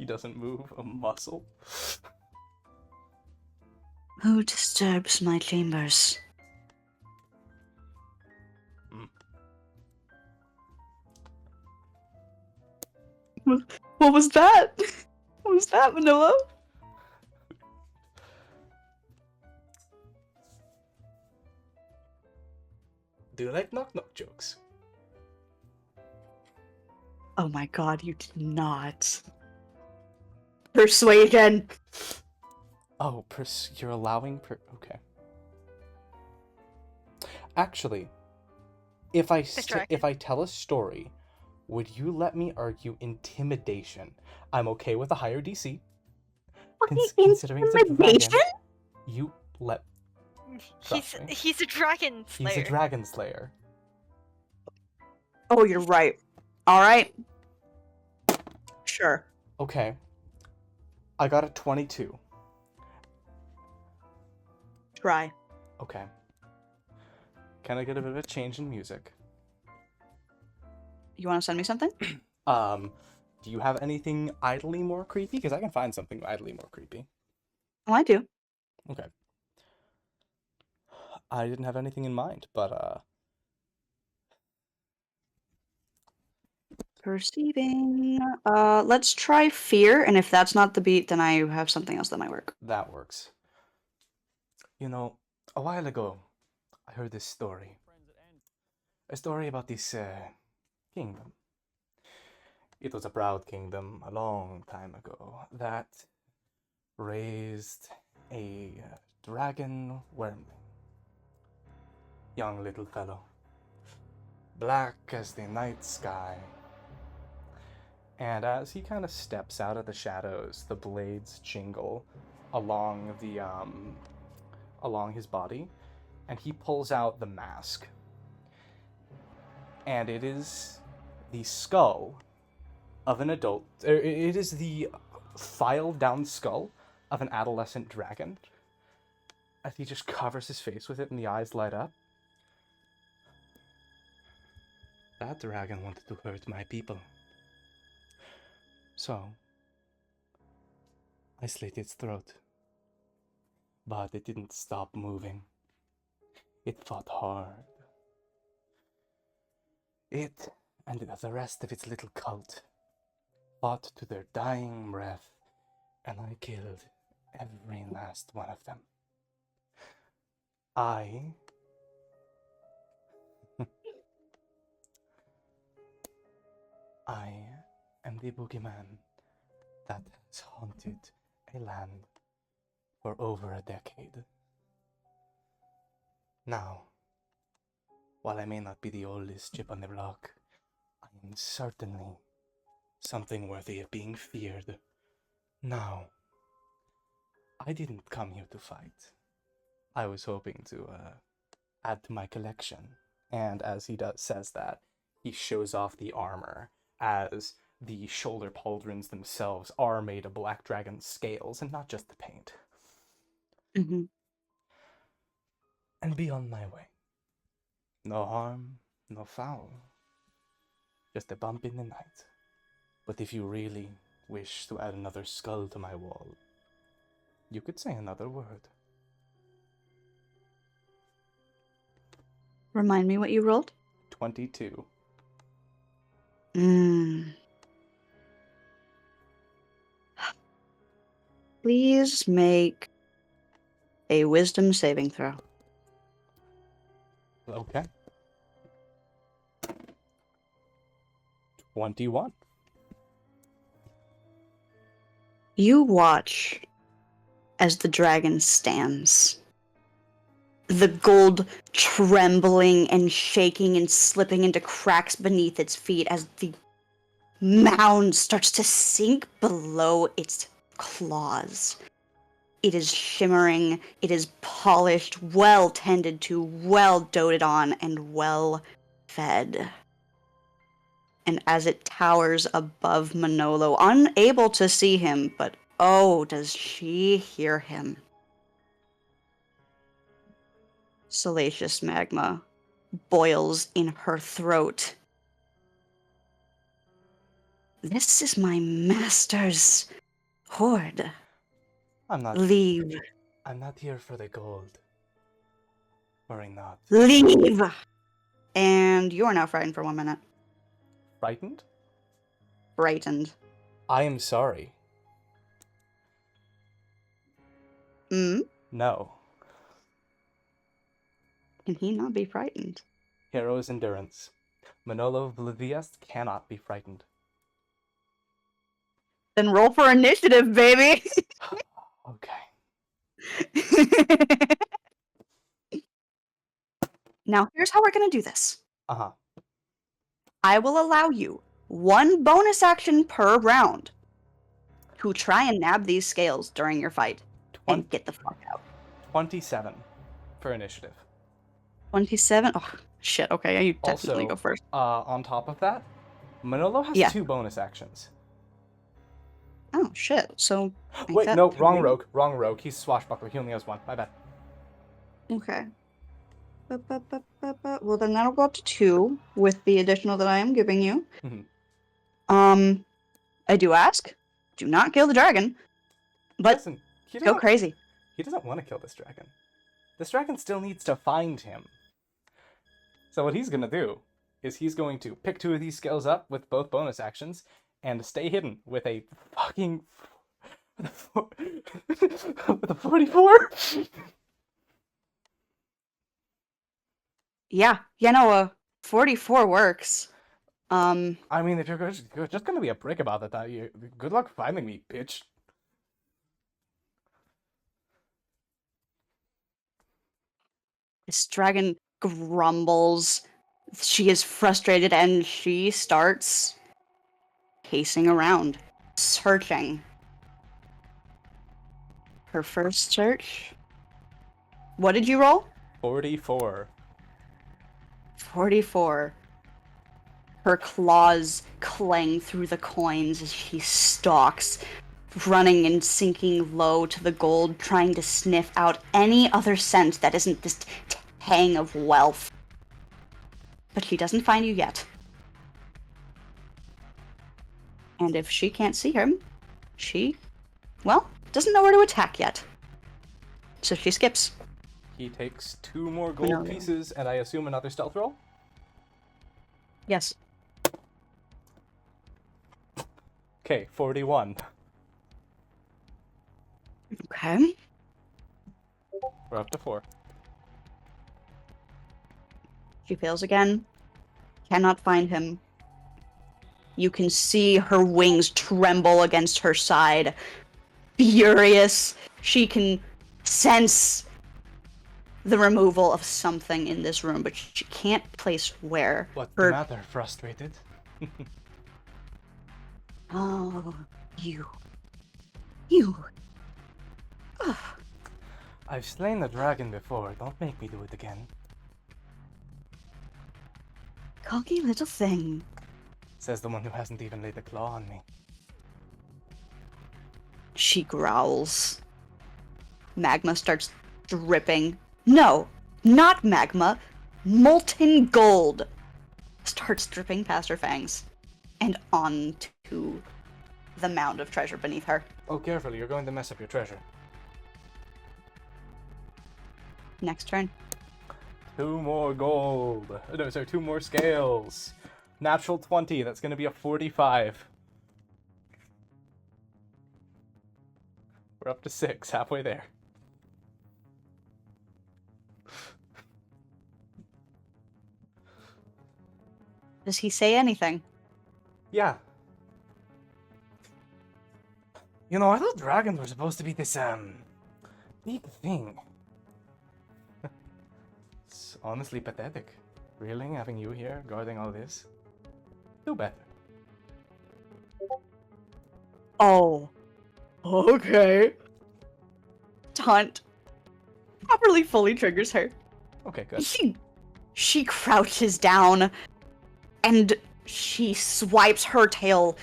He doesn't move a muscle. Who disturbs my chambers? What was that? What was that, Manolo? Do you like knock-knock jokes? Oh my god, you did not. Persuasion! Oh, you're allowing okay. Actually, if I tell a story, would you let me argue intimidation? I'm okay with a higher DC. Considering it's a dragon, you let. He's a dragon slayer. He's a dragon slayer. Oh, you're right. Alright. Sure. Okay. I got a 22. Try. Okay. Can I get a bit of a change in music? You want to send me something? Do you have anything idly more creepy? Because I can find something idly more creepy. Oh, I do. Okay. I didn't have anything in mind, but Perceiving. Let's try fear, and if that's not the beat, then I have something else that might work. that works. You know, a while ago, I heard this story. A story about this kingdom. It was a proud kingdom a long time ago that raised a dragon wormling. Young little fellow. Black as the night sky. And as he kind of steps out of the shadows, the blades jingle along the along his body, and he pulls out the mask. And it is the skull of an adult. It is the filed down skull of an adolescent dragon. As he just covers his face with it and the eyes light up. That dragon wanted to hurt my people. So, I slit its throat. But it didn't stop moving. It fought hard. It and the rest of its little cult fought to their dying breath, and I killed every last one of them. I am the boogeyman that has haunted a land for over a decade. Now, while I may not be the oldest chip on the block, I am certainly something worthy of being feared. Now, I didn't come here to fight. I was hoping to add to my collection. And as he says that, he shows off the armor, as the shoulder pauldrons themselves are made of black dragon scales and not just the paint. Mm-hmm. And be on my way. No harm, no foul. Just a bump in the night. But if you really wish to add another skull to my wall, you could say another word. Remind me what you rolled? 22. Please make a wisdom saving throw. Okay. 21. You watch as the dragon stands. The gold trembling and shaking and slipping into cracks beneath its feet as the mound starts to sink below its claws. It is shimmering, it is polished, well tended to, well doted on, and well fed. And as it towers above Manolo, unable to see him, but oh, does she hear him. Salacious magma boils in her throat. This is my master's Horde, I'm not leave. I'm not here for the gold. Worry not. Leave! And you are now frightened for 1 minute. Frightened? Frightened. I am sorry. No. Can he not be frightened? Hero's endurance. Manolo Vlivias cannot be frightened. Then roll for initiative, baby! Okay. Now, here's how we're gonna do this. Uh-huh. I will allow you 1 bonus action per round to try and nab these scales during your fight and get the fuck out. 27 for initiative. 27? Oh, shit. Okay, you definitely Also, go first. On top of that, Manolo has Yeah. 2 bonus actions. Oh, shit. So. make Wait, that no, 3. wrong rogue. He's swashbuckler. He only has 1. My bad. Okay. Well, then that'll go up to 2 with the additional that I am giving you. Mhm. I do ask, do not kill the dragon, but Listen, go crazy. He doesn't want to kill this dragon. This dragon still needs to find him. So what he's going to do is he's going to pick 2 of these skills up with both bonus actions and stay hidden with a fucking... with a 44? Yeah, no, 44 works. I mean, if you're just going to be a prick about it, good luck finding me, bitch. This dragon grumbles. She is frustrated and she starts pacing around, searching. Her first search. What did you roll? 44. 44. Her claws clang through the coins as she stalks, running and sinking low to the gold, trying to sniff out any other scent that isn't this tang of wealth. But she doesn't find you yet. And if she can't see him, she, well, doesn't know where to attack yet. So she skips. He takes 2 more gold pieces, and I assume another stealth roll? Yes. Okay, 41. Okay. We're up to 4. She fails again. Cannot find him. You can see her wings tremble against her side. Furious. She can sense the removal of something in this room, but she can't place where. What's the matter? Frustrated? Oh, you. Ugh. I've slain the dragon before. Don't make me do it again. Cocky little thing. Says the one who hasn't even laid a claw on me. She growls. Magma starts dripping. No, not magma. Molten gold starts dripping past her fangs and onto the mound of treasure beneath her. Oh, careful, you're going to mess up your treasure. Next turn. 2 more gold. No, sorry, 2 more scales. Natural 20, that's going to be a 45. We're up to 6, halfway there. Does he say anything? Yeah. You know, I thought dragons were supposed to be this, big thing. It's honestly pathetic. Really, having you here, guarding all this? Do better. Oh. Okay. Taunt properly fully triggers her. Okay, good. She crouches down and she swipes her tail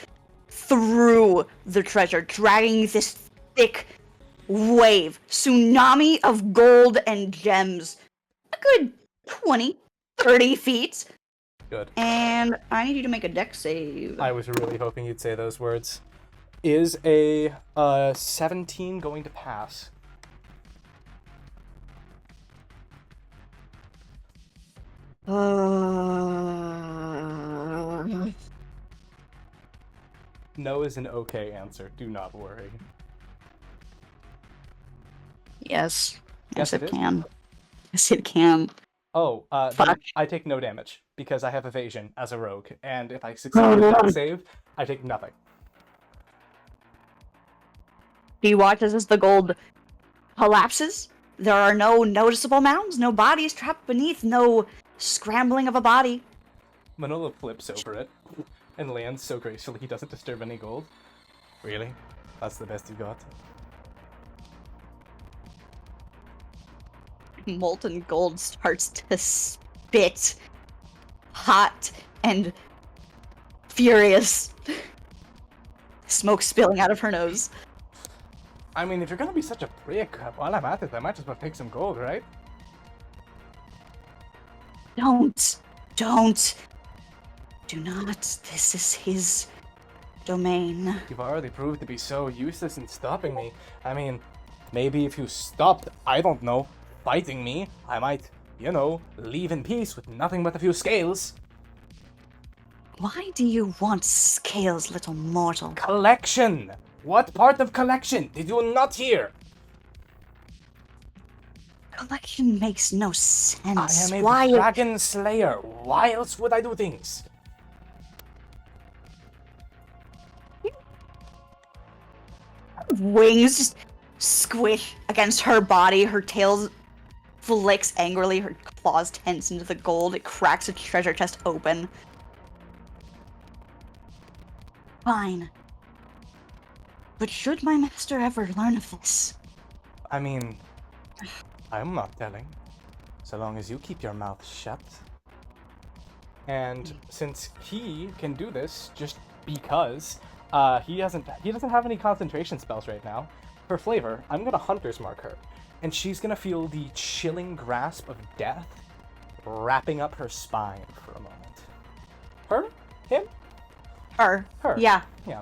through the treasure, dragging this thick wave, tsunami of gold and gems. A good 20, 30 feet. Good. And I need you to make a dex save. I was really hoping you'd say those words. Is a 17 going to pass? No is an okay answer. Do not worry. Yes. Yes, Yes, it it is. can. Yes, it can. Oh, then Fuck. I take no damage because I have evasion as a rogue, and if I succeed with that save, I take nothing. He watches as the gold collapses. There are no noticeable mounds, no bodies trapped beneath, no scrambling of a body. Manolo flips over it and lands so gracefully he doesn't disturb any gold. Really? That's the best you got? Molten gold starts to spit, hot and furious. Smoke spilling out of her nose. I mean, if you're gonna be such a prick while I'm at it, I might as well take some gold, right? Don't. Do not. This is his domain. You've already proved to be so useless in stopping me. I mean, maybe if you stopped, I don't know, fighting me, I might, leave in peace with nothing but a few scales. Why do you want scales, little mortal? Collection! What part of collection did you not hear? Collection makes no I sense. am a Why? dragon slayer. Why else would I do things? Wings just squish against her body. Her tail flicks angrily. Her claws tense into the gold. It cracks its treasure chest open. Fine. But should my master ever learn of this? I mean, I'm not telling. So long as you keep your mouth shut. And since he can do this just because he doesn't have any concentration spells right now, for flavor, I'm gonna Hunter's Mark her. And she's gonna feel the chilling grasp of death wrapping up her spine for a moment. Her? Him? Her. Her. Yeah. Yeah.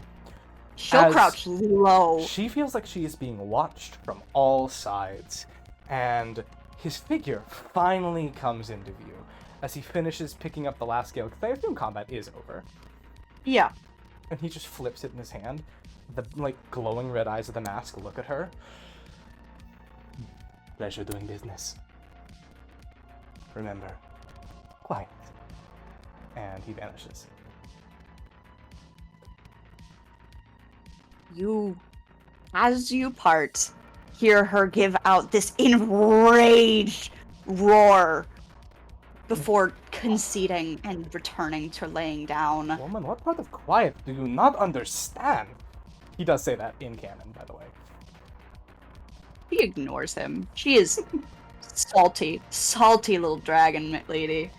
She'll As crouch low. She feels like she is being watched from all sides, and his figure finally comes into view as he finishes picking up the last scale, because I assume combat is over. Yeah. And he just flips it in his hand. The, glowing red eyes of the mask look at her. Pleasure doing business. Remember, quiet. And he vanishes. You, as you part, hear her give out this enraged roar before conceding and returning to laying down. Woman, what part of quiet do you not understand? He does say that in canon, by the way. He ignores him. She is salty little dragon lady.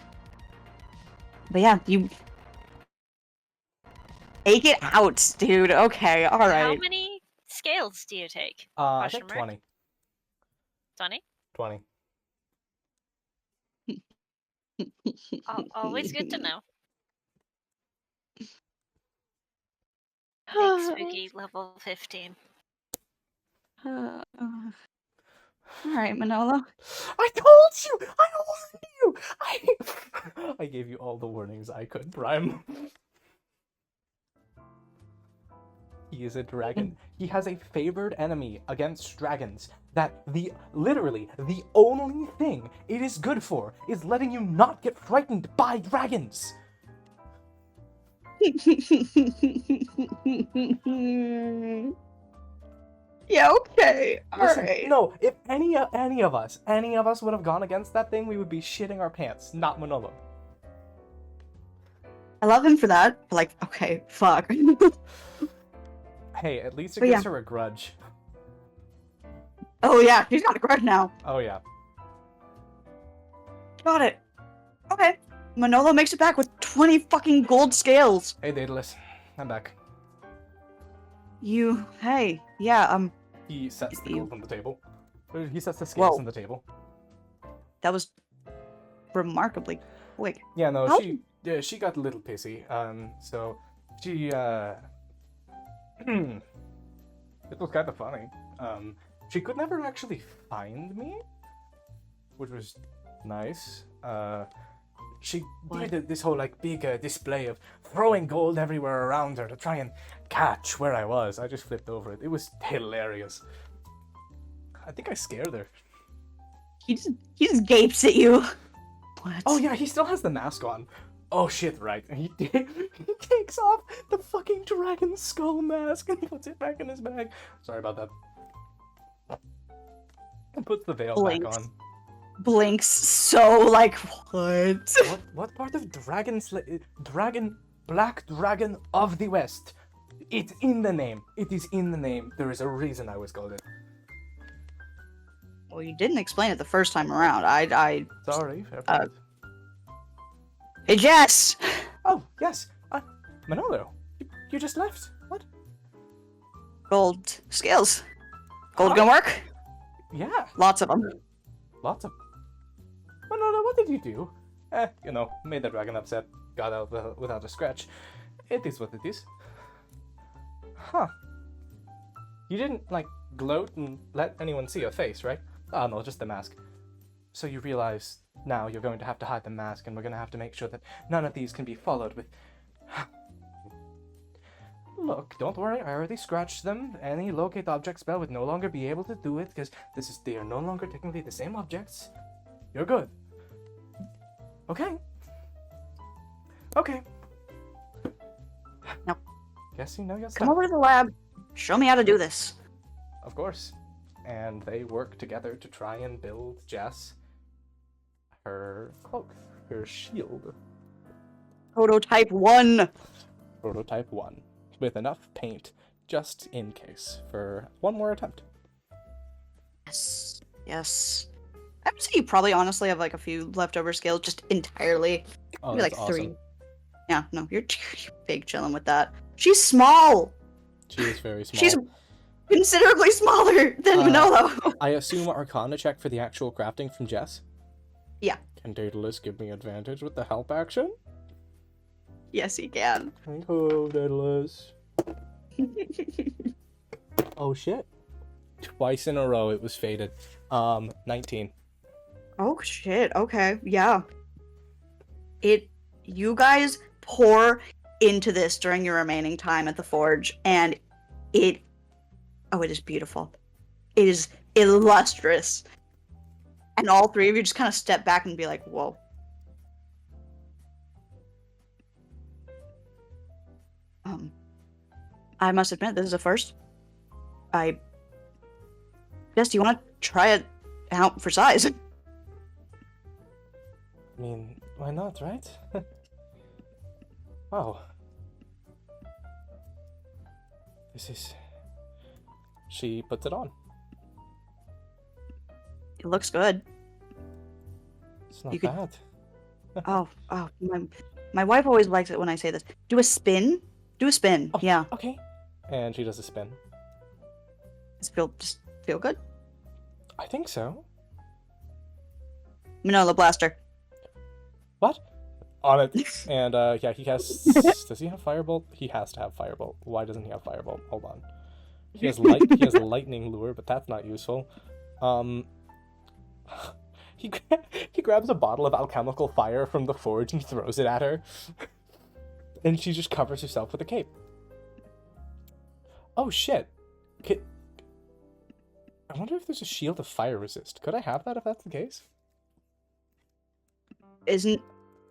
But yeah, you take it out, dude. Okay, all How right. many scales do you take? I Question think mark? 20. 20? 20. Always good to know. Big spooky level 15. All right, Manolo. I told you! I warned you! I gave you all the warnings I could, Prime. He is a dragon. He has a favored enemy against dragons. That literally, the only thing it is good for is letting you not get frightened by dragons. Yeah, okay. Listen, Alright. no, if any of us would have gone against that thing, we would be shitting our pants, not Manolo. I love him for that. But okay, fuck. Hey, at least it But gives yeah. her a grudge. Oh yeah, she's got a grudge now. Oh yeah. Got it. Okay. Manolo makes it back with 20 fucking gold scales. Hey, Daedalus, I'm back. Hey, yeah, He sets the You- gold on the table. He sets the scales Whoa. on the table. that was remarkably quick. Yeah, no, How- she got a little pissy. So she It was kind of funny. She could never actually find me, which was nice. She did this whole like big display of throwing gold everywhere around her to try and catch where I was. I just flipped over it. It was hilarious. I think I scared her. He just gapes at you. What? Oh yeah, he still has the mask on. Oh shit, right. He takes off the fucking dragon skull mask and puts it back in his bag. Sorry about that. And puts the veil back on. Blinks so like, what? What part of Black Dragon of the West? It's in the name. It is in the name. There is a reason I was called it. Well, you didn't explain it the first time around. Sorry, fair point. Hey, Jess! Oh, yes. Manolo, you just left. What? Gold scales. Gold gonna work? Yeah, Lots of them. lots of... Manolo, what did you do? Made the dragon upset. Got out without a scratch. It is what it is. Huh. You didn't, like, gloat and let anyone see your face, right? Oh, no, just the mask. So you realize now you're going to have to hide the mask, and we're going to have to make sure that none of these can be followed with... Look, don't worry, I already scratched them. Any locate object spell would no longer be able to do it, because they are no longer technically the same objects. You're good. Okay. Okay. Now, Guess you know your come stuff. over to the lab. Show me how to do this. Of course. And they work together to try and build Jess her cloak, her shield. Prototype 1. Prototype 1. With enough paint, just in case, for one more attempt. Yes. Yes. I would say you probably honestly have like a few leftover scales just entirely. Oh, Maybe that's like 3. awesome. Yeah, no, you're big chilling with that. She's small! She is very small. She's considerably smaller than Manolo. I assume Arcana check for the actual crafting from Jess? Yeah. Can Daedalus give me advantage with the help action? Yes, he can. Oh, Daedalus. Oh, shit. Twice in a row it was faded. 19. Oh shit, okay, yeah. You guys pour into this during your remaining time at the forge, and it is beautiful. It is illustrious. And all three of you just kind of step back and be like, whoa. I must admit, this is a first. Jess, do you want to try it out for size? I mean, why not, right? Wow. This is... She puts it on. It looks good. It's not You could- bad. Oh, my wife always likes it when I say this. Do a spin. Do a spin. Oh. Yeah. Okay. And she does a spin. Just feel good. I think so. Manolo Blaster. What? On it. And, yeah, he has... Does he have Firebolt? He has to have Firebolt. Why doesn't he have Firebolt? Hold on. He has he has Lightning Lure, but that's not useful. He grabs a bottle of alchemical fire from the forge and throws it at her. And she just covers herself with a cape. Oh, shit. I wonder if there's a shield of fire resist. Could I have that if that's the case? Isn't...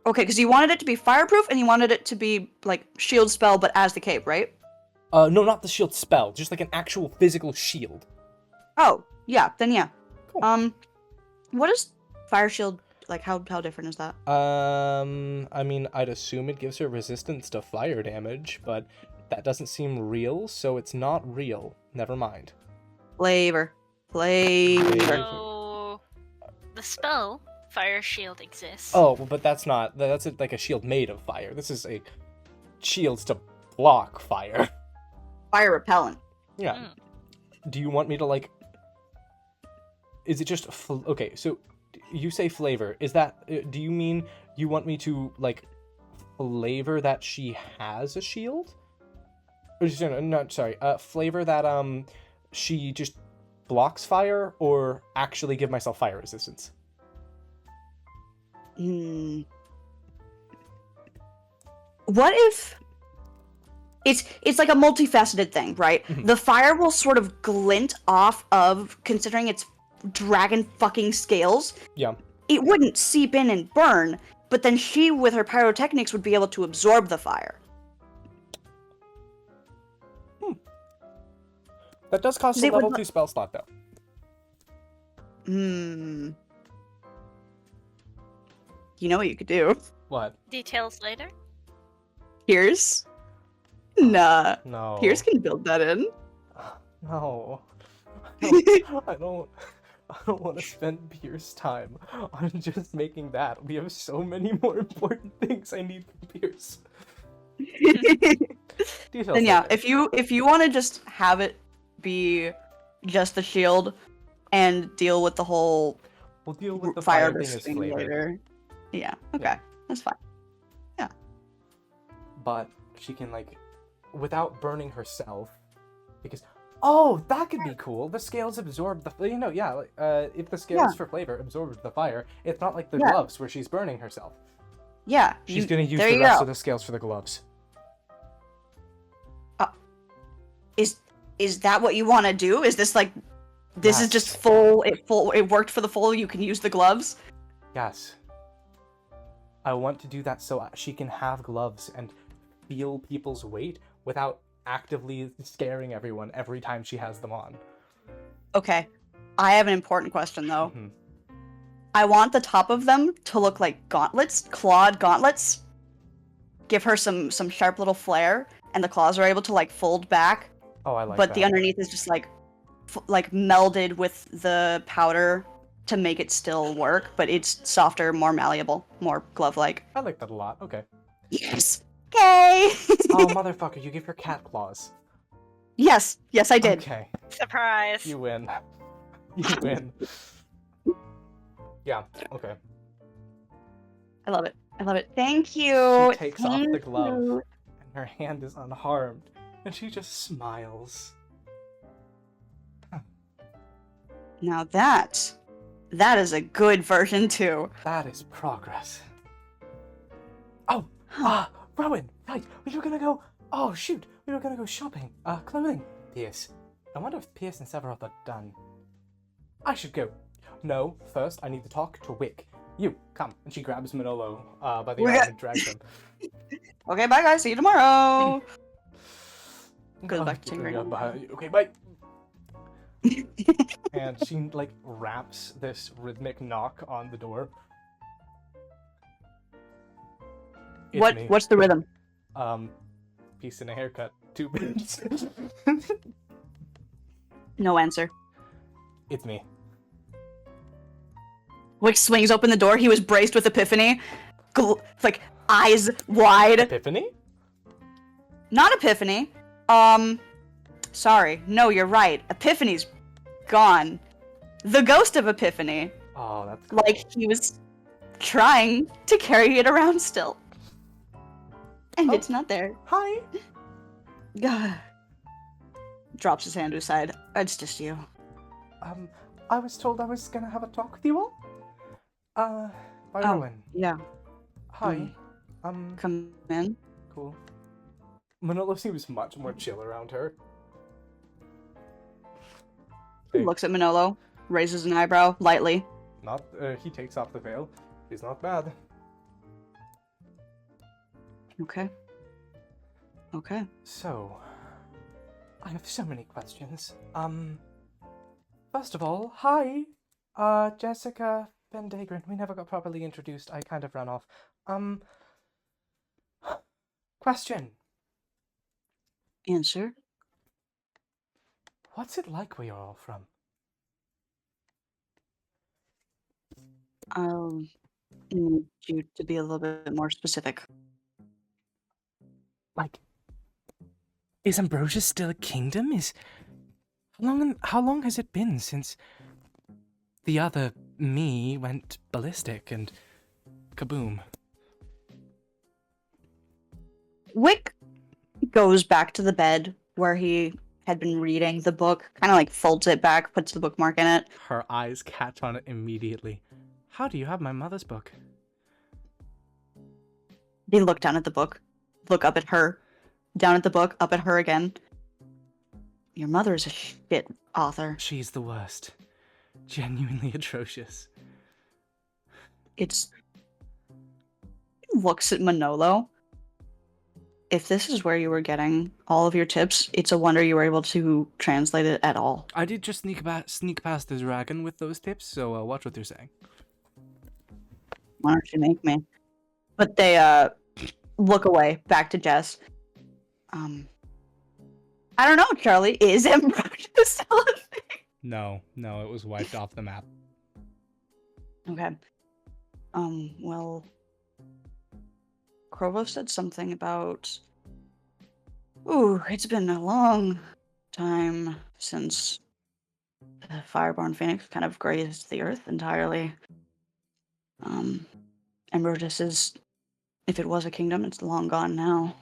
Okay, because you wanted it to be fireproof, and you wanted it to be, like, shield spell, but as the cape, right? No, not the shield spell. Just like an actual physical shield. Oh, yeah, then yeah. Cool. What is fire shield, like, how different is that? I mean, I'd assume it gives her resistance to fire damage, but that doesn't seem real, so it's not real. Never mind. Flavor. So, the spell Fire Shield exists. Oh, but that's like a shield made of fire. This is a shield to block fire. Fire repellent. Yeah. Do you want me to, like... Is it just... Okay, so you say flavor. Is that... Do you mean you want me to, like, flavor that she has a shield? Sorry. Flavor that she just blocks fire, or actually give myself fire resistance. What if it's like a multifaceted thing, right? Mhm. The fire will sort of glint off of, considering it's dragon fucking scales. Yeah. It wouldn't seep in and burn, but then she, with her pyrotechnics, would be able to absorb the fire. That does cost a It would level not- 2 spell slot, though. You know what you could do? What? Details later. Pierce? Nah. No. Pierce can build that in. No. I don't want to spend Pierce time on just making that. We have so many more important things I need from Pierce. Details Then yeah, later. if you want to just have it be just the shield and deal with the whole We'll deal with the fire fire thing as thing flavor. later. Yeah, okay. Yeah. That's fine. But she can, like, without burning herself, because that could be cool. The scales absorb the if the scales for flavor absorb the fire, it's not like the gloves where she's burning herself. Yeah. She's gonna use there the you rest go. of the scales for the gloves. Is that what you want to do? Is this like this is just Yes. full it worked for the full, you can use the gloves? Yes. I want to do that so she can have gloves and feel people's weight without actively scaring everyone every time she has them on. Okay. I have an important question though. Mhm. I want the top of them to look like gauntlets, clawed gauntlets. Give her some sharp little flair, and the claws are able to like fold back, Oh, I like but that. the underneath is just like melded with the powder to make it still work, but it's softer, more malleable, more glove-like. I like that a lot. Okay. Yes. Okay. Oh, motherfucker, you give her cat claws. Yes, I did. Okay. Surprise. You win. You win. Yeah, okay. I love it. Thank you. She takes off the Thank glove, you. and her hand is unharmed, and she just smiles. Now that is a good version too. That is progress. Oh, Huh. Rowan, right, we were gonna go, we were gonna go shopping, clothing. Pierce. I wonder if Pierce and Severoth are done. I should go. No, first I need to talk to Wick. You, come. And she grabs Manolo, by the arm and drags him. Okay, bye guys. See you tomorrow. Goes back to tinkering. Okay, bye. And she, like, raps this rhythmic knock on the door. It's me. What's the rhythm? Piece and a haircut. 2 minutes. No answer. It's me. Wick swings open the door. He was braced with epiphany. Like, eyes wide. Epiphany? Not epiphany. Sorry. No, you're right. Epiphany's gone. The ghost of Epiphany. Oh, that's cool. Like, he was trying to carry it around still. And it's not there. Hi. Gah. Drops his hand to his side. It's just you. I was told I was gonna have a talk with you all. By Oh. Rowan. Yeah. Hi. Come in. Cool. Manolo seems much more chill around her. He looks at Manolo, raises an eyebrow lightly. He takes off the veil. He's not bad. Okay. So, I have so many questions. First of all, hi. Jessica Vendagron. We never got properly introduced. I kind of ran off. Question. Answer. What's it like where you're all from? I'll need you to be a little bit more specific. Like, is Ambrosia still a kingdom? How long has it been since the other me went ballistic and kaboom? Wick goes back to the bed where he had been reading the book, kind of like folds it back, puts the bookmark in it. Her eyes catch on it immediately. How do you have my mother's book? They look down at the book, look up at her, down at the book, up at her again. Your mother is a shit author. She's the worst. Genuinely atrocious. It's... Looks at Manolo. If this is where you were getting all of your tips, it's a wonder you were able to translate it at all. I did just sneak past the dragon with those tips, so watch what you're saying. Why don't you make me? But they look away, back to Jess. I don't know, Charlie. Is Ambrosia still a thing? No, it was wiped off the map. Okay. Well, Krovo said something about... Ooh, it's been a long time since the Fireborn Phoenix kind of grazed the earth entirely. Ambrosius is... If it was a kingdom, it's long gone now.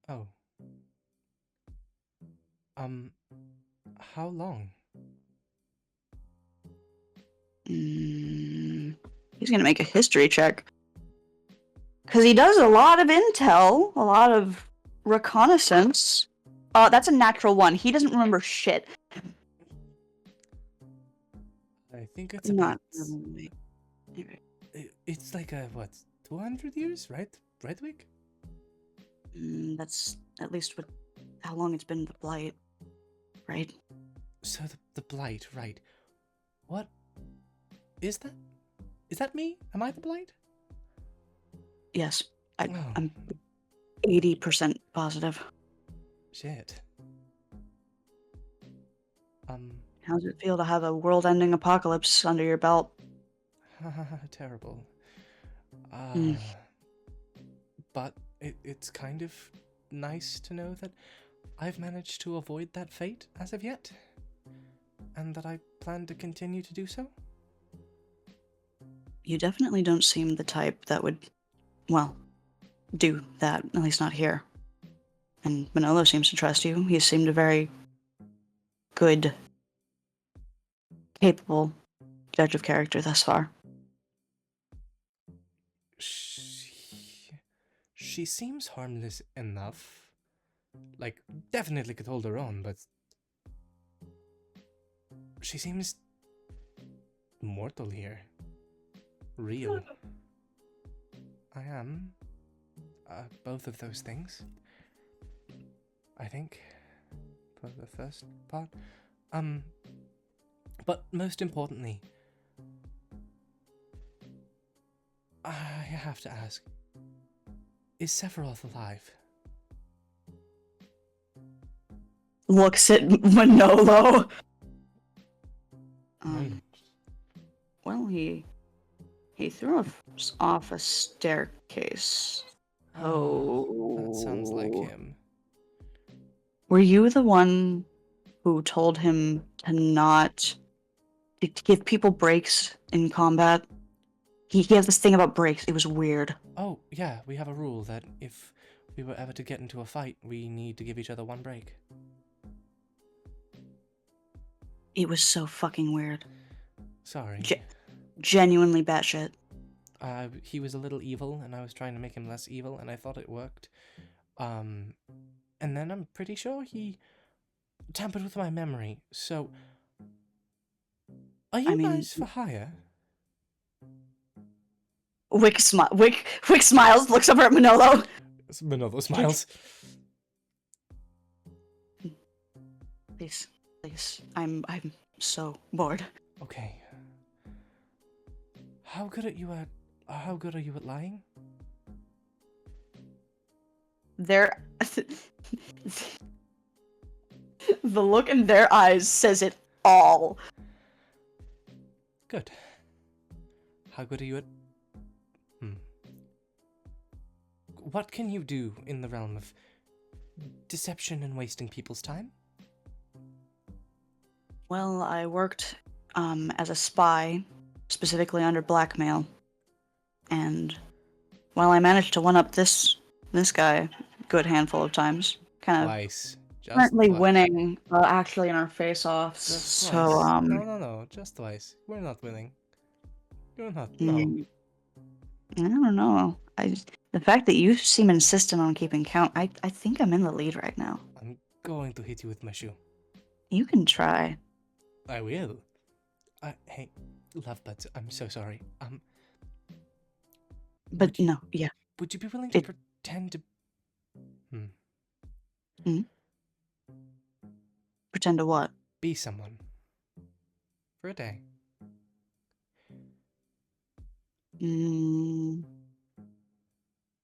Oh. How long? He's gonna make a history check. Because he does a lot of intel, a lot of reconnaissance. That's a natural one. He doesn't remember shit. I think it's Not about... really. It's like, 200 years, right? Right, Wick? That's at least how long it's been the Blight, right? So the Blight, right. What? Is that? Is that me? Am I the Blight? Yes. Oh. I'm 80% positive. Shit. How does it feel to have a world-ending apocalypse under your belt? Terrible. But it's kind of nice to know that I've managed to avoid that fate as of yet, and that I plan to continue to do so. You definitely don't seem the type that would, well, do that, at least not here. And Manolo seems to trust you. He seemed a very good, capable judge of character thus far. She seems harmless enough. Like, definitely could hold her own, but she seems mortal here. Real. I am both of those things, I think, for the first part. But most importantly, I have to ask, is Severoth alive? Looks at Manolo. Well, he threw us off a staircase. Oh. That sounds like him. Were you the one who told him to give people breaks in combat? He has this thing about breaks. It was weird. Oh, yeah, we have a rule that if we were ever to get into a fight, we need to give each other one break. It was so fucking weird. Sorry. Genuinely batshit. He was a little evil, and I was trying to make him less evil, and I thought it worked. And then I'm pretty sure he tampered with my memory, so... Are you guys for hire? Wick smiles, looks over at Manolo. Manolo smiles. Please. I'm so bored. Okay. How good are you at lying? The look in their eyes says it all. Good. How good are you at... What can you do in the realm of deception and wasting people's time? Well, I worked as a spy, specifically under blackmail. And while I managed to one-up this guy a good handful of times, kind of Twice. Just currently twice. winning, actually in our face-offs. Just So, twice. No. Just twice. We're not winning. You're not. No. I don't know. The fact that you seem insistent on keeping count, I think I'm in the lead right now. I'm going to hit you with my shoe. You can try. I will. Hey, Lovebuds, I'm so sorry. But Would you, no, yeah. would you be willing to It- pretend to... Pretend to what? be someone? For a day.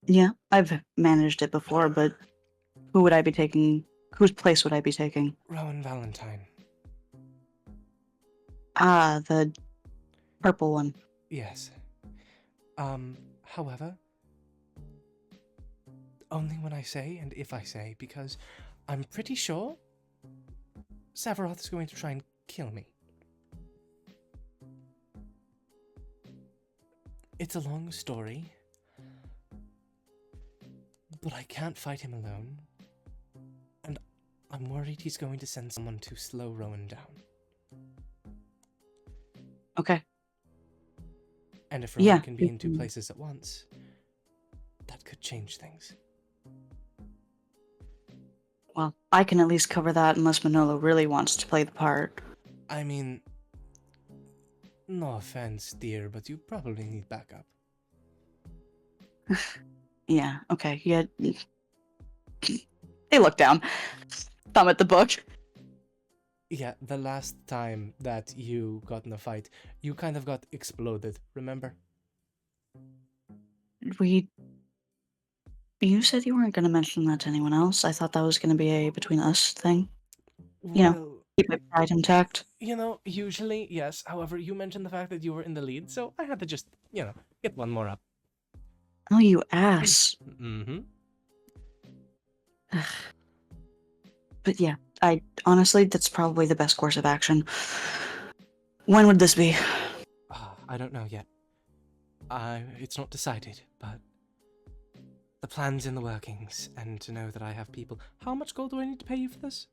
Yeah, I've managed it before, but who would I be taking? Whose place would I be taking? Rowan Valentine. Ah, the purple one. Yes. However, only when I say and if I say, because I'm pretty sure Severoth is going to try and kill me. It's a long story, but I can't fight him alone, and I'm worried he's going to send someone to slow Rowan down. Okay. And if Rowan Yeah, can be in two places at once, that could change things. Well, I can at least cover that unless Manolo really wants to play the part. I mean, no offense, dear, but you probably need backup. Yeah, okay, yeah. They look down. Thumb at the book. Yeah, the last time that you got in a fight, you kind of got exploded, remember? You said you weren't going to mention that to anyone else. I thought that was going to be a between us thing. Well, Keep my pride intact. Usually, yes. However, you mentioned the fact that you were in the lead, so I had to just, get one more up. Oh, you ass. Mm-hmm. But yeah, honestly, that's probably the best course of action. When would this be? I don't know yet. It's not decided, but the plan's in the workings, and to know that I have people. How much gold do I need to pay you for this?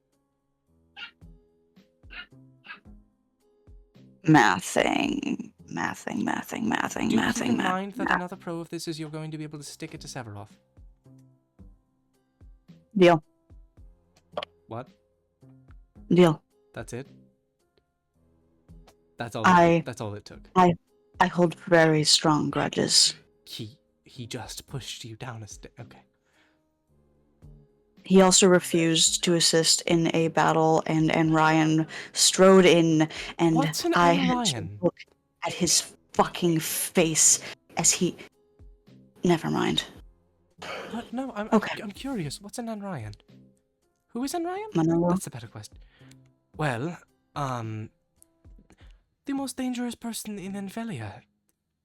Mathing. Do keep in mind that another pro of this is you're going to be able to stick it to Severoth. Deal. What? Deal. That's it? That's all. That's all it took. I hold very strong grudges. He just pushed you down a step. Okay. He also refused to assist in a battle, and Ryan strode in, and What's an I had to Ryan? look at his fucking face as he. Never mind. What? No, Okay. I'm curious. What's an Ryan? Who is Ryan? Manolo? That's a better question. Well, the most dangerous person in Enfelia.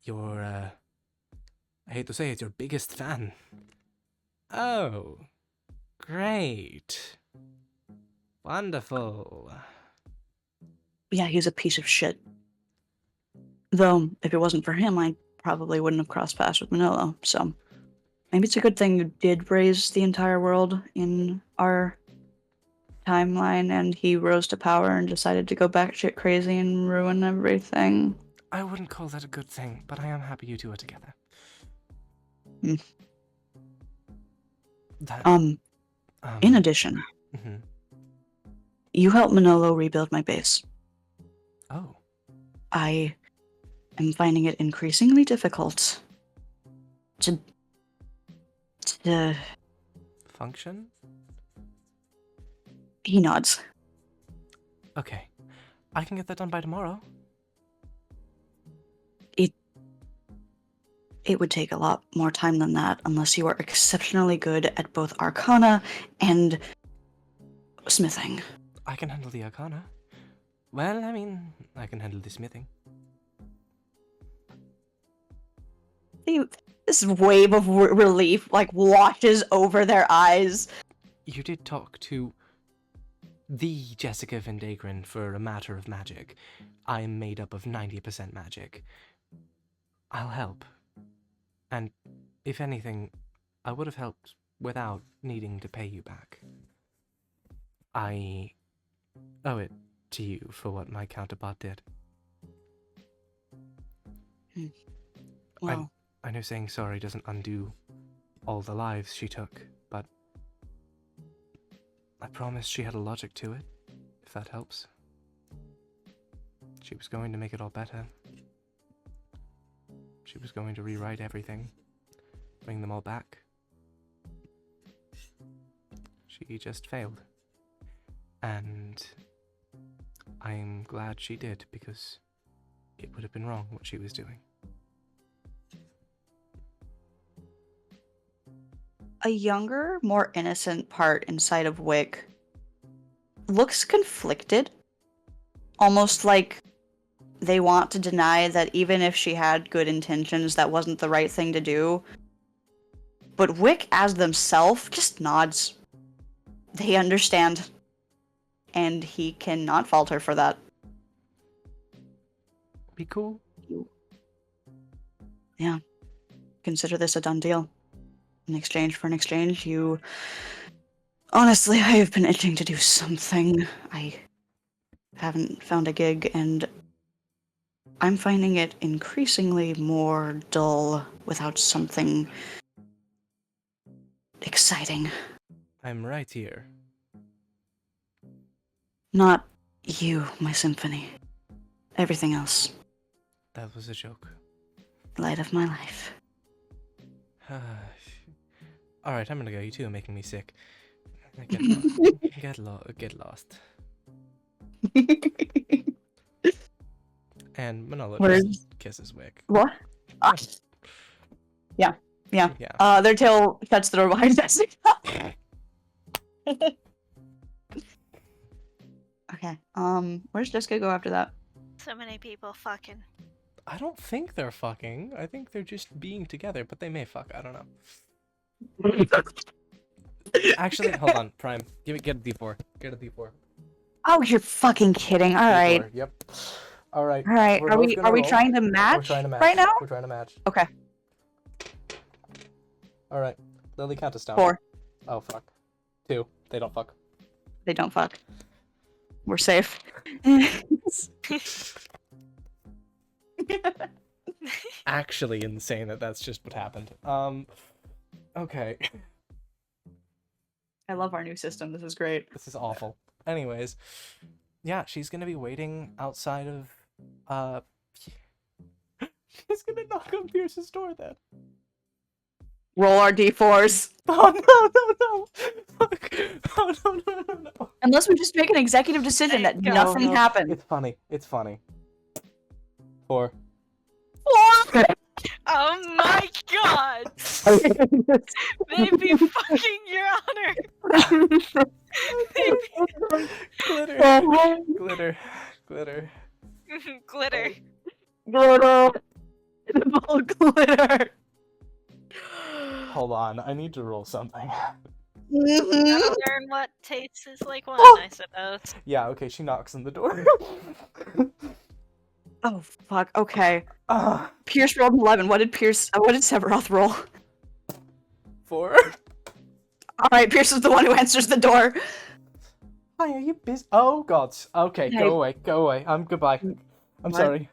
Your, I hate to say it, your biggest fan. Oh, great. Wonderful. Yeah, he's a piece of shit. Though, if it wasn't for him, I probably wouldn't have crossed paths with Manolo, so maybe it's a good thing you did raise the entire world in our timeline, and he rose to power and decided to go batshit crazy and ruin everything. I wouldn't call that a good thing, but I am happy you two are together. In addition, you helped Manolo rebuild my base. Oh. I am finding it increasingly difficult to Function? He nods. Okay. I can get that done by tomorrow. It would take a lot more time than that unless you are exceptionally good at both Arcana and smithing. I can handle the Arcana. Well, I mean, I can handle the smithing. This wave of relief washes over their eyes. You did talk to the Jessica Vendagron for a matter of magic. I am made up of 90% magic. I'll help. And if anything, I would have helped without needing to pay you back. I owe it to you for what my counterpart did. Well, I know saying sorry doesn't undo all the lives she took, but I promise she had a logic to it, if that helps. She was going to make it all better. She was going to rewrite everything, bring them all back. She just failed. And I'm glad she did, because it would have been wrong what she was doing. a younger, more innocent part inside of Wick looks conflicted. Almost like they want to deny that even if she had good intentions, that wasn't the right thing to do. But Wick, as themselves, just nods. They understand. And he cannot fault her for that. Be cool. Yeah. Consider this a done deal. In exchange for an exchange, you... Honestly, I have been itching to do something. I haven't found a gig, and I'm finding it increasingly more dull without something exciting. I'm right here. Not you, my symphony. Everything else. That was a joke. Light of my life. Alright, I'm gonna go. You two are making me sick. Get lost. And Manolo Where's- kisses Wick. What? Ah. Yeah. Yeah. Their tail shuts the door behind Jessica. Okay. Where's Jessica go after that? So many people fucking. I don't think they're fucking. I think they're just being together, but they may fuck. I don't know. Actually, hold on, Prime. Get a D4. Get a D4. Oh, you're fucking kidding. All right. D4, yep. All right. All right. we're Are both we gonna are we roll. trying to We're match trying to match right now? We're trying to match. Okay. All right. Lily, count us down. 4. Oh fuck. 2. They don't fuck. They don't fuck. We're safe. Actually insane that that's just what happened. Okay. I love our new system. This is great. This is awful. Anyways, yeah, she's gonna be waiting outside of she's gonna knock on Pierce's door then. Roll our d4s. Oh no. Fuck. Oh no. Unless we just make an executive decision that Thank God. nothing No. happened. It's funny. 4. Oh my god! They'd be fucking Your Honor! Glitter. Glitter. Glitter. Glitter. Hold on, I need to roll something. Gotta learn what taste is like wine, I suppose. Yeah, okay, she knocks on the door. Oh fuck. Okay. Ah, Pierce rolled 11. What did Severoth roll? 4. All right. Pierce is the one who answers the door. Hi, are you busy? Oh god. Okay, Hey. go away. Goodbye. I'm What? sorry.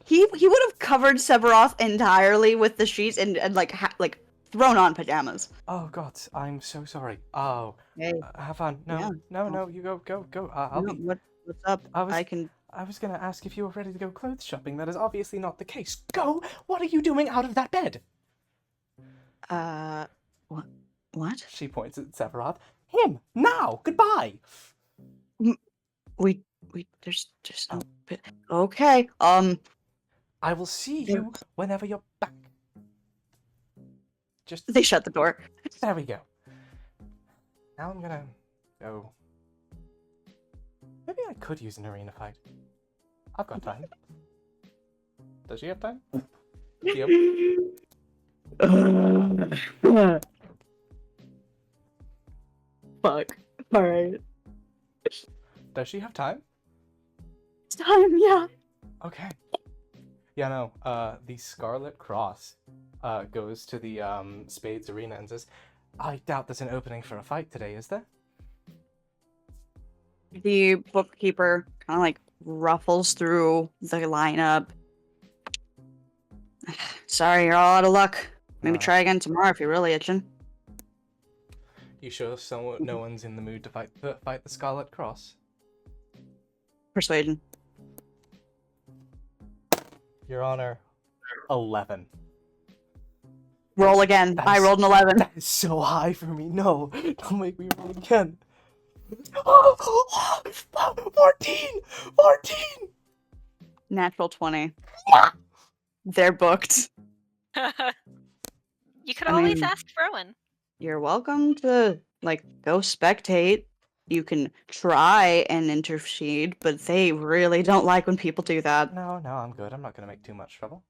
He would have covered Severoth entirely with the sheets and like thrown on pajamas. Oh god, I'm so sorry. Oh, Hey. have fun. No, Yeah. no, you go. I'll be. What's up? I was gonna ask if you were ready to go clothes shopping. That is obviously not the case. Go! What are you doing out of that bed? What? She points at Severoth. Him! Now! Goodbye! There's no. Okay. I will see you whenever you're back. Just They shut the door. there we go. Now I'm gonna go. Maybe I could use an arena fight. I've got time. Does she have time? Yep. Fuck. Alright. Does she have time? It's time, yeah. Okay. Yeah, no. The Scarlet Cross goes to the Spades Arena and says, I doubt there's an opening for a fight today, is there? The bookkeeper kind of like ruffles through the lineup. Sorry, you're all out of luck. Maybe try again tomorrow if you're really itching. You sure no one's in the mood to fight the Scarlet Cross? Persuasion. Your Honor, 11. Roll again. I rolled an 11. That is so high for me. No, don't make me roll again. 14! Natural 20. They're booked. You could I always mean- ask Rowan. You're welcome to, like, go spectate. You can try and intercede, but they really don't like when people do that. No, I'm good. I'm not gonna make too much trouble.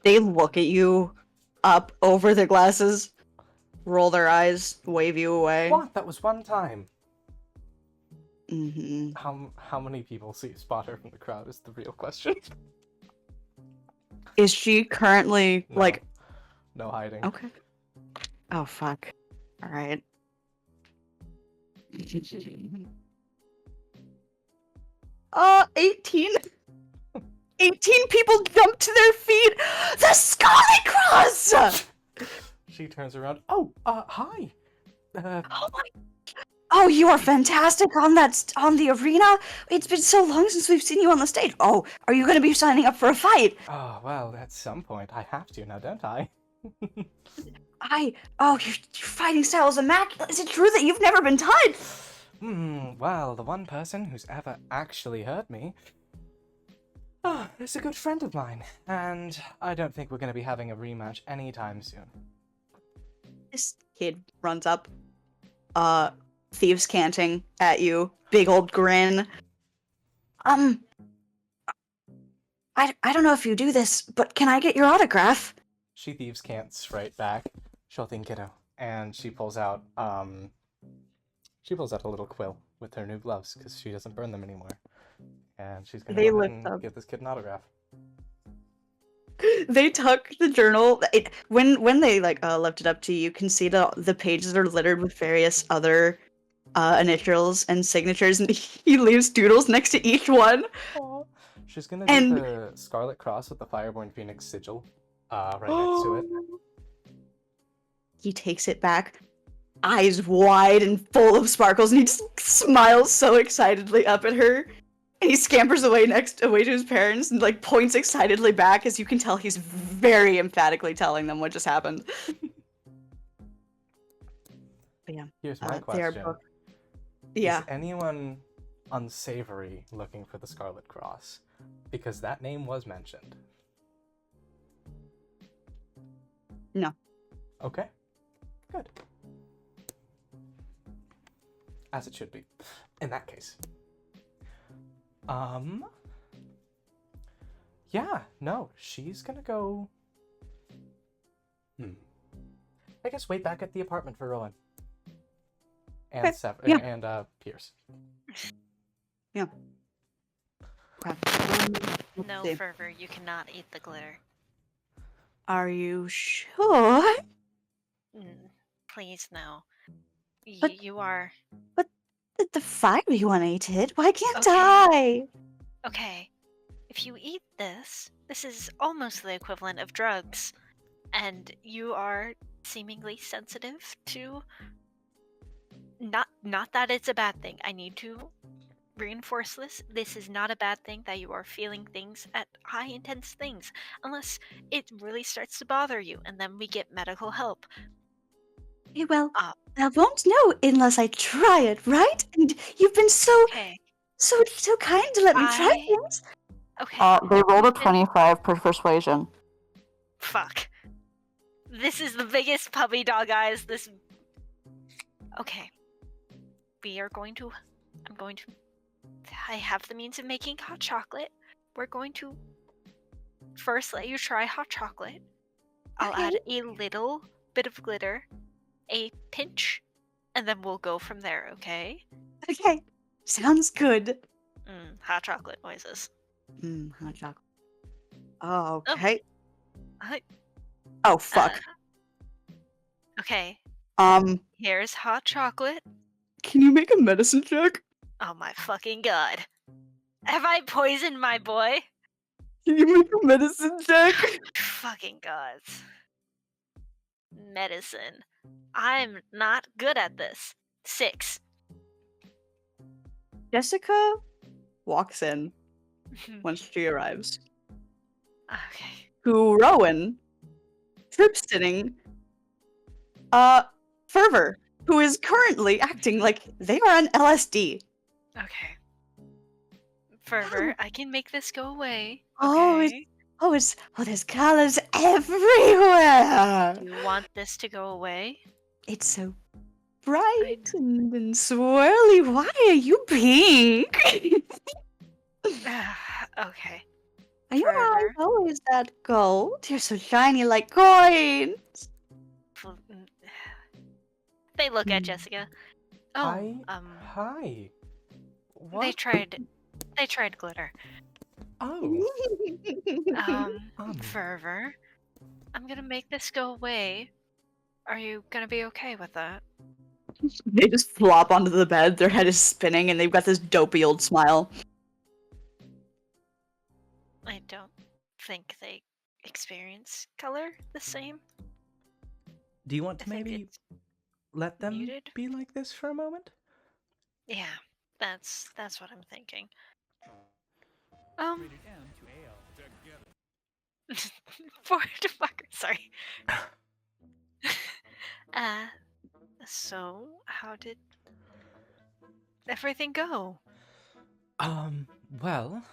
They look at you up over their glasses, roll their eyes, wave you away. What? That was one time. Mm-hmm. How many people spot her from the crowd is the real question. Is she currently, No. like... No hiding. Okay. Oh, fuck. Alright. 18? 18 people jump to their feet! The Scarlet Cross! She turns around. Oh, hi. Oh my... Oh, you are fantastic on the arena. It's been so long since we've seen you on the stage. Oh, are you going to be signing up for a fight? Oh, well, at some point I have to now, don't I? Your fighting style is immaculate. Is it true that you've never been tied? Well, the one person who's ever actually hurt me is a good friend of mine, and I don't think we're going to be having a rematch anytime soon. This kid runs up, thieves canting at you, big old grin. I don't know if you do this, but can I get your autograph? She thieves cants right back. Sure thing, kiddo. And she pulls out a little quill with her new gloves because she doesn't burn them anymore. And she's gonna They go ahead lift and up. give this kid an autograph. They tuck the journal. When they lift it up to you, you can see the pages are littered with various other initials and signatures, and he leaves doodles next to each one. Aww. She's gonna do the Scarlet Cross with the Fireborn Phoenix sigil right next to it. He takes it back, eyes wide and full of sparkles, and he just smiles so excitedly up at her. And he scampers away to his parents and like points excitedly back, as you can tell he's very emphatically telling them what just happened. But yeah, Here's my they are question. both. Yeah. Is anyone unsavory looking for the Scarlet Cross? Because that name was mentioned. No. Okay. Good. As it should be. In that case. Yeah, no, she's gonna go... I guess wait back at the apartment for Rowan. And Okay, yeah. and Pierce. Yeah. Okay. No, see. Fervor, you cannot eat the glitter. Are you sure? Please, no. But- You are... The fiery one ate it. Why can't Okay. I? Okay, if you eat this is almost the equivalent of drugs, and you are seemingly sensitive to... Not that it's a bad thing. I need to reinforce this. This is not a bad thing that you are feeling things at high intense things, unless it really starts to bother you, and then we get medical help. Okay, well, I won't know unless I try it, right? And you've been so Okay. so kind to let me try I- things. Okay. They rolled a 25 per persuasion. Fuck. This is the biggest puppy dog eyes. Okay. I have the means of making hot chocolate. We're going to first let you try hot chocolate. I'll Okay. add a little bit of glitter, a pinch, and then we'll go from there, okay? Okay, sounds good. Hot chocolate noises. Hot chocolate. Oh, okay. I- Oh, fuck. Okay, Um, here's hot chocolate. Can you make a medicine check? Oh my fucking god. Have I poisoned my boy? Can you make a medicine check? Fucking gods. Medicine. I'm not good at this. 6. Jessica walks in once she arrives Okay. to Rowan, trip-sitting, Fervor, who is currently acting like they are on LSD. Okay. Fervor, I can make this go away. Oh, Okay. there's colors everywhere. Do you want this to go away? It's so bright and swirly. Why are you pink? Okay. Are your eyes Fervor. always that gold? You're so shiny like coins. They look at Jessica. Oh, Hi. What? they tried glitter. Oh. Fervor, I'm gonna make this go away. Are you gonna be okay with that? They just flop onto the bed, their head is spinning, and they've got this dopey old smile. I don't think they experience color the same. Do you want I to think maybe it's let them muted. be like this for a moment? Yeah, that's what I'm thinking. Rated M to AL. For the fucker, sorry. So how did everything go? Well,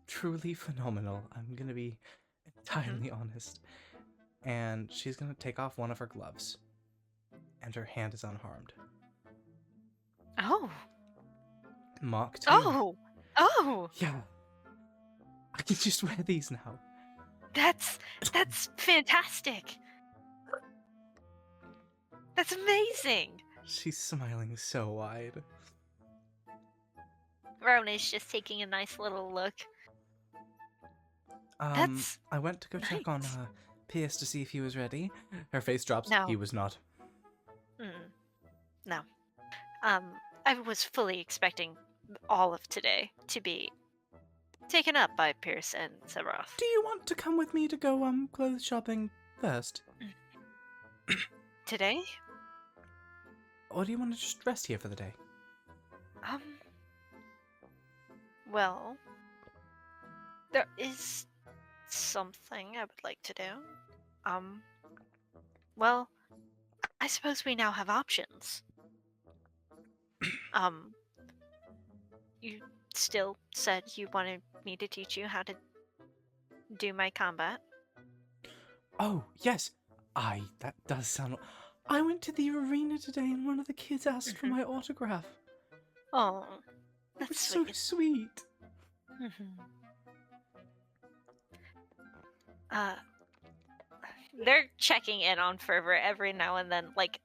truly phenomenal. I'm gonna be entirely honest. And she's gonna take off one of her gloves. And her hand is unharmed. Oh. Mark 2. Oh. Yeah. I can just wear these now. That's fantastic. That's amazing. She's smiling so wide. Rowan is just taking a nice little look. That's I went to go check on nice. Pierce to see if he was ready. Her face drops. No. He was not. No. I was fully expecting all of today to be taken up by Pierce and Severoth. Do you want to come with me to go clothes shopping first? Today? Or do you want to just rest here for the day? Well, there is something I would like to do. Well, I suppose we now have options. You still said you wanted me to teach you how to do my combat. Oh, yes. That does sound... I went to the arena today and one of the kids asked for my autograph. Oh, It was that's so sweet. They're checking in on Fervor every now and then, like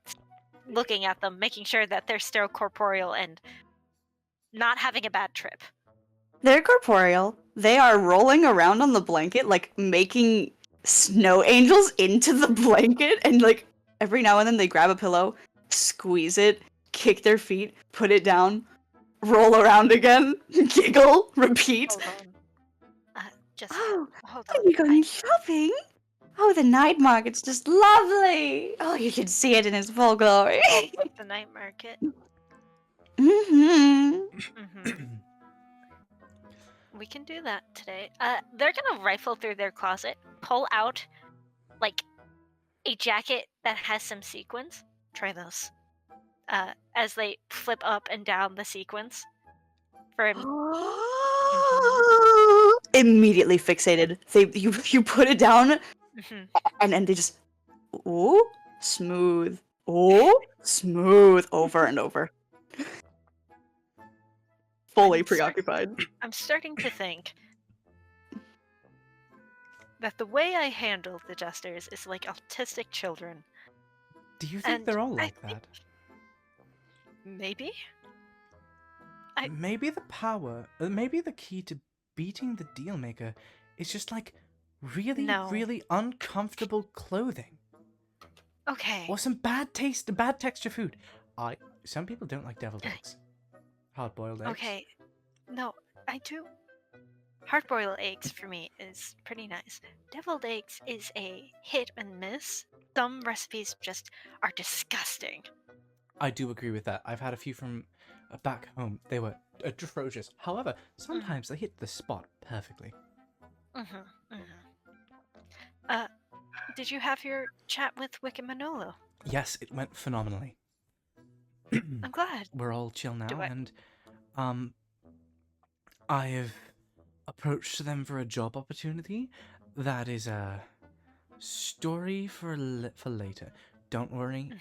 looking at them, making sure that they're still corporeal and not having a bad trip. They're corporeal. They are rolling around on the blanket, like making snow angels into the blanket, and like every now and then they grab a pillow, squeeze it, kick their feet, put it down, roll around again, giggle, repeat. Hold on. Just Oh, hold are on. you going shopping? Oh, the night market's just lovely. Oh, you should see it in its full glory. The night market. We can do that today. They're gonna rifle through their closet, pull out like a jacket that has some sequins. Try those. As they flip up and down the sequins. Immediately fixated. You put it down, and then they just smooth, smooth over and over. Fully preoccupied. I'm starting to think that the way I handle the Jesters is like autistic children. Do you think they're all like that? Maybe? Maybe maybe the key to beating the Dealmaker is just like really uncomfortable clothing. Okay. Or some bad taste, bad texture food. Some people don't like deviled eggs. Hard-boiled eggs. Okay. No, I do. Hard-boiled eggs for me is pretty nice. Deviled eggs is a hit and miss. Some recipes just are disgusting. I do agree with that. I've had a few from back home. They were atrocious. However, sometimes they hit the spot perfectly. Did you have your chat with Wick and Manolo? Yes, it went phenomenally. I'm glad. We're all chill now, Do I- and I have approached them for a job opportunity. That is a story for later. Don't worry,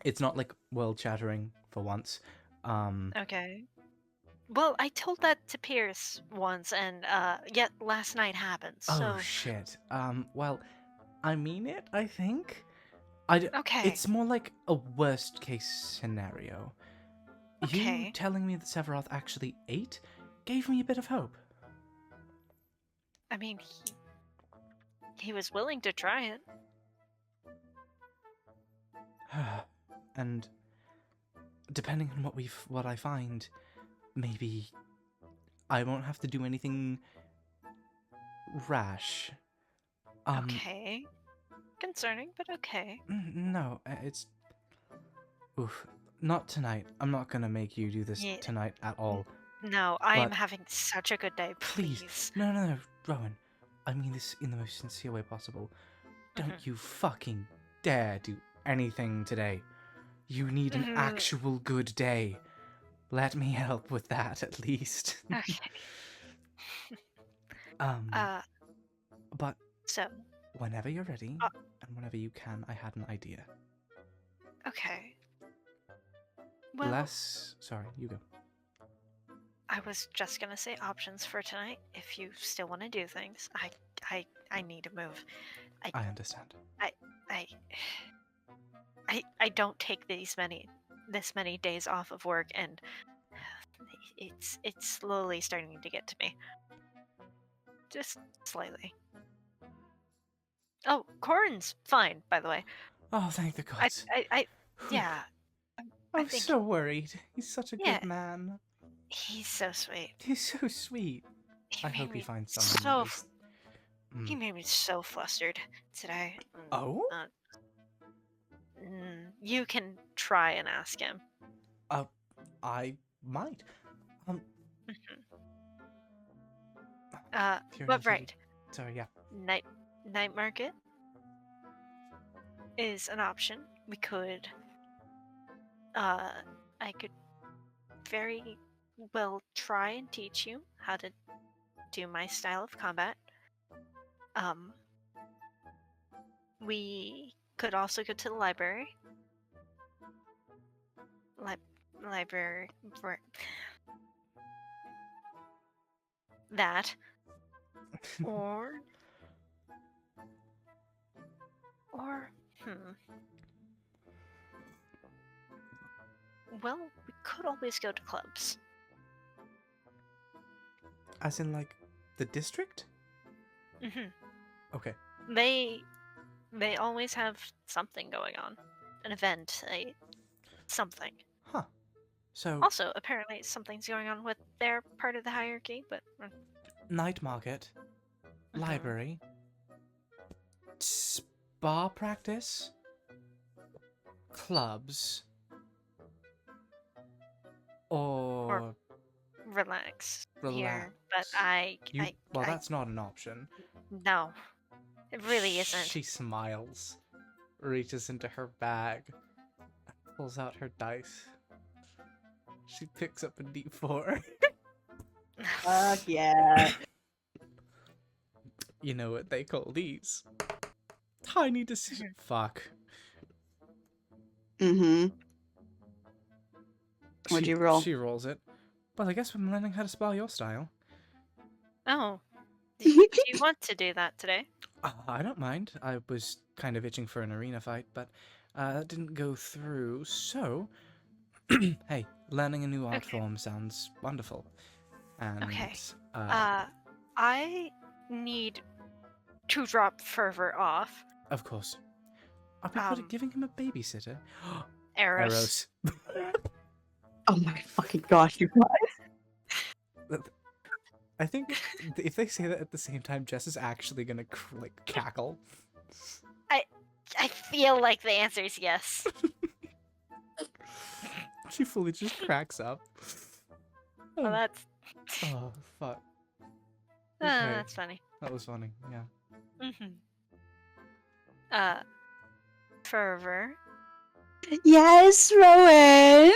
it's not like world shattering for once. Okay. Well, I told that to Pierce once, and yet last night happened. So Oh shit. Well, I mean it. I think. okay. It's more like a worst case scenario. Okay. You telling me that Severoth actually ate gave me a bit of hope. I mean, he was willing to try it. And depending on what I find, maybe I won't have to do anything rash. Okay. Concerning, but okay. No, it's... Oof. Not tonight. I'm not gonna make you do this Yeah. tonight at all. No, I am But- having such a good day. Please. No, Rowan. I mean this in the most sincere way possible. Don't you fucking dare do anything today. You need an actual good day. Let me help with that, at least. Okay. But So, whenever you're ready, and whenever you can, I had an idea. okay. Well, Sorry, you go. I was just gonna say options for tonight. If you still want to do things, I need to move. I understand. I don't take this many days off of work, and it's slowly starting to get to me. Just slightly. Oh, Corin's fine, by the way. Oh, thank the gods. Yeah. I I'm think so worried. He's such a Yeah. good man. he's so sweet. He's so sweet. He I made hope he me finds someone. so who is- He made me so flustered today. Oh? You can try and ask him. I might. If you're But gonna right, Sorry, yeah. night market is an option. We could, I could very well try and teach you how to do my style of combat. We could also go to the library. Library. That. Or, well, we could always go to clubs. As in, like, the district? Mm-hmm. Okay. They always have something going on. An event, something. Huh. So, Also, apparently something's going on with their part of the hierarchy, but... night market, library, spa practice, clubs, or Relax. relax. Here, but That's not an option. No. It really isn't. She smiles, reaches into her bag, pulls out her dice. She picks up a d4. Fuck yeah. You know what they call these? Tiny decision. Fuck. Mm-hmm. What'd you roll? She rolls it. Well, I guess I'm learning how to spell your style. Oh. Do you want to do that today? I don't mind. I was kind of itching for an arena fight, but that didn't go through, so... hey, learning a new art form sounds wonderful. And, Okay. I need to drop Fervor off. Of course. Are we giving him a babysitter? Eros. Oh my fucking gosh, you guys. I think if they say that at the same time, Jess is actually gonna cackle. I feel like the answer is yes. She fully just cracks up. Well, that's Oh fuck. Okay. that's funny. That was funny. Yeah. Fervor. Yes, Rowan.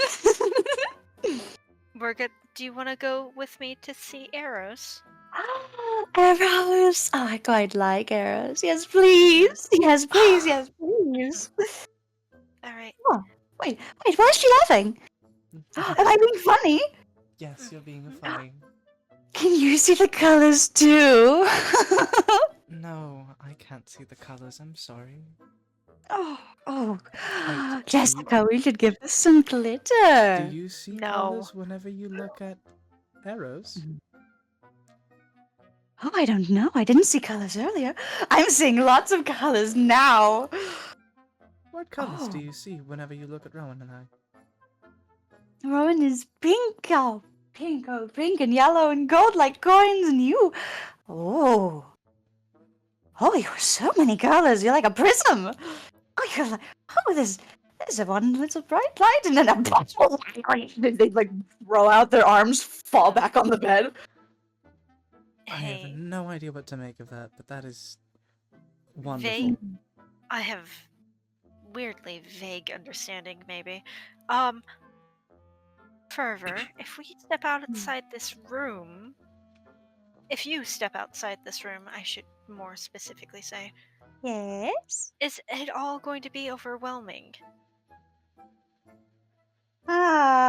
We're good. Do you want to go with me to see Eros? Arrows. Oh, I quite like arrows. Yes, please. Yes, please. Yes, please. All right. Wait. Why is she laughing? Am I being funny? Yes, you're being funny. Can you see the colors too? No, I can't see the colors. I'm sorry. Oh, Wait, Jessica, we should give this some glitter. Do you see No. colors whenever you look at arrows? Oh, I don't know. I didn't see colors earlier. I'm seeing lots of colors now. What colors do Oh. you see whenever you look at Rowan and I? Rowan is pink, oh, pink and yellow and gold like coins, and you, oh, you have so many colors. You're like a prism. Oh, you're like, there's a one little bright light, and then they like throw out their arms, fall back on the bed. I have Hey, no idea what to make of that, but that is wonderful. vague. I have weirdly vague understanding, maybe. Fervor, if we step outside this room, if you step outside this room, I should more specifically say, Yes. is it all going to be overwhelming?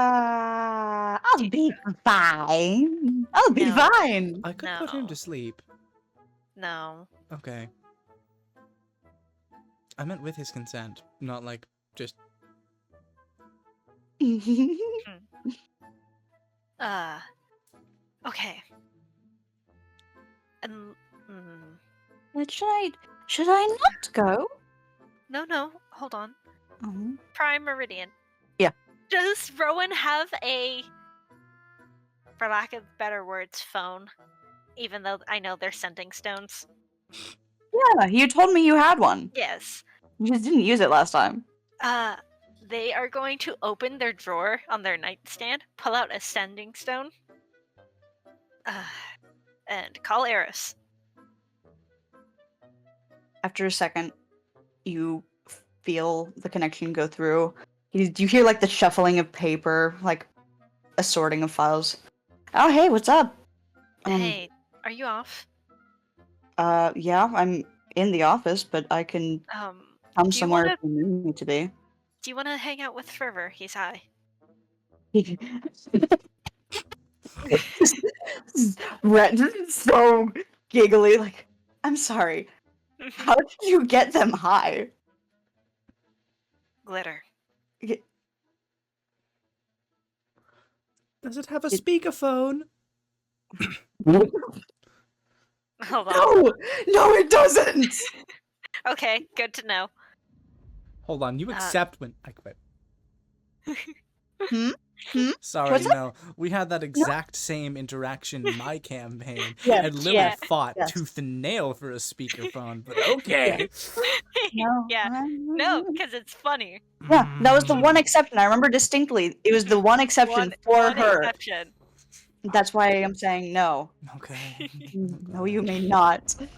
I'll be fine. I'll be No. fine. I could put him No. to sleep. No. Okay. I meant with his consent, not like just. Okay. And Should I not go? no, hold on. Oh. Prime Meridian. Yeah. Does Rowan have a, for lack of better words, phone? Even though I know they're sending stones. Yeah, you told me you had one. Yes. You just didn't use it last time. They are going to open their drawer on their nightstand, pull out a sending stone, and call Eris. After a second, you feel the connection go through. You hear like the shuffling of paper, like a sorting of files. Oh, hey, what's up? Hey, are you off? Yeah, I'm in the office, but I can come do you somewhere wanna- if you need me to be. Do you want to hang out with Fervor? He's high. Red is so giggly, like, I'm sorry. How did you get them high? Glitter. Does it have a speakerphone? Hold on. No, it doesn't. Okay, good to know. Hold on, you accept when I quit. Hmm? Sorry, What's no. We had that exact same interaction in my campaign, Yes, and Lily yeah. fought Yes. tooth and nail for a speakerphone, but okay. No. Yeah. No, because it's funny. Yeah, that was the one exception. I remember distinctly. It was the one exception for one her. exception. That's why I'm saying no. Okay. No, you may not. Okay,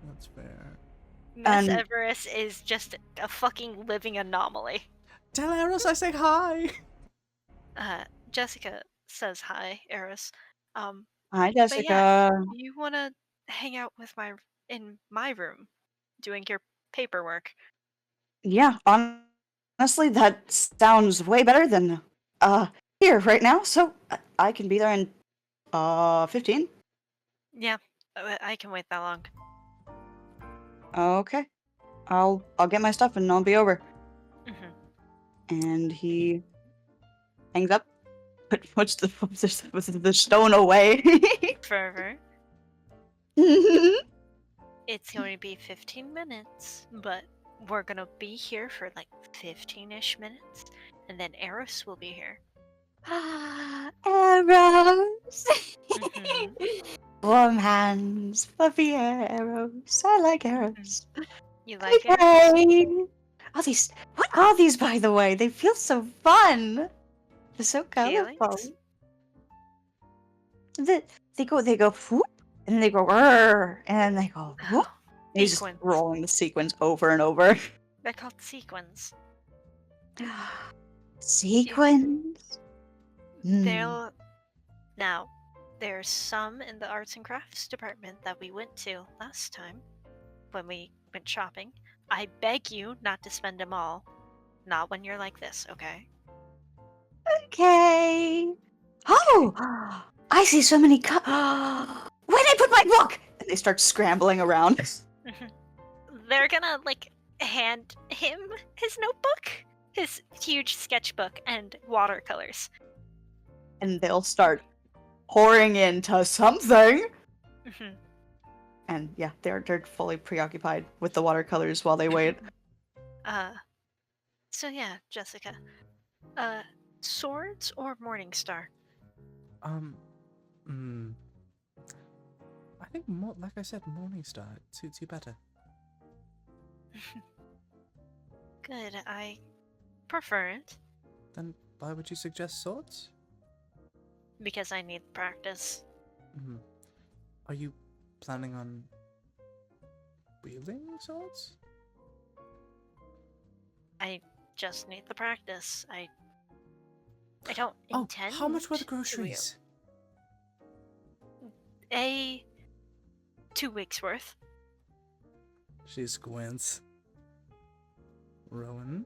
that's fair. Miss And- Everest is just a fucking living anomaly. Tell Eros I say hi. Jessica says hi, Eris. Hi, Jessica. You wanna hang out with in my room, doing your paperwork? Yeah, honestly, that sounds way better than here right now. So I can be there in 15. Yeah, I can wait that long. Okay, I'll get my stuff and I'll be over. Mhm. And he hangs up. But puts the stone away. Fervor. It's going to be 15 minutes, but we're gonna be here for like 15-ish minutes, and then Eros will be here. Arrows. Mhm. Warm hands, fluffy hair, arrows. I like arrows. You like Eros? Okay. What are these, by the way? They feel so fun. They're so colorful. Feelings? They go whoop, and then they go rrr, and then they go whoop. Oh, And he's just sequins. rolling the sequence over and over. They're called sequins. Sequins. They'll now. There's some in the arts and crafts department that we went to last time when we went shopping. I beg you not to spend them all. Not when you're like this, okay? Okay. Oh, I see so many Where'd I put my book? And they start scrambling around. They're gonna like hand him his notebook, his huge sketchbook, and watercolors. And they'll start pouring into something. Mhm. And yeah, they're fully preoccupied with the watercolors while they wait. So yeah, Jessica. Swords or Morningstar? I think more, like I said, Morningstar suits you better. Good, I prefer it. Then why would you suggest swords? Because I need practice. Are you planning on wielding swords? I just need the practice. I don't intend. How much were the to wield. groceries? 2 weeks worth. She squints. Rowan?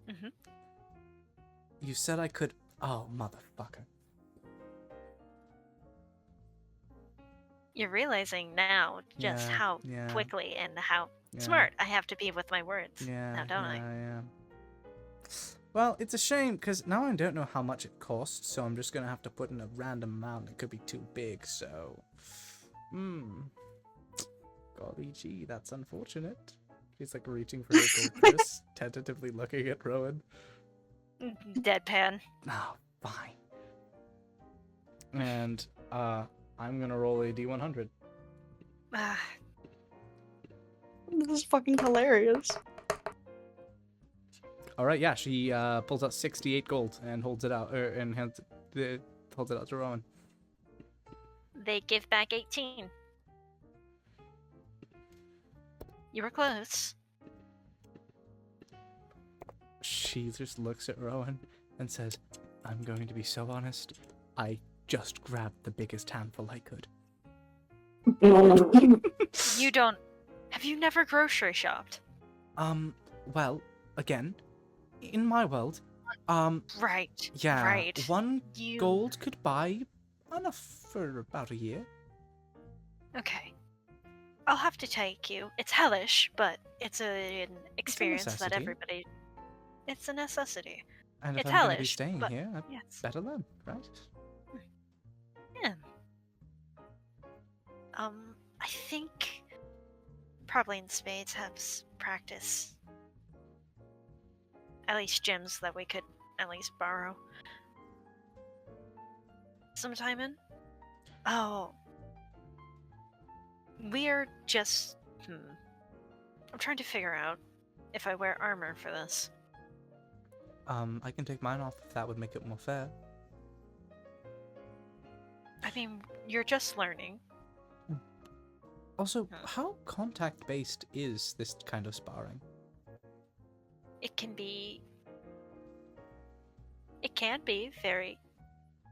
Mhm. You said I could. Oh, motherfucker. You're realizing now just Yeah, how yeah, quickly and how yeah. smart I have to be with my words. Yeah, now, don't I? Yeah. Well, it's a shame because now I don't know how much it costs, so I'm just gonna have to put in a random amount. It could be too big, so. Golly gee, that's unfortunate. She's like reaching for her gold purse, tentatively looking at Rowan. Deadpan. Oh, fine. And I'm gonna roll a D100. This is fucking hilarious. All right, yeah, she pulls out 68 gold and holds it out, and holds it out to Rowan. They give back 18. You were close. She just looks at Rowan and says, "I'm going to be so honest. I just grabbed the biggest handful I could." You don't. Have you never grocery shopped? Well, again, in my world, Right. yeah, Right. one You. gold could buy enough for about a year. Okay. I'll have to take you. It's hellish, but it's an experience that necessity. everybody. It's a necessity. And if It's I'm going to be hellish, staying but here, I'd yes. better learn, right? Yeah. I think probably in spades have practice. At least gyms that we could at least borrow some time in. Oh. We're just. I'm trying to figure out if I wear armor for this. I can take mine off if that would make it more fair. I mean, you're just learning. Also, how contact-based is this kind of sparring? It can be very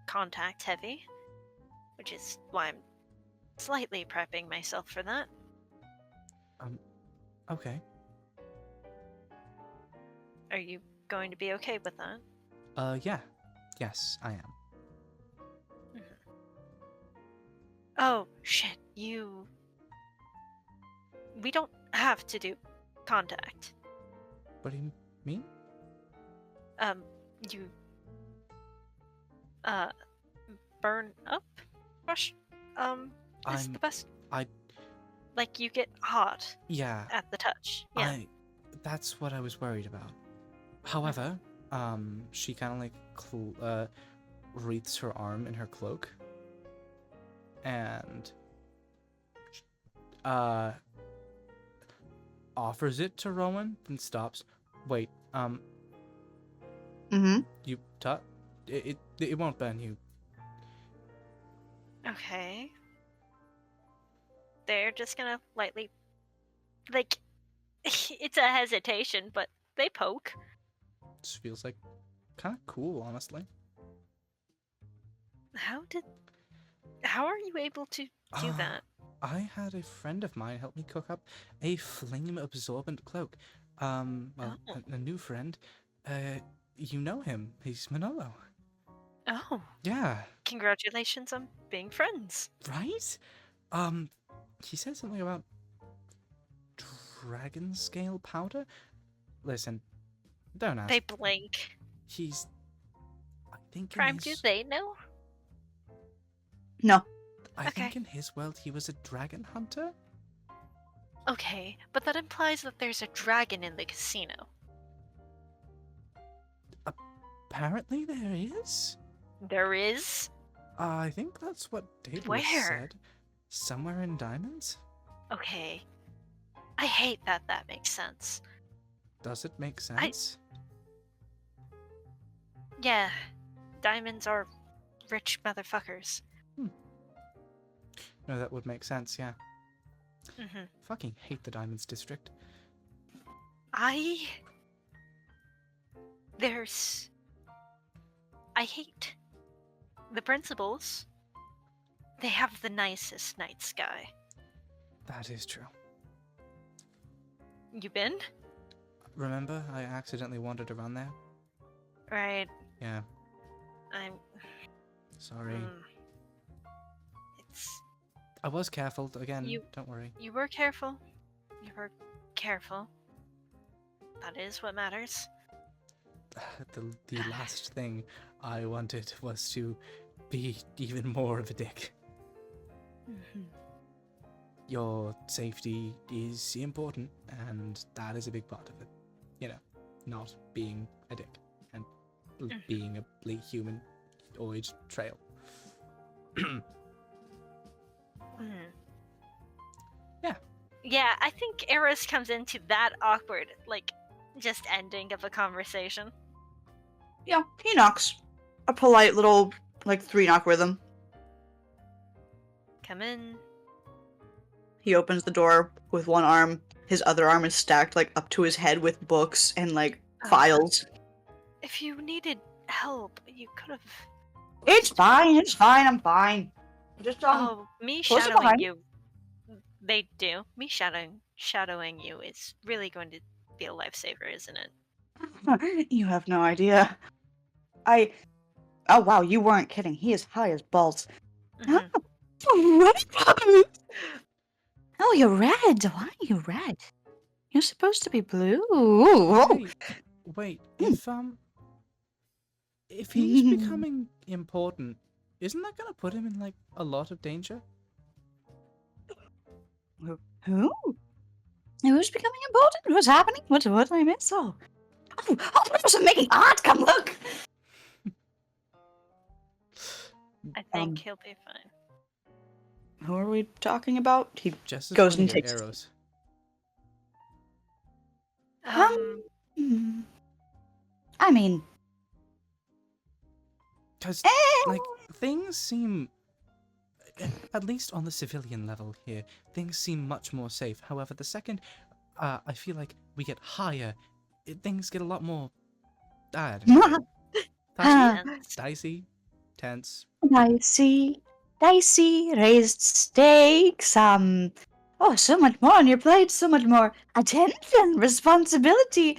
contact heavy, which is why I'm slightly prepping myself for that. Okay. Are you going to be okay with that? Yeah. Yes, I am. Oh, shit, we don't have to do contact. What do you mean? You burn up? Rush? Is I'm- the best. I- Like, you get hot Yeah. at the touch. Yeah. That's what I was worried about. However, she kind of like wreaths her arm in her cloak and offers it to Rowan, then stops. Wait, Mm-hmm. you it won't burn you. Okay. They're just gonna lightly, like, it's a hesitation, but they poke. Just feels like kind of cool, honestly. How are you able to do that? I had a friend of mine help me cook up a flame-absorbent cloak. Well, Oh. a new friend. You know him. He's Manolo. Oh, Yeah, congratulations on being friends. right? He said something about dragon scale powder. Listen, don't ask. They blink. He's, I think in Prime, do his, they know? No. I think Okay. in his world he was a dragon hunter. Okay, but that implies that there's a dragon in the casino. Apparently there is. There is? I think that's what Daedalus Where? said. Somewhere in Diamonds. Okay. I hate that makes sense. Does it make sense? Yeah, diamonds are rich motherfuckers. No, that would make sense, yeah. Mm-hmm. Fucking hate the Diamonds District. I hate the principals. They have the nicest night sky. That is true. You been? Remember, I accidentally wandered around there? Right. Yeah, I'm. sorry. It's. I was careful, again, You- don't worry. You were careful. You were careful. That is what matters. The last thing I wanted was to be even more of a dick. Mm-hmm. Your safety is important, and that is a big part of it. You know, not being a dick and being a late humanoid trail. Yeah. Yeah, I think Eris comes into that awkward, like, just ending of a conversation. Yeah, he knocks. A polite little, like, 3-knock rhythm. Come in. He opens the door with one arm. His other arm is stacked, like, up to his head with books and, like, files. If you needed help, you could have. It's fine, I'm fine. Just, Oh, me close it shadowing behind. you. They do. Me shadowing you is really going to be a lifesaver, isn't it? You have no idea. Oh wow, you weren't kidding. He is high as balls. Mhm. Oh, you're red. Why are you red? You're supposed to be blue. Oh. Wait, if he's becoming important, isn't that gonna put him in, like, a lot of danger? Who? Who's becoming important? What's happening? What did I miss? Oh, I'm making art. Come look. I think he'll be fine. Who are we talking about? He Jess is goes pointing and at takes. arrows. I mean, Because, like, things seem, at least on the civilian level here, things seem much more safe. However, the second I feel like we get higher, things get a lot more, I don't know, Tense. dicey, tense. dicey, raised stakes. So much more on your plate. So much more attention, responsibility.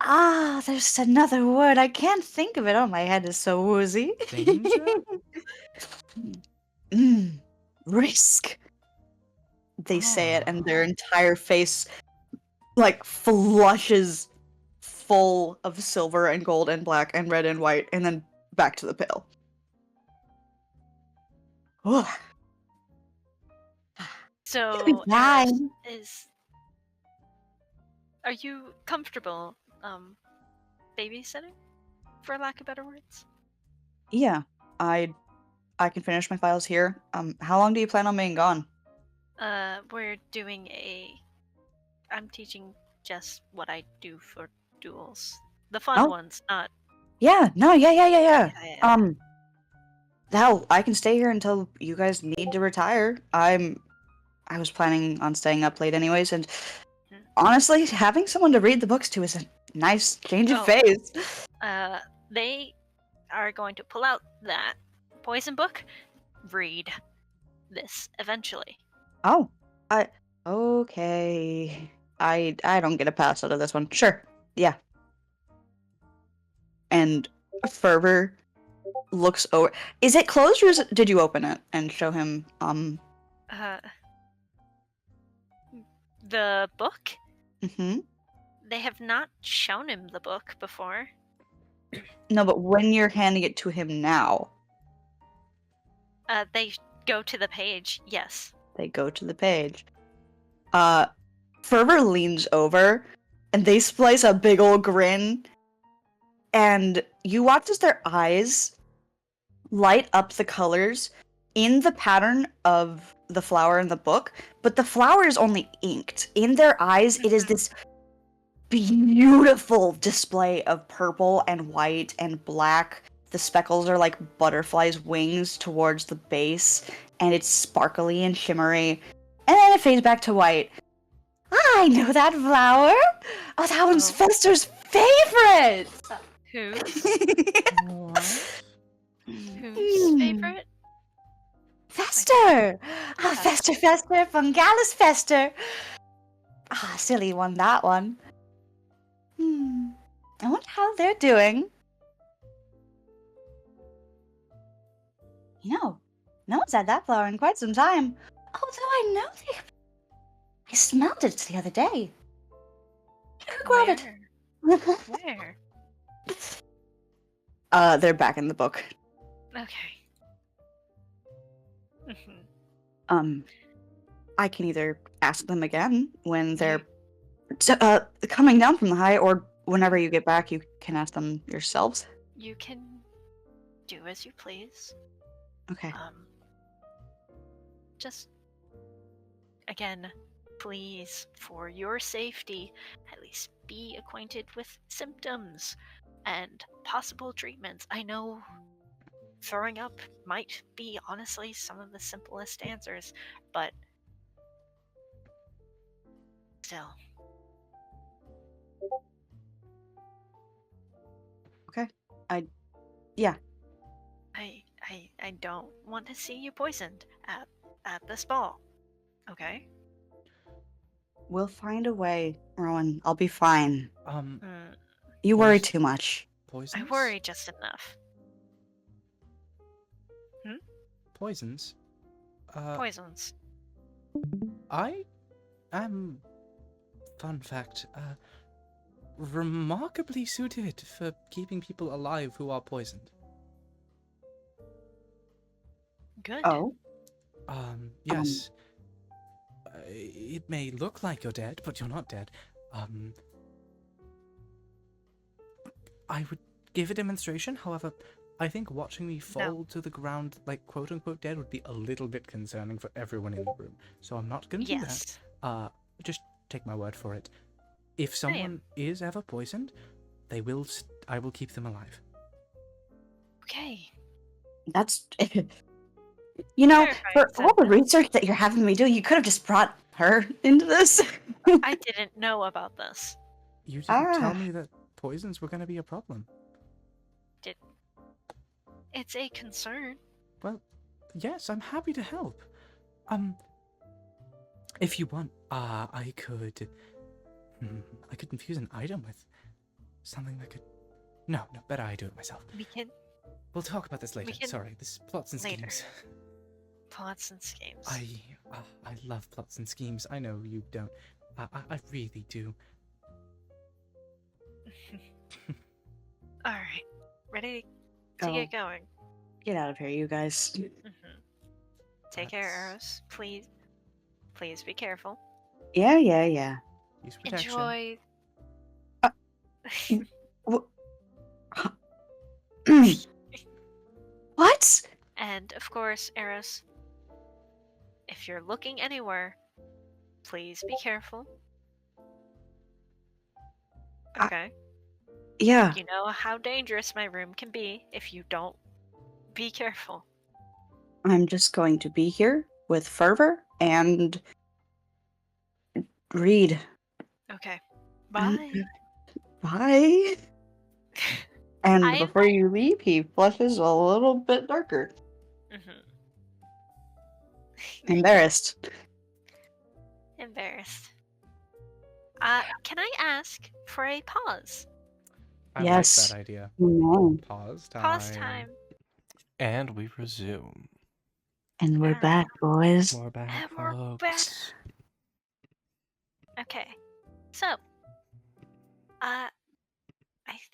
There's another word. I can't think of it. Oh, my head is so woozy. Danger? Risk. They say it, and their entire face, like, flushes full of silver and gold and black and red and white, and then back to the pail. Ugh. So Be Eris fine. is Are you comfortable, babysitting, for lack of better words? Yeah, I can finish my files here. How long do you plan on being gone? We're doing I'm teaching Jess what I do for duels. The fun Oh, ones, not... yeah, no, yeah. Yeah. Hell, I can stay here until you guys need to retire. I was planning on staying up late anyways, and Hmm. honestly, having someone to read the books to is a nice change of Oh. phase. They are going to pull out that poison book, read this eventually. Oh, okay. I don't get a pass out of this one. Sure, yeah. And Fervor looks over. Is it closed, or did you open it and show him? The book? Mm-hmm. They have not shown him the book before. No, but when you're handing it to him now, They go to the page, yes. they go to the page. Fervor leans over, and they splice a big old grin, and you watch as their eyes light up the colors in the pattern of the flower in the book, but the flower is only inked. In their eyes, it is this beautiful display of purple and white and black. The speckles are like butterflies' wings towards the base, and it's sparkly and shimmery. And then it fades back to white. I know that flower! Oh, that one's Oh. Fester's favorite! Whose? What? Whose favorite? Fester! Ah, Fester. Fester, Fungalus Fester! Ah, silly one, that one. I wonder how they're doing. You know, no one's had that flower in quite some time. Although I know I smelled it the other day. Who grabbed Where? it? They're back in the book. Okay. Mhm. I can either ask them again when they're coming down from the high, or whenever you get back, you can ask them yourselves. You can do as you please. Okay. Just, again, please, for your safety, at least be acquainted with symptoms and possible treatments. I know throwing up might be honestly some of the simplest answers, but still. Okay. I don't want to see you poisoned at this ball. Okay? We'll find a way, Rowan. I'll be fine. Mm, You worry too much. Poisons? I worry just enough. Poisons? Poisons. I am, fun fact, remarkably suited for keeping people alive who are poisoned. Good. Oh? Yes. It may look like you're dead, but you're not dead. I would give a demonstration, however, I think watching me fall to the ground, like, quote-unquote dead, would be a little bit concerning for everyone in the room. So I'm not going to do Yes. that. Just take my word for it. If someone is ever poisoned, I will keep them alive. Okay. That's... You know, Terrifying for all the sentence. research that you're having me do, you could have just brought her into this. I didn't know about this. You didn't tell Ah. me that poisons were going to be a problem. It's a concern. Well, yes, I'm happy to help. If you want, I could infuse an item with something that could... No, better I do it myself. We can We'll talk about this later. can- Sorry, this plots and later. schemes. plots and schemes. I love plots and schemes. I know you don't. I really do. All right. Ready to Go. get going. Get out of here, you guys. Take care, That's- arrows. Please be careful. Yeah. Use protection. Enjoy Wh- What? And of course, Eros, if you're looking anywhere, please be careful. I- Okay? Yeah, You know how dangerous my room can be if you don't be careful. I'm just going to be here with Fervor and read. Okay. Um, Bye. Bye. And I am. before you leave, he flushes a little bit darker. Mhm. Embarrassed. Embarrassed. Can I ask for a pause? I Yes. like that idea. No. Pause time. Pause time. And we resume. And we're Alright. back, boys. We're back, And we're back. folks. Okay. So, I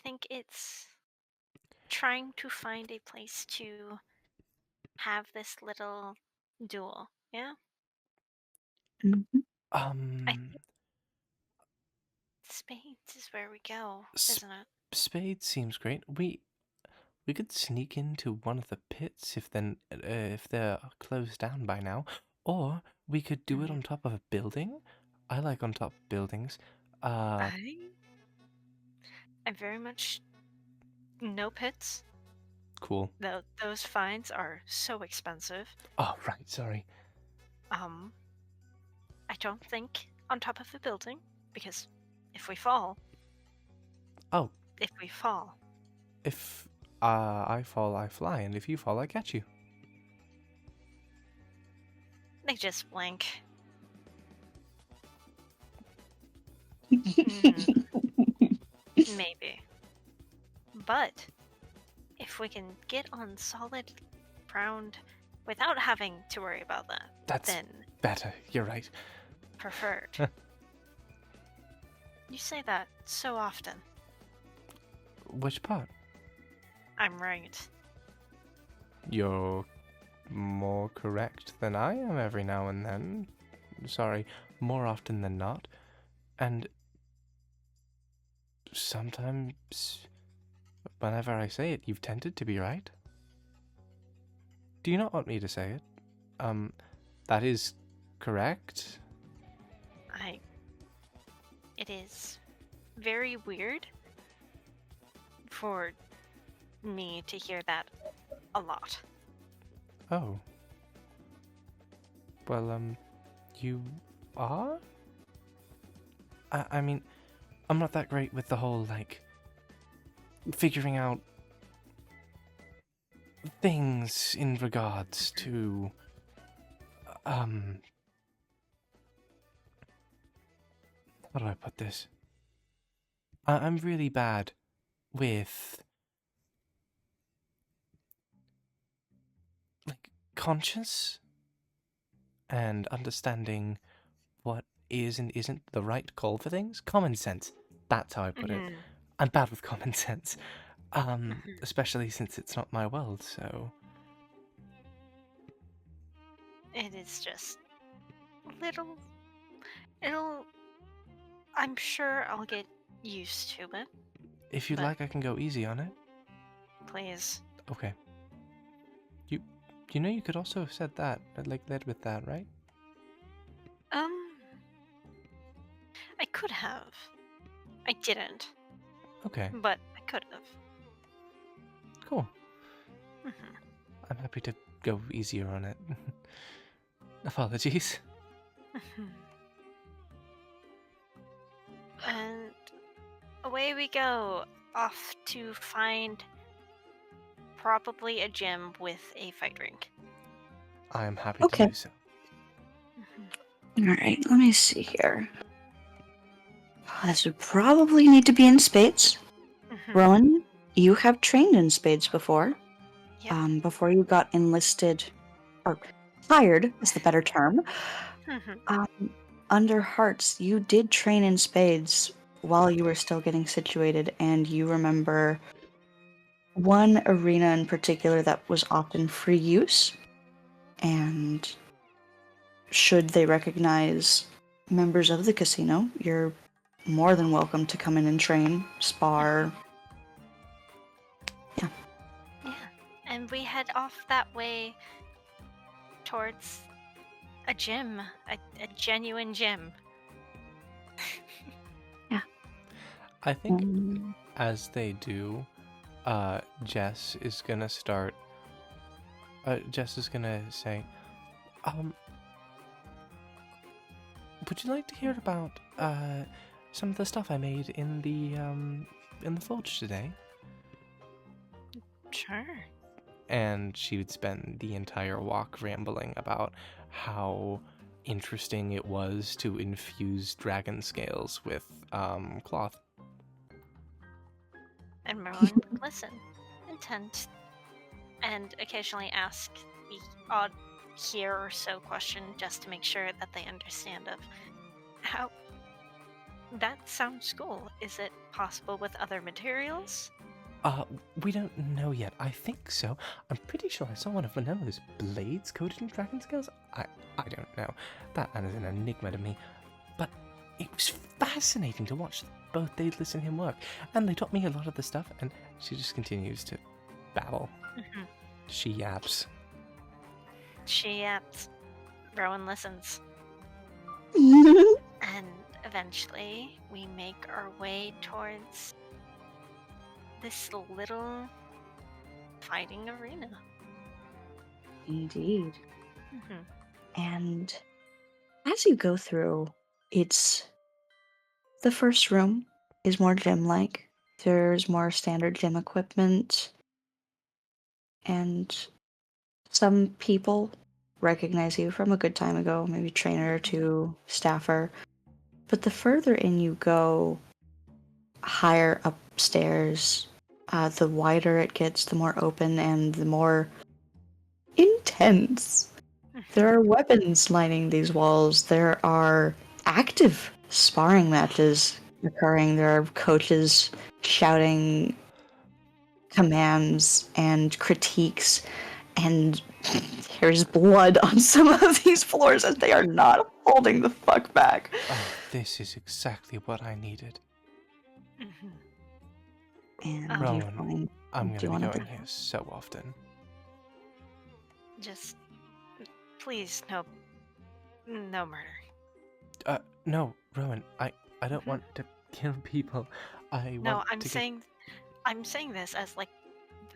think it's trying to find a place to have this little duel. Yeah? Mhm. Spades is where we go, S- isn't it? Spade seems great. We could sneak into one of the pits if they're closed down by now, or we could do it on top of a building. I like on top of buildings. I very much no pits. Cool. Those fines are so expensive. Oh, right. Sorry. I don't think on top of a building because if we fall, Oh, if I fall, I fly, and if you fall, I catch you. they just blink. Mhm, maybe. But if we can get on solid ground without having to worry about that, That's then better. You're right. preferred. You say that so often. Which part? I'm right. You're more correct than I am every now and then. Sorry, more often than not. And sometimes, whenever I say it, you've tended to be right. Do you not want me to say it? That is correct. It is very weird for me to hear that a lot. Oh. Well, you are? I mean, I'm not that great with the whole, like, figuring out things in regards to, how do I put this? I'm really bad with, like, conscience and understanding what is and isn't the right call for things. Common sense. That's how I put it. Mhm. I'm bad with common sense. Especially since it's not my world, so... It is just little. It'll. I'm sure I'll get used to it. If you'd But- like, I can go easy on it. Please. Okay. You know you could also have said that, like led with that, right? I could have. I didn't, Okay, but I could have. cool. Mhm. I'm happy to go easier on it. Apologies. Mhm. And away we go, off to find probably a gym with a fight rink. I am happy Okay. to do so. Alright, let me see here. This would probably need to be in spades. Mhm. Rowan, you have trained in spades before. Yep. Before you got enlisted, or hired is the better term. Mhm. Under Hearts, you did train in spades while you were still getting situated, and you remember one arena in particular that was often free use, and should they recognize members of the casino, your more than welcome to come in and train, spar. Yeah. And we head off that way towards a gym, a genuine gym. I think Um, as they do, Jess is gonna start. Jess is gonna say, would you like to hear about some of the stuff I made in the forge today? Sure. And she would spend the entire walk rambling about how interesting it was to infuse dragon scales with cloth. And Rowan would listen, intent, and occasionally ask the odd here or so question just to make sure that they understand of how that sounds cool. Is it possible with other materials? We don't know yet. I think so. I'm pretty sure I saw one of Vanello's blades coated in dragon scales. I don't know. That is an enigma to me. But it was fascinating to watch both Daedalus and him work. And they taught me a lot of the stuff, and she just continues to babble. Mm-hmm. She yaps. She yaps. Rowan listens. And eventually, we make our way towards this little fighting arena. Indeed. Mm-hmm. And as you go through, it's the first room is more gym-like. There's more standard gym equipment, and some people recognize you from a good time ago, maybe trainer or two, staffer. But the further in you go, higher upstairs, the wider it gets, the more open and the more intense. There are weapons lining these walls. There are active sparring matches occurring. There are coaches shouting commands and critiques, and there's blood on some of these floors, and they are not holding the fuck back. Oh, this is exactly what I needed. Mm-hmm. And you Rowan, find, I'm do you gonna be wanna going bring- here so often. Just, please, no murder. No, Rowan, I don't want to kill people. No, want I'm to saying this as like,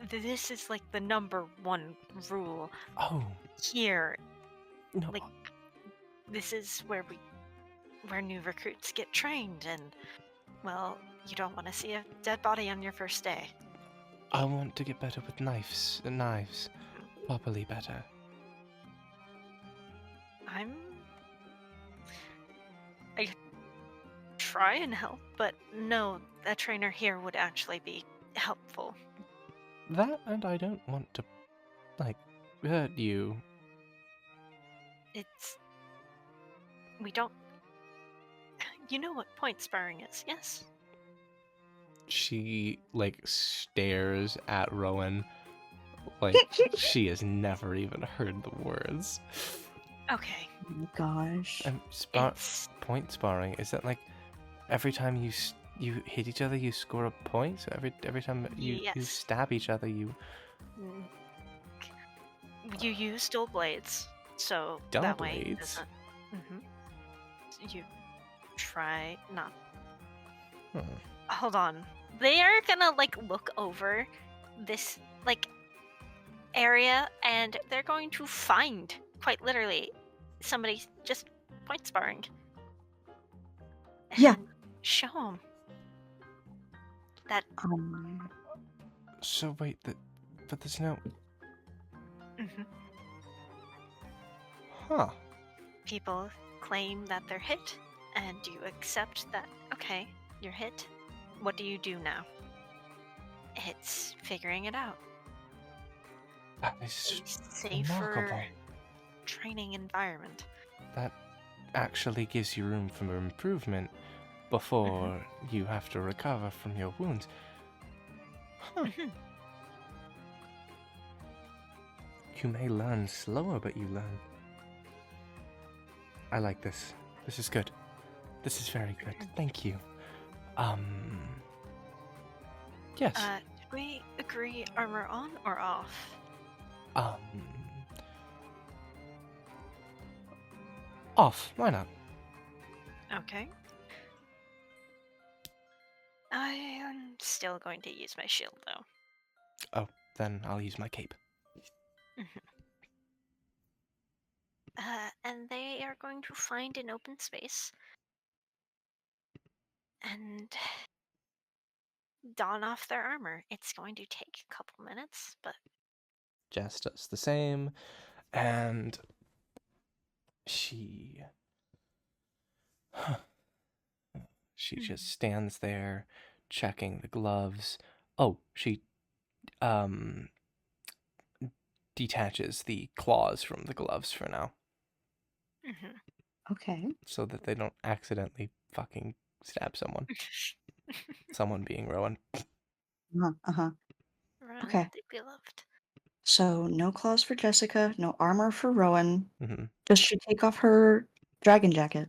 this is like the number one rule Oh, here. no. Like, this is where new recruits get trained, and well, you don't want to see a dead body on your first day. I want to get better with knives. Properly better. I try and help, but no, a trainer here would actually be helpful. That, and I don't want to, hurt you. We don't. You know what point sparring is, yes? She, stares at Rowan like she has never even heard the words. Okay. Oh my gosh. And It's point sparring, is that every time you hit each other you score a point? So every time you Yes. stab each other you... You use dual blades, so Dull that way it blades? doesn't. You try not. Hmm. Hold on. They are gonna look over this area, and they're going to find, quite literally, somebody just point sparring. Yeah. And show them that. So wait, but there's no... Mhm. Huh. People claim that they're hit, and you accept that, okay, you're hit. What do you do now? It's figuring it out. That A is safer remarkable. training environment. That actually gives you room for improvement before you have to recover from your wounds. Huh. Mhm. You may learn slower, but you learn. I like this. This is good. This is very good. Thank you. Yes. Did we agree armor on or off? Off. Why not? Okay. I am still going to use my shield, though. Oh, then I'll use my cape. And they are going to find an open space and don off their armor. It's going to take a couple minutes, but Jess does the same, and she just stands there checking the gloves. Oh, she detaches the claws from the gloves for now, Okay. so that they don't accidentally fucking stab someone. Someone being Rowan. Uh-huh. Run, Okay. the beloved. So no claws for Jessica, no armor for Rowan. Mm-hmm. Does she take off her dragon jacket?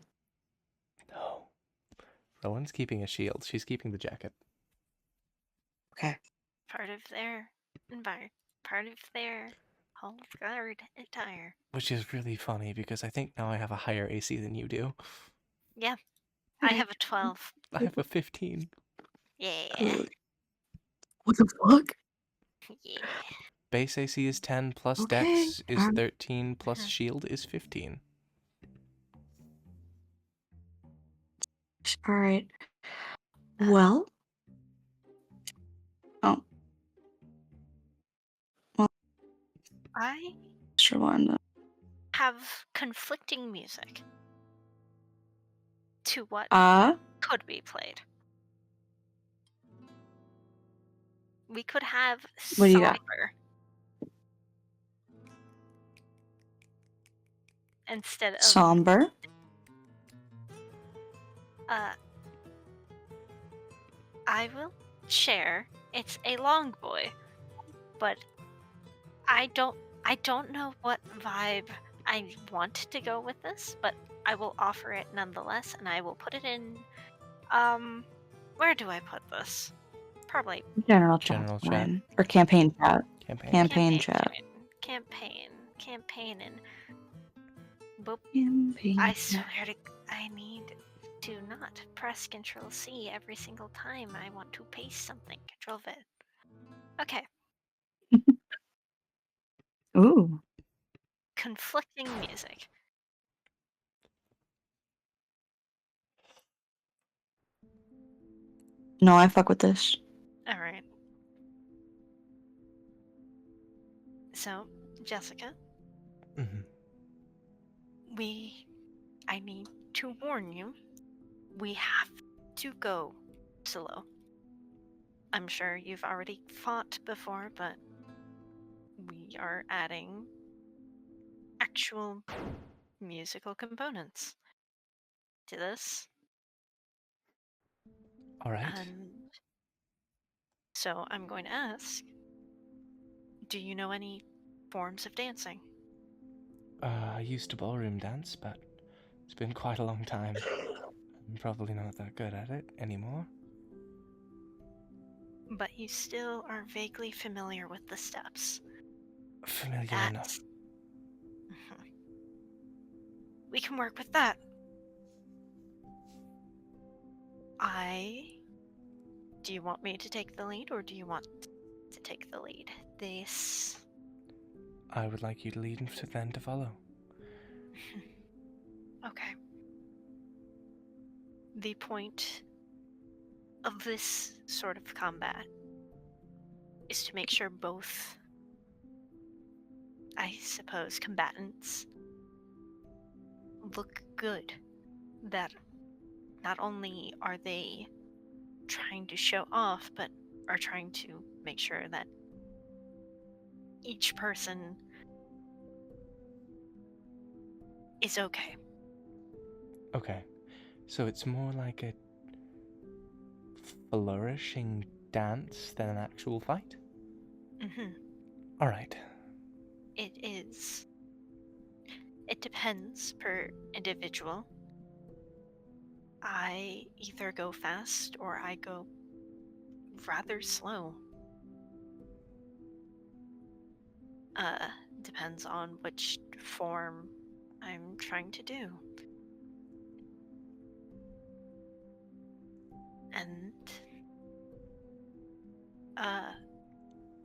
No. Rowan's keeping a shield. She's keeping the jacket. Okay. Part of their part of their whole guard attire. Which is really funny because I think now I have a higher AC than you do. Yeah, I have a 12. I have a 15. Yeah, What the fuck? yeah. Base AC is 10 plus Okay. Dex is 13 plus shield is 15. All right. Well. Oh. Well, I Mr. Wanda. have conflicting music to what could be played. We could have What do you got? somber instead of Somber. I will share. It's a long boy, but I don't know what vibe I want to go with this, but I will offer it nonetheless, and I will put it in. Where do I put this? Probably General chat. General chat. Fine. Or campaign chat. Campaign. Campaign chat. campaign, and boop. Campaign I chat. swear to, I need to not press Control C every single time I want to paste something. Control V. Okay. Ooh. Conflicting music. No, I fuck with this. All right. So, Jessica, Mm-hmm. I need to warn you, we have to go slow. I'm sure you've already fought before, but we are adding actual musical components to this. All right. And so I'm going to ask, do you know any forms of dancing? I used to ballroom dance, but it's been quite a long time. I'm probably not that good at it anymore. But you still are vaguely familiar with the steps. Familiar enough. Mhm. We can work with that. Do you want me to take the lead, or do you want to take the lead? I would like you to lead and then to follow. Okay. The point of this sort of combat is to make sure both, I suppose, combatants look good. That not only are they trying to show off, but are trying to make sure that each person is okay. Okay. So it's more like a flourishing dance than an actual fight? All right. It is. It depends per individual. I either go fast or I go rather slow. Depends on which form I'm trying to do. And,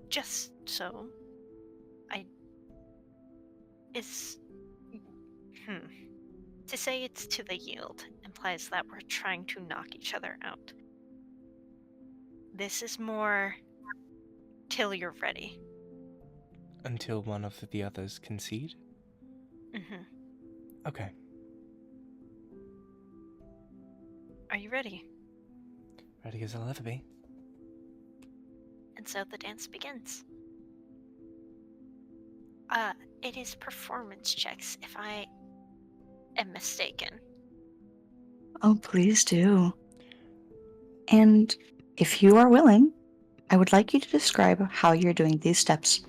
just so I is to say it's to the yield implies that we're trying to knock each other out. This is more till you're ready. Until one of the others concede? Okay. Are you ready? Ready as I'll ever be. And so the dance begins. It is performance checks if I am mistaken. Oh, please do. And if you are willing, I would like you to describe how you're doing these steps.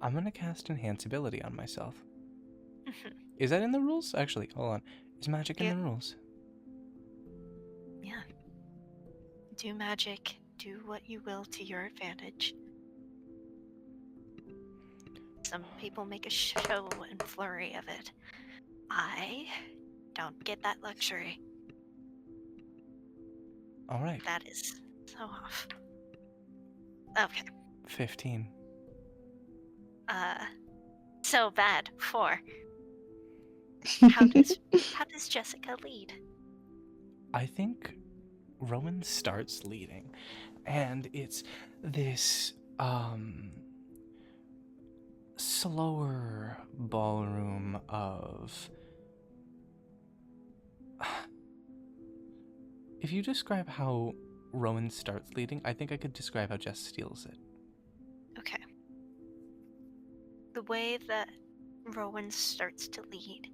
I'm gonna cast Enhance Ability on myself. Is that in the rules? Actually, hold on. Is magic in Yeah. the rules? Yeah. Do magic. Do what you will to your advantage. Some people make a show and flurry of it. I don't get that luxury. Alright. That is so off. Okay. 15. So bad. 4. How does Jessica lead? I think Rowan starts leading, and it's this slower ballroom of if you describe how Rowan starts leading, I think I could describe how Jess steals it. Okay. The way that Rowan starts to lead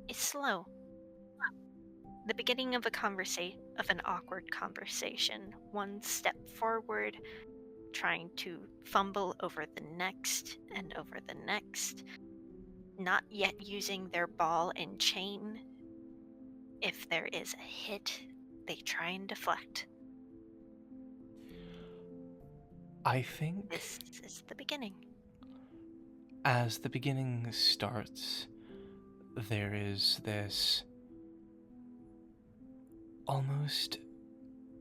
is slow. The beginning of an awkward conversation, one step forward, trying to fumble over the next and over the next, not yet using their ball and chain. If there is a hit, they try and deflect. I think This is the beginning. as the beginning starts, there is this almost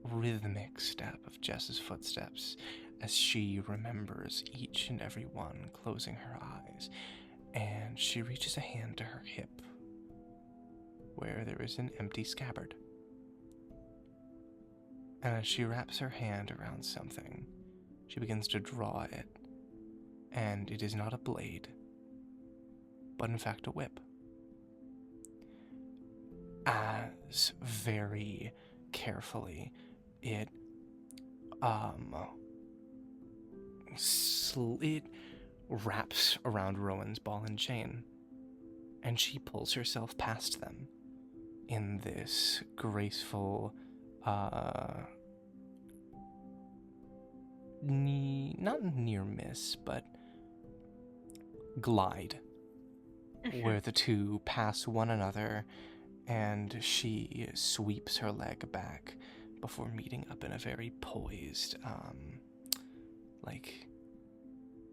rhythmic step of Jess's footsteps as she remembers each and every one, closing her eyes, and she reaches a hand to her hip where there is an empty scabbard. And as she wraps her hand around something, she begins to draw it, and it is not a blade, but in fact a whip. As very carefully it it wraps around Rowan's ball and chain, and she pulls herself past them in this graceful not near miss, but glide, where the two pass one another, and she sweeps her leg back before meeting up in a very poised,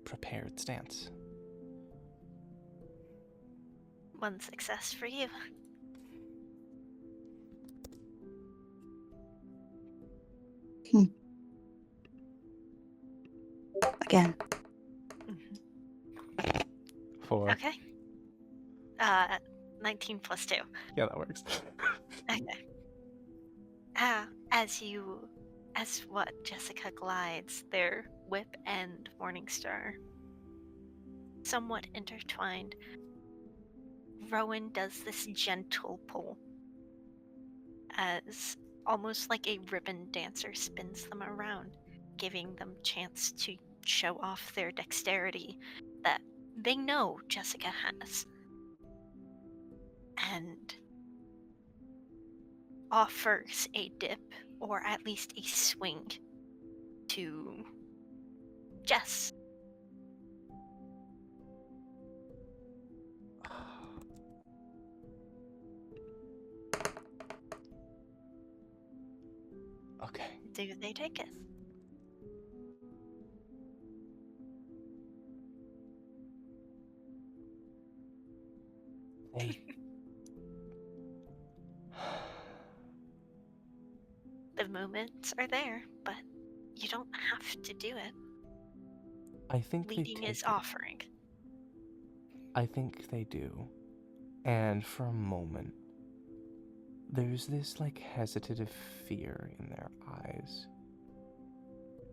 prepared stance. One success for you. Again. 4. Okay. 19 plus 2. Yeah, that works. Okay. As what Jessica glides, their whip and Morningstar somewhat intertwined, Rowan does this gentle pull as almost like a ribbon dancer spins them around, giving them chance to show off their dexterity that they know Jessica has. And offers a dip, or at least a swing, to Jess. Okay. Do they take it? They. The movements are there, but you don't have to do it. I think they Leading take is it. offering. I think they do. And for a moment, there's this like hesitative fear in their eyes.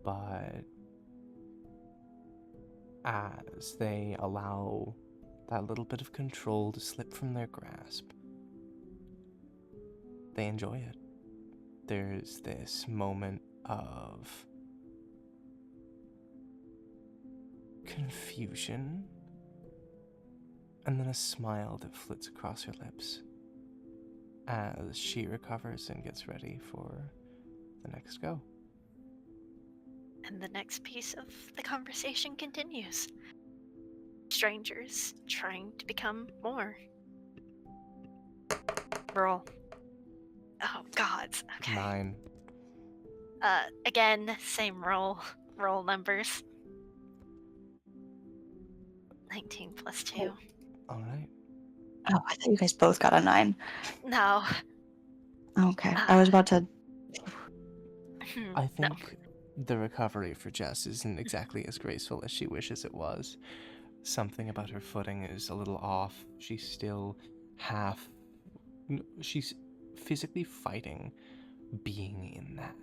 But as they allow that little bit of control to slip from their grasp, they enjoy it. There's this moment of confusion, and then a smile that flits across her lips as she recovers and gets ready for the next go. And the next piece of the conversation continues. Strangers trying to become more. Roll. Oh, gods. Okay. 9. Again, same roll. Roll numbers. 19 plus 2. All right. Oh, I thought you guys both got a 9. No. Okay, I was about to. I No. think the recovery for Jess isn't exactly as graceful as she wishes it was. Something about her footing is a little off. She's still half. She's physically fighting being in that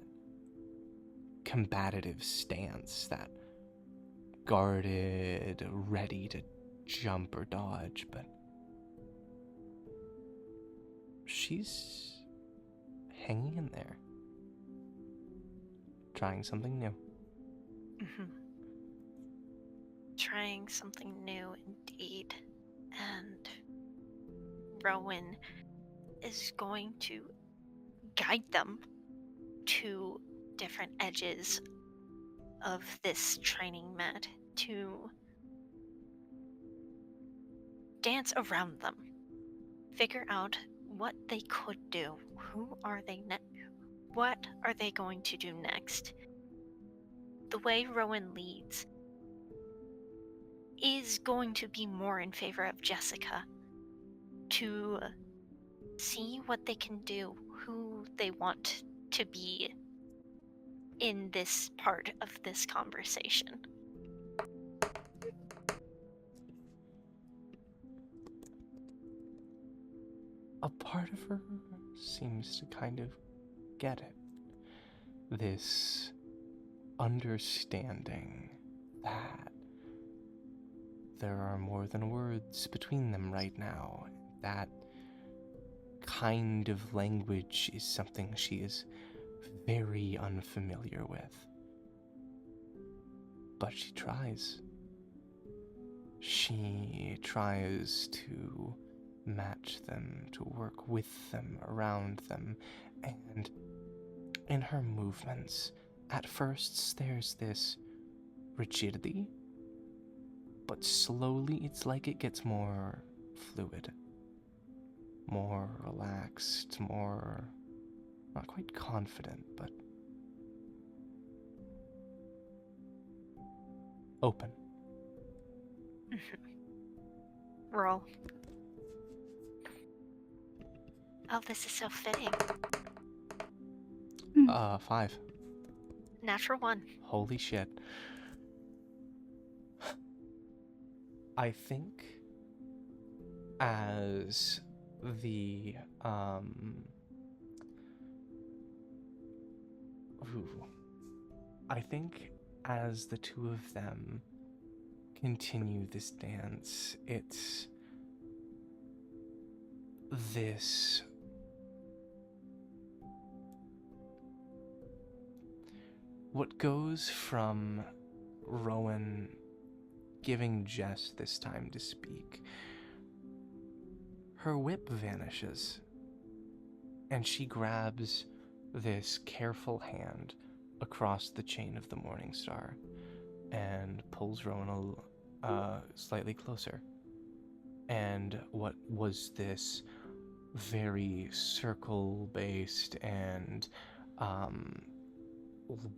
combative stance, that guarded, ready to jump or dodge, but she's hanging in there, trying something new. Trying something new indeed. And Rowan is going to guide them to different edges of this training mat to dance around them. Figure out what they could do. Who are they what are they going to do next? The way Rowan leads is going to be more in favor of Jessica, to see what they can do, who they want to be in this part of this conversation. A part of her seems to kind of get it. This understanding that there are more than words between them right now. That kind of language is something she is very unfamiliar with. But she tries. She tries to match them, to work with them, around them, and in her movements, at first there's this rigidity, but slowly it's like it gets more fluid, more relaxed, more, not quite confident, but open. Roll. Oh, this is so fitting. 5. Natural 1. Holy shit. I think as the I think as the two of them continue this dance, it's this what goes from Rowan giving Jess this time to speak. Her whip vanishes, and she grabs this careful hand across the chain of the Morning Star and pulls Rowan slightly closer. And what was this very circle-based and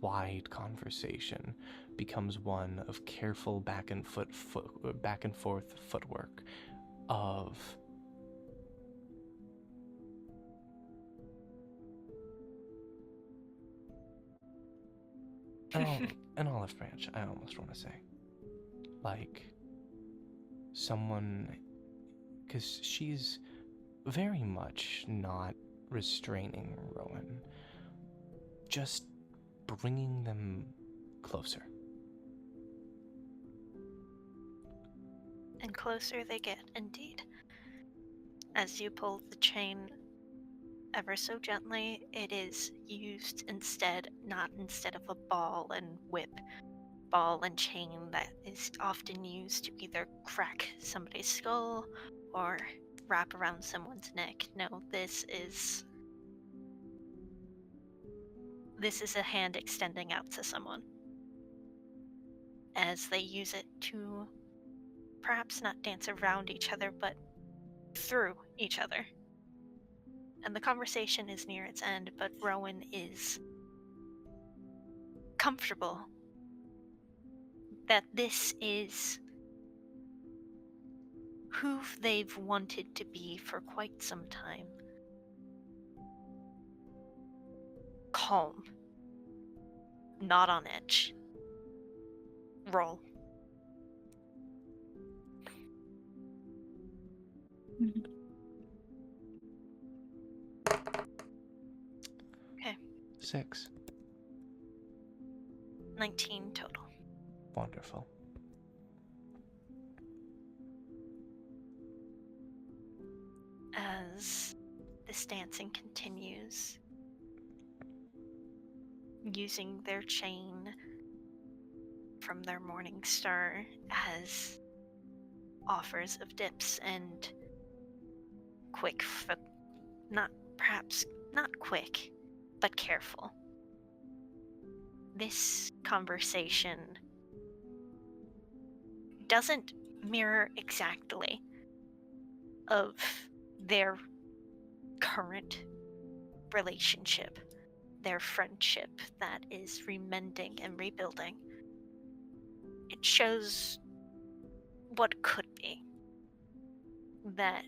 wide conversation becomes one of careful back and forth footwork of an olive branch, I almost want to say. Like, someone, because she's very much not restraining Rowan, just bringing them closer. And closer they get, indeed. As you pull the chain ever so gently, it is used not instead of a ball and whip, ball and chain that is often used to either crack somebody's skull or wrap around someone's neck. No, this is a hand extending out to someone, as they use it to perhaps not dance around each other, but through each other. And the conversation is near its end, but Rowan is comfortable that this is who they've wanted to be for quite some time. Calm. Not on edge. Roll. Okay. 6. 19 total. Wonderful. As this dancing continues, using their chain from their morning star as offers of dips and not quick, but careful. This conversation doesn't mirror exactly of their current relationship, their friendship that is remending and rebuilding. It shows what could be. That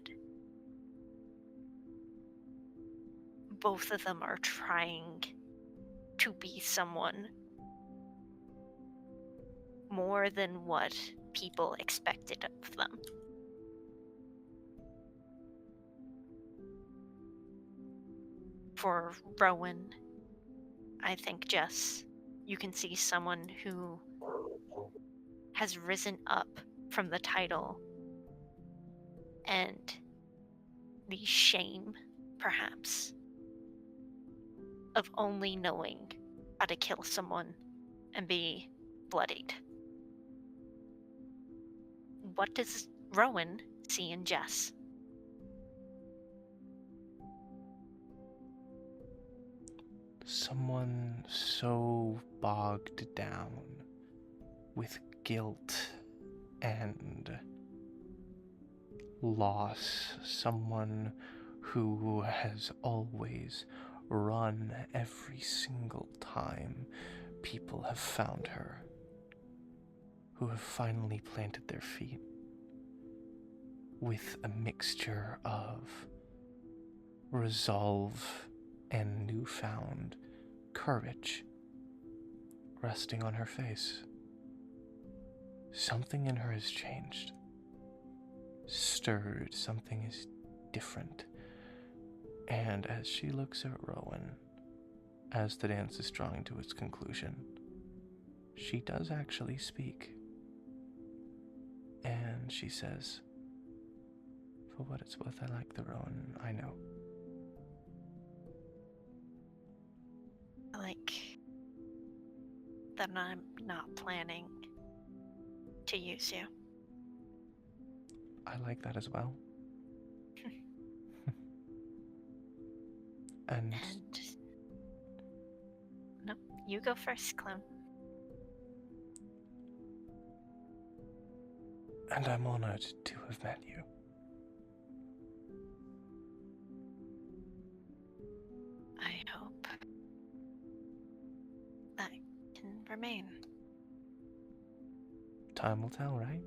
both of them are trying to be someone more than what people expected of them. For Rowan, I think, Jess, you can see someone who has risen up from the title and the shame, perhaps, of only knowing how to kill someone and be bloodied. What does Rowan see in Jess? Someone so bogged down with guilt and loss, someone who has always run every single time people have found her, who have finally planted their feet with a mixture of resolve and newfound courage resting on her face. Something in her has changed, stirred, something is different. And as she looks at Rowan, as the dance is drawing to its conclusion, she does actually speak. And she says, "For what it's worth, I like the Rowan I know." Like that I'm not planning to use you. I like that as well. And no, you go first, Clem. and I'm honored to have met you. I hope that remain. Time will tell, right?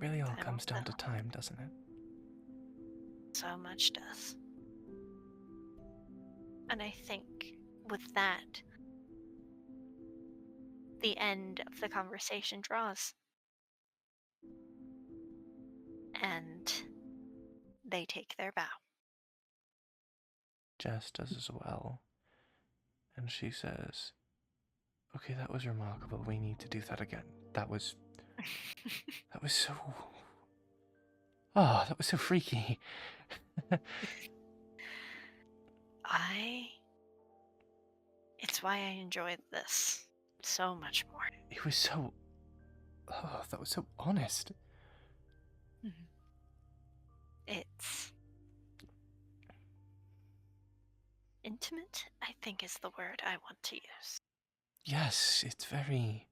Really all Time will comes down to tell. time, doesn't it? So much does. And I think with that, the end of the conversation draws. And they take their bow. Jess does as well. And she says, okay, that was remarkable. We need to do that again. That was so... Oh, that was so freaky. It's why I enjoyed this so much more. It was so... Oh, that was so honest. It's intimate, I think is the word I want to use. Yes, it's very...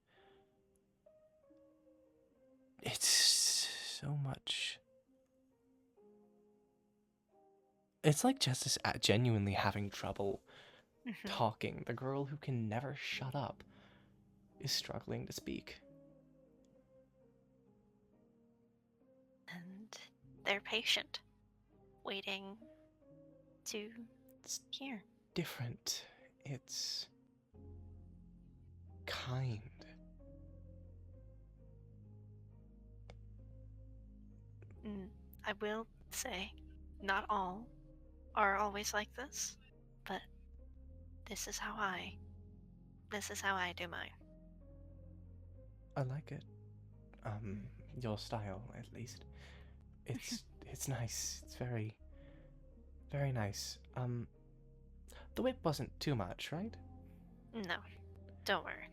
It's so much... It's like Jess is genuinely having trouble talking. The girl who can never shut up is struggling to speak. And they're patient, waiting to hear. Different. It's kind. I will say, not all are always like this, but this is how I do mine. I like it. Your style, at least. It's nice. It's very, very nice. The whip wasn't too much, right? No, don't worry.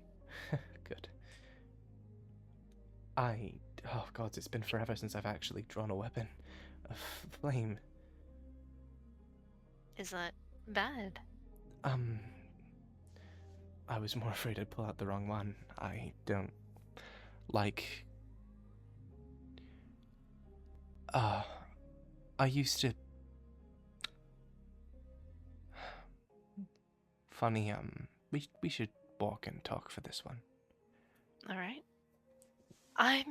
Good. Oh god, it's been forever since I've actually drawn a weapon of flame. Is that bad? I was more afraid I'd pull out the wrong one. I don't like... I used to... Funny, we should walk and talk for this one. Alright. I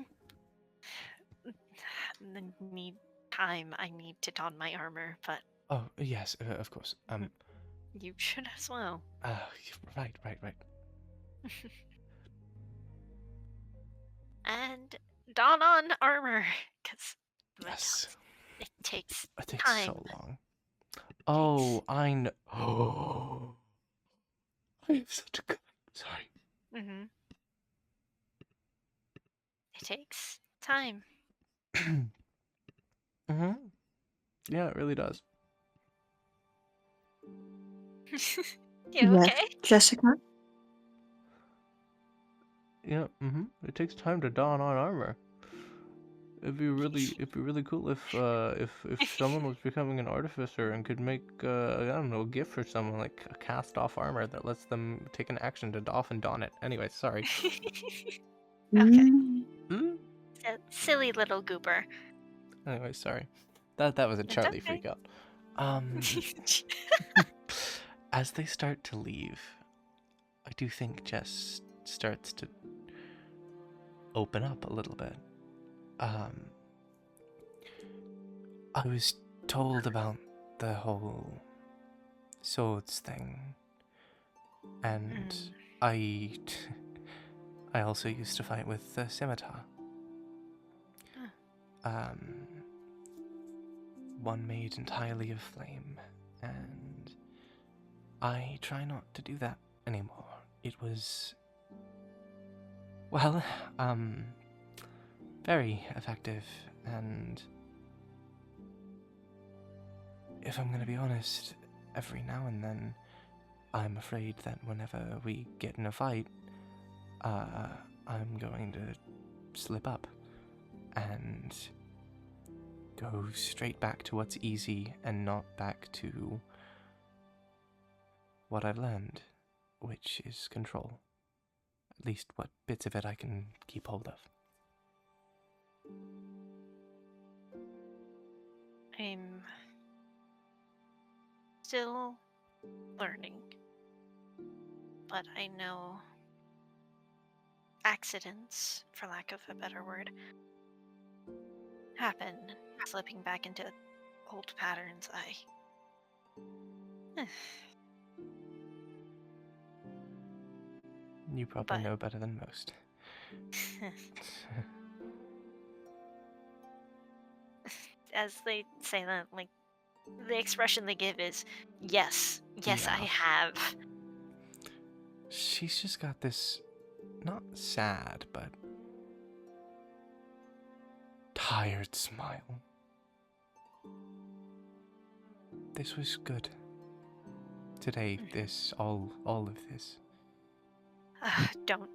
need time. I need to don my armor, but... Oh, yes, of course. You should as well. Right. And don on armor, because Yes. it takes It takes time. so long. Oh, I know. Oh, I have such a good... Sorry. It takes time. Yeah, it really does. You okay? Jessica? Yeah, It takes time to don on armor. It'd be really cool if someone was becoming an artificer and could make I don't know, a gift for someone, like a cast off armor that lets them take an action to doff and don it. Anyway, sorry. Okay. Silly little goober. Anyway, sorry. That was a It's Charlie okay. freak out. As they start to leave, I do think Jess starts to open up a little bit. I was told about the whole swords thing, and I also used to fight with the scimitar. One made entirely of flame, and I try not to do that anymore. It was, well, very effective, and if I'm gonna be honest, every now and then I'm afraid that whenever we get in a fight, I'm going to slip up and go straight back to what's easy and not back to what I've learned, which is control. At least what bits of it I can keep hold of. I'm still learning. but I know accidents, for lack of a better word, happen. Slipping back into old patterns, You probably But- know better than most. as they say that, like, the expression they give is, yes, I Yeah. have. She's just got this, not sad, but tired smile. This was good. Today, this, all of this. Don't.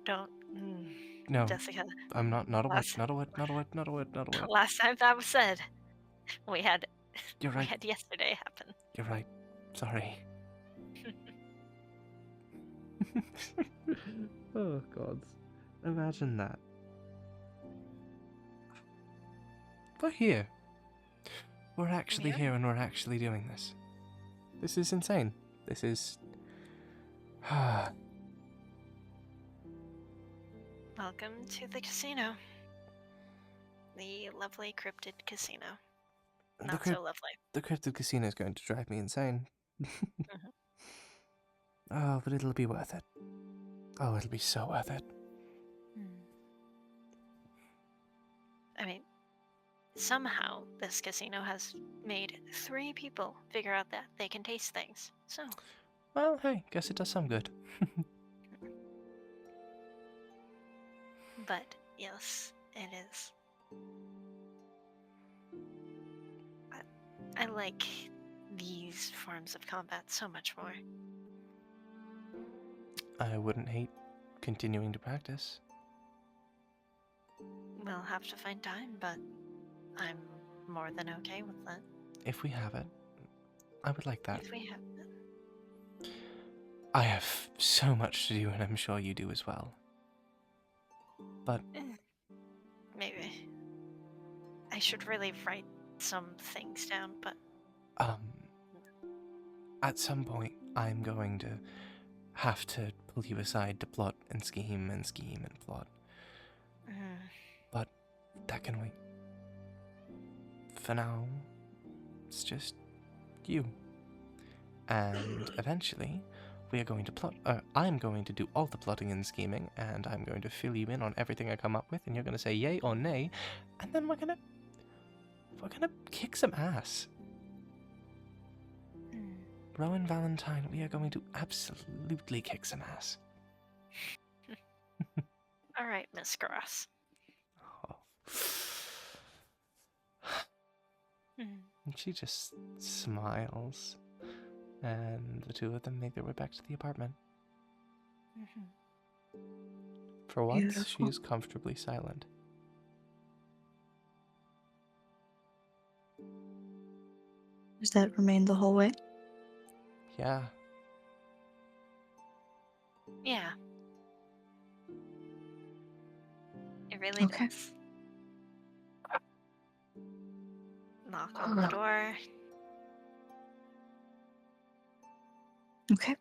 No, Jessica, I'm not a word, Last- not a word, not a word, not a word, not a word. last time that was said, we had You're we right, had yesterday happen. you're right. Sorry. Oh, God. Imagine that. We're here. We're actually Yeah. here and we're actually doing this. This is insane. This is... Welcome to the casino. The lovely Cryptic Casino. Not so lovely. The Cryptic Casino is going to drive me insane. Oh, but it'll be worth it. Oh, it'll be so worth it. I mean, somehow this casino has made 3 people figure out that they can taste things. So, Well, hey, guess it does some good. but yes, it is. I like these forms of combat so much more. I wouldn't hate continuing to practice. We'll have to find time, but I'm more than okay with that. If we have it, I would like that. If we have I have so much to do, and I'm sure you do as well. But maybe. I should really write some things down, but at some point, I'm going to have to pull you aside to plot and scheme and scheme and plot. But that can wait. For now, it's just you. And eventually, we are going to plot. I'm going to do all the plotting and scheming, and I'm going to fill you in on everything I come up with, and you're going to say yay or nay, and then we're gonna kick some ass. Rowan Valentine, we are going to absolutely kick some ass. all right, Miss Gross. Oh. And she just smiles, and the two of them make their way back to the apartment. For once, she Beautiful. is comfortably silent. Does that remain the whole way? Yeah, Yeah. It really Okay. does. Knock on the door. Okay.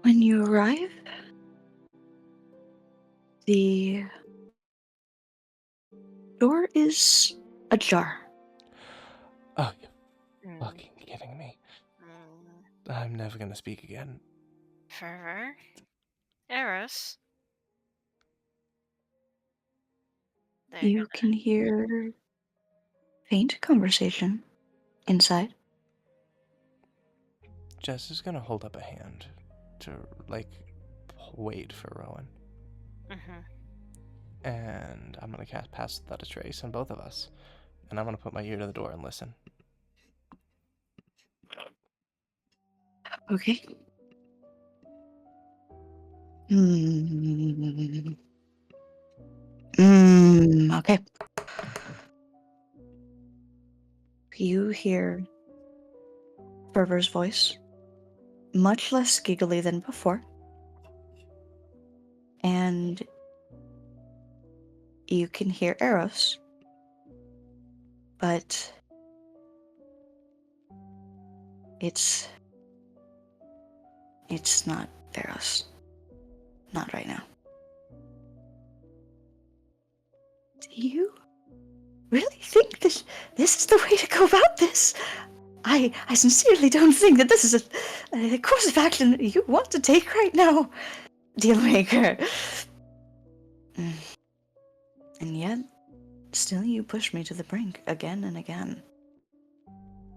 When you arrive, the door is ajar. oh, you're Mm, fucking kidding me. mm. I'm never gonna speak again. Fervor. Eros. They're You gonna. can hear faint conversation inside. Jess is gonna hold up a hand to, like, wait for Rowan. And I'm gonna cast Pass Without a Trace on both of us. And I'm gonna put my ear to the door and listen. Okay. Okay. You hear Fervor's voice, much less giggly than before. And you can hear Eros, but it's It's not Eros. Not right now. Do you really think this is the way to go about this? I sincerely don't think that this is a course of action that you want to take right now, Dealmaker. And yet, still you push me to the brink again and again.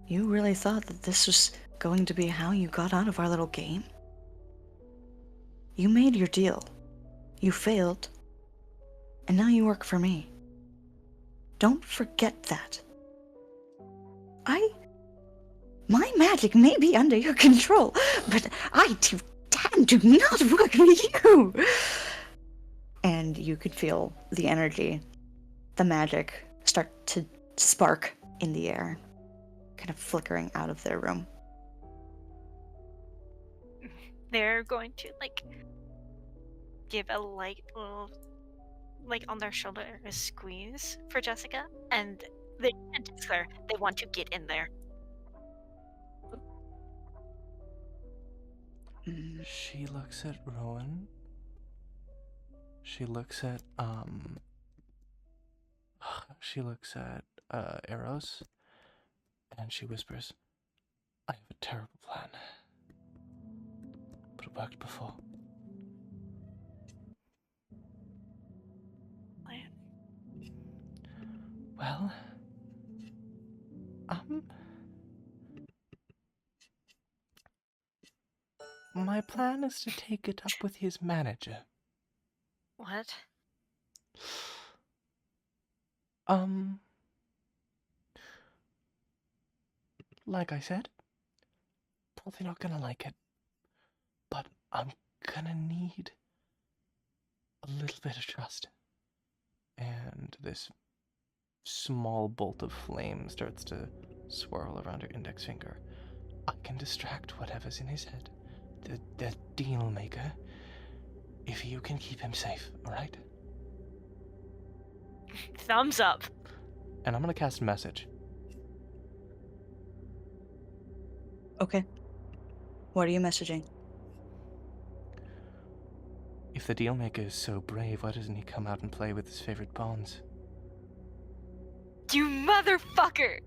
You really thought that this was going to be how you got out of our little game? You made your deal. You failed. And now you work for me. Don't forget that. My magic may be under your control, but I do not work for you! And you could feel the energy, the magic, start to spark in the air, kind of flickering out of their room. They're going to, give a light little, on their shoulder, a squeeze for Jessica, and they declare they want to get in there. She looks at Rowan. She looks at Eros, and she whispers, "I have a terrible plan, but it worked before." Plan? Well, my plan is to take it up with his manager. What? Like I said, probably not gonna like it, but I'm gonna need a little bit of trust. And this small bolt of flame starts to swirl around her index finger. I can distract whatever's in his head. The Dealmaker. If you can keep him safe, alright? Thumbs up. And I'm gonna cast a message. Okay. What are you messaging? If the Dealmaker is so brave, why doesn't he come out and play with his favorite pawns? You motherfucker!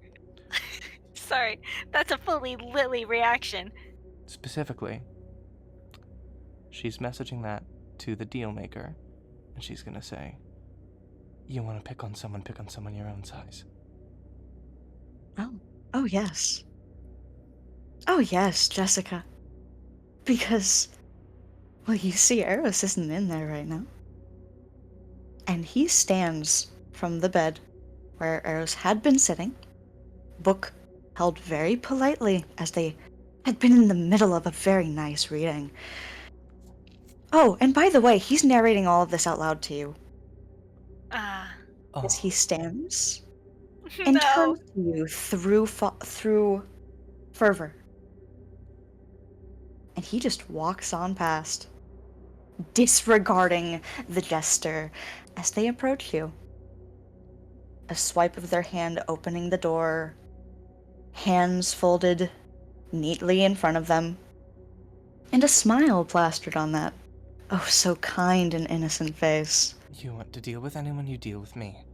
Sorry, that's a fully Lily reaction. Specifically, she's messaging that to the Dealmaker, and she's gonna say, "You want to pick on someone your own size." Oh yes. Oh yes, Jessica. Because, well, you see Eros isn't in there right now. And he stands from the bed where Eros had been sitting, book held very politely as they had been in the middle of a very nice reading. Oh, and by the way, he's narrating all of this out loud to you. As he stands and No. turns to you through Fervor. And he just walks on past, disregarding the jester as they approach you. A swipe of their hand opening the door, hands folded neatly in front of them, and a smile plastered on that oh so kind and innocent face. You want to deal with anyone, you deal with me.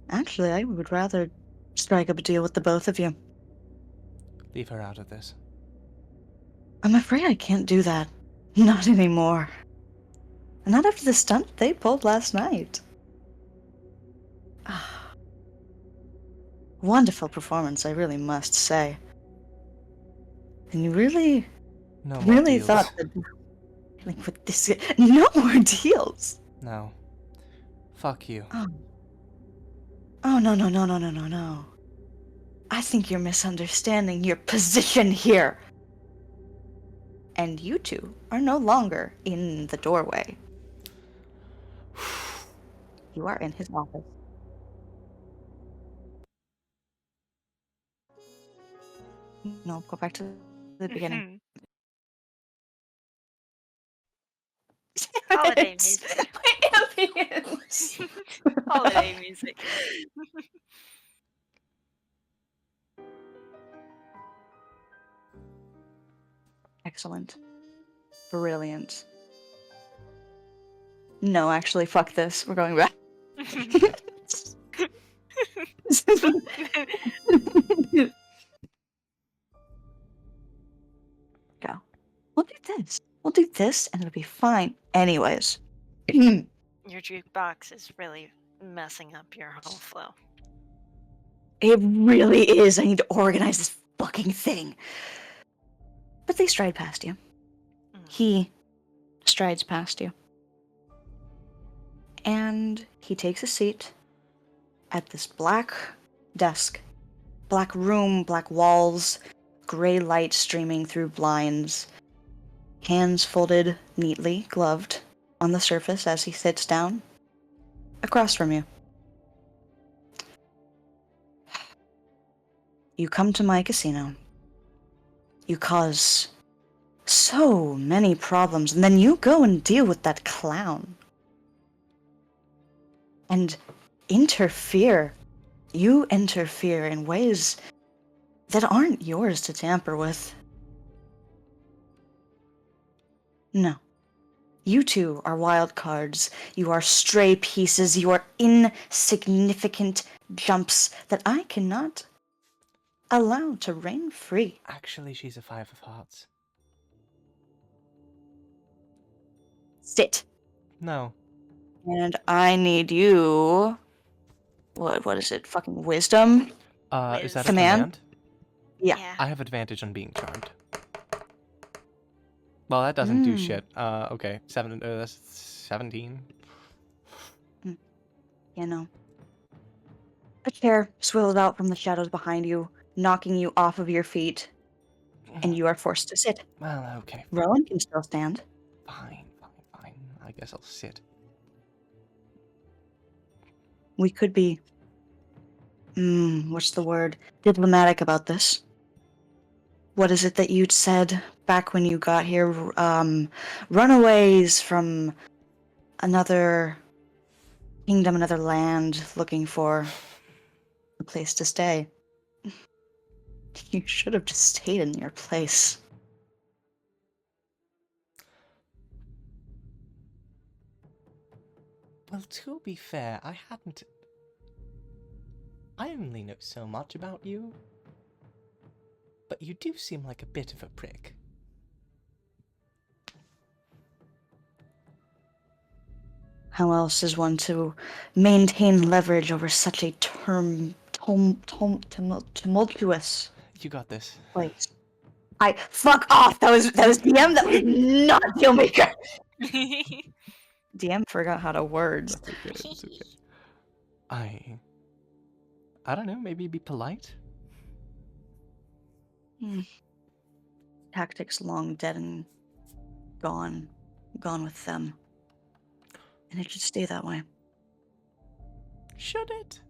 Actually, I would rather strike up a deal with the both of you. Leave her out of this. I'm afraid I can't do that. Not anymore. Not after the stunt they pulled last night. Wonderful performance, I really must say. And you really deals. thought that, with this, no more deals. No. Fuck you. Oh, no. I think you're misunderstanding your position here. And you two are no longer in the doorway. You are in his office. No, go back to the beginning. Holiday music. My ambience. Holiday music. Excellent. Brilliant. No, actually, fuck this. We're going back. Go. We'll do this. We'll do this and it'll be fine. Anyways. Your jukebox is really messing up your whole flow. It really is. I need to organize this fucking thing. But they stride past you. He strides past you. And he takes a seat at this black desk. Black room, black walls, gray light streaming through blinds. Hands folded neatly, gloved, on the surface as he sits down across from you. You come to my casino. You cause so many problems, and then you go and deal with that clown. And interfere. You interfere in ways that aren't yours to tamper with. No. You two are wild cards. You are stray pieces. You are insignificant jumps that I cannot allow to reign free. Actually, she's a 5 of hearts. Sit. No. And I need you... What is it? Fucking wisdom? Is that a Command? command? Yeah. I have advantage on being charmed. Well, that doesn't do shit. Okay. That's 17. You know. A chair swills out from the shadows behind you, knocking you off of your feet, and you are forced to sit. Well, okay. Rowan can still stand. Fine. I guess I'll sit. We could be... what's the word? Diplomatic about this. What is it that you'd said back when you got here? Runaways from another kingdom, another land, looking for a place to stay. You should have just stayed in your place. Well, to be fair, I only know so much about you. But you do seem like a bit of a prick. How else is one to maintain leverage over such a tumultuous You got this. place? Fuck off! That was DM. That was not Dealmaker. DM forgot how to words. That's okay. I don't know. Maybe be polite. Tactics long dead and gone with them. And it should stay that way. Should it?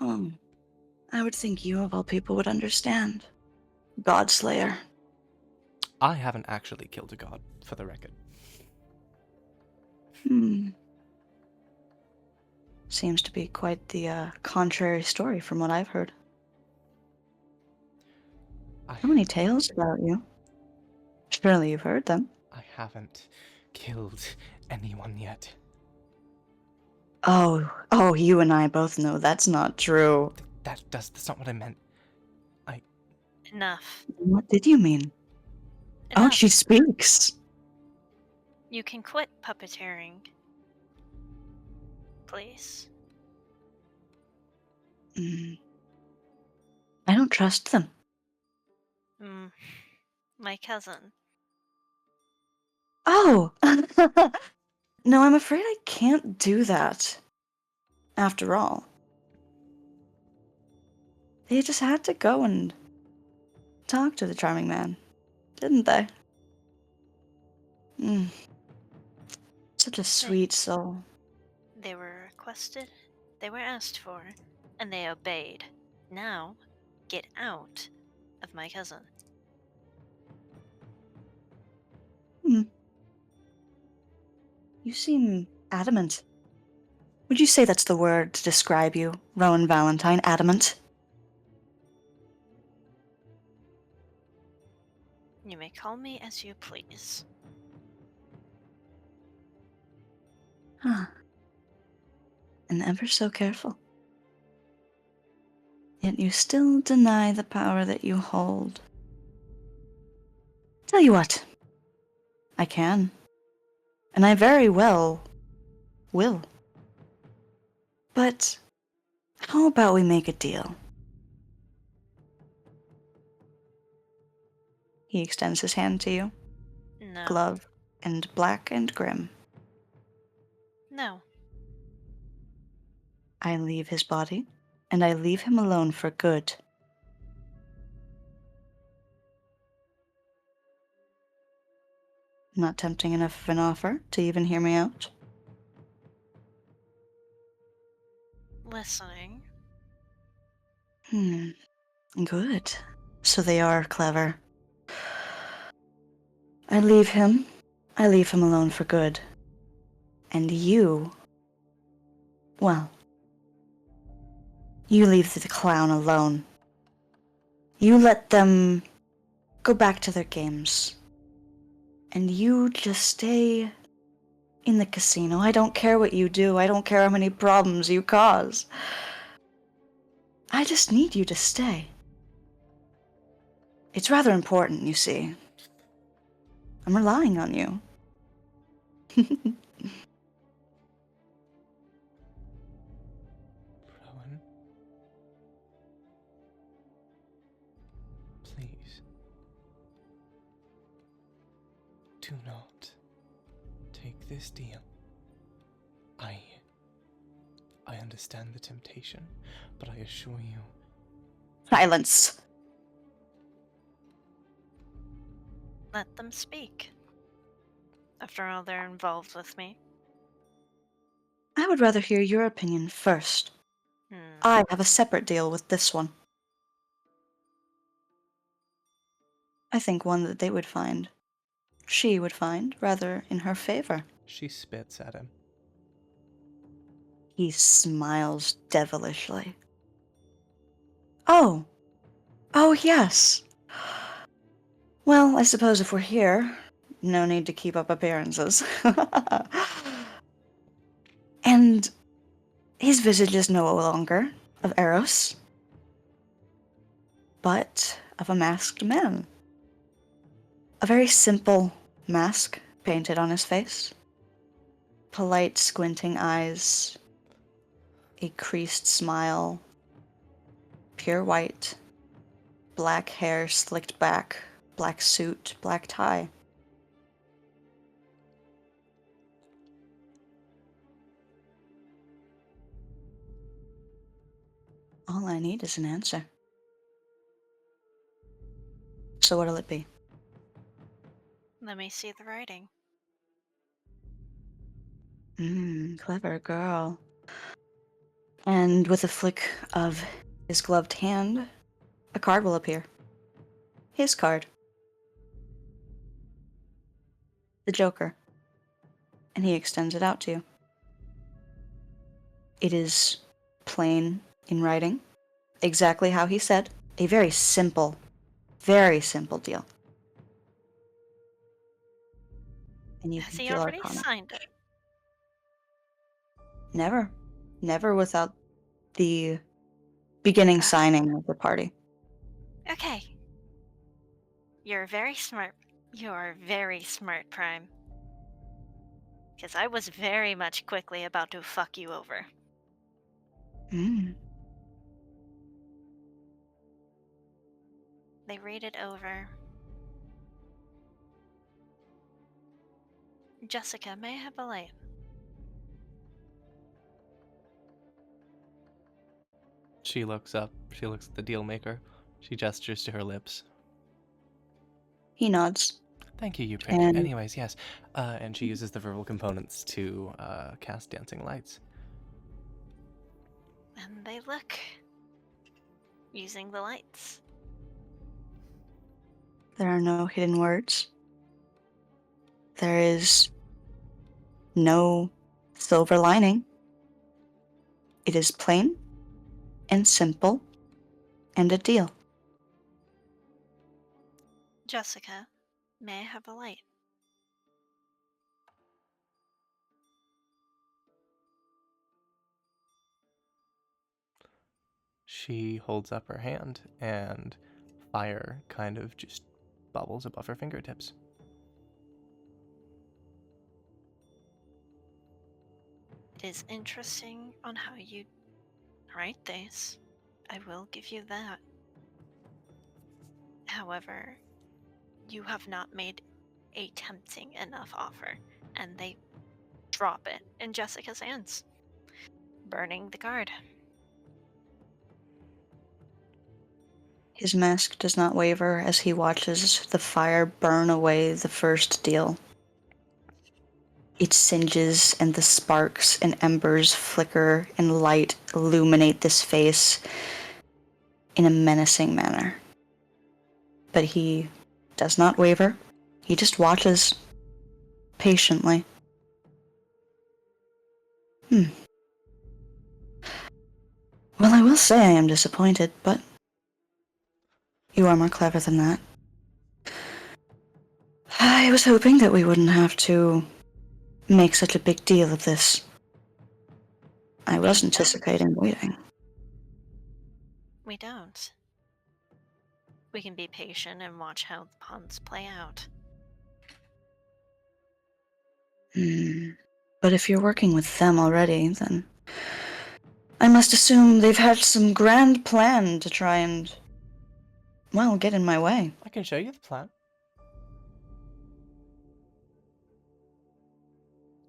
I would think you of all people would understand. Godslayer. I haven't actually killed a god, for the record. Seems to be quite the contrary story from what I've heard. How many tales about you? Surely you've heard them. I haven't killed anyone yet. Oh, you and I both know that's not true. That's not what I meant. Enough. What did you mean? Oh, Enough. she speaks. You can quit puppeteering. Please. I don't trust them. My cousin. Oh! No, I'm afraid I can't do that. After all. They just had to go and talk to the charming man, didn't they? Such a sweet soul. They were requested, they were asked for, and they obeyed. Now, get out of my cousin. You seem adamant. Would you say that's the word to describe you, Rowan Valentine? Adamant? You may call me as you please. Huh. And ever so careful. Yet you still deny the power that you hold. Tell you what. I can. And I very well will. But how about we make a deal? He extends his hand to you, No. glove and black and grim. No. I leave his body, and I leave him alone for good. Not tempting enough of an offer to even hear me out? Listening. Good. So they are clever. I leave him alone for good. And you, well, you leave the clown alone. You let them go back to their games. And you just stay in the casino. I don't care what you do. I don't care how many problems you cause. I just need you to stay. It's rather important, you see. I'm relying on you. Rowan. Please. Do not take this deal. I understand the temptation, but I assure you. Silence. Let them speak. After all, they're involved with me. I would rather hear your opinion first. I have a separate deal with this one. I think one that they would find. She would find, rather, in her favor. She spits at him. He smiles devilishly. Oh! Oh, yes! Well, I suppose if we're here, no need to keep up appearances. And his visage is no longer of Eros, but of a masked man. A very simple mask painted on his face. Polite, squinting eyes. A creased smile. Pure white. Black hair slicked back. Black suit, black tie. All I need is an answer. So what'll it be? Let me see the writing. Clever girl. And with a flick of his gloved hand, a card will appear. His card. The Joker. And he extends it out to you. It is plain in writing, exactly how he said. A very simple deal. And you Has can he feel already Arcana. signed it? Never. Never without the beginning signing of the party. Okay. You're very smart. You're very smart, Prime. Because I was very much quickly about to fuck you over. They read it over. Jessica, may I have a light? She looks up. She looks at the Dealmaker. She gestures to her lips. He nods. Thank you, you prick. And- Anyways, yes. And she uses the verbal components to cast Dancing Lights. And they look. Using the lights. There are no hidden words. There is no silver lining. It is plain and simple and a deal. Jessica, May I have a light? She holds up her hand, and fire kind of just bubbles above her fingertips. It is interesting on how you write this. I will give you that. However, you have not made a tempting enough offer, and they drop it in Jessica's hands, burning the card. His mask does not waver as he watches the fire burn away the first deal. It singes, and the sparks and embers flicker and light illuminate this face in a menacing manner. But he does not waver. He just watches patiently. Well, I will say I am disappointed, but you are more clever than that. I was hoping that we wouldn't have to make such a big deal of this. I was anticipating waiting. We don't. We can be patient and watch how the puns play out. But if you're working with them already, then I must assume they've had some grand plan to try and, well, get in my way. I can show you the plan.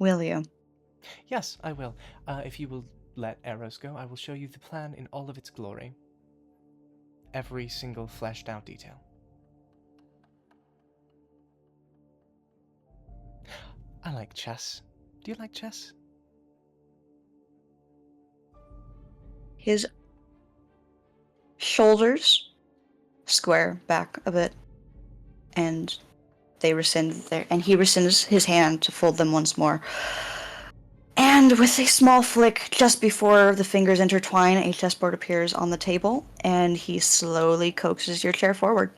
Will you? Yes, I will. If you will let Eros go, I will show you the plan in all of its glory. Every single fleshed out detail. I like chess. Do you like chess? His shoulders square back a bit, and they rescind and he rescinds his hand to fold them once more. And with a small flick, just before the fingers intertwine, a chessboard appears on the table, and he slowly coaxes your chair forward.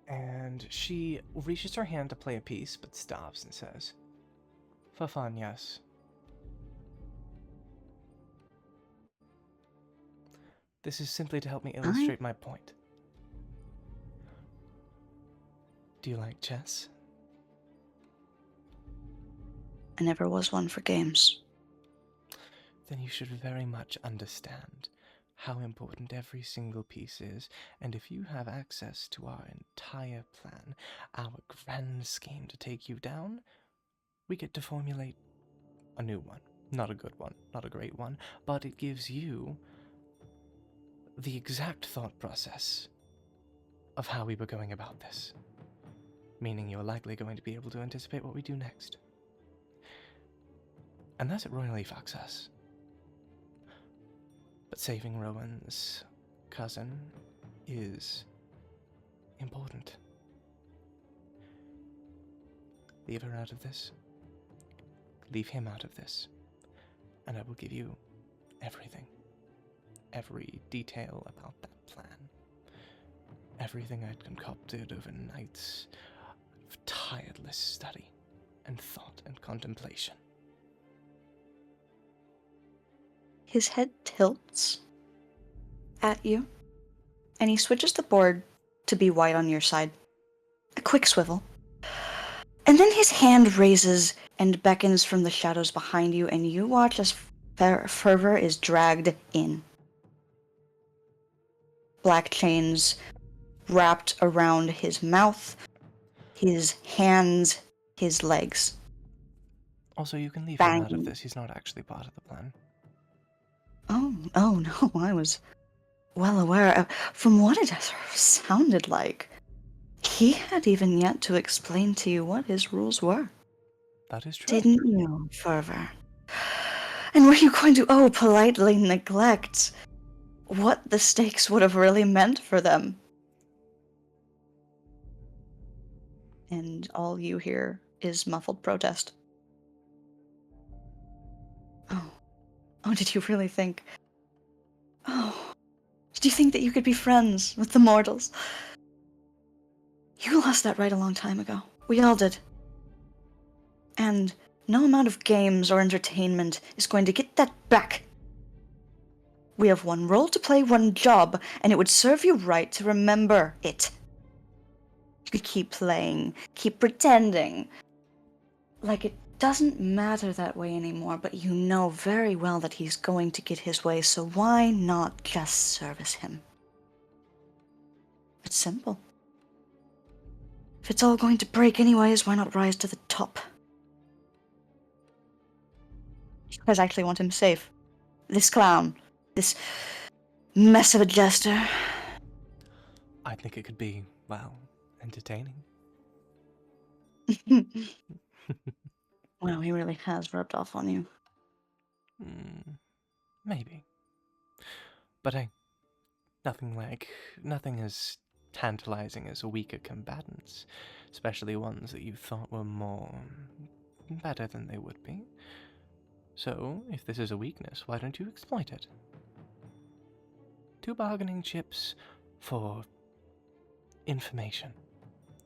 And she reaches her hand to play a piece, but stops and says, "For fun, yes. This is simply to help me illustrate my point. Do you like chess?" I never was one for games. Then you should very much understand how important every single piece is, and if you have access to our entire plan, our grand scheme to take you down, we get to formulate a new one. Not a good one, not a great one, but it gives you the exact thought process of how we were going about this, meaning you're likely going to be able to anticipate what we do next. And thus it royally fucks us. But saving Rowan's cousin is important. Leave her out of this. Leave him out of this. And I will give you everything. Every detail about that plan. Everything I'd concocted over nights of tireless study and thought and contemplation. His head tilts at you, and he switches the board to be white on your side. A quick swivel. And then his hand raises and beckons from the shadows behind you, and you watch as Fervor is dragged in. Black chains wrapped around his mouth, his hands, his legs. Also, you can leave him out of this. He's not actually part of the plan. Oh no, I was well aware. From what it sounded like, he had even yet to explain to you what his rules were. That is true. Didn't you, Fervor? And were you going to, politely neglect what the stakes would have really meant for them? And all you hear is muffled protest. Oh, did you really think... Oh, did you think that you could be friends with the mortals? You You lost that right a long time ago. We all did. And no amount of games or entertainment is going to get that back. We have one role to play, one job, and it would serve you right to remember it. You could keep playing, keep pretending. Like it doesn't matter that way anymore, but you know very well that he's going to get his way, so why not just service him? It's simple. If it's all going to break anyways, why not rise to the top? You guys actually want him safe. This clown. This mess of a jester. I think it could be, well, entertaining. Wow, he really has rubbed off on you. Maybe. But hey, nothing as tantalizing as weaker combatants, especially ones that you thought were more better than they would be. So, if this is a weakness, why don't you exploit it? 2 bargaining chips for information.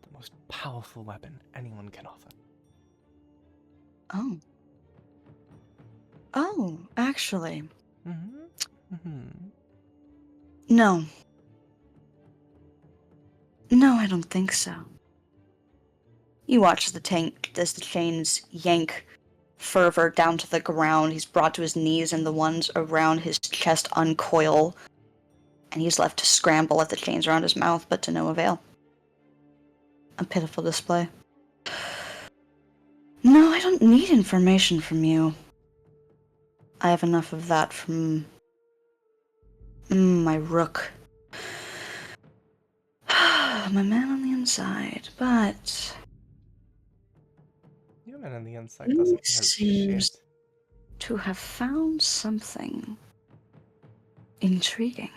The most powerful weapon anyone can offer. Oh. Oh, actually. No. No, I don't think so. You watch as the chains yank Fervor down to the ground. He's brought to his knees and the ones around his chest uncoil. And he's left to scramble at the chains around his mouth, but to no avail. A pitiful display. No, I don't need information from you. I have enough of that from my rook. My man on the inside, but Your man on the inside he doesn't know seems shit. to have found something intriguing.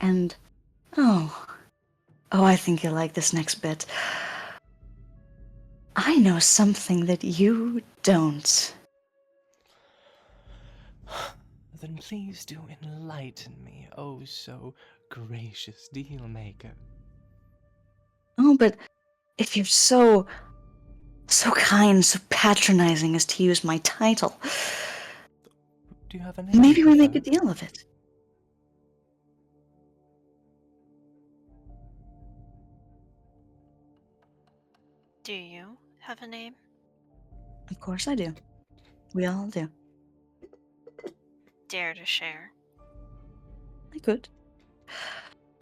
And oh, I think you'll like this next bit. I know something that you don't. Then please do enlighten me, oh so gracious Dealmaker. Oh, but if you're so kind, so patronizing as to use my title, Do you have a name? maybe we make a preferred? deal of it. Do you have a name? Of course I do. We all do. Dare to share? I could.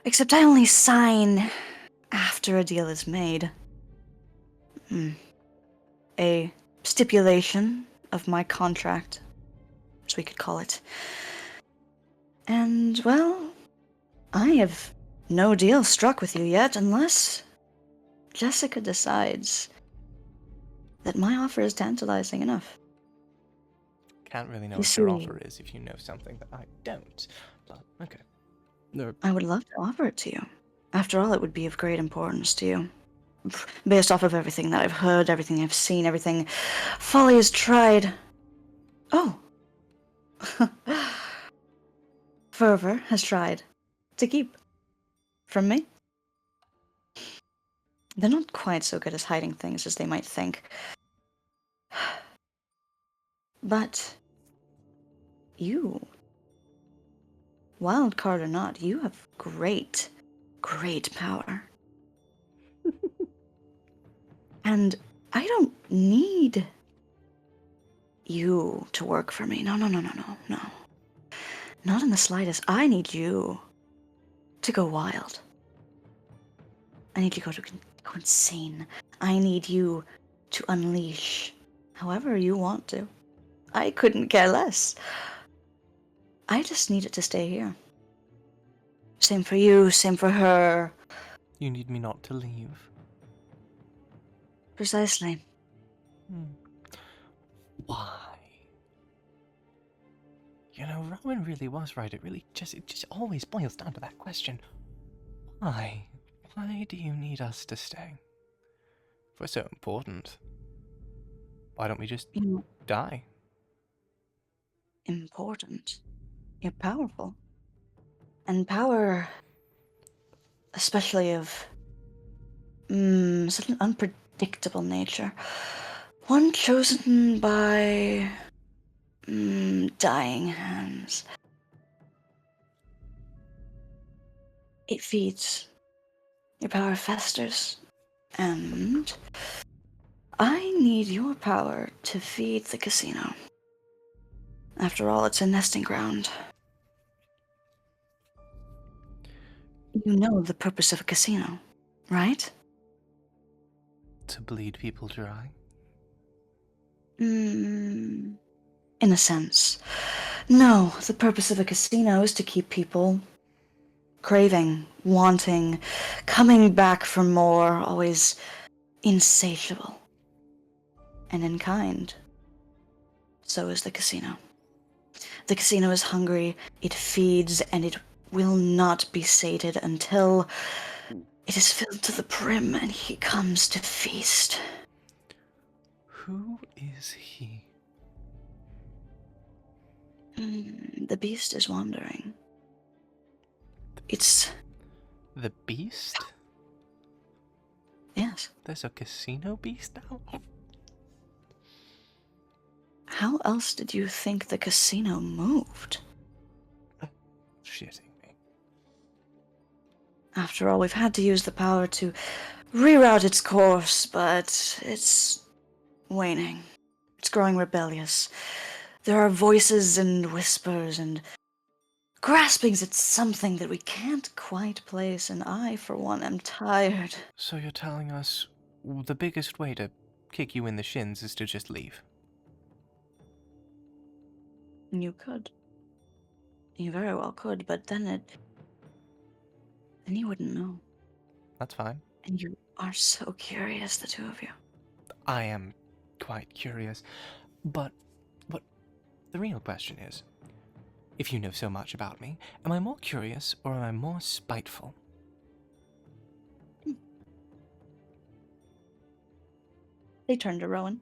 Except I only sign after a deal is made. A stipulation of my contract, as we could call it. And, well, I have no deal struck with you yet, unless Jessica decides that my offer is tantalizing enough. Can't really know You what your see- offer is if you know something that I don't. But, okay. No, I would love to offer it to you. After all, it would be of great importance to you. Based off of everything that I've heard, everything I've seen, everything Folly has tried. Oh. Fervor has tried to keep from me. They're not quite so good at hiding things as they might think. But you, wild card or not, you have great power. And I don't need you to work for me. No. Not in the slightest. I need you to go wild. I need you to go insane. I need you to unleash however you want to. I couldn't care less. I just need it to stay here. Same for you, same for her. you need me not to leave. Precisely. Why? You know, Rowan really was right. It just always boils down to that question. Why? Why do you need us to stay? If we're so important, why don't we just die? Important. You're powerful. And power, especially of such an unpredictable nature. One chosen by dying hands. It feeds. Your power festers. And I need your power to feed the casino. After all, it's a nesting ground. You know the purpose of a casino, right? To bleed people dry? In a sense. No, the purpose of a casino is to keep people craving, wanting, coming back for more, always insatiable. And in kind, so is the casino. The casino is hungry, it feeds, and it will not be sated until it is filled to the brim and he comes to feast. Who is he? The beast is wandering. It's... The beast? yes. There's a casino beast now? How else did you think the casino moved? Shitting me. After all, we've had to use the power to reroute its course, but it's waning. It's growing rebellious. There are voices and whispers and graspings at something that we can't quite place, and I, for one, am tired. So you're telling us the biggest way to kick you in the shins is to just leave? You could. You very well could, but then you wouldn't know. That's fine. And you are so curious, the two of you. I am quite curious. But what the real question is, if you know so much about me, am I more curious or am I more spiteful? They turned to Rowan.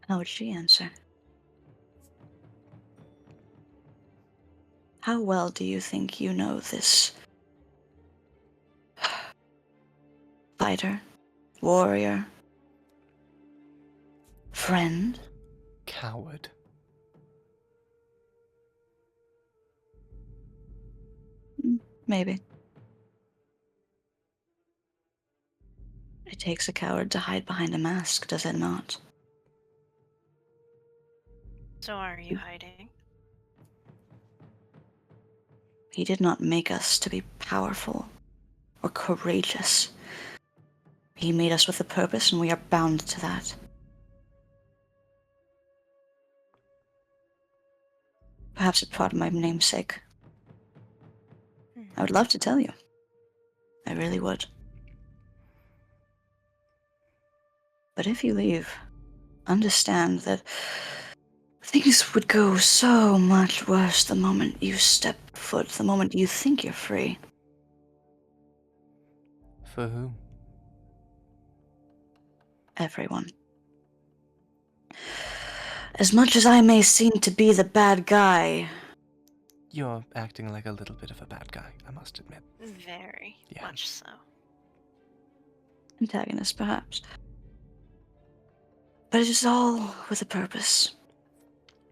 How would she answer? How well do you think you know this fighter, warrior, friend? Coward. Maybe. It takes a coward to hide behind a mask, does it not? So are you hiding? He did not make us to be powerful or courageous. He made us with a purpose, and we are bound to that. Perhaps it's part of my namesake. I would love to tell you. I really would. But if you leave, understand that things would go so much worse the moment you step foot, the moment you think you're free. For who? Everyone. As much as I may seem to be the bad guy, You're acting like a little bit of a bad guy, I must admit. Very Yeah. much so. antagonist perhaps. But it is all with a purpose.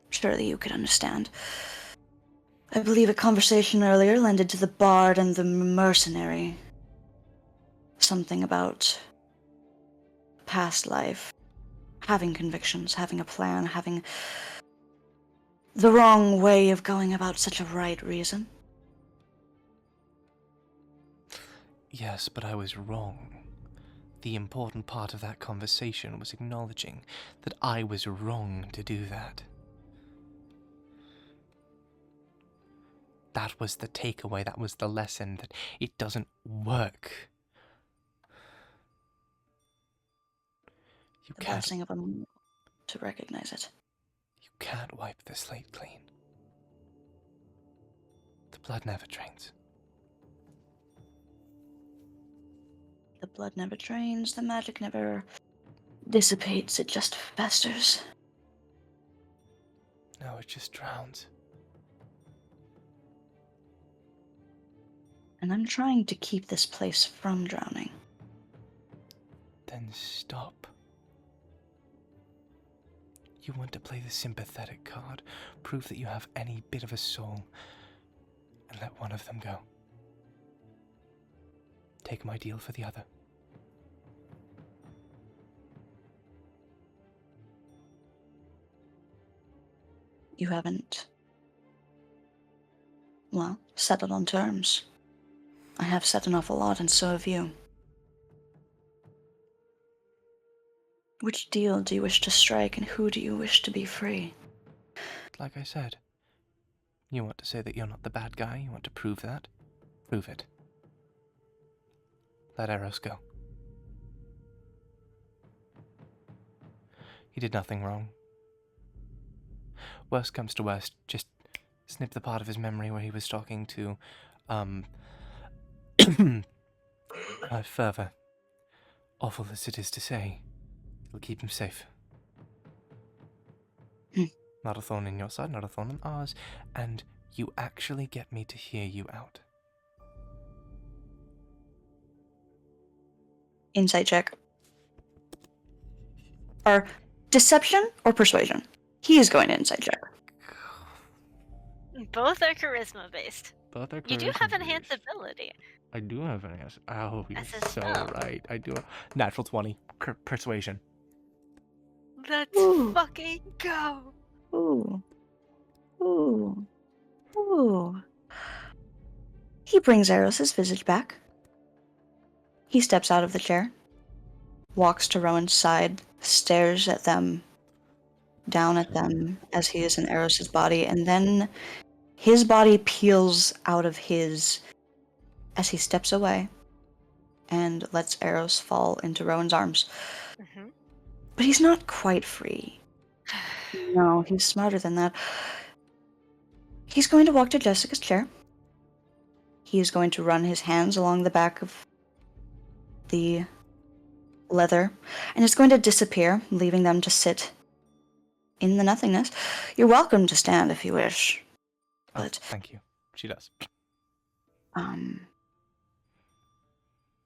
Surely you could understand. I believe a conversation earlier lended to the bard and the mercenary. Something about past life. Having convictions, having a plan, having the wrong way of going about such a right reason. Yes, but I was wrong. The important part of that conversation was acknowledging that I was wrong to do that. That was the takeaway, that was the lesson, that it doesn't work. The blessing of a moment to recognize it. You can't wipe the slate clean. The blood never drains. The blood never drains, the magic never dissipates, it just festers. No, it just drowns. And I'm trying to keep this place from drowning. Then stop. You want to play the sympathetic card, prove that you have any bit of a soul, and let one of them go. Take my deal for the other. You haven't, well, settled on terms. I have said an awful lot, and so have you. Which deal do you wish to strike, and who do you wish to be free? Like I said, you want to say that you're not the bad guy, you want to prove that? Prove it. Let Eros go. He did nothing wrong. Worst comes to worst, just snip the part of his memory where he was talking to, Fervor. Awful as it is to say, it'll keep him safe. Not a thorn in your side, not a thorn in ours, and you actually get me to hear you out. Insight check. Or deception or persuasion? He is going to insight check. Both are charisma based. Both are You do have charisma enhanced based. ability. I do have an answer. Oh, you're That's a so spell. right. I do. Natural 20. Persuasion. Let's Ooh. fucking go. Ooh. Ooh. Ooh. He brings Eros' visage back. He steps out of the chair, walks to Rowan's side, stares at them, down at them as he is in Eros' body, and then his body peels out of his as he steps away and lets Eros fall into Rowan's arms. Mm-hmm. But he's not quite free. No, he's smarter than that. He's going to walk to Jessica's chair. He is going to run his hands along the back of the leather, and is going to disappear, leaving them to sit in the nothingness. You're welcome to stand if you wish, but Thank you. She does.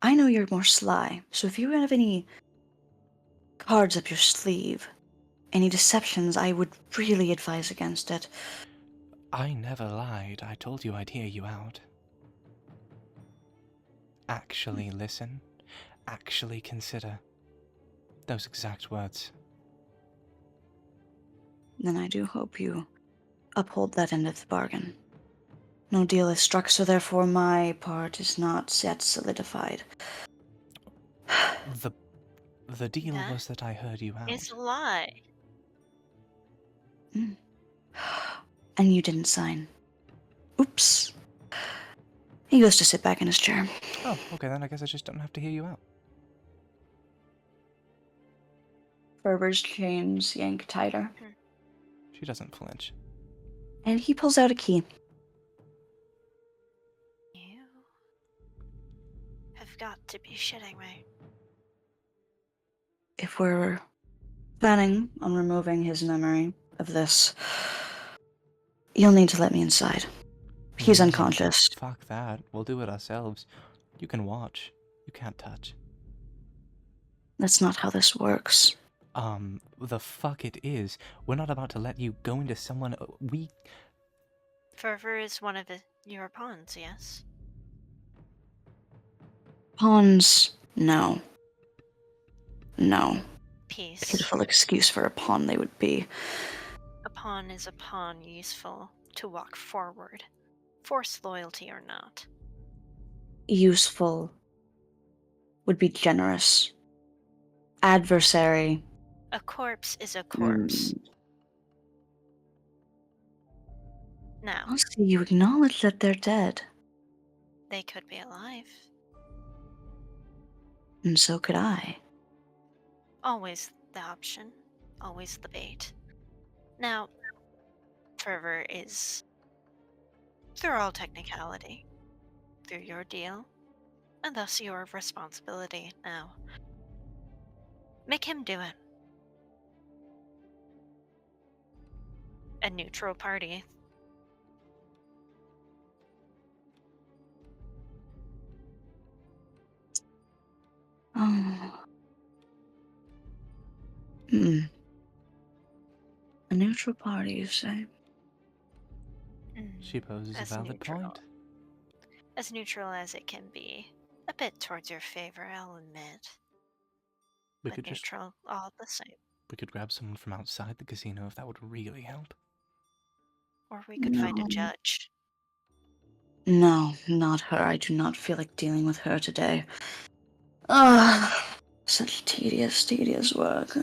I know you're more sly, so if you have any cards up your sleeve, any deceptions, I would really advise against it. I never lied. I told you I'd hear you out. Actually listen. Actually consider. Those exact words. Then I do hope you uphold that end of the bargain. No deal is struck, so therefore my part is not yet solidified. The deal That was that I heard you out. It's a lie. And you didn't sign. Oops. He goes to sit back in his chair. Oh, okay, then I guess I just don't have to hear you out. Fervor's chains yank tighter. She doesn't flinch. And he pulls out a key. You have got to be shitting me. If we're planning on removing his memory of this, you'll need to let me inside. He's unconscious. Fuck that. We'll do it ourselves. You can watch. You can't touch. That's not how this works. The fuck it is. We're not about to let you go into someone. Fervor is one of your pawns, yes? Pawns, no. No. Peace. Pitiful excuse for a pawn they would be. A pawn is a pawn, useful to walk forward, force loyalty or not. Useful would be generous. Adversary. A corpse is a corpse. Now, Honestly, you acknowledge that they're dead. they could be alive. And so could I. Always the option, always the bait. Now, Fervor is, through all technicality, through your deal, and thus your responsibility now. Make him do it. A neutral party. neutral party, you say? She poses a As valid neutral. point. As neutral as it can be. A bit towards your favor, I'll admit. We But could just neutral all the same. we could grab someone from outside the casino if that would really help. Or we could find a No. judge. No, not her. I do not feel like dealing with her today. Ugh, such tedious work.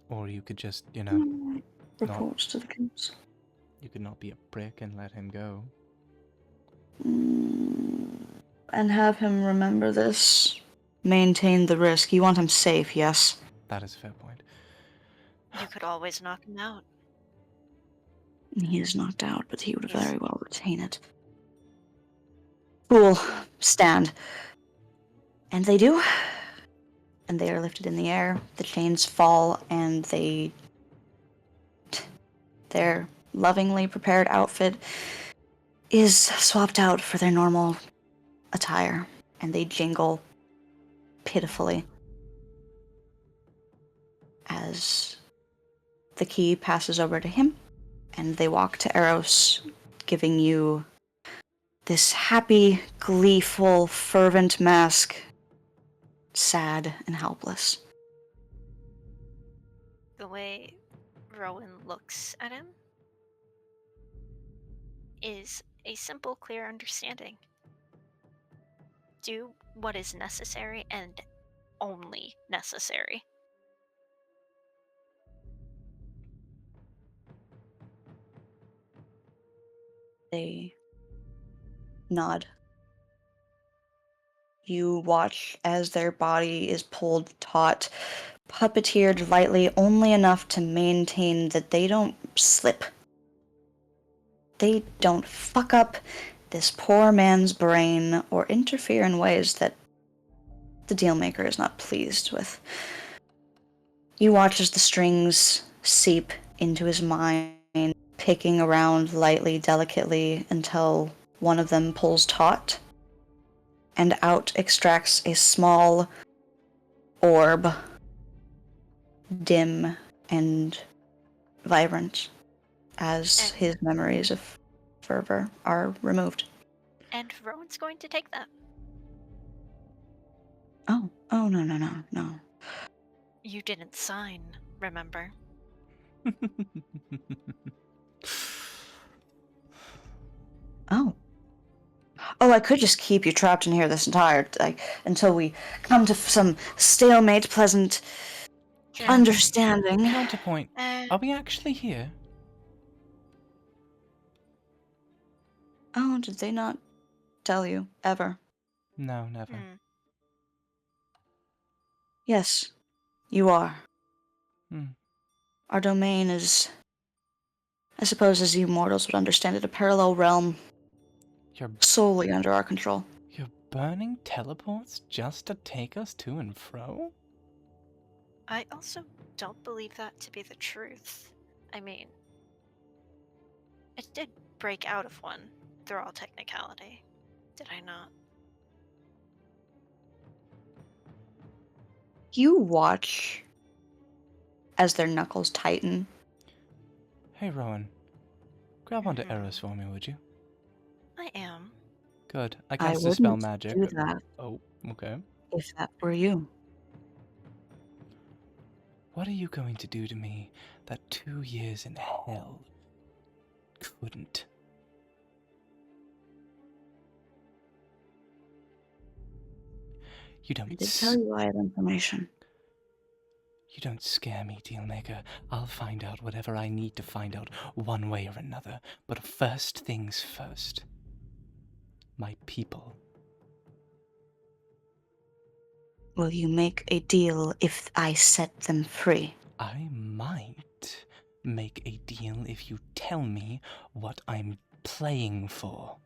Or you could just, Reports to the council. you could not be a prick and let him go. And have him remember this. Maintain the risk. You want him safe, yes? That is a fair point. You could always knock him out. He is knocked out, but he would Yes. very well retain it. Fool, stand. And they do. And they are lifted in the air. The chains fall, and their lovingly prepared outfit is swapped out for their normal attire, and they jingle pitifully as the key passes over to him, and they walk to Eros, giving you this happy, gleeful, fervent mask, sad and helpless. The way Rowan looks at him is a simple, clear understanding. Do what is necessary and only necessary. They nod. You watch as their body is pulled taut, puppeteered lightly, only enough to maintain that they don't slip. They don't fuck up this poor man's brain or interfere in ways that the Dealmaker is not pleased with. You watch as the strings seep into his mind, picking around lightly, delicately, until one of them pulls taut, and out extracts a small orb, dim and vibrant, as his memories of Fervor are removed. And Rowan's going to take that. Oh, no. You didn't sign, remember? Oh, I could just keep you trapped in here this entire, until we come to some stalemate, pleasant understanding. Counterpoint. Are we actually here? Oh, did they not tell you, ever? No, never. Yes, you are. Hmm. Our domain is, I suppose as you mortals would understand it, a parallel realm You're solely under our control. You're burning teleports just to take us to and fro? I also don't believe that to be the truth. I mean, it did break out of one, through all technicality. Did I not? You watch as their knuckles tighten. Hey, Rowan. Grab onto Eros for me, would you? I am. Good. I I cast Dispel wouldn't Magic. do that Oh, okay. if that were you. What are you going to do to me that 2 years in hell couldn't? You I don't did tell you I have information. You don't scare me, Dealmaker. I'll find out whatever I need to find out, one way or another. But first things first. My people. Will you make a deal if I set them free? I might make a deal if you tell me what I'm playing for.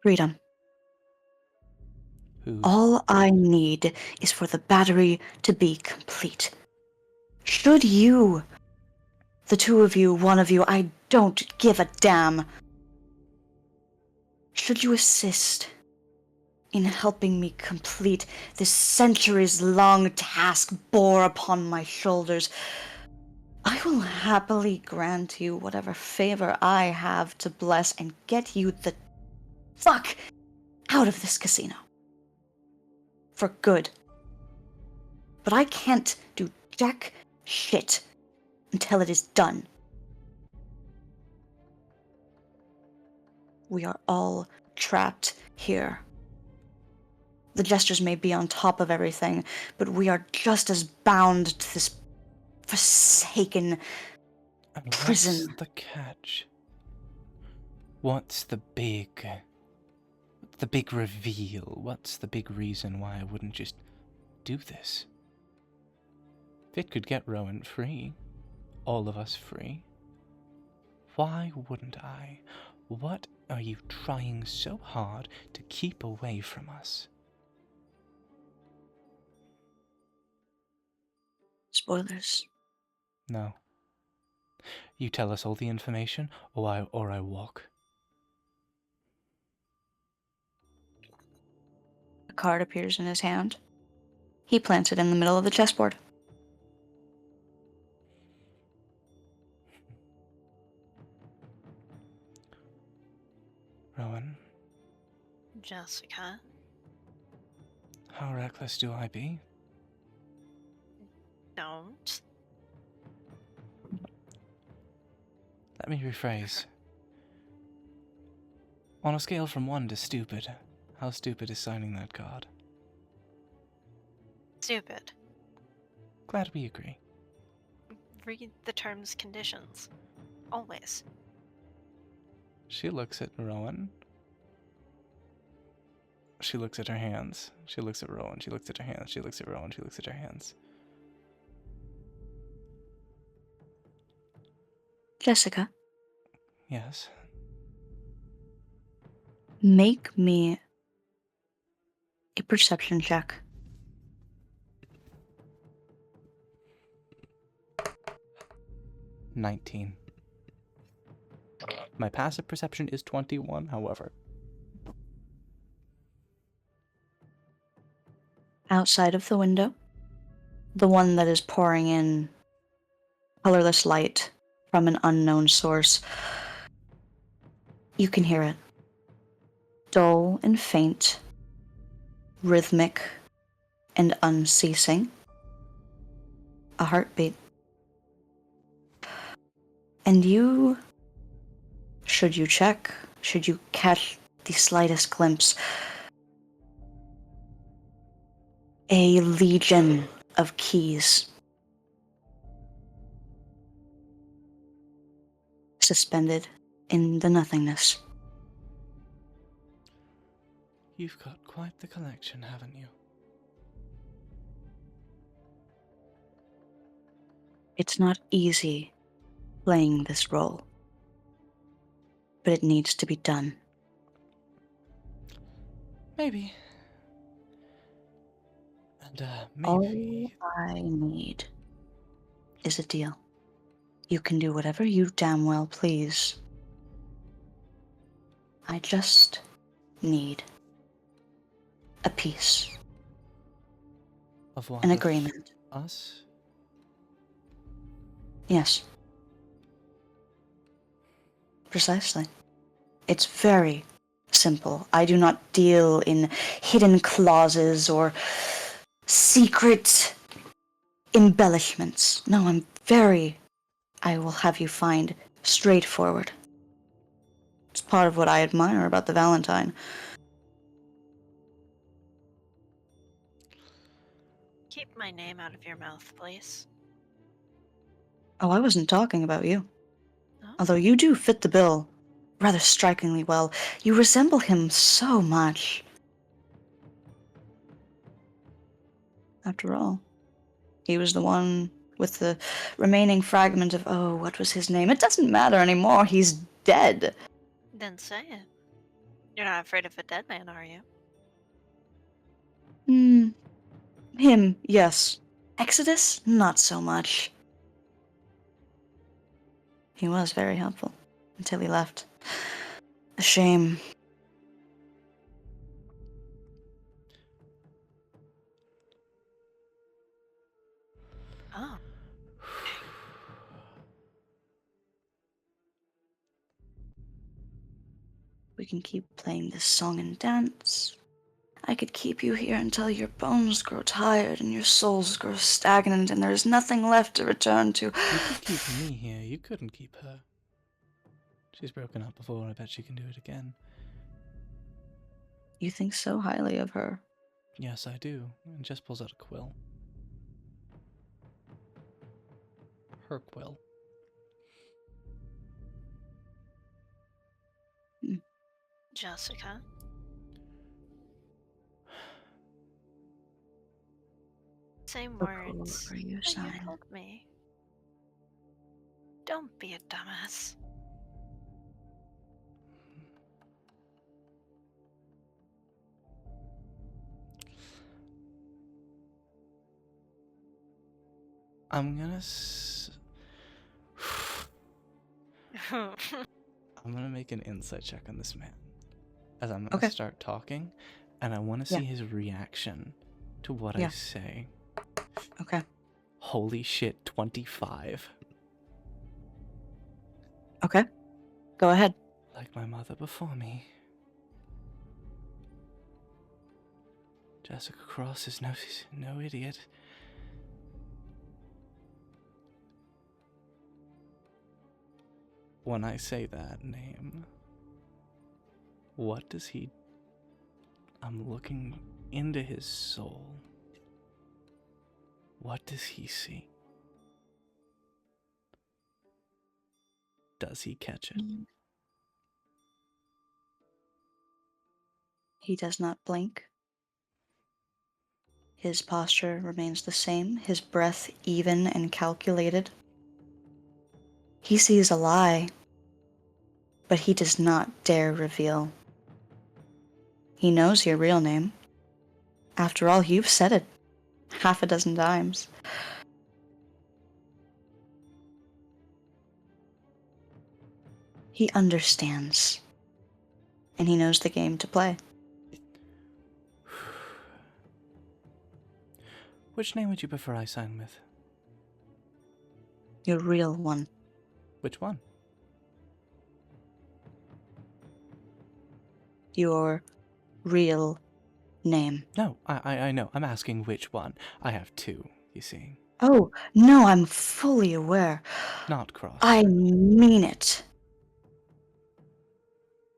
Freedom. Who's... All I need is for the battery to be complete. Should you, the two of you, one of you, I don't give a damn. Should you assist in helping me complete this centuries-long task bore upon my shoulders, I will happily grant you whatever favor I have to bless and get you the fuck out of this casino. For good. But I can't do jack shit until it is done. We are all trapped here. The jesters may be on top of everything, but we are just as bound to this forsaken And prison. what's the catch? What's the big reveal? What's the big reason why I wouldn't just do this? If it could get Rowan free, all of us free, why wouldn't I? What are you trying so hard to keep away from us? Spoilers. No. You tell us all the information, or I walk. A card appears in his hand. He plants it in the middle of the chessboard. Rowan, Jessica. how reckless do I be? Don't. Let me rephrase. On a scale from 1 to stupid, how stupid is signing that card? Stupid. Glad we agree. Read the terms, conditions. Always. She looks at Rowan. She looks at her hands. She looks at Rowan. She looks at her hands. She looks at Rowan. She looks at her hands. Jessica, Yes. make me a perception check. 19. My passive perception is 21, however. Outside of the window, the one that is pouring in colorless light from an unknown source, you can hear it. Dull and faint, rhythmic and unceasing. A heartbeat. And you, should you check, should you catch the slightest glimpse, a legion of keys suspended in the nothingness. You've got quite the collection, haven't you? It's not easy playing this role, but it needs to be done. Maybe. And, All maybe... I need is a deal. You can do whatever you damn well please. I just need a peace, Of what? an Of agreement. us? Yes. Precisely. It's very simple. I do not deal in hidden clauses or secret embellishments. No, I will have you find straightforward. It's part of what I admire about the Valentine. Keep my name out of your mouth, please. Oh, I wasn't talking about you. Oh? Although you do fit the bill rather strikingly well. You resemble him so much. After all, he was the one with the remaining fragment of, oh, what was his name? It doesn't matter anymore. He's dead. Then say it. You're not afraid of a dead man, are you? Him, yes. Exodus, not so much. He was very helpful until he left. A shame. Oh. We can keep playing this song and dance. I could keep you here until your bones grow tired and your souls grow stagnant and there is nothing left to return to. You could keep me here. You couldn't keep her. She's broken up before. I bet she can do it again. You think so highly of her. Yes, I do. And Jess pulls out a quill. Her quill. Jessica. Same Look words over your that you sign. told me. Don't be a dumbass. I'm gonna I'm gonna make an insight check on this man. As I'm gonna start talking, and I want to see his reaction to what I say. Okay. Holy shit, 25. Okay. Go ahead. Like my mother before me. Jessica Cross is no idiot. When I say that name, what does he... I'm looking into his soul. What does he see? Does he catch it? He does not blink. His posture remains the same, his breath even and calculated. He sees a lie, but he does not dare reveal. He knows your real name. After all, you've said it half a dozen times. He understands, and he knows the game to play. Which name would you prefer I sign with? Your real one. Which one? Your real name. No, I know. I'm asking which one. I have two, you see. Oh, no, I'm fully aware. Not Cross. I mean it.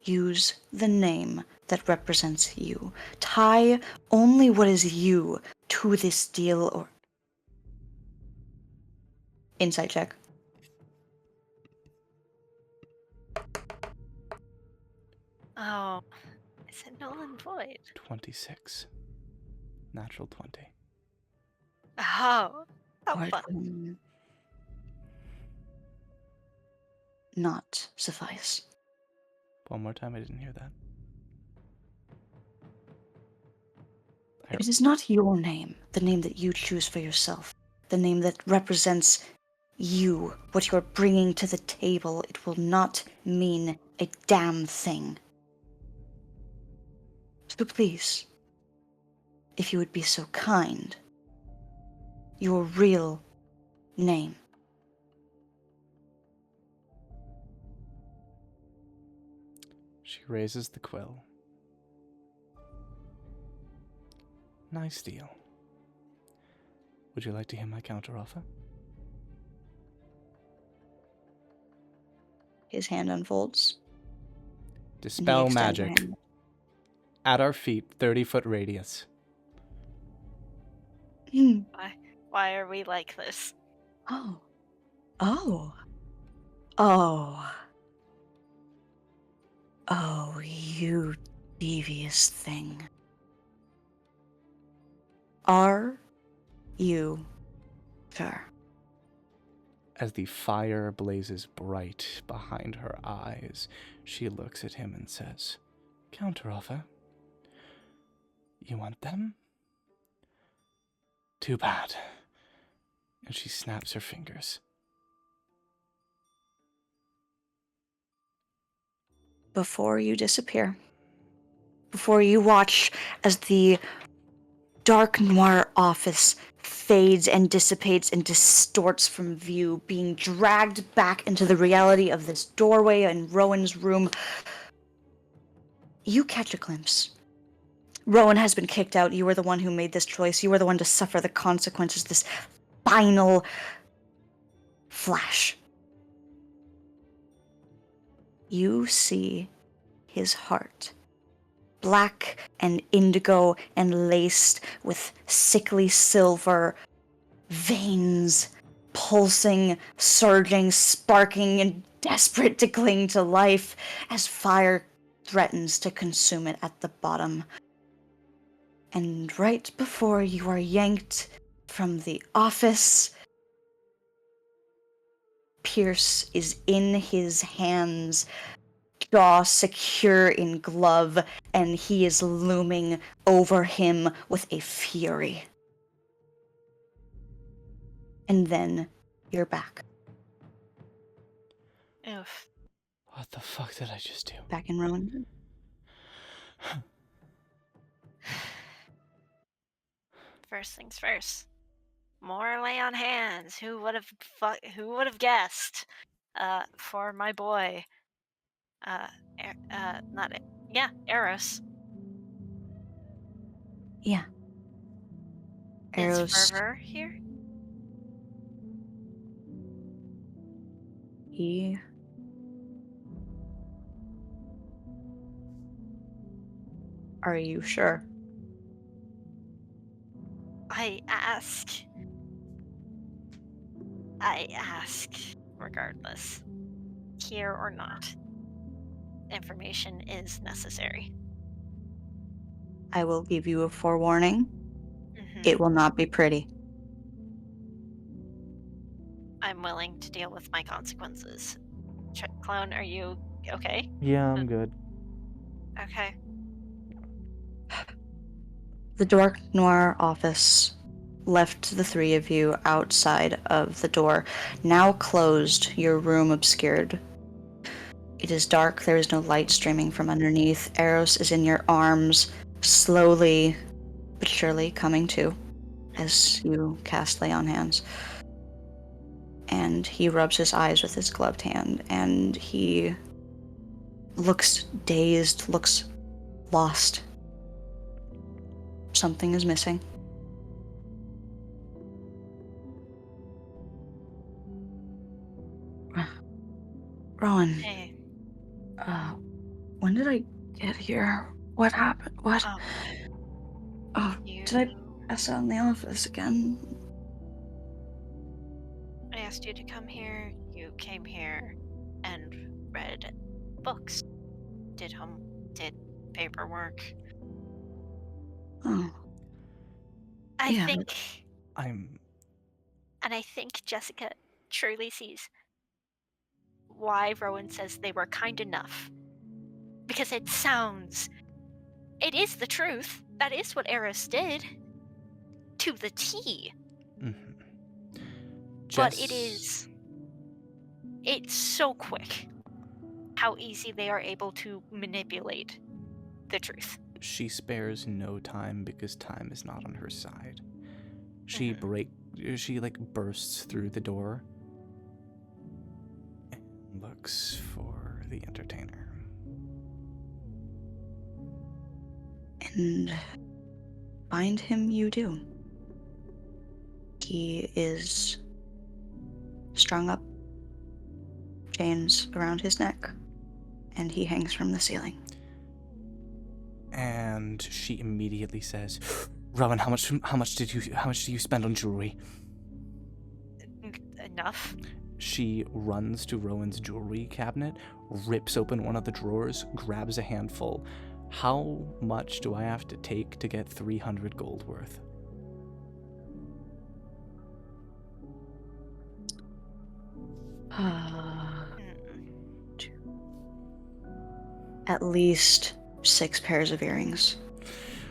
Use the name that represents you. Tie only what is you to this deal or... Insight check. Oh, is it null and void? 26. Natural 20. Oh, how Would fun. not suffice. One more time, I didn't hear that. It is not your name, the name that you choose for yourself, the name that represents you, what you're bringing to the table. It will not mean a damn thing. So please, if you would be so kind, your real name. She raises the quill. Nice deal. Would you like to hear my counteroffer? His hand unfolds. Dispel extends a magic. hand. At our feet, 30-foot radius. Why are we like this? Oh. Oh. Oh. Oh, you devious thing. Are you sure? As the fire blazes bright behind her eyes, she looks at him and says, "Counteroffer? You want them? Too bad." And she snaps her fingers. Before you disappear, before you watch as the dark noir office fades and dissipates and distorts from view, being dragged back into the reality of this doorway in Rowan's room. You catch a glimpse. Rowan has been kicked out. You were the one who made this choice. You were the one to suffer the consequences. This final flash. You see his heart, black and indigo and laced with sickly silver veins, pulsing, surging, sparking, and desperate to cling to life as fire threatens to consume it at the bottom. And right before you are yanked from the office, Pierce is in his hands, jaw secure in glove, and he is looming over him with a fury. And then you're back. Oof. What the fuck did I just do? Back in Rowan. First things first. More lay on hands. Who would have guessed? For my boy. Eros. Yeah. Is Eros, Fervor here? he... Are you sure? I ask regardless. Here or not. Information is necessary. I will give you a forewarning. Mhm. It will not be pretty. I'm willing to deal with my consequences. Clone, are you okay? Yeah, I'm good. Okay. The dark noir office left the three of you outside of the door, now closed, your room obscured. It is dark, there is no light streaming from underneath. Eros is in your arms, slowly but surely coming to as you cast Lay on Hands. And he rubs his eyes with his gloved hand, and he looks dazed, looks lost. Something is missing. Rowan, Hey. when did I get here? What happened? What? Oh, Oh, you... did I pass out in the office again? I asked you to come here. You came here and read books. Did paperwork. Oh, I Yeah. think I'm Jessica truly sees why Rowan says they were kind enough. Because it is the truth. That is what Eris did. To the T. But it's so quick how easy they are able to manipulate the truth. She spares no time because time is not on her side. She bursts through the door and looks for the entertainer. And find him you do. He is strung up, chains around his neck, and he hangs from the ceiling. And she immediately says, "Rowan, how much do you spend on jewelry?" Enough. She runs to Rowan's jewelry cabinet, rips open one of the drawers, grabs a handful. How much do I have to take to get 300 gold worth? At least 6 pairs of earrings.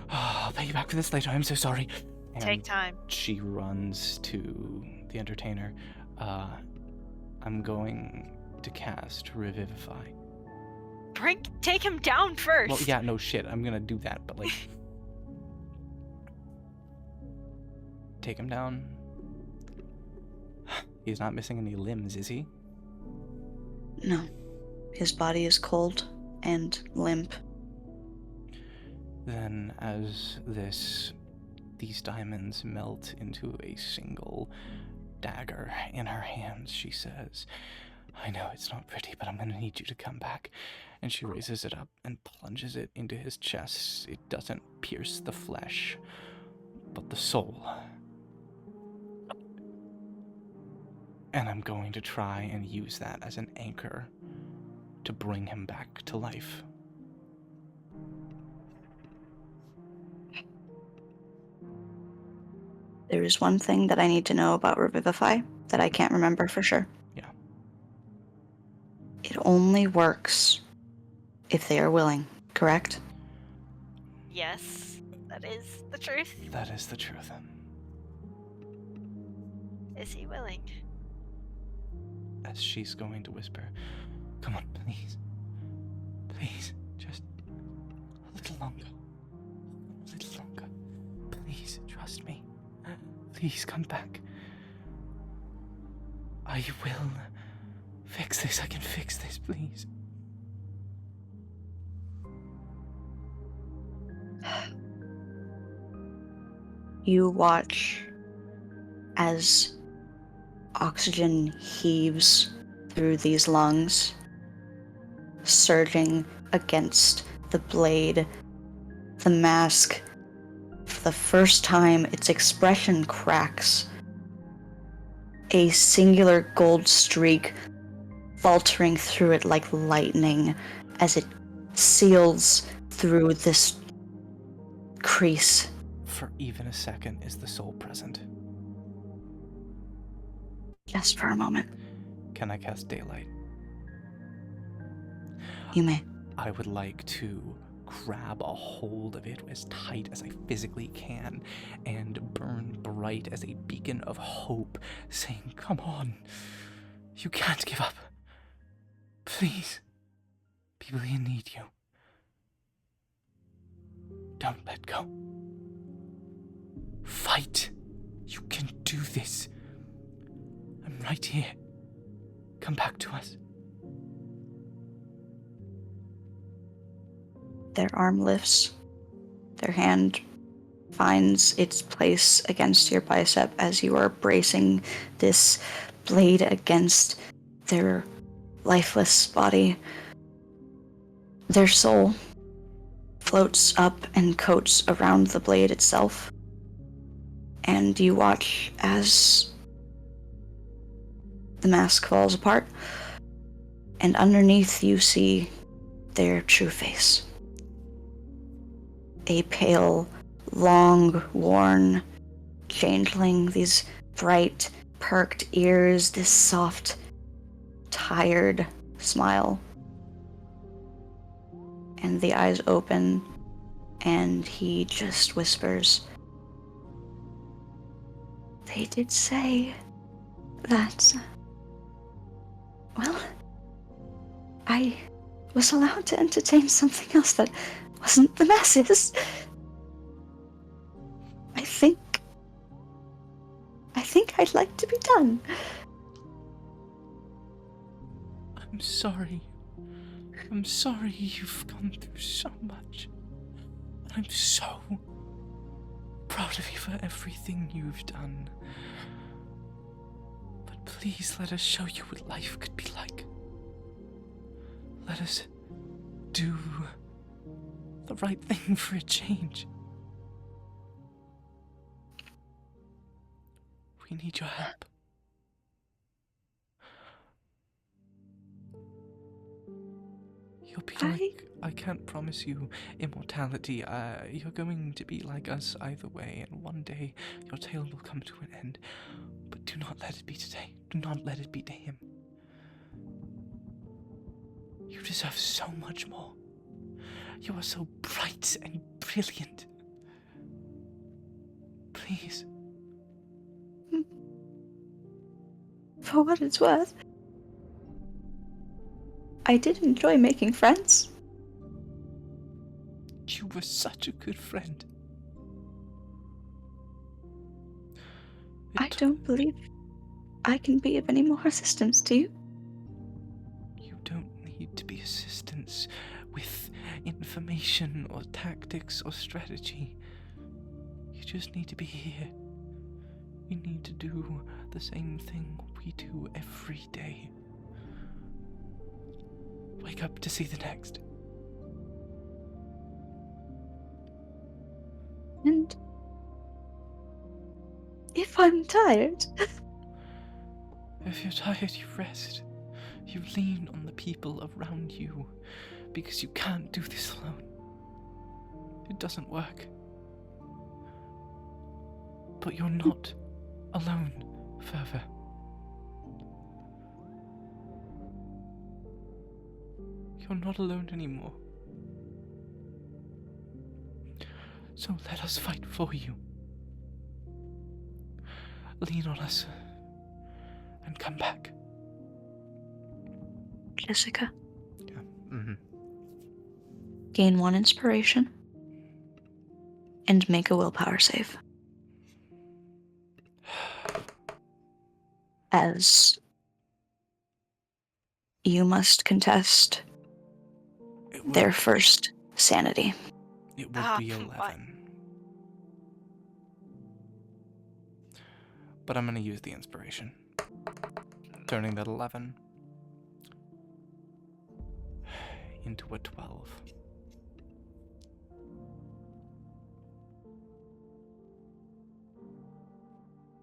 I'll pay you back for this later. I'm so sorry. And Take time. she runs to the entertainer. I'm going to cast Revivify. Take him down first. Well, yeah, no shit. I'm gonna do that, but take him down. He's not missing any limbs, is he? No. His body is cold and limp. Then, as these diamonds melt into a single dagger in her hands, she says, I know it's not pretty, but I'm gonna need you to come back. And she raises it up and plunges it into his chest. It doesn't pierce the flesh, but the soul. And I'm going to try and use that as an anchor to bring him back to life. There is one thing that I need to know about Revivify that I can't remember for sure. Yeah. It only works if they are willing, correct? Yes, that is the truth. That is the truth. Is he willing? As she's going to whisper, come on, please. Please, just a little longer. A little longer. Please, trust me. Please come back. I will fix this. I can fix this, please. You watch as oxygen heaves through these lungs, surging against the blade. The mask, for the first time, its expression cracks. A singular gold streak faltering through it like lightning as it seals through this crease. For even a second is the soul present. Just for a moment. Can I cast daylight? You may. I would like to grab a hold of it as tight as I physically can and burn bright as a beacon of hope, saying, come on, you can't give up. Please, people here need you. Don't let go. Fight. You can do this. I'm right here. Come back to us. Their arm lifts. Their hand finds its place against your bicep as you are bracing this blade against their lifeless body. Their soul floats up and coats around the blade itself. And you watch as the mask falls apart, and underneath you see their true face. A pale, long-worn changeling, these bright, perked ears, this soft, tired smile. And the eyes open, and he just whispers, they did say that, well, I was allowed to entertain something else that wasn't the masses. I think I'd like to be done. I'm sorry. I'm sorry you've gone through so much. I'm so proud of you for everything you've done. But please let us show you what life could be like. Let us do the right thing for a change. We need your help. You'll be like, I can't promise you immortality. You're going to be like us either way, and one day your tale will come to an end. But do not let it be today. Do not let it be to him. You deserve so much more. You are so bright and brilliant. Please. For what it's worth, I did enjoy making friends. You were such a good friend. don't believe I can be of any more assistance to you. You don't need to be assistance with information or tactics or strategy. You just need to be here. You need to do the same thing we do every day. Wake up to see the next. And if I'm tired, If you're tired, you rest. You lean on the people around you, because you can't do this alone. It doesn't work. But you're not alone, Fervor. You're not alone anymore. So let us fight for you. Lean on us and come back. Jessica, Yeah. Mm-hmm. gain 1 inspiration and make a willpower save. As you must contest their first sanity. It would be come on. 11. But I'm gonna use the inspiration. Turning that 11 into a 12.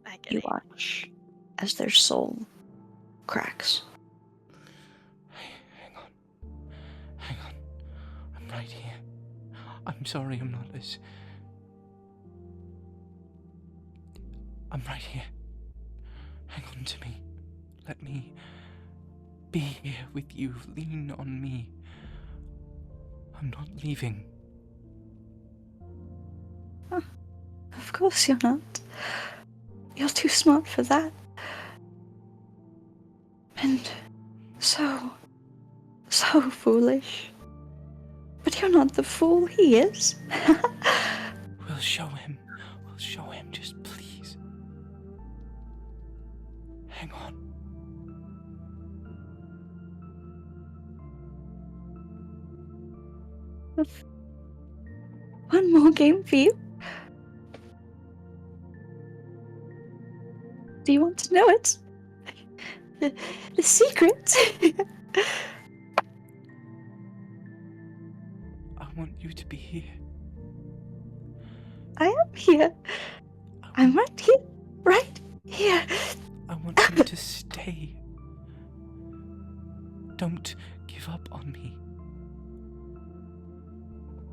I get You it. watch as their soul cracks. Hang on. Hang on. I'm right here. I'm sorry I'm not as... I'm right here. Hang on to me. Let me be here with you. Lean on me. I'm not leaving. Of course you're not. You're too smart for that. And so foolish. But you're not the fool he is. We'll show him. We'll show him. Just please. Hang on. One more game for you. Do you want to know it? The secret. I want you to be here. I am here. I'm right here. Right here. I want you to stay. Don't give up on me.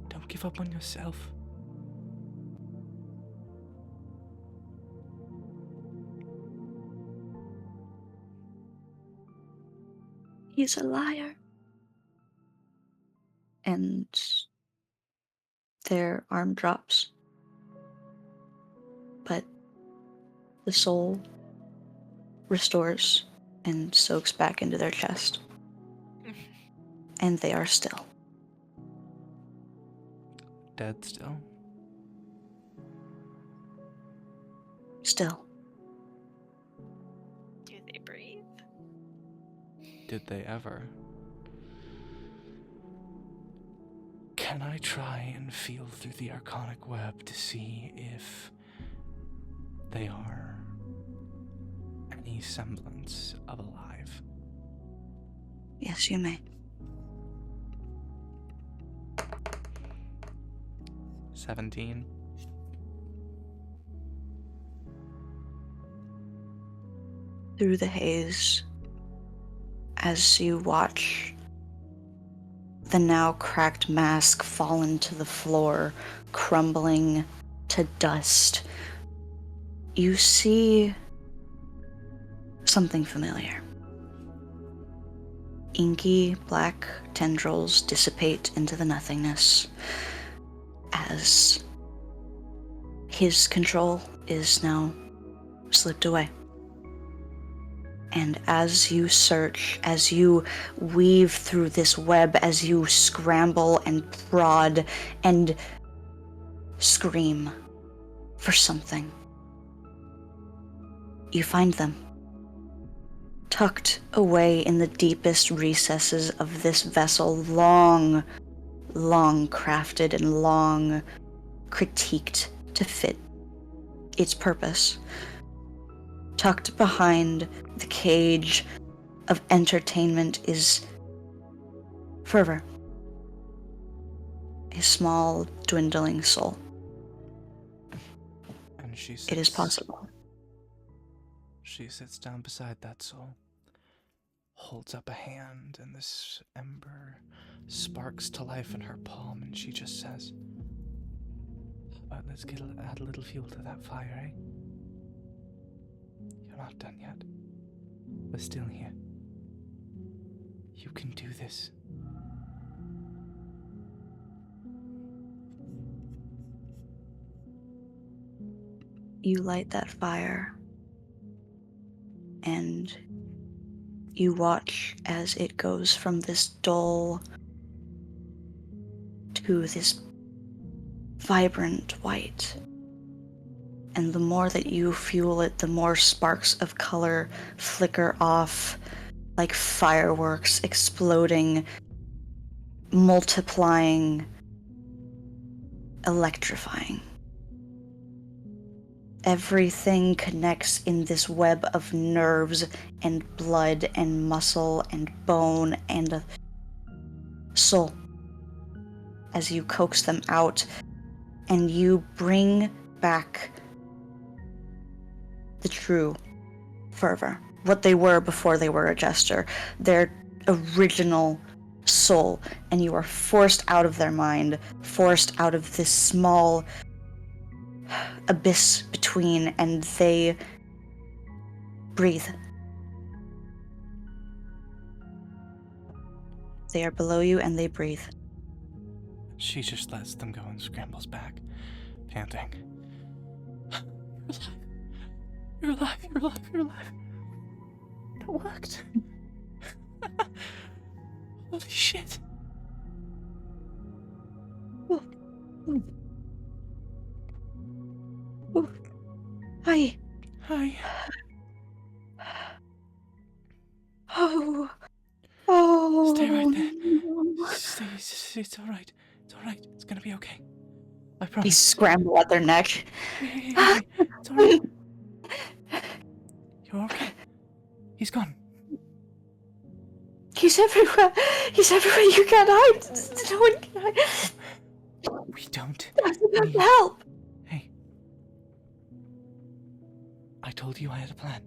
Don't give up on yourself. He's a liar. And their arm drops. But the soul restores and soaks back into their chest. And they are still. Dead still? Still. Do they breathe? Did they ever? Can I try and feel through the arcanic web to see if they are any semblance of alive? Yes, you may. 17. Through the haze, as you watch the now cracked mask fall into the floor, crumbling to dust, you see something familiar. Inky black tendrils dissipate into the nothingness as his control is now slipped away. And as you search, as you weave through this web, as you scramble and prod and scream for something, You find them. Tucked away in the deepest recesses of this vessel, long crafted and long critiqued to fit its purpose. Tucked behind the cage of entertainment is Fervor, a small, dwindling soul. And she sits, It is possible. She sits down beside that soul, holds up a hand, and this ember sparks to life in her palm, and she just says, let's add a little fuel to that fire, eh? You're not done yet. We're still here. You can do this. You light that fire, and you watch as it goes from this dull to this vibrant white. And the more that you fuel it, the more sparks of color flicker off like fireworks, exploding, multiplying, electrifying. Everything connects in this web of nerves and blood and muscle and bone and soul as you coax them out and you bring back the true Fervor, what they were before they were a jester, their original soul, and you are forced out of their mind, forced out of this small abyss between, and they breathe. They are below you and they breathe. She just lets them go and scrambles back, panting. You're alive, you're alive, you're alive. That worked. Holy shit. Hi. Hi. Oh. Stay right there. No. It's alright. It's alright. It's gonna be okay. I They promise. scramble at their neck. Hey. It's alright. You're okay. He's gone. He's everywhere. He's everywhere. You can't hide. No one can hide. We don't That's help. Hey. I told you I had a plan.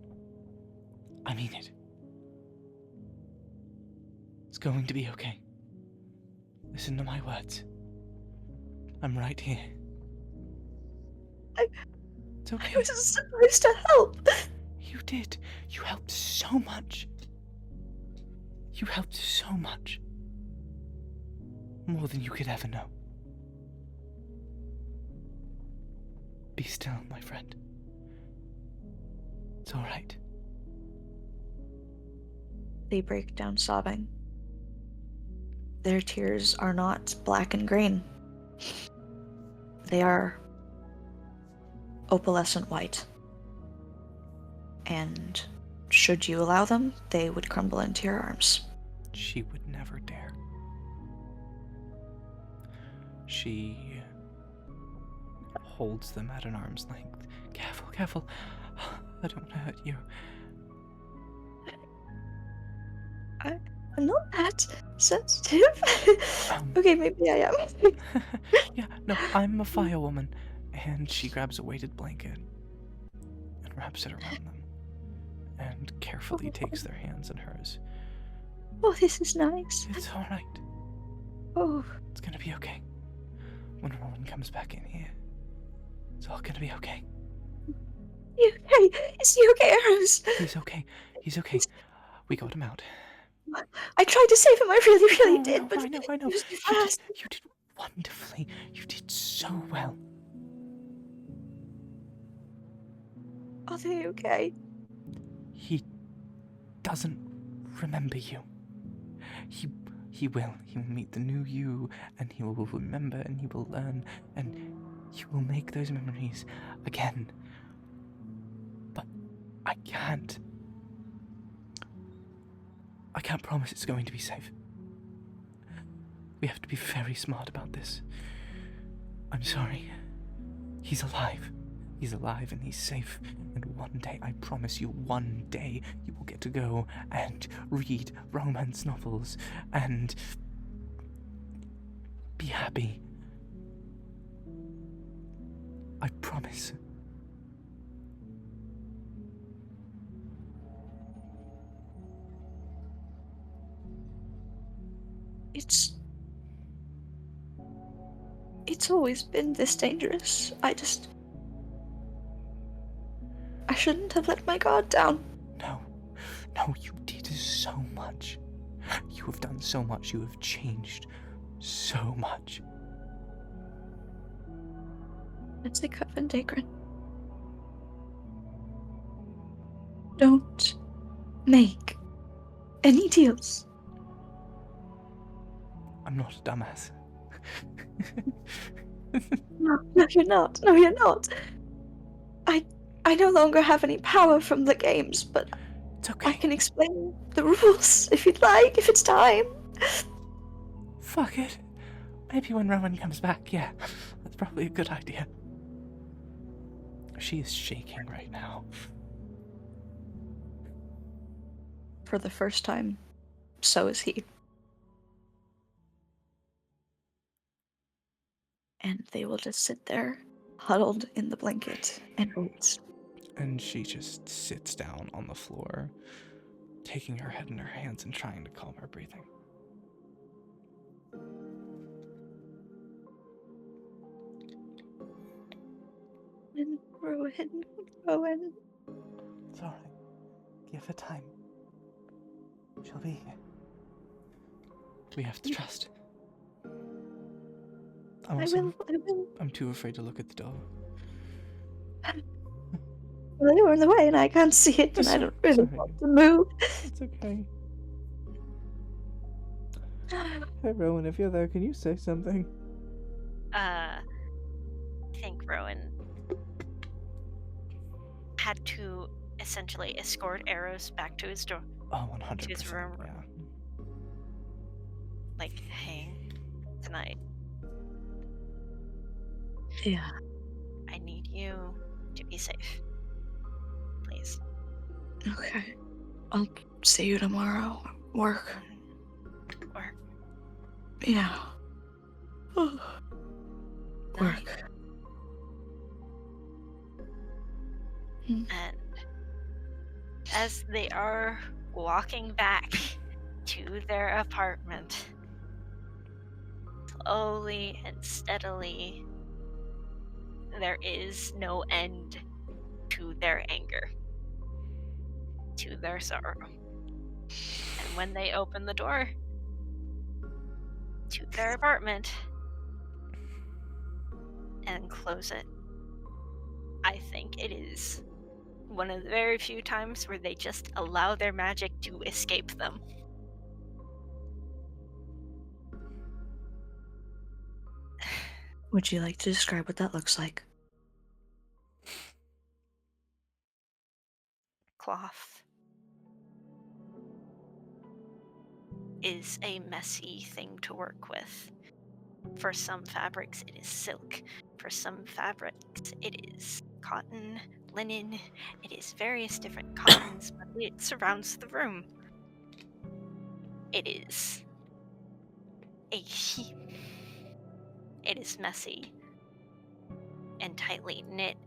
I mean it. It's going to be okay. Listen to my words. I'm right here. It's okay. I was supposed to help. You did. You helped so much. You helped so much. More than you could ever know. Be still, my friend. It's all right. They break down sobbing. Their tears are not black and green. They are opalescent white. And should you allow them, they would crumble into your arms. She would never dare. She holds them at an arm's length. Careful, careful. I don't want to hurt you. I'm not that sensitive. Okay, maybe I am. Yeah, no, I'm a firewoman. And she grabs a weighted blanket and wraps it around them and carefully takes their hands in hers. Oh, this is nice. It's all right. Oh, It's gonna be okay. When Rowan comes back in here, it's all gonna be okay. you okay? Is he okay, Arrows? He's okay. He's okay. We got him out. I tried to save him. I really Oh, did. no, But I know. it was too You fast. did wonderfully. You did so well. Are they okay? He doesn't remember you. He will. He will meet the new you, and he will remember, and he will learn, and you will make those memories again. But I I can't. I can't promise it's going to be safe. We have to be very smart about this. I'm sorry. He's alive. He's alive and he's safe. And one day, I promise you, one day, you will get to go and read romance novels and be happy. I promise. It's always been this dangerous. I shouldn't have let my guard down. No, you did so much. You have done so much. You have changed so much. Jessica Vendagron. Don't make any deals. I'm not a dumbass. No, you're not. No, you're not. I no longer have any power from the games, but It's okay. I can explain the rules if you'd like, if it's time. Fuck it. Maybe when Rowan comes back, yeah. That's probably a good idea. She is shaking right now. For the first time, so is he. And they will just sit there, huddled in the blanket, and wait. And she just sits down on the floor, taking her head in her hands and trying to calm her breathing. And Rowan. It's alright. Give her time. She'll be here. We have to trust. I will. I'm too afraid to look at the door. Well, you were in the way and I can't see it, and I don't really Sorry. want to move. It's okay. Hey, Rowan, if you're there, can you say something? I think Rowan had to essentially escort Arrows back to his door. Oh, 100%. To his room. Yeah. Like, hey, tonight, Yeah. I need you to be safe. Please. Okay. I'll see you tomorrow. Work. Or Yeah. night. Work. And as they are walking back to their apartment, slowly and steadily, there is no end to their anger, to their sorrow. And when they open the door to their apartment and close it, I think it is one of the very few times where they just allow their magic to escape them. Would you like to describe what that looks like? Cloth is a messy thing to work with. For some fabrics, it is silk. For some fabrics, it is cotton, linen. It is various different cottons, but it surrounds the room. It is a heap. It is messy and tightly knit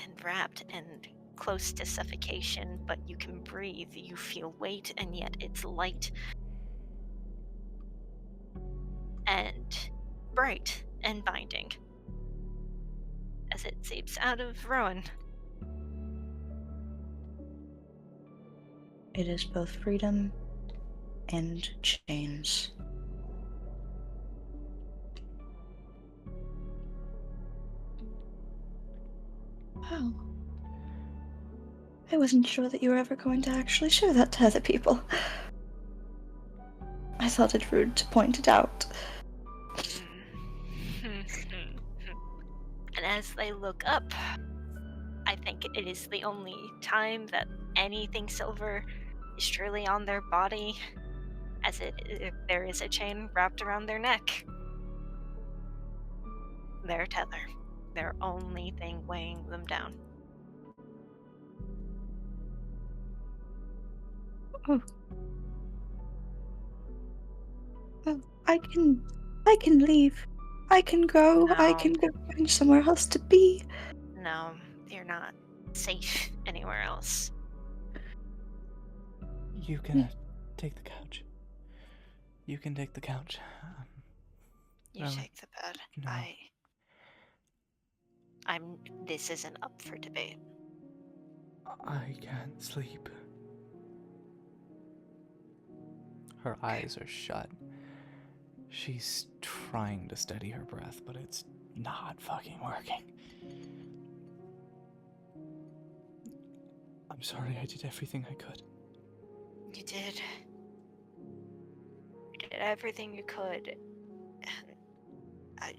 and wrapped and close to suffocation, but you can breathe, you feel weight, and yet it's light and bright and binding as it seeps out of Rowan. It is both freedom and chains. Wow. I wasn't sure that you were ever going to actually show that to other people. I thought it rude to point it out. And as they look up, I think it is the only time that anything silver is truly on their body, as there is a chain wrapped around their neck. Their tether. Their only thing weighing them down. Oh. Oh, I can leave. I can go. I No. can go find somewhere else to be. No, you're not safe anywhere else. You can take the couch. You can take the couch. You No, take the bed. no. This isn't up for debate. I can't sleep. Her eyes are shut. She's trying to steady her breath, but it's not fucking working. I'm sorry, I did everything I could. You did. You did everything you could. And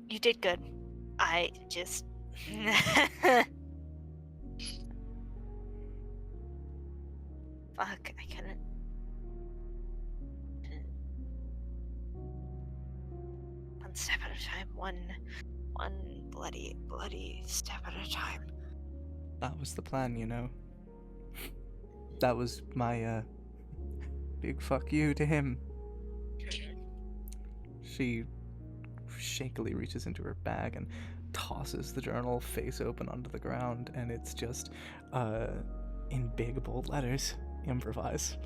you did good. I just... Fuck, I couldn't... One step at a time. One bloody step at a time. That was the plan, you know. That was my, big fuck you to him. She shakily reaches into her bag and tosses the journal face open onto the ground, and it's just, in big bold letters, improvise.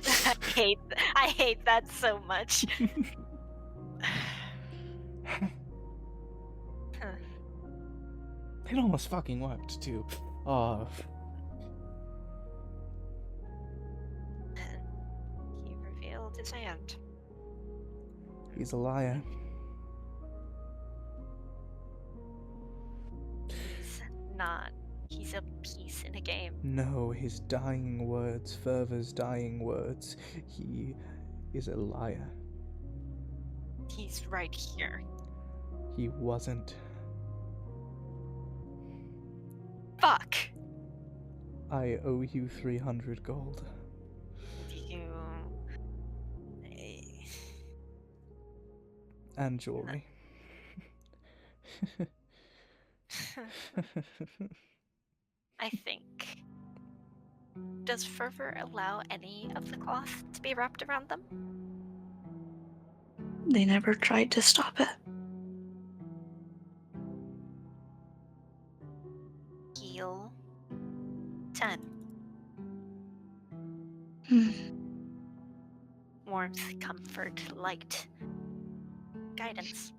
I hate that so much. It almost fucking worked, too. Oh. He revealed his hand. He's a liar. He's not. He's a piece in a game. No, his dying words, Fervor's dying words. He is a liar. He's right here. He wasn't. Fuck! I owe you 300 gold. You... And jewelry. I think... Does Fervor allow any of the cloth to be wrapped around them? They never tried to stop it. Heal 10. Warmth, comfort, light, guidance.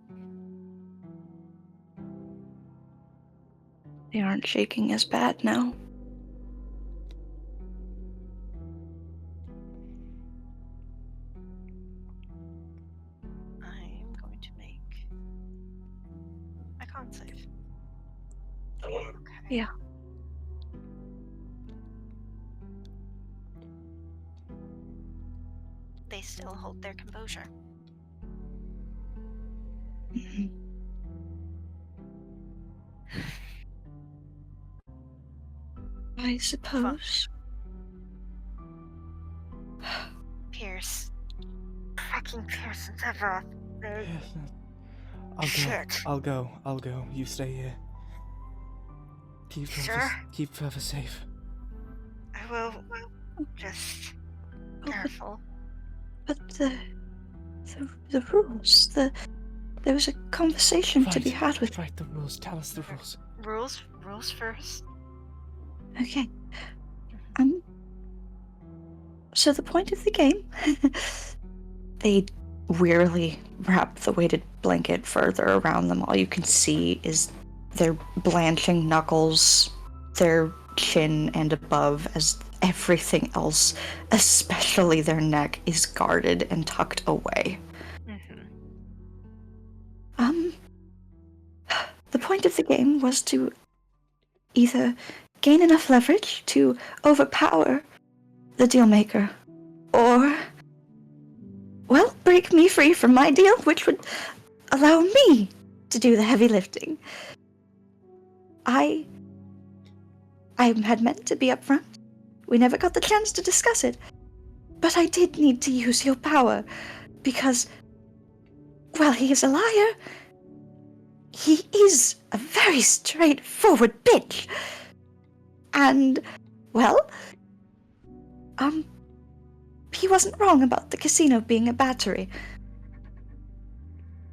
They aren't shaking as bad now. I'm going to make a con save. Okay. Yeah. They still hold their composure. I suppose. Pierce. Fucking Pierce and Severoth. I'll go. You stay here. Keep Fervor safe. I will. Just careful. But the rules. There was a conversation to be had with. Right, the rules. Tell us the rules. Rules first. Okay. So the point of the game, they wearily wrap the weighted blanket further around them. All you can see is their blanching knuckles, their chin and above, as everything else, especially their neck, is guarded and tucked away. The point of the game was to either gain enough leverage to overpower the Dealmaker, or, well, break me free from my deal, which would allow me to do the heavy lifting. I had meant to be upfront. We never got the chance to discuss it. But I did need to use your power, because, well, he is a liar. He is a very straightforward bitch. And, well, he wasn't wrong about the casino being a battery.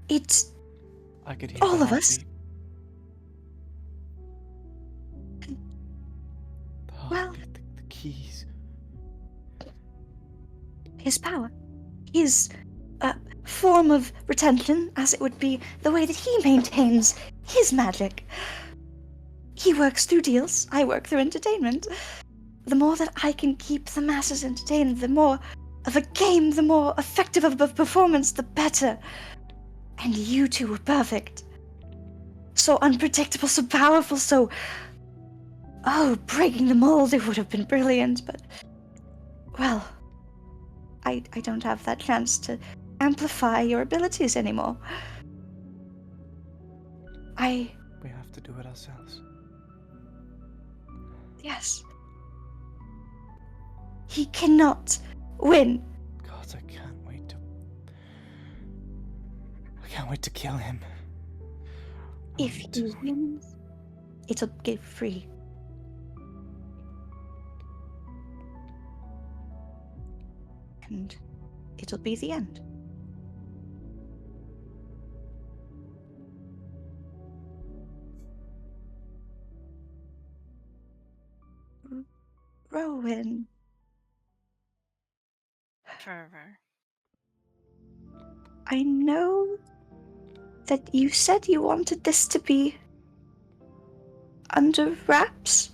It's I could hear all the of us. heartbeat. The Well- heartbeat, the keys. His power. His form of retention, as it would be the way that he maintains his magic. He works through deals, I work through entertainment. The more that I can keep the masses entertained, the more of a game, the more effective of a performance, the better. And you two were perfect. So unpredictable, so powerful, so... Oh, breaking the mold, it would have been brilliant, but... Well, I don't have that chance to amplify your abilities anymore. We have to do it ourselves. Yes. He cannot win. God, I can't wait to kill him. I If need he to. wins, it'll get free. And it'll be the end. Rowan. Fervor. I know that you said you wanted this to be under wraps,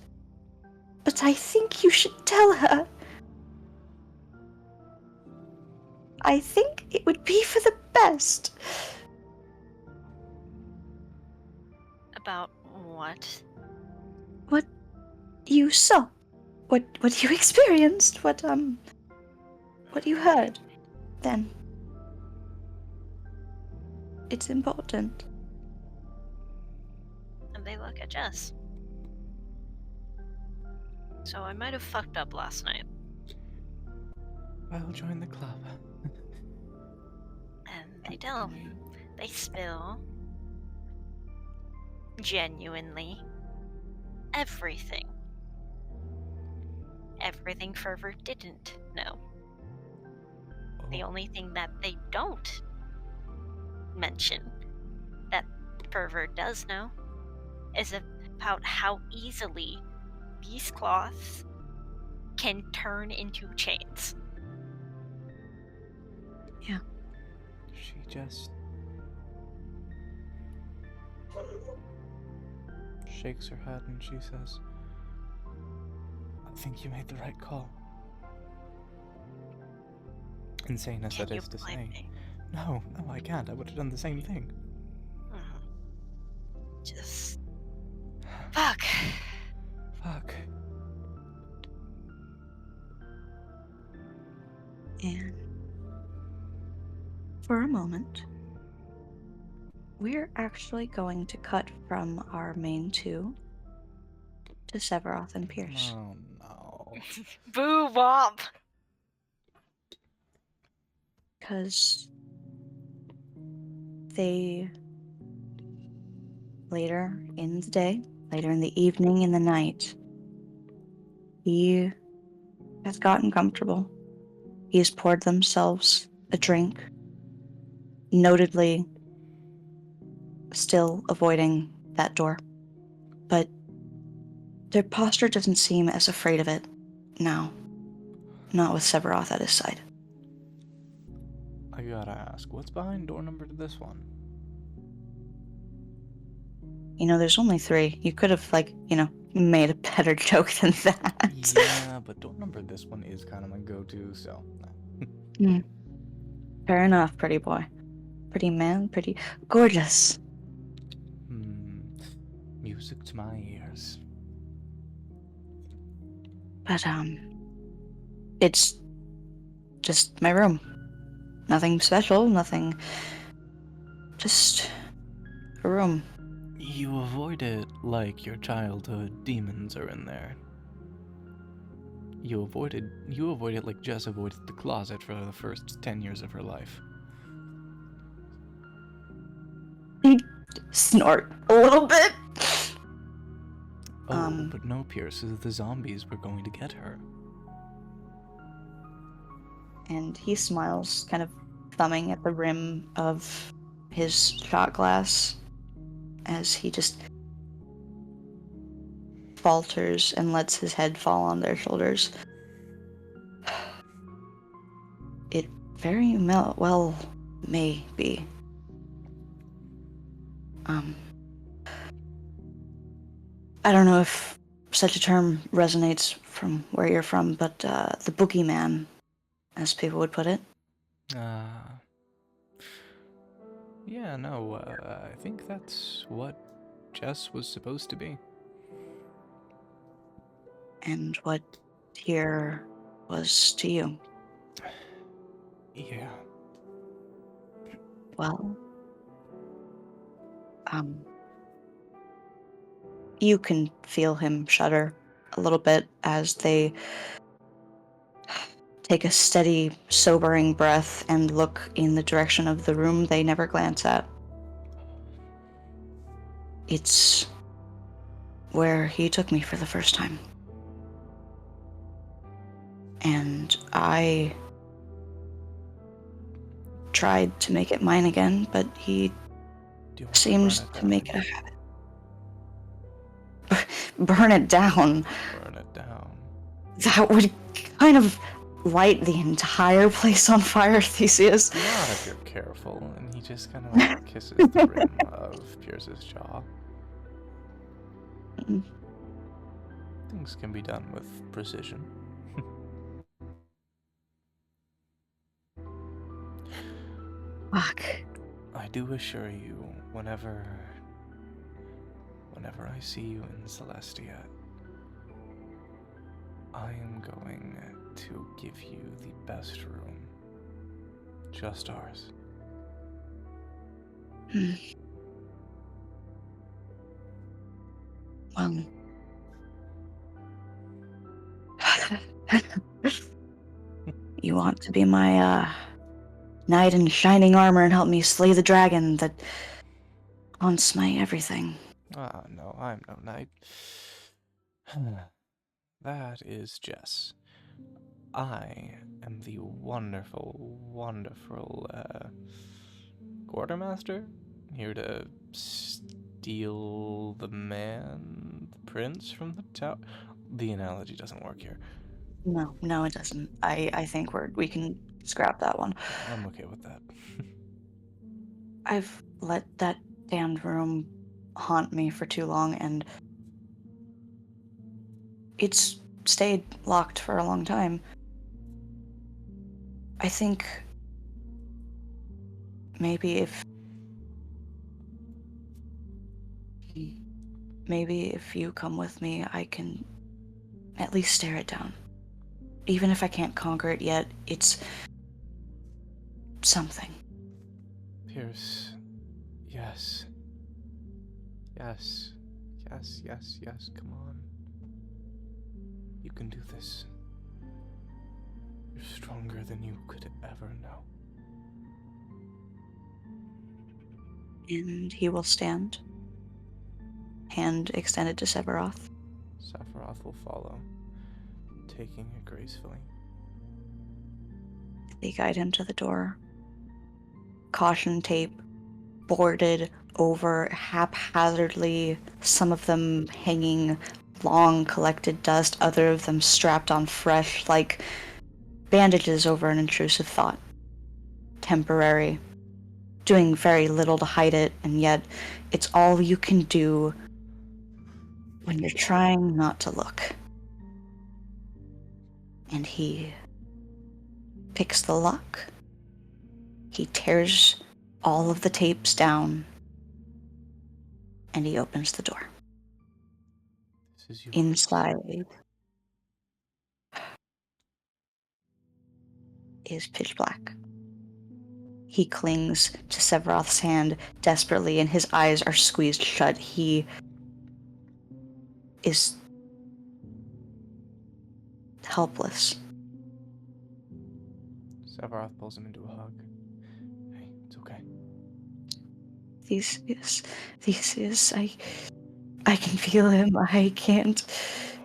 but I think you should tell her. I think it would be for the best. About what? What you saw, what you experienced, what you heard, then. It's important. And they look at Jess. So I might have fucked up last night. I'll join the club. And they tell. They spill. Genuinely. Everything. Everything Fervor didn't know. The only thing that they don't mention that Fervor does know is about how easily these cloths can turn into chains. She just shakes her head and she says, I think you made the right call. Insane as Can that you is to blame say. me? No, I can't. I would have done the same thing. Just... Fuck. Fuck. And for a moment, we're actually going to cut from our main two to Severoth and Pierce. Oh no. Boo womp. Because they, later in the day, later in the evening, in the night, he has gotten comfortable. He has poured themselves a drink, notedly still avoiding that door. But their posture doesn't seem as afraid of it now. Not with Severoth at his side. I gotta ask, what's behind door number to this one? You know, there's only 3. You could have, made a better joke than that. Yeah, but door number this one is kind of my go-to, so. Fair enough, pretty boy. Pretty man, pretty gorgeous. Music to my ears. But, it's just my room. Nothing special, nothing. Just a room. You avoid it like your childhood demons are in there. You avoid it like Jess avoided the closet for the first 10 years of her life. Snort a little bit. Oh, but no, Pierce, the zombies were going to get her. And he smiles, kind of thumbing at the rim of his shot glass as he just falters and lets his head fall on their shoulders. It very well may be. I don't know if such a term resonates from where you're from, but the boogeyman, as people would put it. Yeah, no, I think that's what Jess was supposed to be. And what here was to you? Yeah. Well, you can feel him shudder a little bit as they take a steady, sobering breath and look in the direction of the room they never glance at. It's where he took me for the first time. And I tried to make it mine again, but he seems to make it a habit. Burn it down. Burn it down. That would kind of light the entire place on fire, Theseus. Not if you're careful. And he just kind of like kisses the rim of Pierce's jaw. Things can be done with precision. Fuck. I do assure you, whenever I see you in Celestia, I am going to give you the best room. Just ours. Well, you want to be my knight in shining armor and help me slay the dragon that haunts my everything. Ah, no, I'm no knight. That is Jess. I am the wonderful, wonderful quartermaster, here to steal the man, the prince from the tower. The analogy doesn't work here. No, it doesn't. I think we can scrap that one. I'm okay with that. I've let that damned room haunt me for too long, and it's stayed locked for a long time. I think maybe if you come with me, I can at least stare it down. Even if I can't conquer it yet, it's something. Pierce, yes. Yes. Yes, yes, yes, come on. You can do this. You're stronger than you could ever know. And he will stand, hand extended to Severoth. Severoth will follow, taking it gracefully. They guide him to the door. Caution tape boarded over haphazardly, some of them hanging long collected dust, other of them strapped on fresh, like bandages over an intrusive thought. Temporary, doing very little to hide it, and yet it's all you can do when you're trying not to look. And he picks the lock. He tears all of the tapes down, and he opens the door. This is yours. Inside is pitch black. He clings to Severoth's hand desperately, and his eyes are squeezed shut. He is helpless. Severoth pulls him into a hug. Hey, it's okay. Theseus, I can feel him. I can't. No.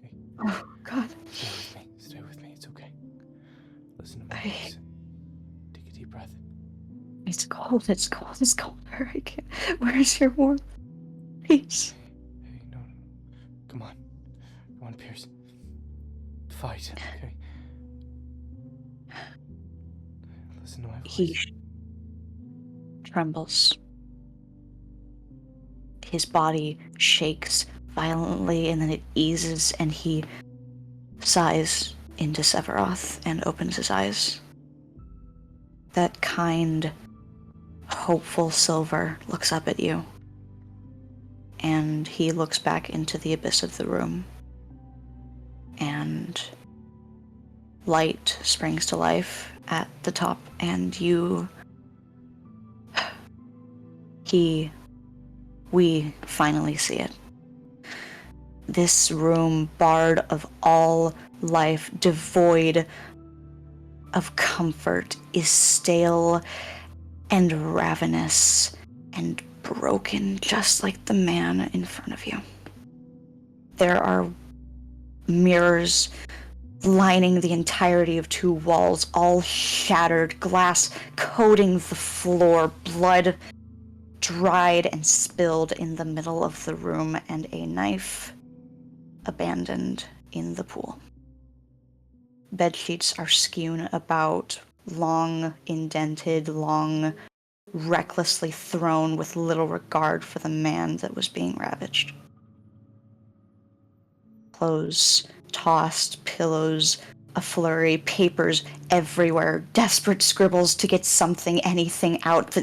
Hey, Oh, God. stay with me. Stay with me. It's okay. Listen to my I- voice. Take a deep breath. It's cold. It's colder. I can't. Where's your warmth? Please. Hey, no. Come on. Come on, Pierce. Fight, okay? Listen to my voice. He trembles. His body shakes violently, and then it eases, and he sighs into Severoth and opens his eyes. That kind, hopeful Silver looks up at you, and he looks back into the abyss of the room, and light springs to life at the top, and we finally see it. This room, barred of all life, devoid of comfort, is stale and ravenous and broken, just like the man in front of you. There are mirrors lining the entirety of two walls, all shattered, glass coating the floor, blood dried and spilled in the middle of the room, and a knife abandoned in the pool. Bedsheets are skewn about, long indented, long recklessly thrown with little regard for the man that was being ravaged. Clothes tossed, pillows a flurry, papers everywhere, desperate scribbles to get something, anything out,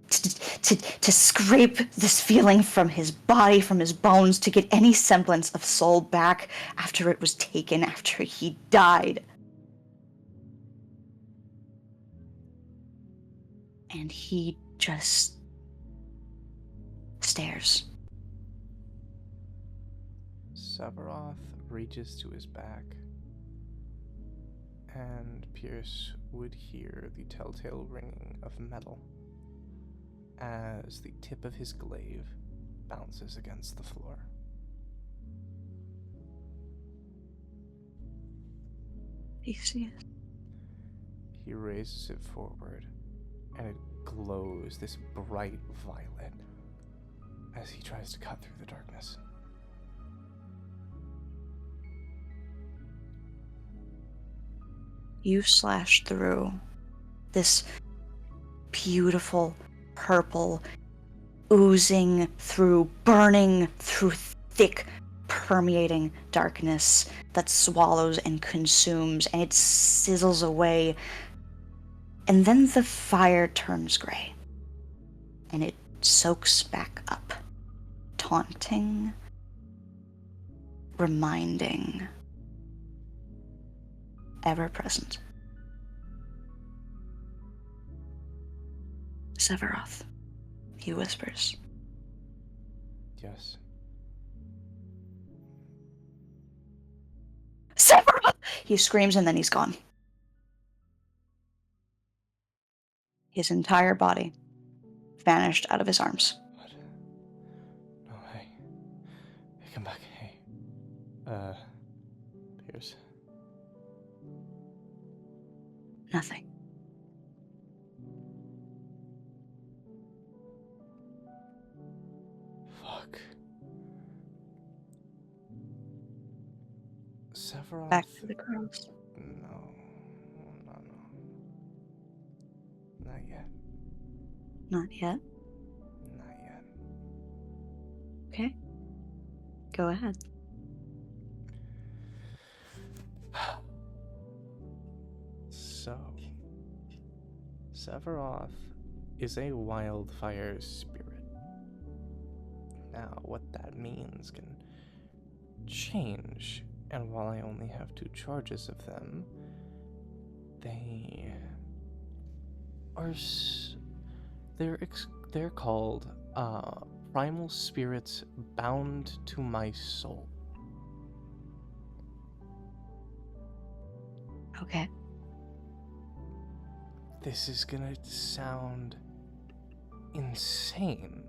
to scrape this feeling from his body, from his bones, to get any semblance of soul back after it was taken, after he died. And he just stares. Severoth reaches to his back, and Pierce would hear the telltale ringing of metal as the tip of his glaive bounces against the floor. Theseus. He raises it forward, and it glows this bright violet as he tries to cut through the darkness. You slash through this beautiful purple, oozing through, burning through thick, permeating darkness that swallows and consumes, and it sizzles away. And then the fire turns gray, and it soaks back up, taunting, reminding, ever present. Severoth, he whispers. Yes. Severoth! He screams, and then he's gone. His entire body vanished out of his arms. What? No, hey. Hey, come back. Hey. Pierce. Nothing. Fuck. Severoth. Back to the girls. No. Not yet. Not yet. Not yet. Okay. Go ahead. So, Severoth is a wildfire spirit. Now, what that means can change, and while I only have 2 charges of them, they they're called primal spirits bound to my soul. Okay. This is gonna sound insane.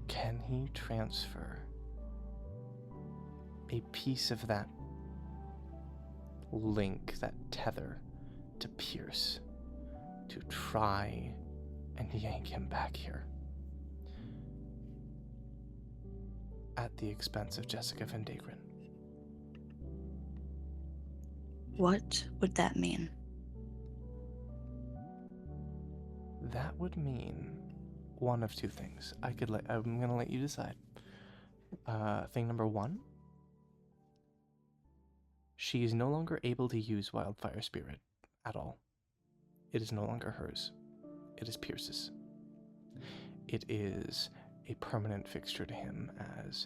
Can he transfer a piece of that link, that tether, to Pierce to try and yank him back here? At the expense of Jessica Vendagron. What would that mean? That would mean one of two things. I'm gonna let you decide. Thing number one, she is no longer able to use Wildfire Spirit at all. It is no longer hers. It is Pierce's. It is a permanent fixture to him as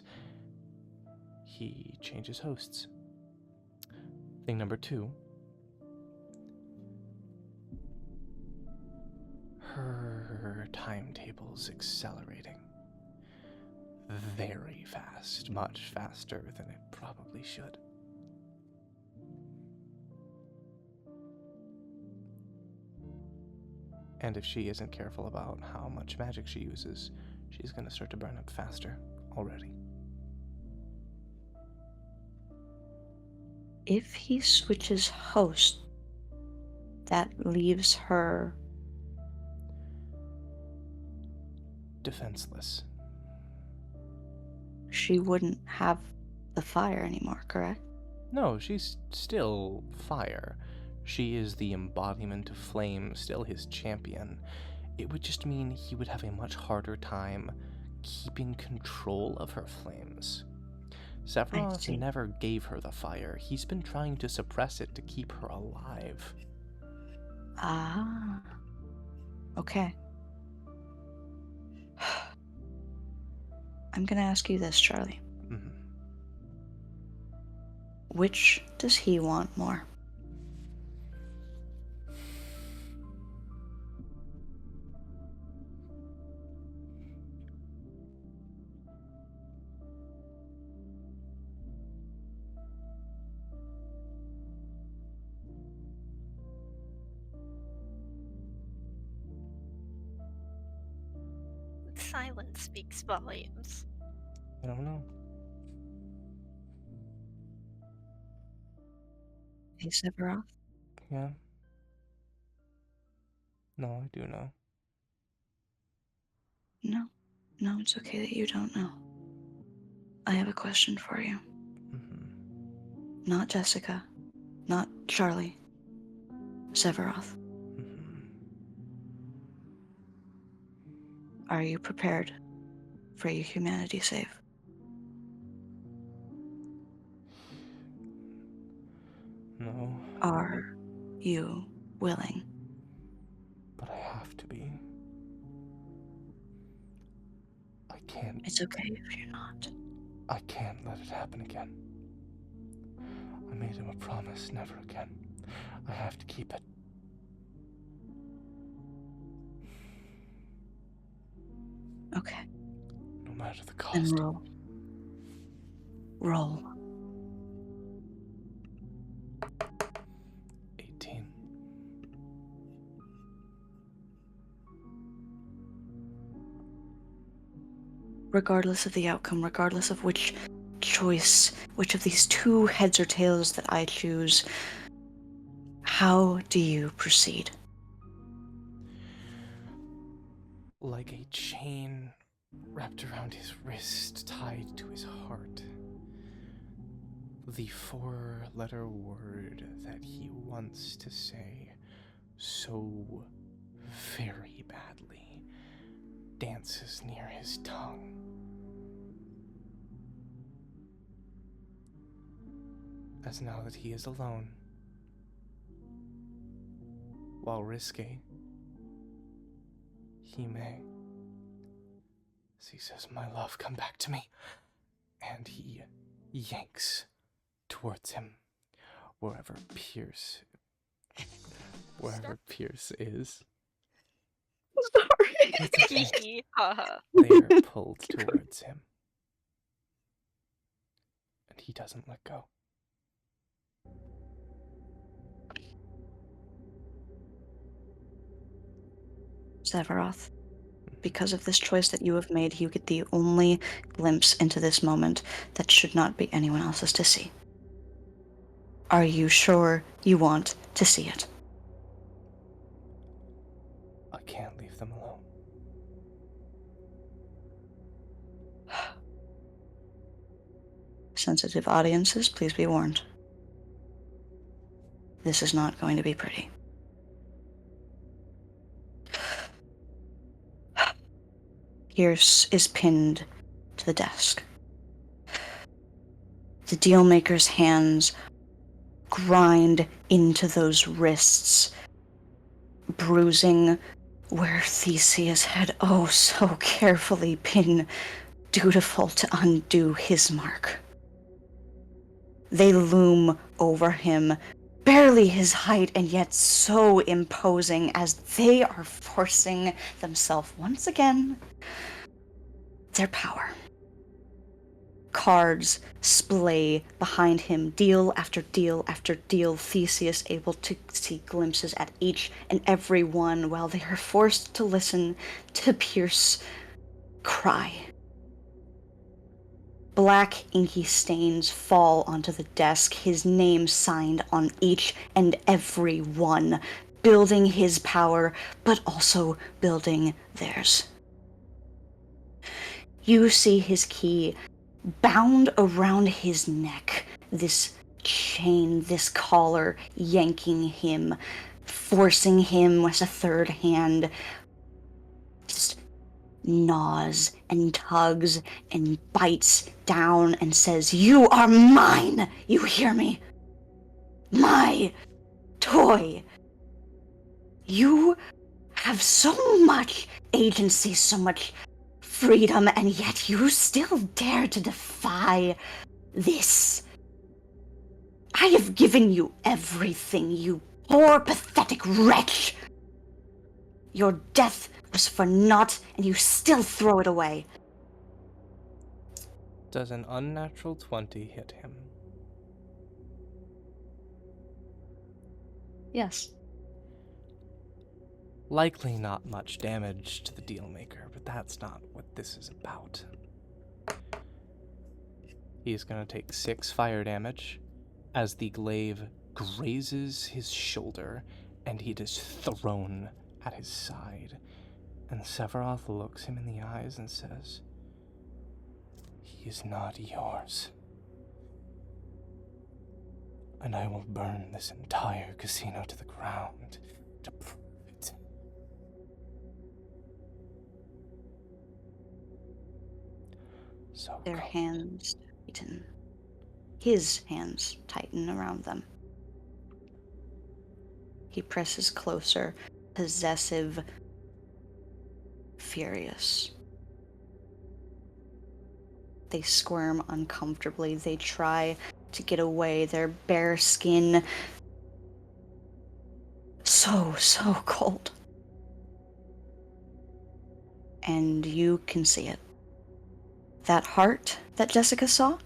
he changes hosts. Thing number two, her timetable's accelerating very fast, much faster than it probably should. And if she isn't careful about how much magic she uses, she's going to start to burn up faster already. If he switches host, that leaves her Defenseless. she wouldn't have the fire anymore, correct? No, she's still fire. She is the embodiment of flame, still his champion. It would just mean he would have a much harder time keeping control of her flames. Severoth see. never gave her the fire. He's been trying to suppress it to keep her alive. Ah. Okay. I'm gonna ask you this, Charlie. Mhm. Which does he want more? Silence speaks volumes. I don't know. Hey, Severoth? Yeah. No, I do know. No, it's okay that you don't know. I have a question for you. Mhm. Not Jessica. Not Charlie. Severoth. Mhm. Are you prepared for your humanity save? No, Are you willing? but I have to be. I can't. It's okay if you're not. I can't let it happen again. I made him a promise, never again. I have to keep it. Okay. No matter the Then cost. roll. Roll. 18. Regardless of the outcome, regardless of which choice, which of these two heads or tails that I choose, how do you proceed? Like a chain wrapped around his wrist, tied to his heart. The four-letter word that he wants to say so very badly dances near his tongue. As now that he is alone, while risque, he may. As he says, "My love, come back to me." And he yanks towards him, wherever Pierce is, Sorry. it's okay. Hee ha. They are pulled towards him. And he doesn't let go. Severoth, because of this choice that you have made, you get the only glimpse into this moment that should not be anyone else's to see. Are you sure you want to see it? I can't leave them alone. Sensitive audiences, please be warned. This is not going to be pretty. Pierce is pinned to the desk. The Dealmaker's hands grind into those wrists, bruising where Theseus had oh so carefully been dutiful to undo his mark. They loom over him, barely his height, and yet so imposing as they are forcing themselves once again their power. Cards splay behind him, deal after deal after deal, Theseus able to see glimpses at each and every one while they are forced to listen to Pierce cry. Black inky stains fall onto the desk, his name signed on each and every one, building his power, but also building theirs. You see his key bound around his neck, this chain, this collar, yanking him, forcing him with a third hand, just gnaws and tugs and bites down and says, "You are mine! You hear me? My toy! You have so much agency, so much freedom, and yet you still dare to defy this. I have given you everything, you poor, pathetic wretch. Your death was for naught, and you still throw it away." Does an unnatural 20 hit him? Yes. Likely not much damage to the Dealmaker, but that's not what this is about. He's gonna take 6 fire damage as the glaive grazes his shoulder and he is thrown at his side. And Severoth looks him in the eyes and says, "He is not yours. And I will burn this entire casino to the ground to prove it." So Their hands tighten. His hands tighten around them. He presses closer, possessive, furious. They squirm uncomfortably. They try to get away. Their bare skin so cold. And you can see it. That heart that Jessica saw?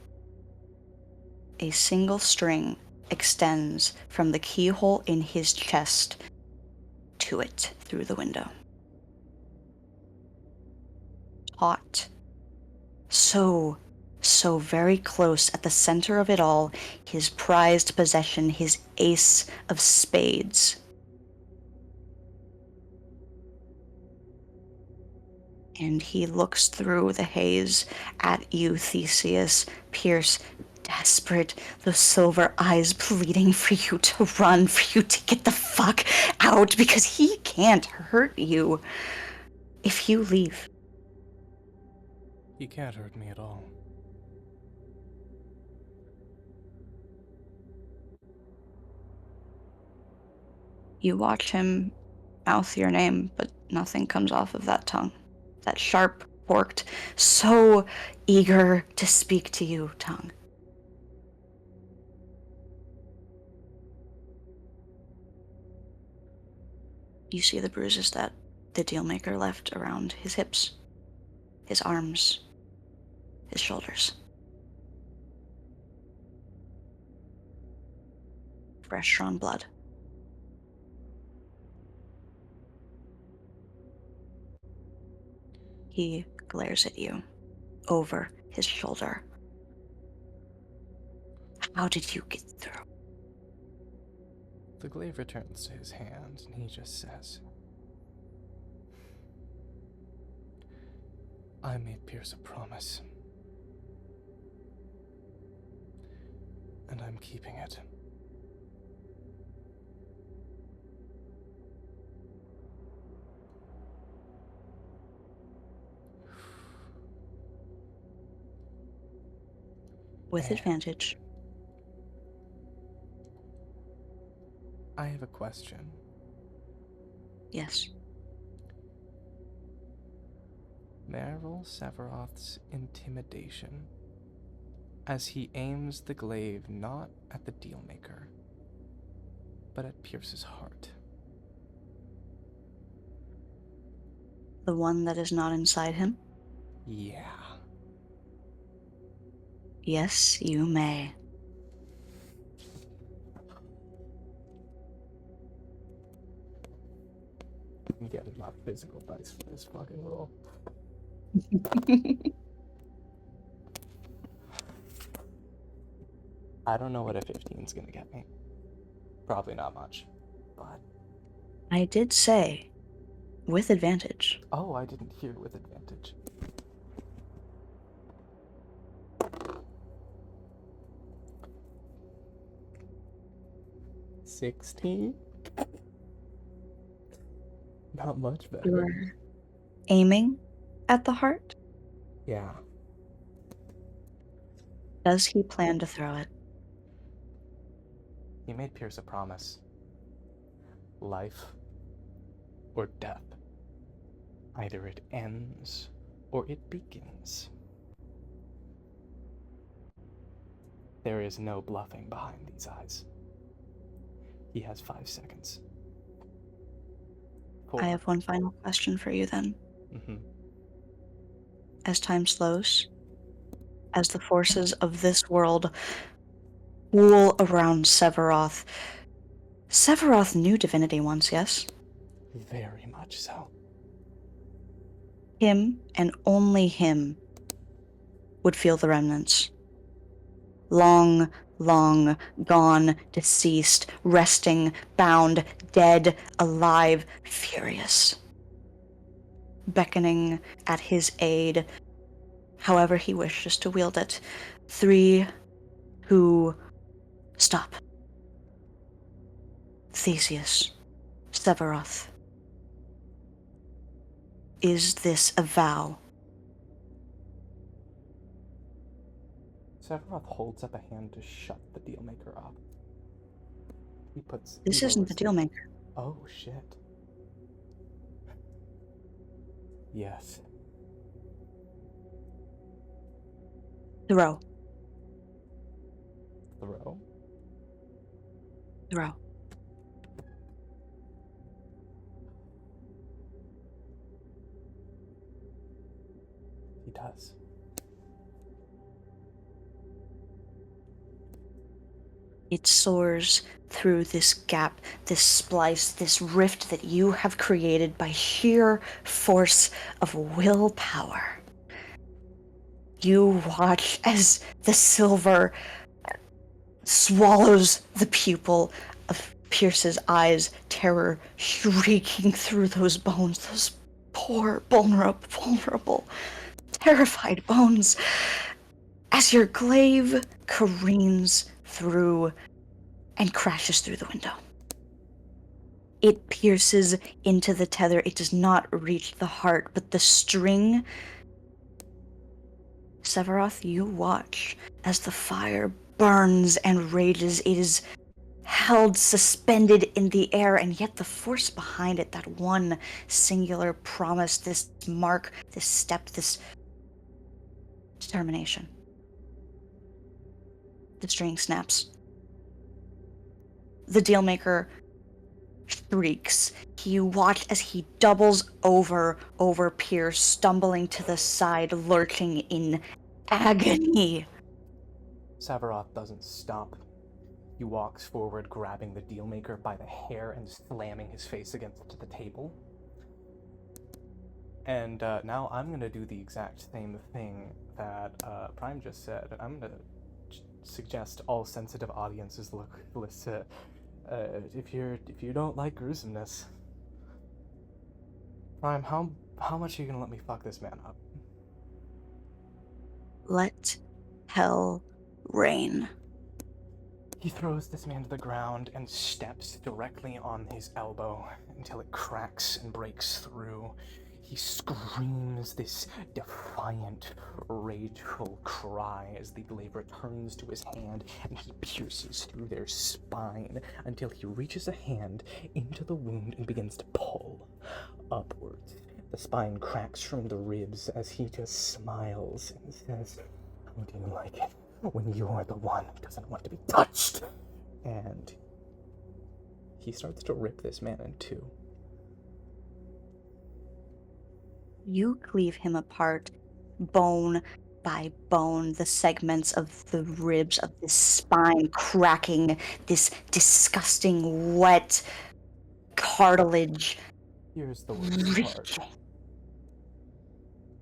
A single string extends from the keyhole in his chest to it through the window. Taut. So very close at the center of it all, his prized possession, his ace of spades. And he looks through the haze at you, Theseus, Pierce, desperate, those silver eyes pleading for you to run, for you to get the fuck out, because he can't hurt you if you leave. he can't hurt me at all. You watch him mouth your name, but nothing comes off of that tongue. That sharp, forked, so eager to speak to you tongue. You see the bruises that the Dealmaker left around his hips, his arms, his shoulders. Fresh drawn blood. He glares at you over his shoulder. How did you get through? The glaive returns to his hand, and he just says, I made Pierce a promise. And I'm keeping it. With advantage. I have a question. Yes. May I roll Severoth's intimidation as he aims the glaive not at the Dealmaker, but at Pierce's heart? The one that is not inside him? Yeah. Yes, you may. I'm getting my physical dice for this fucking roll. I don't know what a 15's gonna get me. Probably not much, but... I did say, with advantage. Oh, I didn't hear with advantage. $16? Not much better. You're aiming at the heart? Yeah. Does he plan to throw it? He made Pierce a promise. Life or death. Either it ends or it begins. There is no bluffing behind these eyes. He has 5 seconds. 4. I have one final question for you then. Mm-hmm. As time slows, as the forces of this world wool around Severoth. Severoth knew divinity once, yes? Very much so. Him, and only him, would feel the remnants. Long, long gone, deceased, resting, bound, dead, alive, furious. Beckoning at his aid, however he wishes to wield it. 3 who stop. Theseus, Severoth. Is this a vow? Severoth holds up a hand to shut the Dealmaker up. This isn't the Dealmaker. Oh, shit. Yes. Throw. Throw? Throw. He does. It soars through this gap, this splice, this rift that you have created by sheer force of willpower. You watch as the silver swallows the pupil of Pierce's eyes, terror shrieking through those bones, those poor, vulnerable, terrified bones, as your glaive careens through and crashes through the window. It pierces into the tether. It does not reach the heart, but the string... Severoth, you watch as the fire burns and rages. It is held suspended in the air, and yet the force behind it, that one singular promise, this mark, this step, this determination. The string snaps. The Dealmaker shrieks. You watch as he doubles over Pierce, stumbling to the side, lurching in agony. Severoth doesn't stop. He walks forward, grabbing the Dealmaker by the hair and slamming his face against the table. And now I'm going to do the exact same thing that Prime just said. I'm going to suggest all sensitive audiences listen. If you don't like gruesomeness, Prime, how much are you going to let me fuck this man up? Let hell reign. He throws this man to the ground and steps directly on his elbow until it cracks and breaks through. He screams this defiant, rageful cry as the blade returns to his hand and he pierces through their spine until he reaches a hand into the wound and begins to pull upwards. The spine cracks from the ribs as he just smiles and says, "How do you like it when you're the one who doesn't want to be touched?" And he starts to rip this man in two. You cleave him apart, bone by bone, the segments of the ribs of the spine cracking, this disgusting, wet cartilage. Here's the worst part.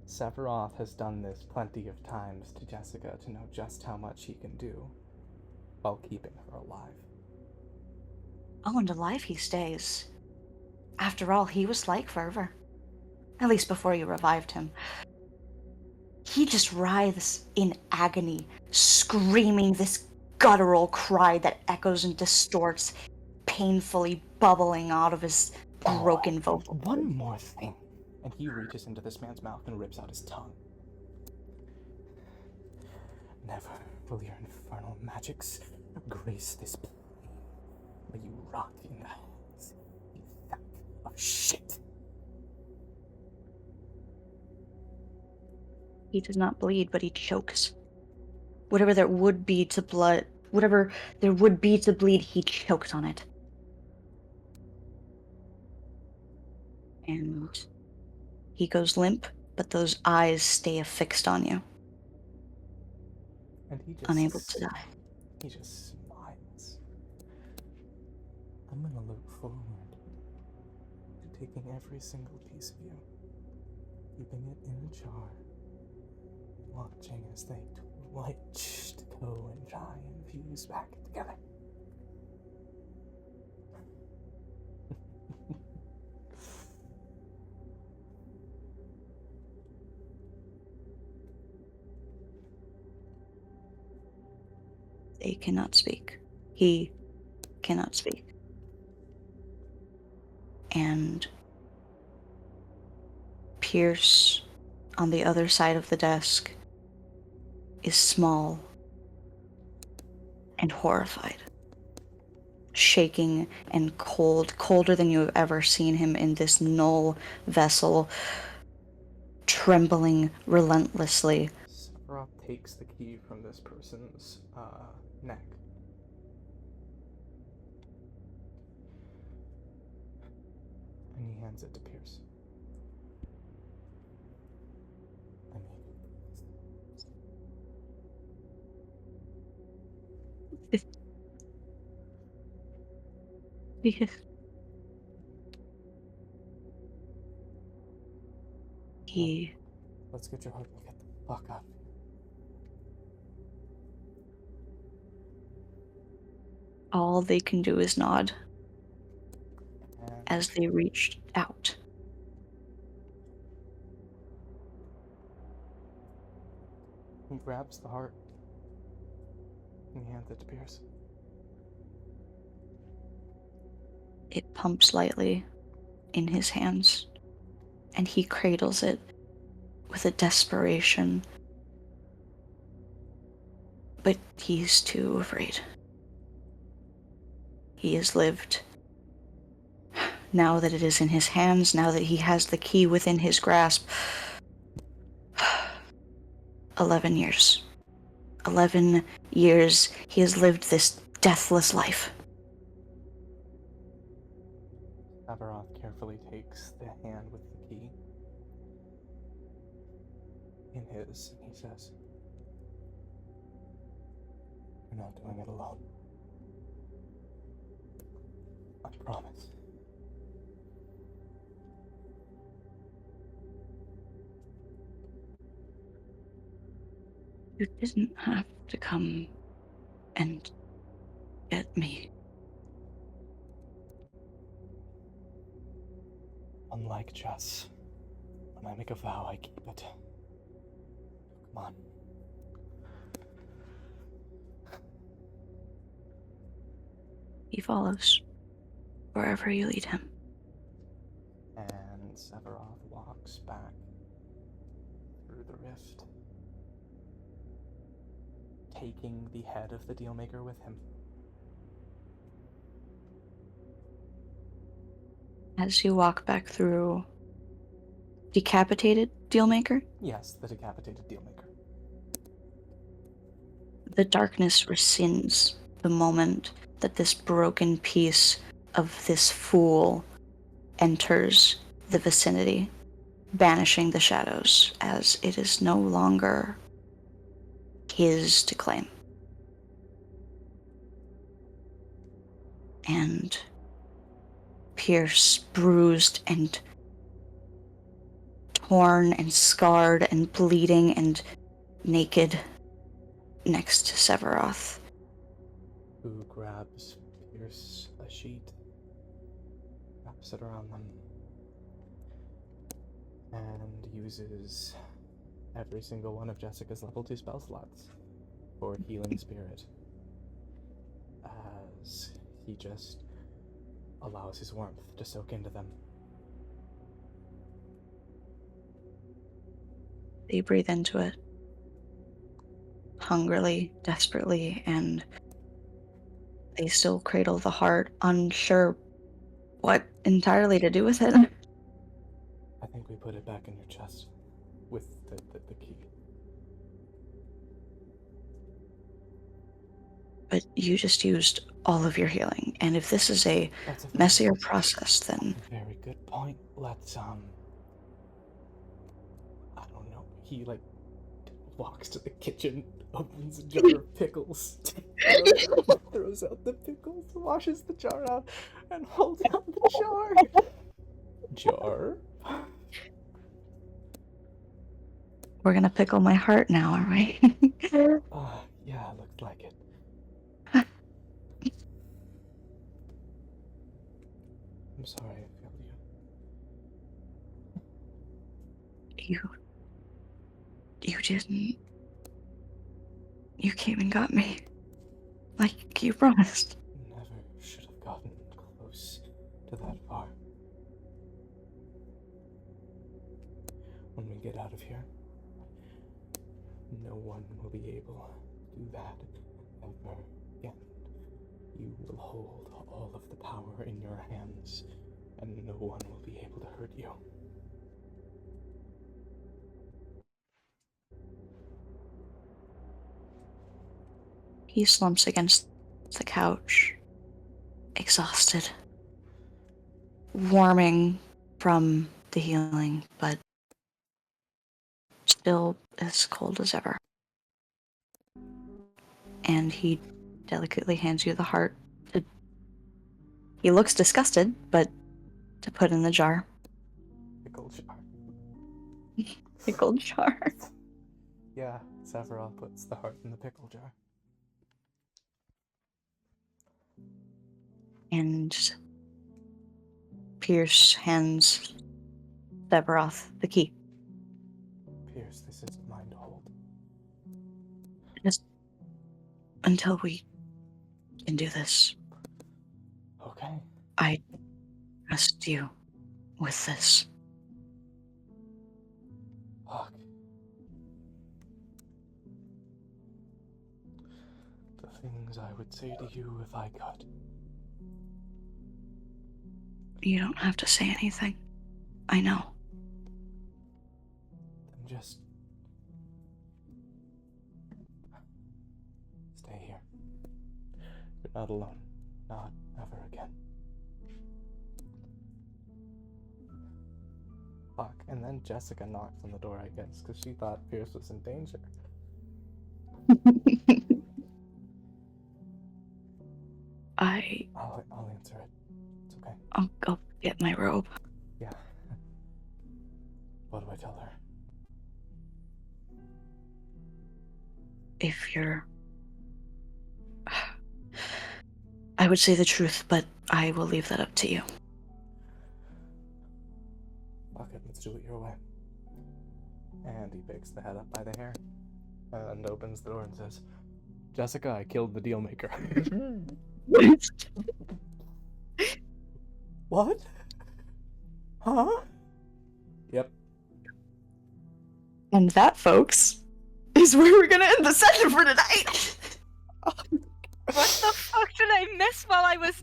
Severoth has done this plenty of times to Jessica to know just how much he can do while keeping her alive. Oh, and alive he stays. After all, he was like Fervor. At least before you revived him. He just writhes in agony, screaming this guttural cry that echoes and distorts, painfully bubbling out of his broken vocal. One more thing. And he reaches into this man's mouth and rips out his tongue. Never will your infernal magics grace this plane, but you rot in the hands, you sack of shit. He does not bleed, but he chokes. Whatever there would be to bleed, he chokes on it. And he goes limp, but those eyes stay affixed on you. And he just unable to die. He just smiles. I'm gonna look forward to taking every single piece of you, keeping it in a jar, watching as they twitch to go and try and fuse back together. They cannot speak. He cannot speak. And Pierce, on the other side of the desk, is small and horrified. Shaking and cold, colder than you have ever seen him in this null vessel, trembling relentlessly. Severoth takes the key from this person's neck. And he hands it to Pierce. I mean, Because he let's get your hook and get the fuck out. all they can do is nod And as they reached out. he grabs the heart and he hands it to Pierce. It pumps lightly in his hands, and he cradles it with a desperation. But he's too afraid. He has lived. Now that it is in his hands, now that he has the key within his grasp. 11 years. 11 years he has lived this deathless life. Severoth carefully takes the hand with the key in his, and he says, "You're not doing it alone. I promise." You didn't have to come and get me. Unlike Jess, when I make a vow, I keep it. Come on. He follows wherever you lead him. And Severoth walks back through the rift, taking the head of the Dealmaker with him. As you walk back through decapitated Dealmaker, Yes, the decapitated Dealmaker. the darkness rescinds the moment that this broken piece of this fool enters the vicinity, banishing the shadows as it is no longer his to claim. And pierced, bruised, and torn, and scarred, and bleeding, and naked next to Severoth, Who grabs Pierce a sheet, wraps it around them, and uses every single one of Jessica's level 2 spell slots for Healing Spirit, as he just allows his warmth to soak into them. they breathe into it, hungrily, desperately, and they still cradle the heart, unsure what entirely to do with it. I think we put it back in your chest with the key. But you just used all of your healing, and if this is a That's a messier process, then very good point. Let's, I don't know. He, walks to the kitchen, opens a jar of pickles, throws out the pickles, washes the jar out, and holds out the jar. Jar? we're gonna pickle my heart now, aren't we? Yeah, looked like it. I'm sorry I failed you. You didn't. You came and got me. Like you promised. Never should have gotten close to that far. When we get out of here, no one will be able to do that ever again. You will hold all of the power in your hands, and no one will be able to hurt you. He slumps against the couch, exhausted, warming from the healing, but still as cold as ever. And he delicately hands you the heart. He looks disgusted, but to put in the jar. Pickle jar. Pickled jar. Yeah, Severoth puts the heart in the pickle jar. And Pierce hands Severoth the key. Pierce, this isn't mine to hold. Just until we can do this, Okay. I trust you with this. Fuck. The things I would say to you if I could. You don't have to say anything. I know. Then just stay here. You're not alone. Not ever again. And then Jessica knocked on the door, I guess, because she thought Pierce was in danger. I'll answer it. It's okay. I'll go get my robe. Yeah. What do I tell her? If you're... I would say the truth, but I will leave that up to you. Fuck it, let's do it your way. And he picks the head up by the hair and opens the door and says, Jessica, I killed the Dealmaker. What? Huh? Yep. And that, folks, is where we're gonna end the session for tonight. What the fuck did I miss while I was